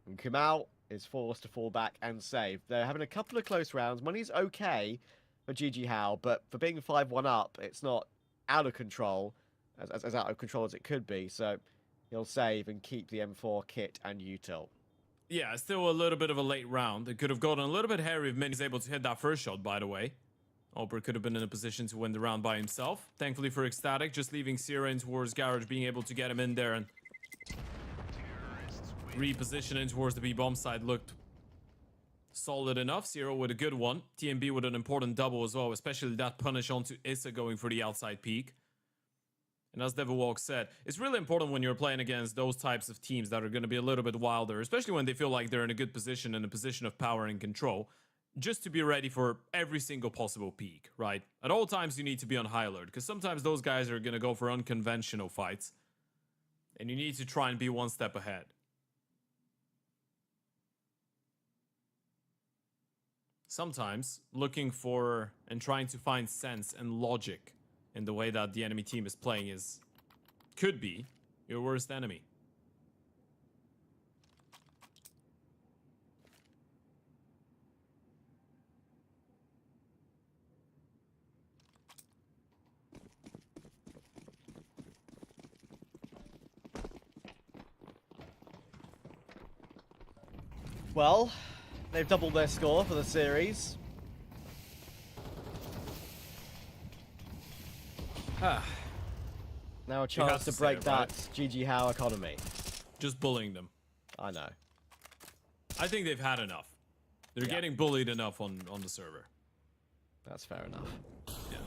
And Kamau is forced to fall back and save. They're having a couple of close rounds. Money's okay for GG How, but for being 5-1 up, it's not out of control, as out of control as it could be. So he'll save and keep the M4 kit and util. Yeah, still a little bit of a late round. It could have gotten a little bit hairy if Minnie's able to hit that first shot, by the way. Oper could have been in a position to win the round by himself. Thankfully for Ecstatic, just leaving Syrah in towards Garage, being able to get him in there and reposition in towards the B-bomb side looked solid enough. Syrah with a good one. TMB with an important double as well, especially that punish onto Issa going for the outside peak. And as Devilwalk said, it's really important when you're playing against those types of teams that are going to be a little bit wilder, especially when they feel like they're in a good position, in a position of power and control, just to be ready for every single possible peak, right? At all times, you need to be on high alert, because sometimes those guys are going to go for unconventional fights, and you need to try and be one step ahead. Sometimes, looking for and trying to find sense and logic in the way that the enemy team is playing could be your worst enemy. Well, they've doubled their score for the series. Now a chance to break that GG How economy. Just bullying them. I know. I think they've had enough. They're getting bullied enough on the server. That's fair enough. Yeah.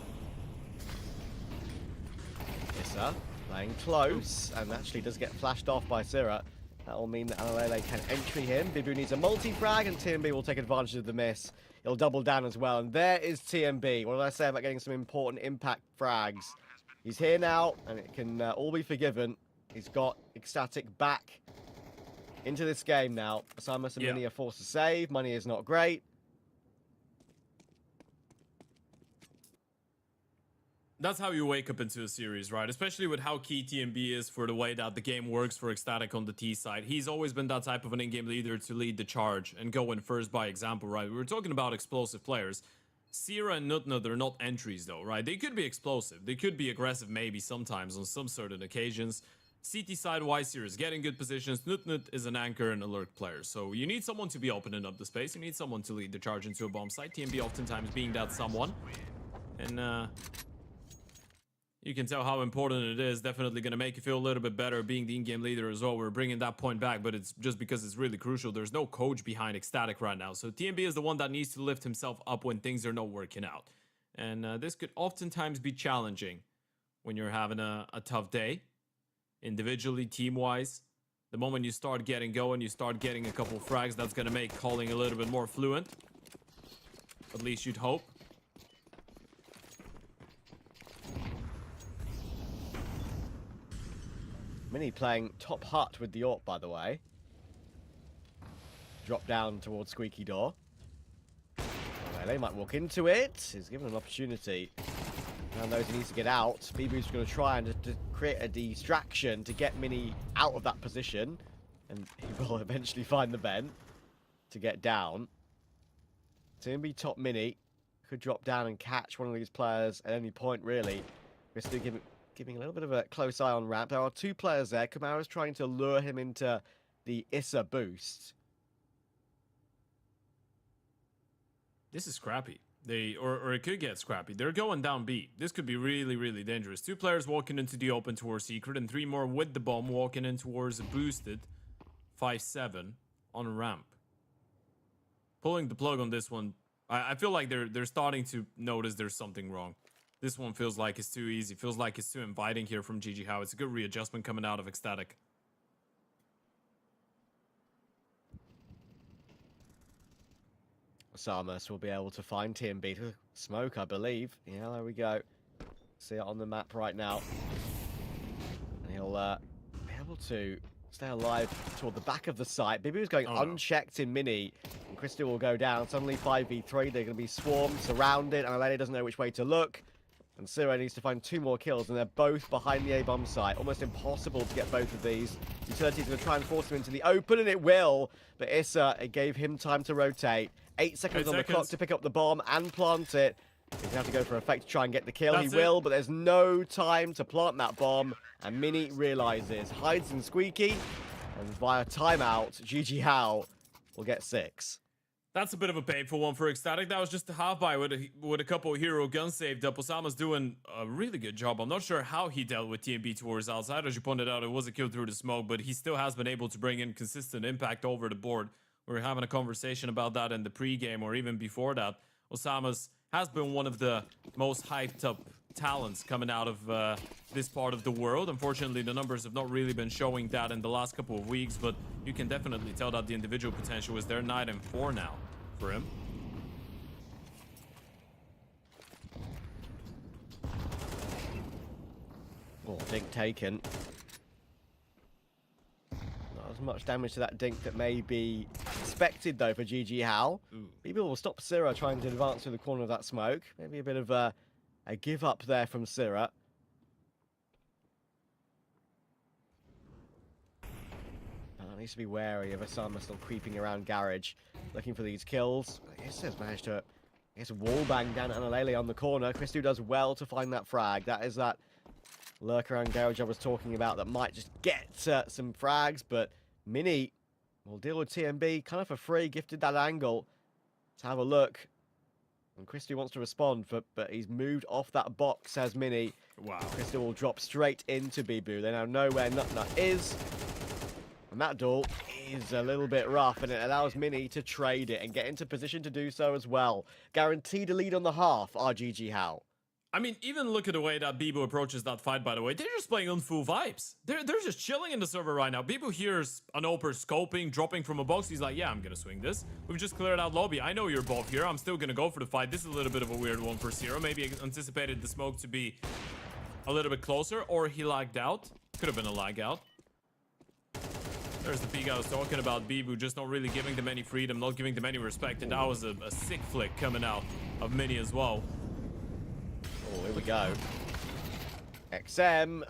Issa playing close and actually does get flashed off by Syrah. That will mean that Analele can entry him. Bibu needs a multi-frag and TMB will take advantage of the miss. He'll double down as well. And there is TMB. What did I say about getting some important impact frags? He's here now and it can all be forgiven. He's got Ecstatic back into this game now. Samus and Mini are forced to save. Money is not great. That's how you wake up into a series, right? Especially with how key TMB is for the way that the game works for Ecstatic on the T side. He's always been that type of an in-game leader to lead the charge and go in first by example, right? We were talking about explosive players. Sierra and Nutna, they're not entries though, right? They could be explosive. They could be aggressive maybe sometimes on some certain occasions. CT side, Sierra is getting good positions. Nutnut is an anchor and a lurk player. So you need someone to be opening up the space. You need someone to lead the charge into a bomb site. TMB oftentimes being that someone. And you can tell how important it is. Definitely going to make you feel a little bit better being the in-game leader as well. We're bringing that point back, but it's just because it's really crucial. There's no coach behind Ecstatic right now. So TMB is the one that needs to lift himself up when things are not working out. And this could oftentimes be challenging when you're having a tough day. Individually, team-wise. The moment you start getting going, you start getting a couple frags, that's going to make calling a little bit more fluent. At least you'd hope. Mini playing top hut with the AWP, by the way. Drop down towards Squeaky Door. They might walk into it. He's given an opportunity. Now knows he needs to get out. Bibu's going to try and to create a distraction to get Mini out of that position. And he will eventually find the vent to get down. TMB top Mini. Could drop down and catch one of these players at any point, really. We're still giving a little bit of a close eye on ramp. There are two players there. Kamara's trying to lure him into the Issa boost. This is scrappy. Or it could get scrappy. They're going down B. This could be really, really dangerous. Two players walking into the open towards Secret, and three more with the bomb walking in towards a boosted 5-7 on a ramp. Pulling the plug on this one. I feel like they're starting to notice there's something wrong. This one feels like it's too easy. Feels like it's too inviting here from GG How. It's a good readjustment coming out of Ecstatic. Samus will be able to find TMB to smoke, I believe. Yeah, there we go. See it on the map right now. And he'll be able to stay alive toward the back of the site. Bibu's going unchecked in Mini. And Crystal will go down. Suddenly 5v3. They're going to be swarmed, surrounded. And Alele doesn't know which way to look. And Syrah needs to find 2 more kills. And they're both behind the A-bomb site. Almost impossible to get both of these. Utility's going to try and force him into the open. And it will. But Issa, it gave him time to rotate. 8 seconds on the clock to pick up the bomb and plant it. He's going to have to go for effect to try and get the kill. He will, but there's no time to plant that bomb. And Mini realizes, hides in Squeaky, and via timeout, GG How will get 6. That's a bit of a painful one for Ecstatic. That was just a half-buy with a couple of hero guns saved up. Osama's doing a really good job. I'm not sure how he dealt with TMB towards outside. As you pointed out, it was a kill through the smoke, but he still has been able to bring in consistent impact over the board. We were having a conversation about that in the pre-game or even before that. Osama's has been one of the most hyped up talents coming out of this part of the world. Unfortunately, the numbers have not really been showing that in the last couple of weeks, but you can definitely tell that the individual potential is there. 9-4 now for him. Oh, dink taken. Not as much damage to that dink that may be expected, though, for GG How. People will stop Syrah trying to advance through the corner of that smoke. Maybe a bit of a give up there from Syrah. Needs to be wary of Osama still creeping around Garage, looking for these kills. Issa's managed to, I guess, wallbang down Analele on the corner. Christu does well to find that frag. That is that lurk around Garage I was talking about that might just get some frags, but Mini We'll deal with TMB kind of for free, gifted that angle. Let's have a look. And Christy wants to respond, but he's moved off that box, says Mini. Wow. Christy will drop straight into Bibu. They now know where Nut is. And that duel is a little bit rough, and it allows Mini to trade it and get into position to do so as well. Guaranteed a lead on the half, RGG How. I mean, even look at the way that Bibu approaches that fight, by the way. They're just playing on full vibes. They're just chilling in the server right now. Bibu hears an Oper scoping, dropping from a box. He's like, yeah, I'm going to swing this. We've just cleared out lobby. I know you're both here. I'm still going to go for the fight. This is a little bit of a weird one for Zero. Maybe anticipated the smoke to be a little bit closer, or he lagged out. Could have been a lag out. There's the peek I was talking about. Bibu just not really giving them any freedom, not giving them any respect. And that was a sick flick coming out of Mini as well. Oh, here we go. XM.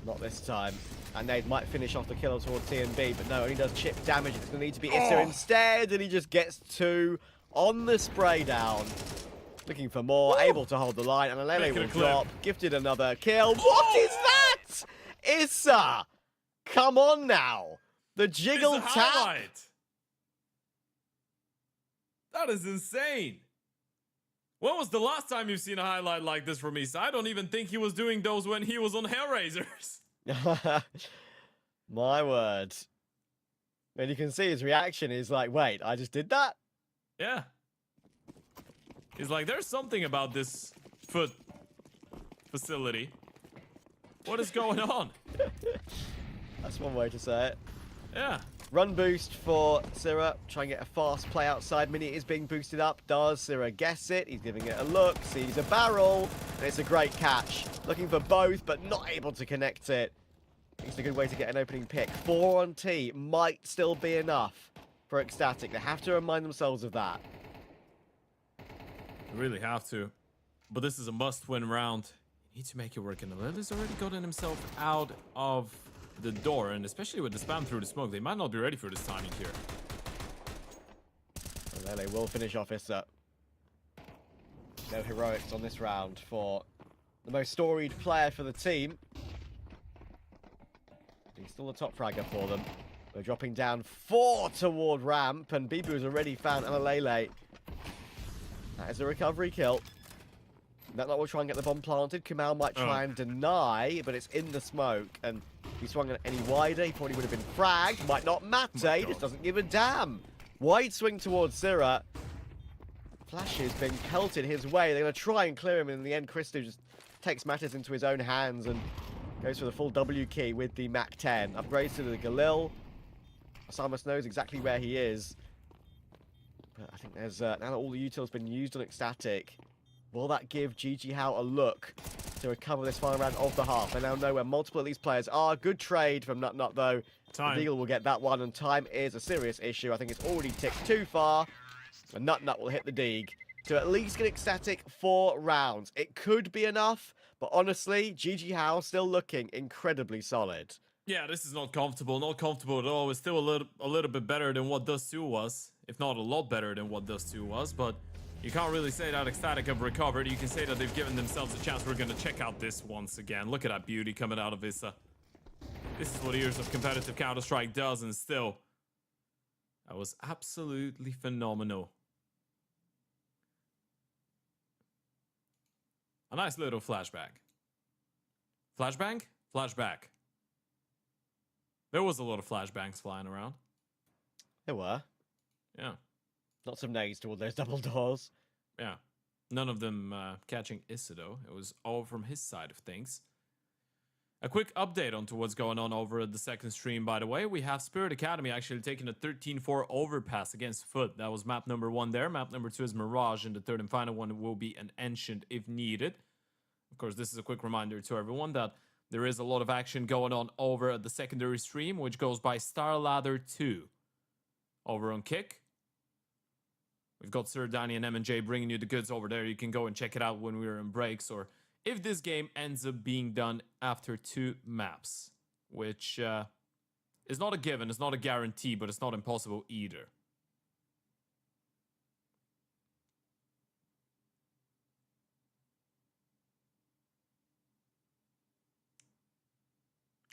Not this time. And Nade might finish off the kill towards TNB, but no, only does chip damage. It's going to need to be Issa instead, and he just gets 2 on the spray down. Looking for more, able to hold the line, and Alele will drop. Gifted another kill. What is that? Issa! Come on now. The jiggle tap. Highlight. That is insane. When was the last time you've seen a highlight like this from Issa? I don't even think he was doing those when he was on Hellraisers. My word. And you can see his reaction is like, wait, I just did that? Yeah. He's like, there's something about this foot facility. What is going on? That's one way to say it. Yeah. Run boost for Syrah. Try and get a fast play outside. Mini is being boosted up. Does Syrah guess it? He's giving it a look. Sees a barrel. And it's a great catch. Looking for both, but not able to connect it. It's a good way to get an opening pick. 4 on T might still be enough for Ecstatic. They have to remind themselves of that. You really have to. But this is a must-win round. You need to make it work. And Alele's already gotten himself out of the door, and especially with the spam through the smoke, they might not be ready for this timing here. Alele will finish off Issa. No heroics on this round for the most storied player for the team. He's still the top fragger for them. They're dropping down 4 toward ramp, and Bibu has already found Alalele. That is a recovery kill. That will try and get the bomb planted. Kumal might try and deny, but it's in the smoke. And if he swung any wider, he probably would have been fragged. Might not matter. He just doesn't give a damn. Wide swing towards Syrah. Flashes being pelted his way. They're going to try and clear him. And in the end, Christo just takes matters into his own hands and goes for the full W key with the Mac 10. Upgrades to the Galil. Samus knows exactly where he is. But I think there's, now that all the util's been used on Ecstatic, will that give GG How a look to recover this final round of the half? They now know where multiple of these players are. Good trade from Nut though. Time. The Deagle will get that one, and time is a serious issue. I think it's already ticked too far. And Nut will hit the Deeg to at least get Ecstatic 4 rounds. It could be enough, but honestly, GG How still looking incredibly solid. Yeah, this is not comfortable at all. It's still a little bit better than what Dust 2 was, if not a lot better than what Dust 2 was, but you can't really say that Ecstatic have recovered. You can say that they've given themselves a chance. We're going to check out this once again. Look at that beauty coming out of Issa. This is what years of competitive Counter-Strike does, and still, that was absolutely phenomenal. A nice little flashback. Flashbang? Flashback. There was a lot of flashbangs flying around. There were. Yeah. Lots of nades toward those double doors. Yeah. None of them catching Issa, though. It was all from his side of things. A quick update onto what's going on over at the second stream, by the way. We have Spirit Academy actually taking a 13-4 overpass against Foot. That was map number 1 there. Map number 2 is Mirage, and the third and final one will be an Ancient if needed. Of course, this is a quick reminder to everyone that there is a lot of action going on over at the secondary stream, which goes by Starladder 2. Over on Kick. We've got Sir Danny and M&J bringing you the goods over there. You can go and check it out when we're in breaks, or if this game ends up being done after 2 maps, which is not a given, it's not a guarantee, but it's not impossible either.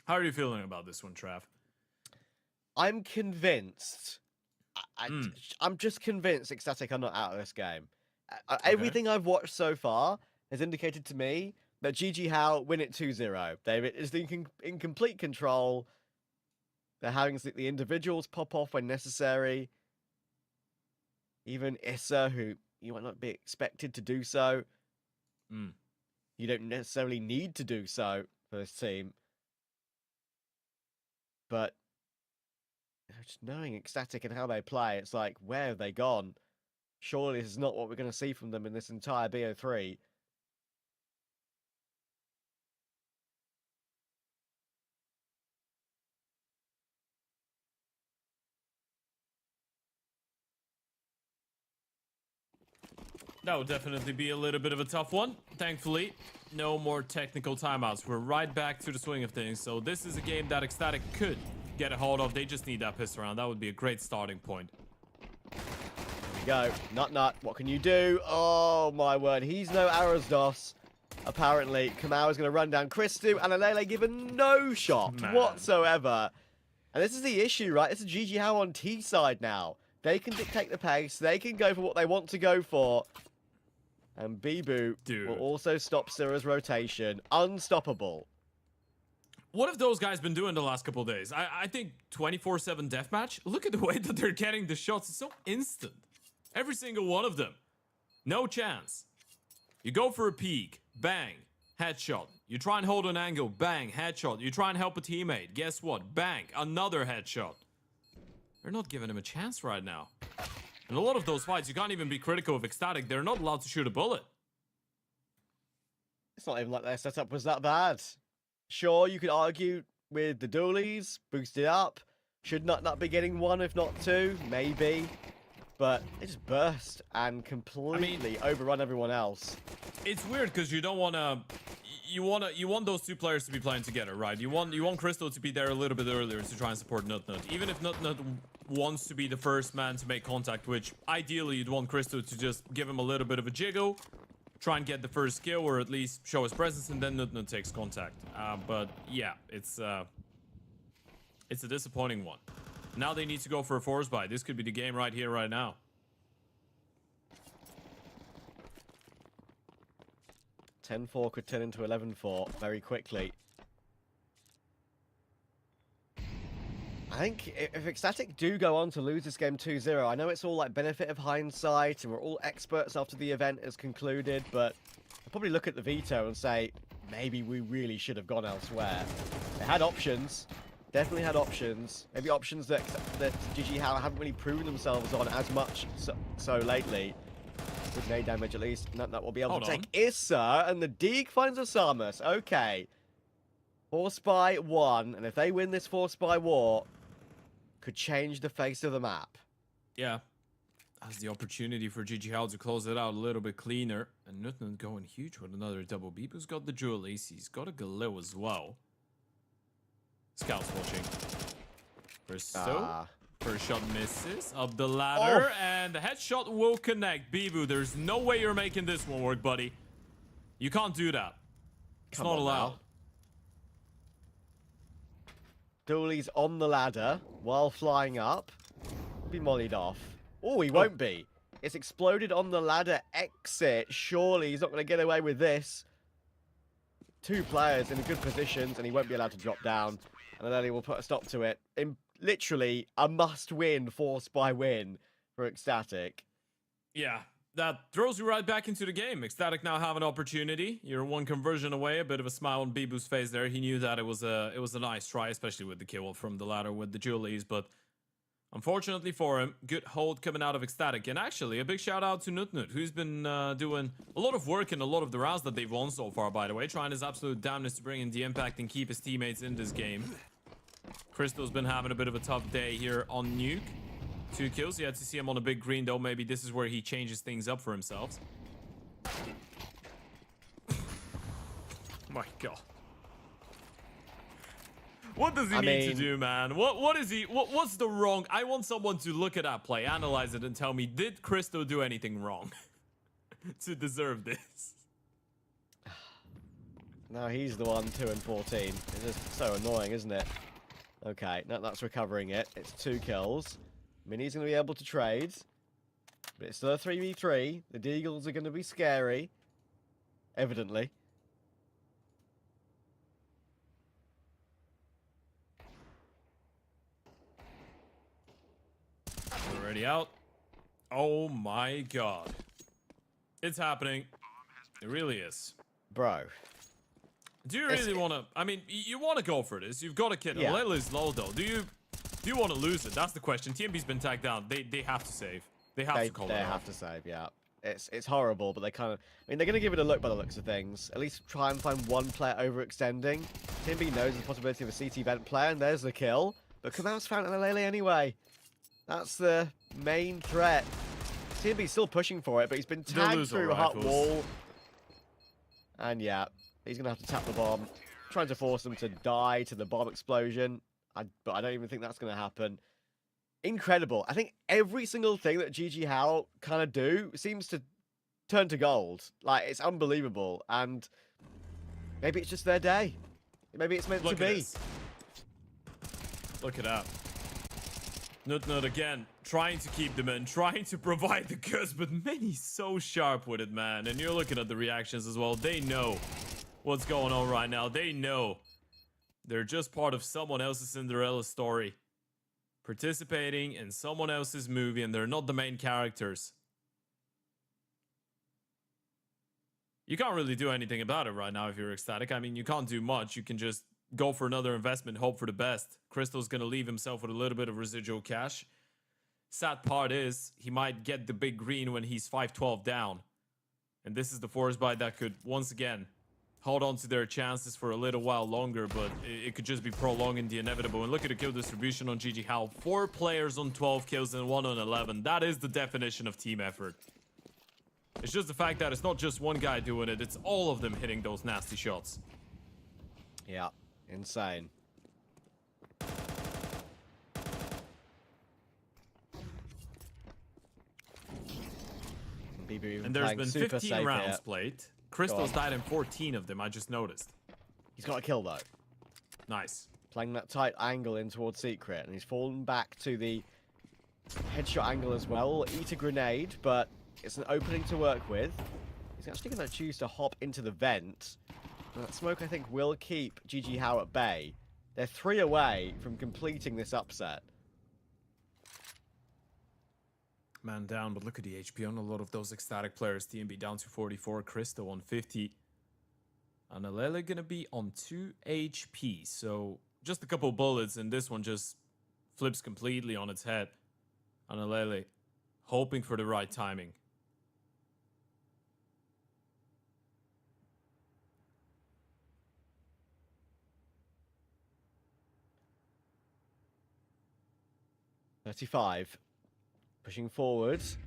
How are you feeling about this one, Trav? I'm convinced. I'm just convinced Ecstatic are not out of this game. Everything I've watched so far has indicated to me that GG How win it 2-0. They're in complete control. They're having the individuals pop off when necessary. Even Issa, who you might not be expected to do so. You don't necessarily need to do so for this team. But just knowing Ecstatic and how they play, it's like, where have they gone? Surely this is not what we're going to see from them in this entire BO3. That would definitely be a little bit of a tough one. Thankfully, no more technical timeouts. We're right back to the swing of things. So this is a game that Ecstatic could get a hold of. They just need that pistol round. That would be a great starting point. Here we go. Nut. What can you do? Oh, my word. He's no Arasdos. Apparently, Kamau is going to run down Christu, and Alele given no shot whatsoever. And this is the issue, right? It's a GG How on T side now. They can dictate the pace. They can go for what they want to go for. And Bibu will also stop Sira's rotation. Unstoppable. What have those guys been doing the last couple of days? I think 24/7 deathmatch. Look at the way that they're getting the shots. It's so instant. Every single one of them. No chance. You go for a peek. Bang. Headshot. You try and hold an angle. Bang. Headshot. You try and help a teammate. Guess what? Bang. Another headshot. They're not giving him a chance right now. In a lot of those fights, you can't even be critical of Ecstatic. They're not allowed to shoot a bullet. It's not even like their setup was that bad. Sure, you could argue with the dualies, boost it up. Should not be getting one, if not two, maybe. But it just burst and completely overrun everyone else. It's weird because you don't want to. You want those two players to be playing together, right? You want Crystal to be there a little bit earlier to try and support Nut. Even if Nut wants to be the first man to make contact, which ideally you'd want Crystal to just give him a little bit of a jiggle, try and get the first kill or at least show his presence, and then Nut takes contact. But yeah, it's a disappointing one. Now they need to go for a force buy. This could be the game right here, right now. 10-4 could turn into 11-4 very quickly. I think if Ecstatic do go on to lose this game 2-0, I know it's all like benefit of hindsight and we're all experts after the event has concluded, but I'll probably look at the veto and say, maybe we really should have gone elsewhere. They had options, definitely had options, maybe options that GG How haven't really proven themselves on as much so lately. With nade damage at least, that will be able to take Issa, and the Deke finds a Samus. Okay. Force by 1, and if they win this Force by war, could change the face of the map. Yeah. That's the opportunity for GG How to close it out a little bit cleaner. And Nutnut going huge with another double beep. Who's got the dual AC? He's got a Galil as well. Scouts watching. First shot misses up the ladder, and the headshot will connect. Bibu, there's no way you're making this one work, buddy. You can't do that. It's not allowed. Dooley's on the ladder while flying up. Be mollied off. Oh, he won't be. It's exploded on the ladder exit. Surely he's not going to get away with this. Two players in good positions, and he won't be allowed to drop down. And then he will put a stop to it. In literally a must-win force by win for Ecstatic. Yeah, that throws you right back into the game. Ecstatic now have an opportunity. You're one conversion away. A bit of a smile on Bibu's face there. He knew that it was a nice try, especially with the kill from the ladder with the Julies. But unfortunately for him, good hold coming out of Ecstatic. And actually, a big shout out to Nutnut, who's been doing a lot of work in a lot of the rounds that they've won so far, by the way. Trying his absolute damnness to bring in the impact and keep his teammates in this game. Crystal's been having a bit of a tough day here on Nuke. 2 kills. You had to see him on a big green, though. Maybe this is where he changes things up for himself. My God. What does he need to do, man? What is he? What's the wrong? I want someone to look at that play, analyze it, and tell me, did Crystal do anything wrong to deserve this? No, he's the one 2 and 14. It's just so annoying, isn't it? Okay, no, that's recovering it. It's 2 kills. Mini's going to be able to trade. But it's still a 3v3. The Deagles are going to be scary. Evidently. Already out. Oh my god. It's happening. It really is. Bro. Do you really want to... I mean, you want to go for this. You've got to kid. Yeah. Lely's low, though. Do you want to lose it? That's the question. TMB's been tagged down. They have to save. They have to call it off. They have to save, yeah. It's horrible, but they kind of... I mean, they're going to give it a look by the looks of things. At least try and find one player overextending. TMB knows the possibility of a CT vent player, and there's the kill. But Kamau's found Lele anyway. That's the main threat. TMB's still pushing for it, but he's been tagged through a hot wall. And yeah, he's going to have to tap the bomb. Trying to force them to die to the bomb explosion. But I don't even think that's going to happen. Incredible. I think every single thing that GG How kind of do seems to turn to gold. Like, it's unbelievable. And maybe it's just their day. Maybe it's meant to be. Look at that. Nut again, trying to keep them in, trying to provide the goods, but Mini's so sharp with it, man. And you're looking at the reactions as well. They know what's going on right now. They know they're just part of someone else's Cinderella story, participating in someone else's movie, and they're not the main characters. You can't really do anything about it right now if you're ecstatic. I mean, you can't do much. You can just go for another investment, hope for the best. Crystal's going to leave himself with a little bit of residual cash. Sad part is, he might get the big green when he's 5-12 down. And this is the force bite that could, once again, hold on to their chances for a little while longer, but it could just be prolonging the inevitable. And look at the kill distribution on GG How. 4 players on 12 kills and 1 on 11. That is the definition of team effort. It's just the fact that it's not just one guy doing it, it's all of them hitting those nasty shots. Yeah. Insane. And there's been 15 rounds played. Crystal's died in 14 of them, I just noticed. He's got a kill, though. Nice. Playing that tight angle in towards Secret, and he's fallen back to the headshot angle as well. Eat a grenade, but it's an opening to work with. He's actually going to choose to hop into the vent. That smoke, I think, will keep GG How at bay. They're 3 away from completing this upset. Man down, but look at the HP on a lot of those ecstatic players. TMB down to 44, Crystal on 50. And Alele gonna be on 2 HP. So just a couple bullets, and this one just flips completely on its head. And Alele hoping for the right timing. .35. Pushing forwards.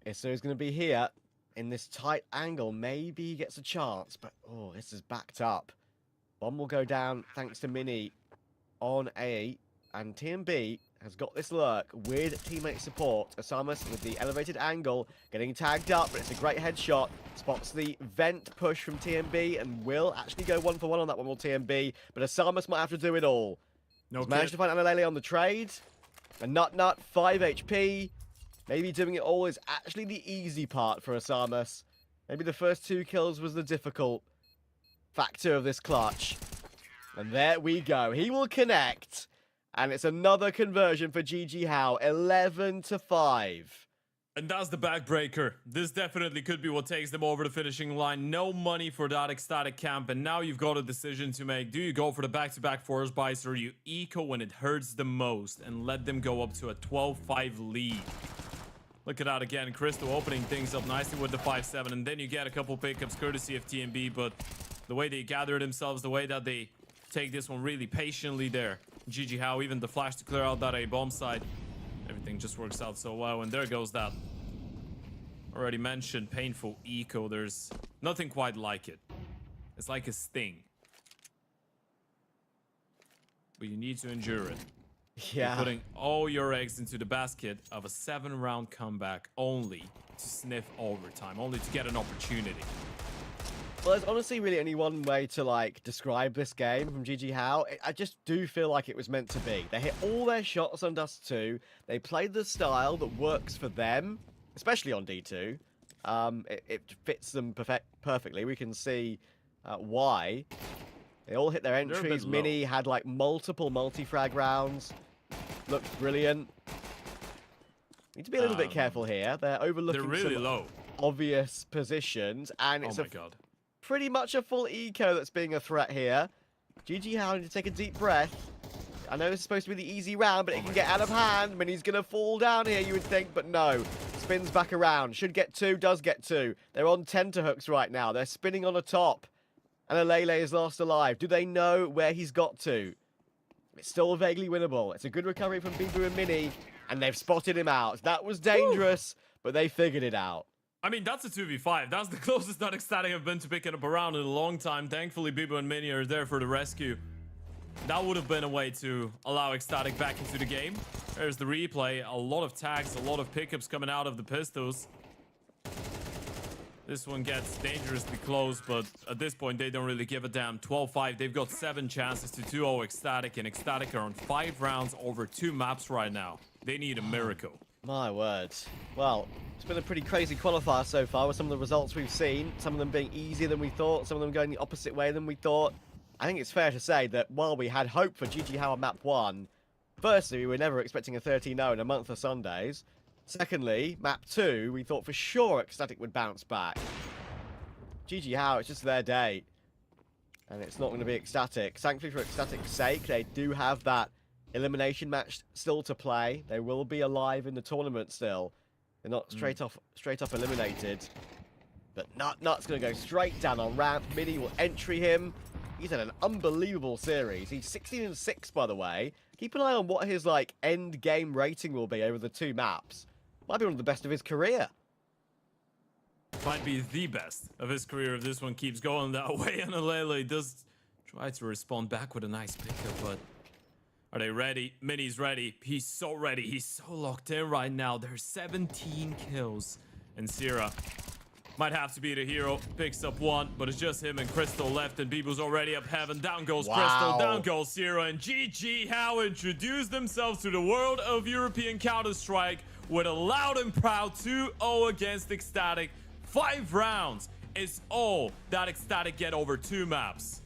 Issa is going to be here in this tight angle. Maybe he gets a chance, but oh, this is backed up. Bomb will go down thanks to Mini on A, and TMB has got this lurk with teammate support. Asamus with the elevated angle, getting tagged up, but it's a great headshot. Spots the vent push from TMB and will actually go 1-for-1 on that one with TMB, but Asamus might have to do it all. He's managed to find Analele on the trade. And Nut 5 HP. Maybe doing it all is actually the easy part for Asamus. Maybe the first 2 kills was the difficult factor of this clutch. And there we go. He will connect. And it's another conversion for GG How. 11-5. And that's the backbreaker. This definitely could be what takes them over the finishing line. No money for that ecstatic camp, and now you've got a decision to make. Do you go for the back-to-back force bites, or you eco when it hurts the most and let them go up to a 12-5 lead? Look at that again. Crystal opening things up nicely with the 5-7, and then you get a couple pickups courtesy of TMB, but the way they gather themselves, the way that they take this one really patiently there. GG How, even the flash to clear out that A-bomb side. Everything just works out so well, and there goes that already mentioned painful eco. There's nothing quite like it. It's like a sting. But you need to endure it. Yeah. You're putting all your eggs into the basket of a 7-round comeback only to sniff overtime, only to get an opportunity. Well, there's honestly really only one way to like describe this game from GG How. I just do feel like it was meant to be. They hit all their shots on Dust 2. They played the style that works for them, especially on D2. It fits them perfectly. We can see why. They all hit their entries. Mini had like multiple multi-frag rounds. Looked brilliant. Need to be a little bit careful here. They're overlooking really some low. obvious positions, and it's Oh my god. pretty much a full eco that's being a threat here. GG How need to take a deep breath. I know this is supposed to be the easy round, but it can get out of hand. Mini's going to fall down here, you would think, but no. Spins back around. Should get 2, does get 2. They're on tenterhooks right now. They're spinning on a top. And Alele is last alive. Do they know where he's got to? It's still vaguely winnable. It's a good recovery from Bibu and Mini, and they've spotted him out. That was dangerous, but they figured it out. I mean, that's a 2v5. That's the closest that Ecstatic have been to picking up a round in a long time. Thankfully, Bibu and Mini are there for the rescue. That would have been a way to allow Ecstatic back into the game. There's the replay. A lot of tags, a lot of pickups coming out of the pistols. This one gets dangerously close, but at this point, they don't really give a damn. 12-5. They've got 7 chances to 2-0 Ecstatic, and Ecstatic are on 5 rounds over 2 maps right now. They need a miracle. My word. Well, it's been a pretty crazy qualifier so far with some of the results we've seen. Some of them being easier than we thought, some of them going the opposite way than we thought. I think it's fair to say that while we had hope for GG How on map 1, firstly, we were never expecting a 13-0 in a month of Sundays. Secondly, map 2, we thought for sure Ecstatic would bounce back. GG How, it's just their day. And it's not going to be Ecstatic. Thankfully for Ecstatic's sake, they do have that elimination match still to play. They will be alive in the tournament still. They're not straight off eliminated. But Nut's going to go straight down on ramp. Mini will entry him. He's had an unbelievable series. He's 16-6, by the way. Keep an eye on what his like end game rating will be over the 2 maps. Might be one of the best of his career. Might be the best of his career if this one keeps going that way. And Alele does try to respond back with a nice pickup, but are they ready? Mini's ready. He's so ready. He's so locked in right now. There's 17 kills. And Sierra might have to be the hero. Picks up 1, but it's just him and Crystal left. And Bibu's already up heaven. Down goes Crystal. Down goes Sierra. And GG How introduced themselves to the world of European Counter-Strike with a loud and proud 2-0 against Ecstatic. 5 rounds is all that Ecstatic get over 2 maps.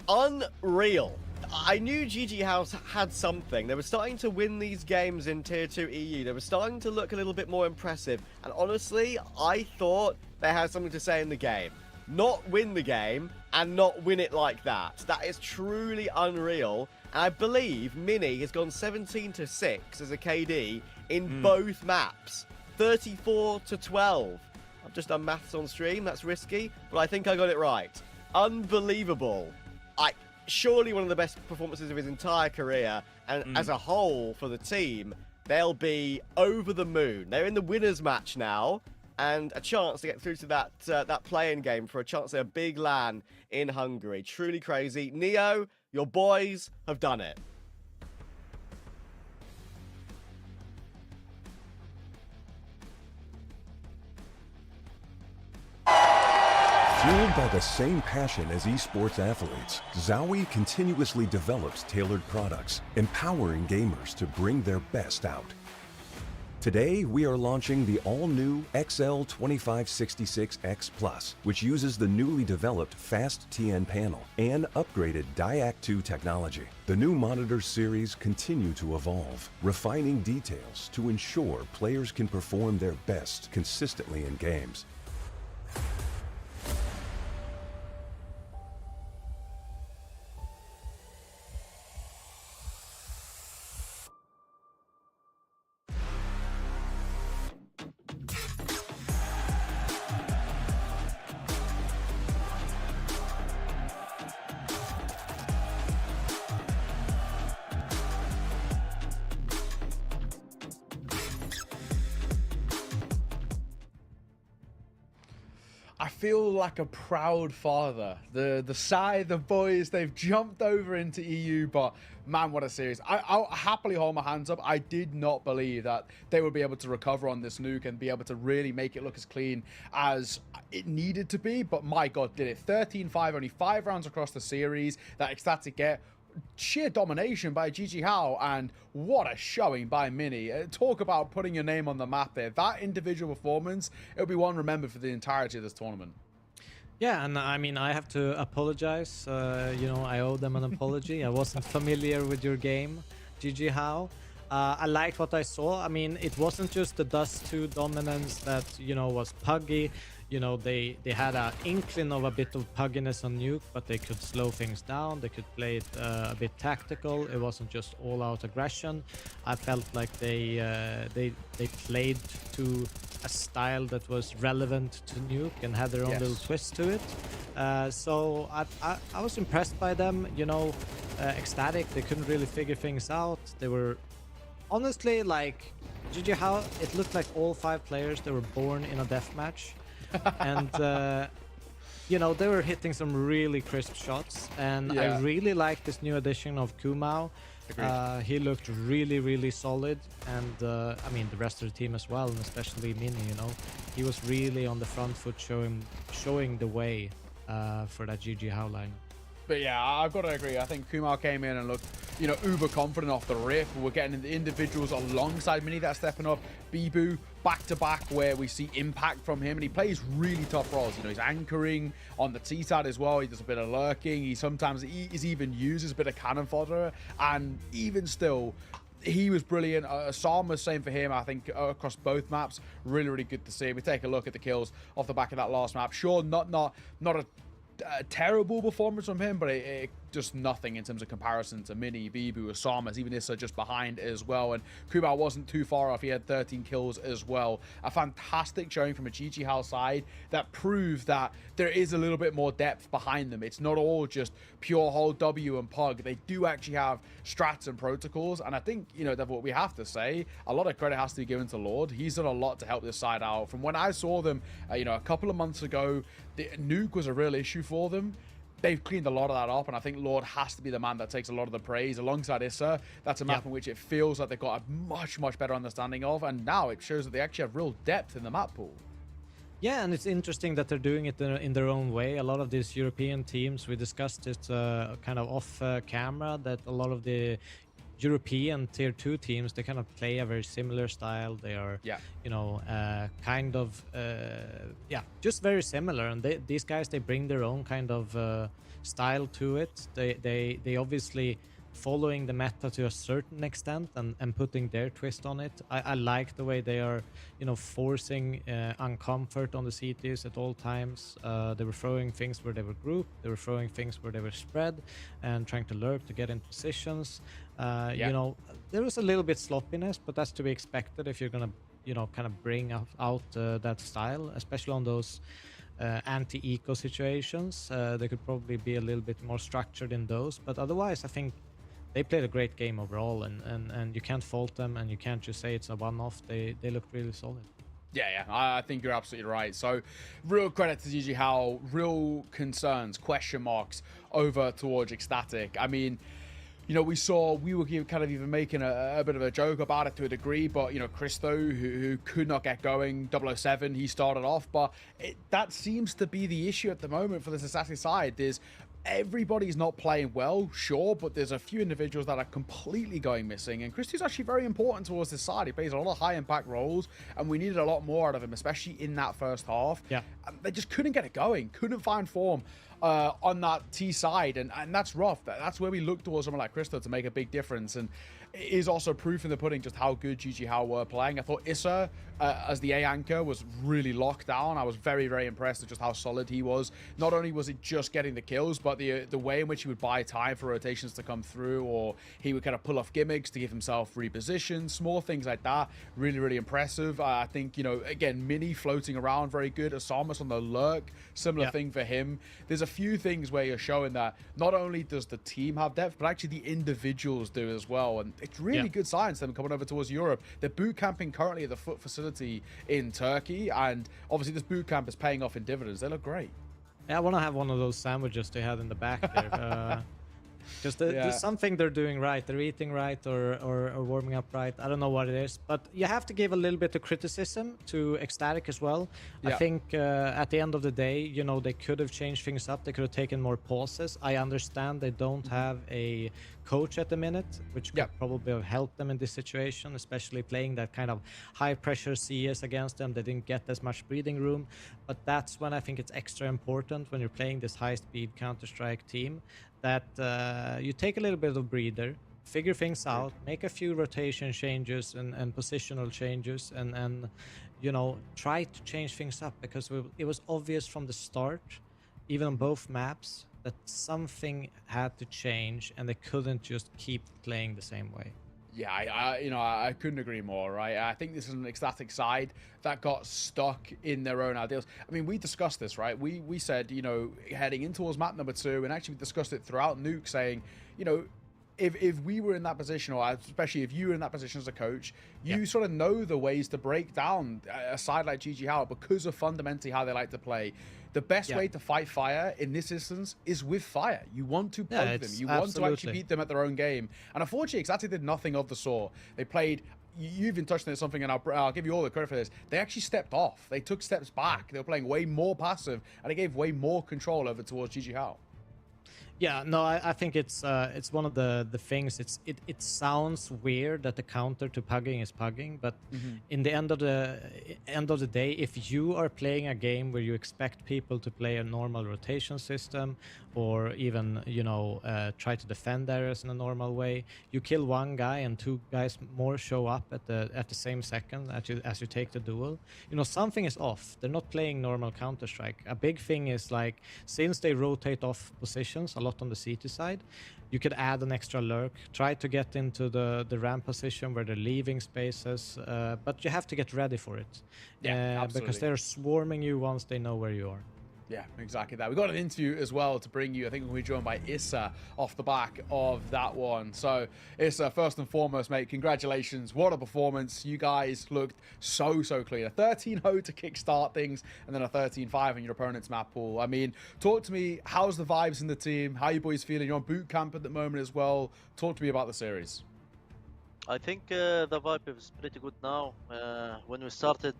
Unreal. I knew GG House had something. They were starting to win these games in Tier 2 EU. They were starting to look a little bit more impressive. And honestly, I thought they had something to say in the game. Not win the game and not win it like that. That is truly unreal. And I believe Mini has gone 17-6 as a KD in both maps. 34-12. I've just done maths on stream. That's risky, but I think I got it right. Unbelievable. Surely one of the best performances of his entire career, and as a whole for the team, they'll be over the moon. They're in the winners match now, and a chance to get through to that play-in game for a chance at a big LAN in Hungary. Truly crazy. Neo, your boys have done it. Fueled by the same passion as esports athletes, Zowie continuously develops tailored products, empowering gamers to bring their best out. Today, we are launching the all-new XL2566X Plus, which uses the newly developed Fast TN panel and upgraded Diac 2 technology. The new monitor series continue to evolve, refining details to ensure players can perform their best consistently in games. I feel like a proud father. The Sai, the boys, they've jumped over into EU, but man, what a series. I'll happily hold my hands up. I did not believe that they would be able to recover on this nuke and be able to really make it look as clean as it needed to be, but my God, did it. 13-5, only 5 rounds across the series. That ecstatic get. Sheer domination by GG Hao, and what a showing by Mini. Talk about putting your name on the map there. That individual performance, it'll be one remembered for the entirety of this tournament. Yeah, and I mean, I have to apologize. You know, I owe them an apology. I wasn't familiar with your game, GG Hao. I liked what I saw. I mean, it wasn't just the Dust 2 dominance that, you know, was puggy. You know, they had an inkling of a bit of pugginess on Nuke, but they could slow things down. They could play it a bit tactical. It wasn't just all-out aggression. I felt like they played to a style that was relevant to Nuke and had their own little twist to it. So I was impressed by them. You know, ecstatic. They couldn't really figure things out. They were honestly like GG Hao. It looked like all 5 players, they were born in a deathmatch. And you know, they were hitting some really crisp shots, and I really like this new addition of Kumao. He looked really solid, and I mean the rest of the team as well, and especially Mini. You know, he was really on the front foot, showing the way for that GG Hao line. But yeah, I've got to agree. I think Kumar came in and looked, you know, uber confident off the rip. We're getting the individuals alongside Mini that are stepping up. Bibu back-to-back where we see impact from him, and he plays really tough roles. You know, he's anchoring on the T side as well. He does a bit of lurking. He sometimes is even uses a bit of cannon fodder, and even still, he was brilliant. Sam was same for him, I think, across both maps. Really good to see. We take a look at the kills off the back of that last map. Sure, not a terrible performance from him, but it just nothing in terms of comparison to Mini, Bibu, Osama, even Issa just behind as well. And Kumar wasn't too far off. He had 13 kills as well. A fantastic showing from a GG Hao side that proved that there is a little bit more depth behind them. It's not all just pure hold W and pug. They do actually have strats and protocols, and I think, you know, what we have to say, a lot of credit has to be given to Lord. He's done a lot to help this side out. From when I saw them, you know, a couple of months ago, the nuke was a real issue for them. They've cleaned a lot of that up, and I think Lord has to be the man that takes a lot of the praise alongside Issa. That's a map in which it feels like they've got a much better understanding of, and now it shows that they actually have real depth in the map pool. Yeah, and it's interesting that they're doing it in their own way. A lot of these European teams, we discussed it kind of off camera, that a lot of the European tier 2 teams, they kind of play a very similar style. They are, you know, kind of, just very similar. And these guys, they bring their own kind of style to it. They obviously following the meta to a certain extent and putting their twist on it. I like the way they are, you know, forcing uncomfort on the CTs at all times. They were throwing things where they were grouped, they were throwing things where they were spread and trying to lurk to get in positions. You know, there was a little bit sloppiness, but that's to be expected if you're gonna, you know, kind of bring out that style, especially on those anti-eco situations. They could probably be a little bit more structured in those, but otherwise I think they played a great game overall, and you can't fault them, and you can't just say it's a one-off. They looked really solid. Yeah, I think you're absolutely right. So, real credit to GG Hao. Real concerns, question marks over towards Ecstatic. I mean, you know, we were kind of even making a bit of a joke about it to a degree, but, you know, Christo, who could not get going, 007, he started off, but that seems to be the issue at the moment for the Ecstatic side. There's everybody's not playing well, sure, but there's a few individuals that are completely going missing, and Christo's actually very important towards this side. He plays a lot of high impact roles, and we needed a lot more out of him, especially in that first half. Yeah, they just couldn't get it going, couldn't find form on that T side, and that's rough. That's where we look towards someone like Christo to make a big difference, and it is also proof in the pudding just how good GG Hao were playing. I thought Issa, as the A anchor, was really locked down. I was very impressed with just how solid he was. Not only was it just getting the kills, but the way in which he would buy time for rotations to come through, or he would kind of pull off gimmicks to give himself reposition, small things like that. Really impressive. I think, you know, again, Mini floating around, very good. Asamus on the lurk, similar thing for him. There's a few things where you're showing that not only does the team have depth, but actually the individuals do as well. And it's really good signs them coming over towards Europe. They're boot camping currently at the Foot facility in Turkey, and obviously this boot camp is paying off in dividends. They look great. Yeah, I want to have one of those sandwiches they had in the back there. Just there's something they're doing right. They're eating right or warming up right. I don't know what it is, but you have to give a little bit of criticism to Ecstatic as well. I think at the end of the day, you know, they could have changed things up. They could have taken more pauses. I understand they don't have a coach at the minute, which could probably have helped them in this situation, especially playing that kind of high pressure CS against them. They didn't get as much breathing room, but that's when I think it's extra important when you're playing this high speed Counter-Strike team that you take a little bit of breather, figure things out, make a few rotation changes and positional changes, and you know, try to change things up, because it was obvious from the start, even on both maps, that something had to change and they couldn't just keep playing the same way. Yeah, I couldn't agree more, right? I think this is an Ecstatic side that got stuck in their own ideals. I mean, we discussed this, right? We said, you know, heading in towards map number 2, and actually we discussed it throughout Nuke, saying, you know, if we were in that position, or especially if you were in that position as a coach, you sort of know the ways to break down a side like GG Howard because of fundamentally how they like to play. The best way to fight fire in this instance is with fire. You want to poke them. You want to actually beat them at their own game. And unfortunately, Ecstatic did nothing of the sort. They played... You've been touching on something, and I'll give you all the credit for this. They actually stepped off. They took steps back. They were playing way more passive, and they gave way more control over towards GG Howard. Yeah, no, I think it's one of the things. It sounds weird that the counter to pugging is pugging, but in the end of the day, if you are playing a game where you expect people to play a normal rotation system, or even, you know, try to defend areas in a normal way, you kill one guy and 2 guys more show up at the same second as you take the duel. You know, something is off. They're not playing normal Counter-Strike. A big thing is, like, since they rotate off positions a lot on the CT side, you could add an extra lurk, try to get into the ramp position where they're leaving spaces, but you have to get ready for it, because they're swarming you once they know where you are. Yeah, exactly that. We got an interview as well to bring you. I think we'll be joined by Issa off the back of that one. So, Issa, first and foremost, mate, congratulations. What a performance. You guys looked so clean. A 13-0 to kickstart things, and then a 13-5 in your opponent's map pool. I mean, talk to me, how's the vibes in the team? How are you boys feeling? You're on boot camp at the moment as well. Talk to me about the series. I think the vibe is pretty good now. When we started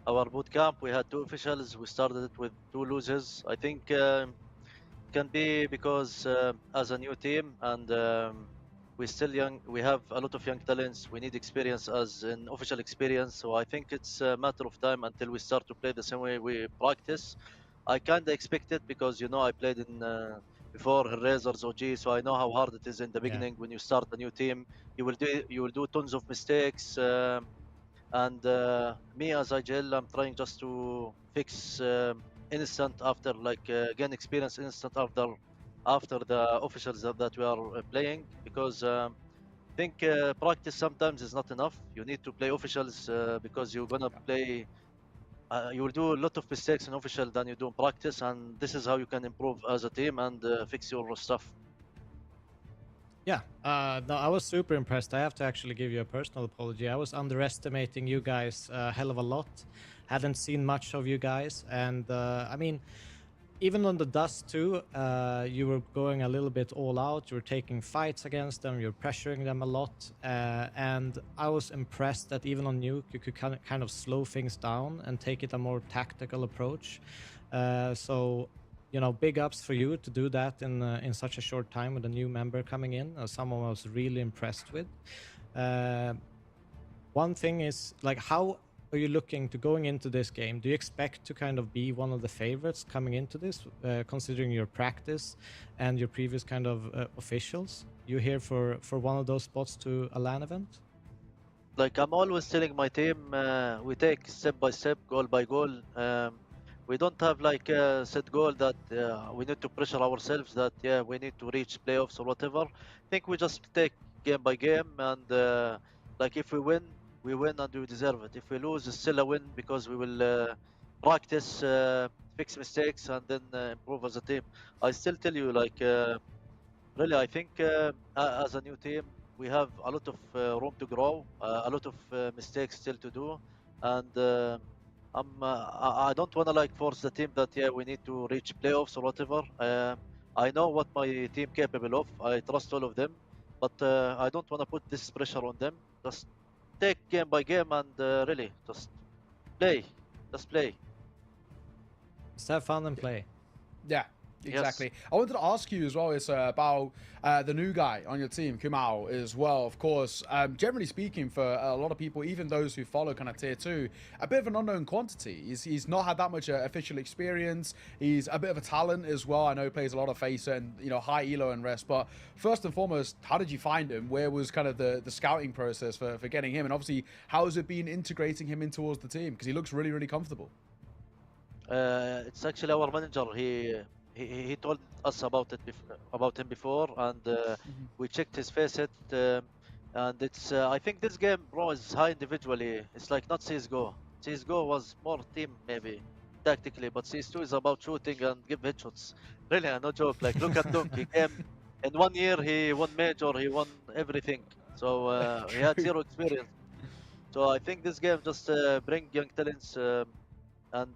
our boot camp, we had 2 officials. We started it with 2 losers. I think can be because as a new team, and we're still young, we have a lot of young talents. We need experience as an official experience. So I think it's a matter of time until we start to play the same way we practice. I kind of expect it because, you know, I played in before Razor's OG, so I know how hard it is in the beginning when you start a new team. You will do tons of mistakes. And me as IGL, I'm trying just to fix instant after, like, gain experience instant after the officials that we are playing, because I think practice sometimes is not enough. You need to play officials because you're gonna play. You will do a lot of mistakes in official than you do in practice, and this is how you can improve as a team and fix your stuff. Yeah, no, I was super impressed. I have to actually give you a personal apology. I was underestimating you guys a hell of a lot. Hadn't seen much of you guys, and I mean, even on the Dust too, you were going a little bit all out. You were taking fights against them. You're pressuring them a lot, and I was impressed that even on Nuke, you could kind of slow things down and take it a more tactical approach. So, you know, big ups for you to do that in such a short time with a new member coming in. Someone I was really impressed with. One thing is, like, how are you looking to going into this game? Do you expect to kind of be one of the favorites coming into this, considering your practice and your previous kind of officials? You here for one of those spots to a LAN event? Like, I'm always telling my team, we take step by step, goal by goal. We don't have like a set goal that we need to pressure ourselves that we need to reach playoffs or whatever. I think we just take game by game, and like, if we win and we deserve it. If we lose, it's still a win because we will practice, fix mistakes, and then improve as a team. I still tell you, like, really, I think as a new team, we have a lot of room to grow, a lot of mistakes still to do, and I don't want to like force the team that we need to reach playoffs or whatever. I know what my team capable of. I trust all of them, but I don't want to put this pressure on them. Just take game by game and really just play. Just play. Just have fun and play. Yeah, exactly. I wanted to ask you as well, it's about the new guy on your team, Kumao, as well. Of course, generally speaking, for a lot of people, even those who follow kind of tier 2, a bit of an unknown quantity. He's not had that much official experience. He's a bit of a talent as well. I know he plays a lot of Facer and, you know, high elo and rest. But first and foremost, how did you find him? Where was kind of the scouting process for getting him? And obviously, how has it been integrating him in towards the team? Because he looks really, really comfortable. It's actually our manager. He told us about him before, and we checked his facet. And it's I think this game, bro, is high individually. It's like not CS:GO. CS:GO was more team maybe tactically, but CS2 is about shooting and give headshots. Really, no joke. Like look at Dunk. He came in 1 year. He won major. He won everything. So he had zero experience. So I think this game just bring young talents. And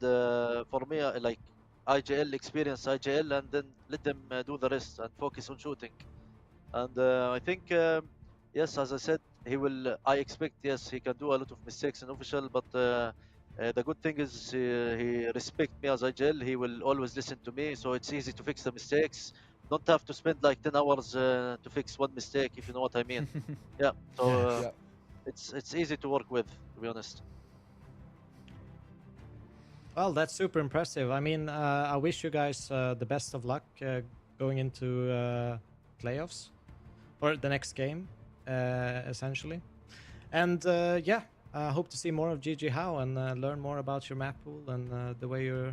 for me, like IGL, experience IGL, and then let them do the rest and focus on shooting. And I think, yes, as I said, he will. I expect, yes, he can do a lot of mistakes in official, but the good thing is he respects me as IGL. He will always listen to me, so it's easy to fix the mistakes. Don't have to spend like 10 hours to fix one mistake, if you know what I mean. Yeah, so it's easy to work with, to be honest. Well, that's super impressive. I mean, I wish you guys the best of luck going into playoffs or the next game, essentially. And yeah, I hope to see more of GG How and learn more about your map pool and the way you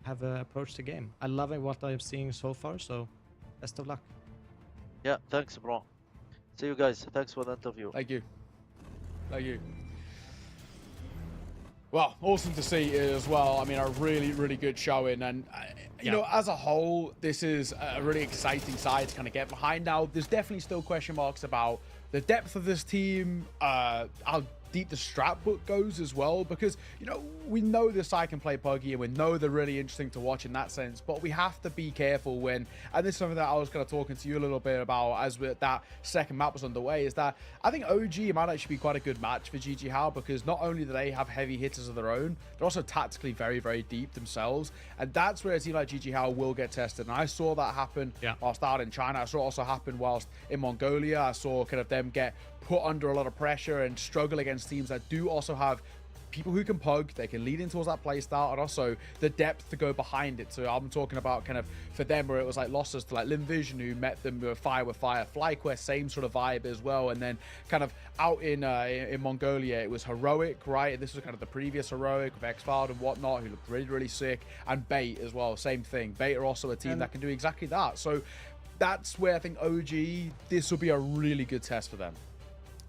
have approached the game. I love what I'm seeing so far, so best of luck. Yeah, thanks, bro. See you guys. Thanks for the interview. Thank you. Thank you. Well, awesome to see as well. I mean, a really, really good showing. And, you know, as a whole, this is a really exciting side to kind of get behind. Now, there's definitely still question marks about the depth of this team, how deep the strat book goes as well, because, you know, we know this side can play Puggy and we know they're really interesting to watch in that sense, but we have to be careful when, and this is something that I was kind of talking to you a little bit about as that second map was underway, is that I think OG might actually be quite a good match for GG How, because not only do they have heavy hitters of their own, they're also tactically very, very deep themselves, and that's where a team like GG How will get tested. And I saw that happen whilst out in China. I saw it also happen whilst in Mongolia. I saw kind of them get put under a lot of pressure and struggle against teams that do also have people who can pug, they can lead in towards that playstyle, and also the depth to go behind it. So I'm talking about kind of for them where it was like losses to like Limvision, who met them with Fire, FlyQuest, same sort of vibe as well. And then kind of out in Mongolia, it was Heroic, right? This was kind of the previous Heroic with X-Filed and whatnot, who looked really, really sick. And Bait as well, same thing. Bait are also a team that can do exactly that. So that's where I think OG, this will be a really good test for them.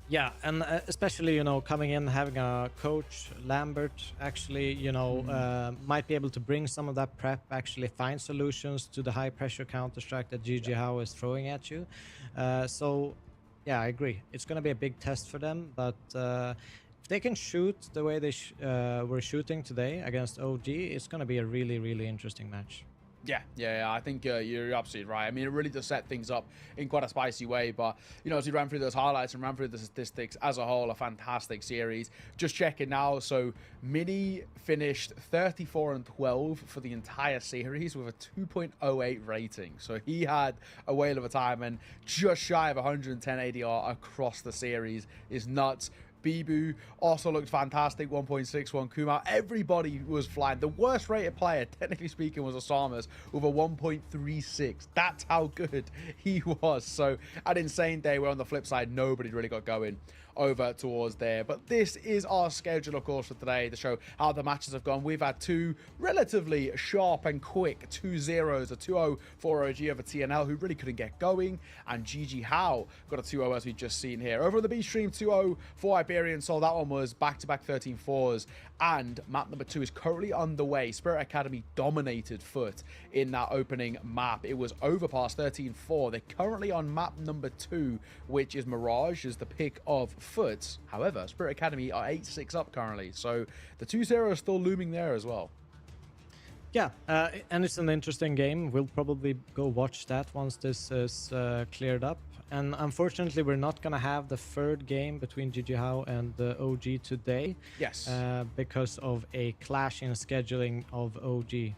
Yeah, and especially, you know, coming in, having a coach, Lambert, actually, you know, might be able to bring some of that prep, actually find solutions to the high pressure Counter-Strike that GG How is throwing at you. So, yeah, I agree. It's going to be a big test for them, but if they can shoot the way they were shooting today against OG, it's going to be a really, really interesting match. Yeah, I think you're absolutely right. I mean, it really does set things up in quite a spicy way, but, you know, as we ran through those highlights and ran through the statistics as a whole, a fantastic series. Just checking now, so Mini finished 34-12 for the entire series with a 2.08 rating. So he had a whale of a time, and just shy of 110 ADR across the series is nuts. Bibu also looked fantastic, 1.61. Kumao, everybody was flying. The worst rated player, technically speaking, was Osamas with a 1.36. That's how good he was. So an insane day where on the flip side, nobody really got going over towards there. But this is our schedule, of course, for today to show how the matches have gone. We've had two relatively sharp and quick 2-0s, a 2-0 for OG over TNL, who really couldn't get going, and GG How got a 2-0 as we've just seen here. Over on the B stream, 2-0 for Iberian Soul. That one was back-to-back 13-4s, and map number 2 is currently underway. Spirit Academy dominated Foot in that opening map. It was Overpass 13-4. They're currently on map number 2, which is Mirage, is the pick of Foot. However, Spirit Academy are 8-6 up currently, so the 2-0 is still looming there as well. Yeah, and it's an interesting game. We'll probably go watch that once this is cleared up. And unfortunately, we're not going to have the third game between GG How and OG today. Yes. Because of a clash in scheduling of OG.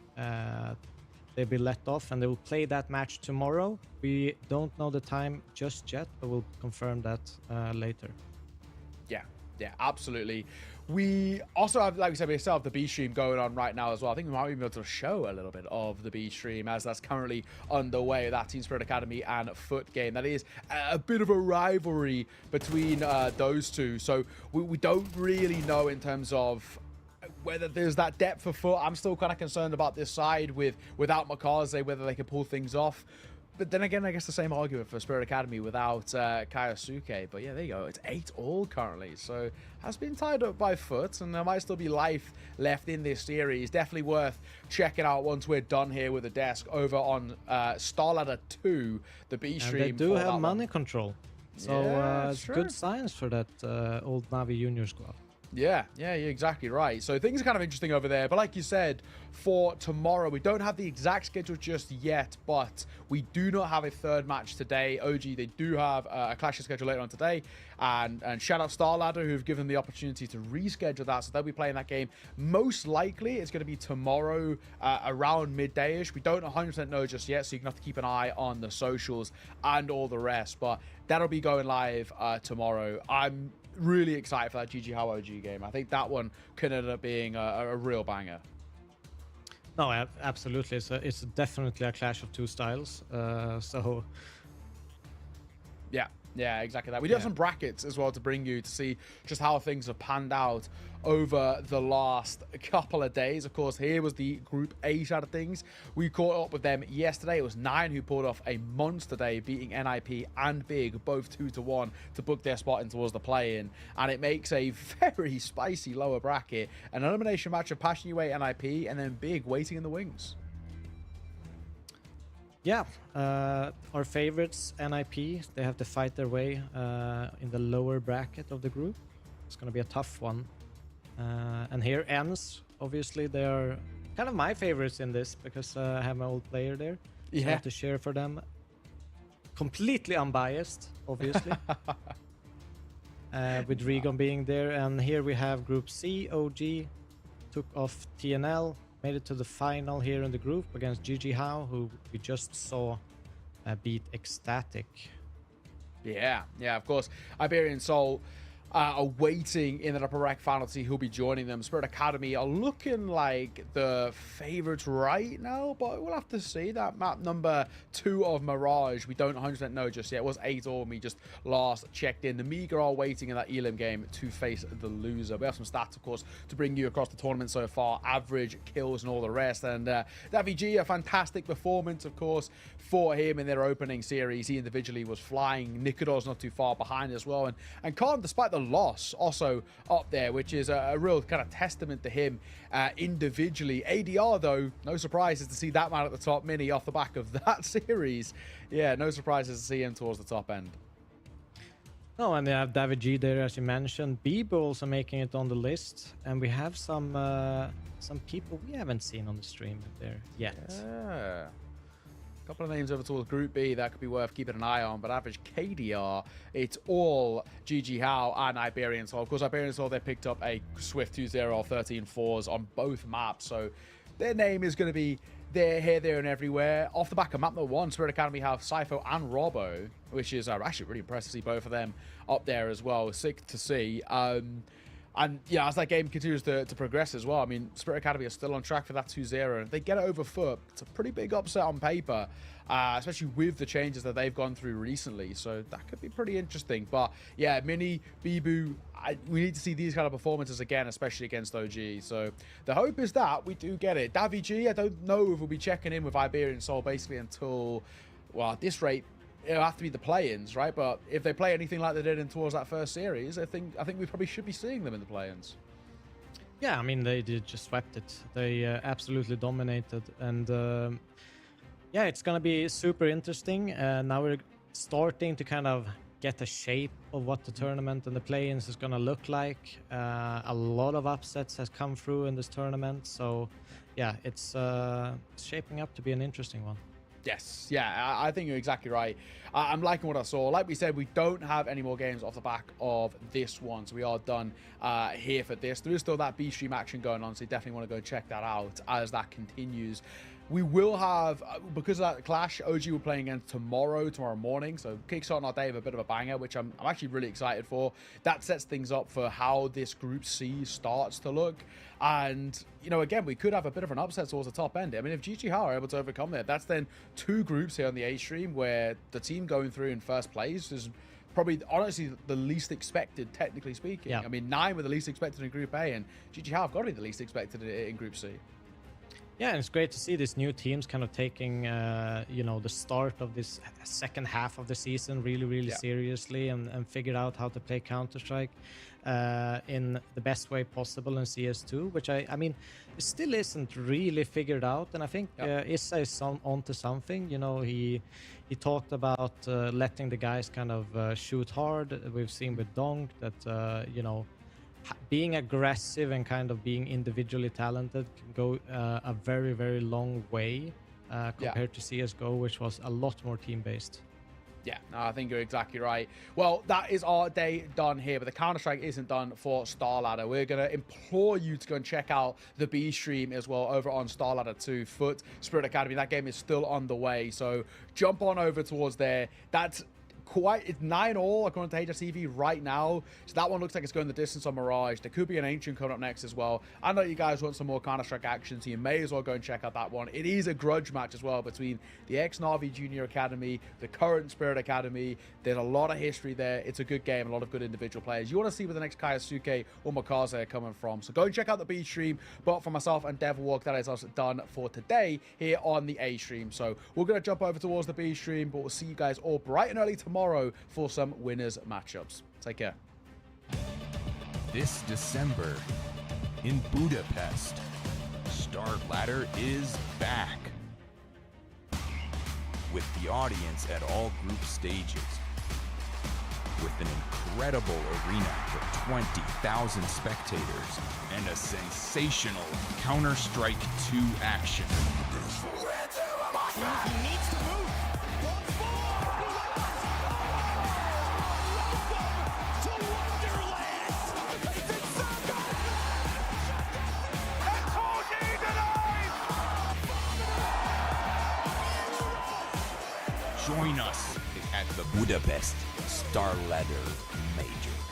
They'll be let off and they will play that match tomorrow. We don't know the time just yet, but we'll confirm that later. Yeah, absolutely. We also have, like we said, we still have the B stream going on right now as well. I think we might even be able to show a little bit of the B stream as that's currently underway. That Team Spirit Academy and Foot game. That is a bit of a rivalry between those two. So we don't really know in terms of whether there's that depth for Foot. I'm still kind of concerned about this side without Makaze, whether they can pull things off. But then again, I guess the same argument for Spirit Academy without Kaiosuke. But yeah, there you go. It's 8-all currently. So has been tied up by Foot, and there might still be life left in this series. Definitely worth checking out once we're done here with the desk over on Starladder 2, the B stream. And they do have money control. So Yeah, it's sure. good signs for that old Navi Junior squad. Yeah, you're exactly right. So things are kind of interesting over there. But like you said, for tomorrow, we don't have the exact schedule just yet, but we do not have a third match today. OG, they do have a clash schedule later on today. And shout out Starladder, who've given the opportunity to reschedule that. So they'll be playing that game. Most likely, it's going to be tomorrow around midday-ish. We don't 100% know just yet, so you're going to have to keep an eye on the socials and all the rest. But that'll be going live tomorrow. I'm really excited for that GG How OG game. I think that one could end up being a real banger. No, absolutely. It's definitely a clash of two styles. So Yeah, exactly that. We do have some brackets as well to bring you to see just how things have panned out over the last couple of days. Of course, here was the Group A side of things. We caught up with them yesterday. It was 9 who pulled off a monster day, beating NIP and Big, both 2-1, to book their spot in towards the play-in. And it makes a very spicy lower bracket. An elimination match of Passion UA NIP, and then Big waiting in the wings. yeah, our favorites, NIP, they have to fight their way in the lower bracket of the group. It's going to be a tough one. And here ends, obviously, they are kind of my favorites in this because I have my old player there. So I have to cheer for them. Completely unbiased, obviously. With Regon being there. And here we have Group C. OG took off TNL, made it to the final here in the group against GG How, who we just saw beat Ecstatic. Yeah, of course. Iberian Soul are waiting in the upper rack final to see who'll be joining them. Spirit Academy are looking like the favorites right now, but we'll have to see. That map number 2 of Mirage, we don't 100% know just yet. It was 8-all when we just last checked in. The Meager are waiting in that Elim game to face the loser. We have some stats, of course, to bring you across the tournament so far. Average, kills, and all the rest. And Davy G, a fantastic performance, of course, for him in their opening series. He individually was flying. Nikador's not too far behind as well. And Khan, despite the loss, also up there, which is a real kind of testament to him individually. ADR, though, no surprises to see that man at the top. Mini off the back of that series. Yeah, no surprises to see him towards the top end. Oh, and they have David G there, as you mentioned. Bebo also making it on the list. And we have some people we haven't seen on the stream there yet. Yeah. A couple of names over towards Group B that could be worth keeping an eye on, but average KDR, it's all GG How and Iberian Soul. Of course, Iberian Soul, they picked up a swift 2-0 13-4s on both maps, so their name is going to be there, here, there, and everywhere. Off the back of map number 1, Spirit Academy have Sypho and Robbo, which is actually really impressive to see both of them up there as well. Sick to see. And yeah, as that game continues to progress as well, I mean, Spirit Academy are still on track for that 2-0. And if they get it over foot, it's a pretty big upset on paper, especially with the changes that they've gone through recently. So that could be pretty interesting. But yeah, Mini, Bibu, we need to see these kind of performances again, especially against OG. So the hope is that we do get it. Davi G, I don't know if we'll be checking in with Iberian Soul basically until, well, at this rate, it'll have to be the play-ins, right? But if they play anything like they did in towards that first series, I think we probably should be seeing them in the play-ins. Yeah, I mean, they just swept it. They absolutely dominated. And yeah, it's going to be super interesting. Now we're starting to kind of get a shape of what the tournament and the play-ins is going to look like. A lot of upsets has come through in this tournament. So yeah, it's shaping up to be an interesting one. Yes, yeah, I think you're exactly right. I'm liking what I saw. Like we said, we don't have any more games off the back of this one, so we are done here for this. There is still that B stream action going on, so you definitely want to go check that out as that continues. We will have, because of that clash, OG will play again tomorrow morning, so kickstarting our day with a bit of a banger, which I'm actually really excited for. That sets things up for how this Group C starts to look. And, you know, again, we could have a bit of an upset towards the top end. I mean, if GGH are able to overcome that, that's then 2 groups here on the A stream where the team going through in first place is probably, honestly, the least expected, technically speaking. Yeah. I mean, 9 were the least expected in Group A, and GGH have got to be the least expected in Group C. Yeah, and it's great to see these new teams kind of taking, you know, the start of this second half of the season really seriously and figured out how to play Counter-Strike in the best way possible in CS2, which I mean, it still isn't really figured out. And I think Issa is onto something. You know, he talked about letting the guys kind of shoot hard. We've seen with Donk that, you know, being aggressive and kind of being individually talented can go a very long way compared to CSGO, which was a lot more team-based. Yeah, no, I think you're exactly right. Well, that is our day done here, but the Counter-Strike isn't done for StarLadder. We're going to implore you to go and check out the B stream as well over on StarLadder 2 Foot Spirit Academy. That game is still on the way, so jump on over towards there. It's 9-all according to HSTV right now, so that one looks like it's going the distance on Mirage. There could be an Ancient coming up next as well. I know you guys want some more Counter-Strike action, so you may as well go and check out that one. It is a grudge match as well between the ex-Na'Vi Junior Academy, the current Spirit Academy. There's a lot of history there. It's a good game, a lot of good individual players. You want to see where the next Kaisuke or Makaze are coming from, so go and check out the B stream. But for myself and Devilwalk, that is us done for today here on the A stream. So we're going to jump over towards the B stream, but we'll see you guys all bright and early tomorrow for some winners matchups. Take care. This December in Budapest, StarLadder is back with the audience at all group stages, with an incredible arena for 20,000 spectators and a sensational Counter-Strike 2 action. He needs to move. Join us at the Budapest StarLadder Major.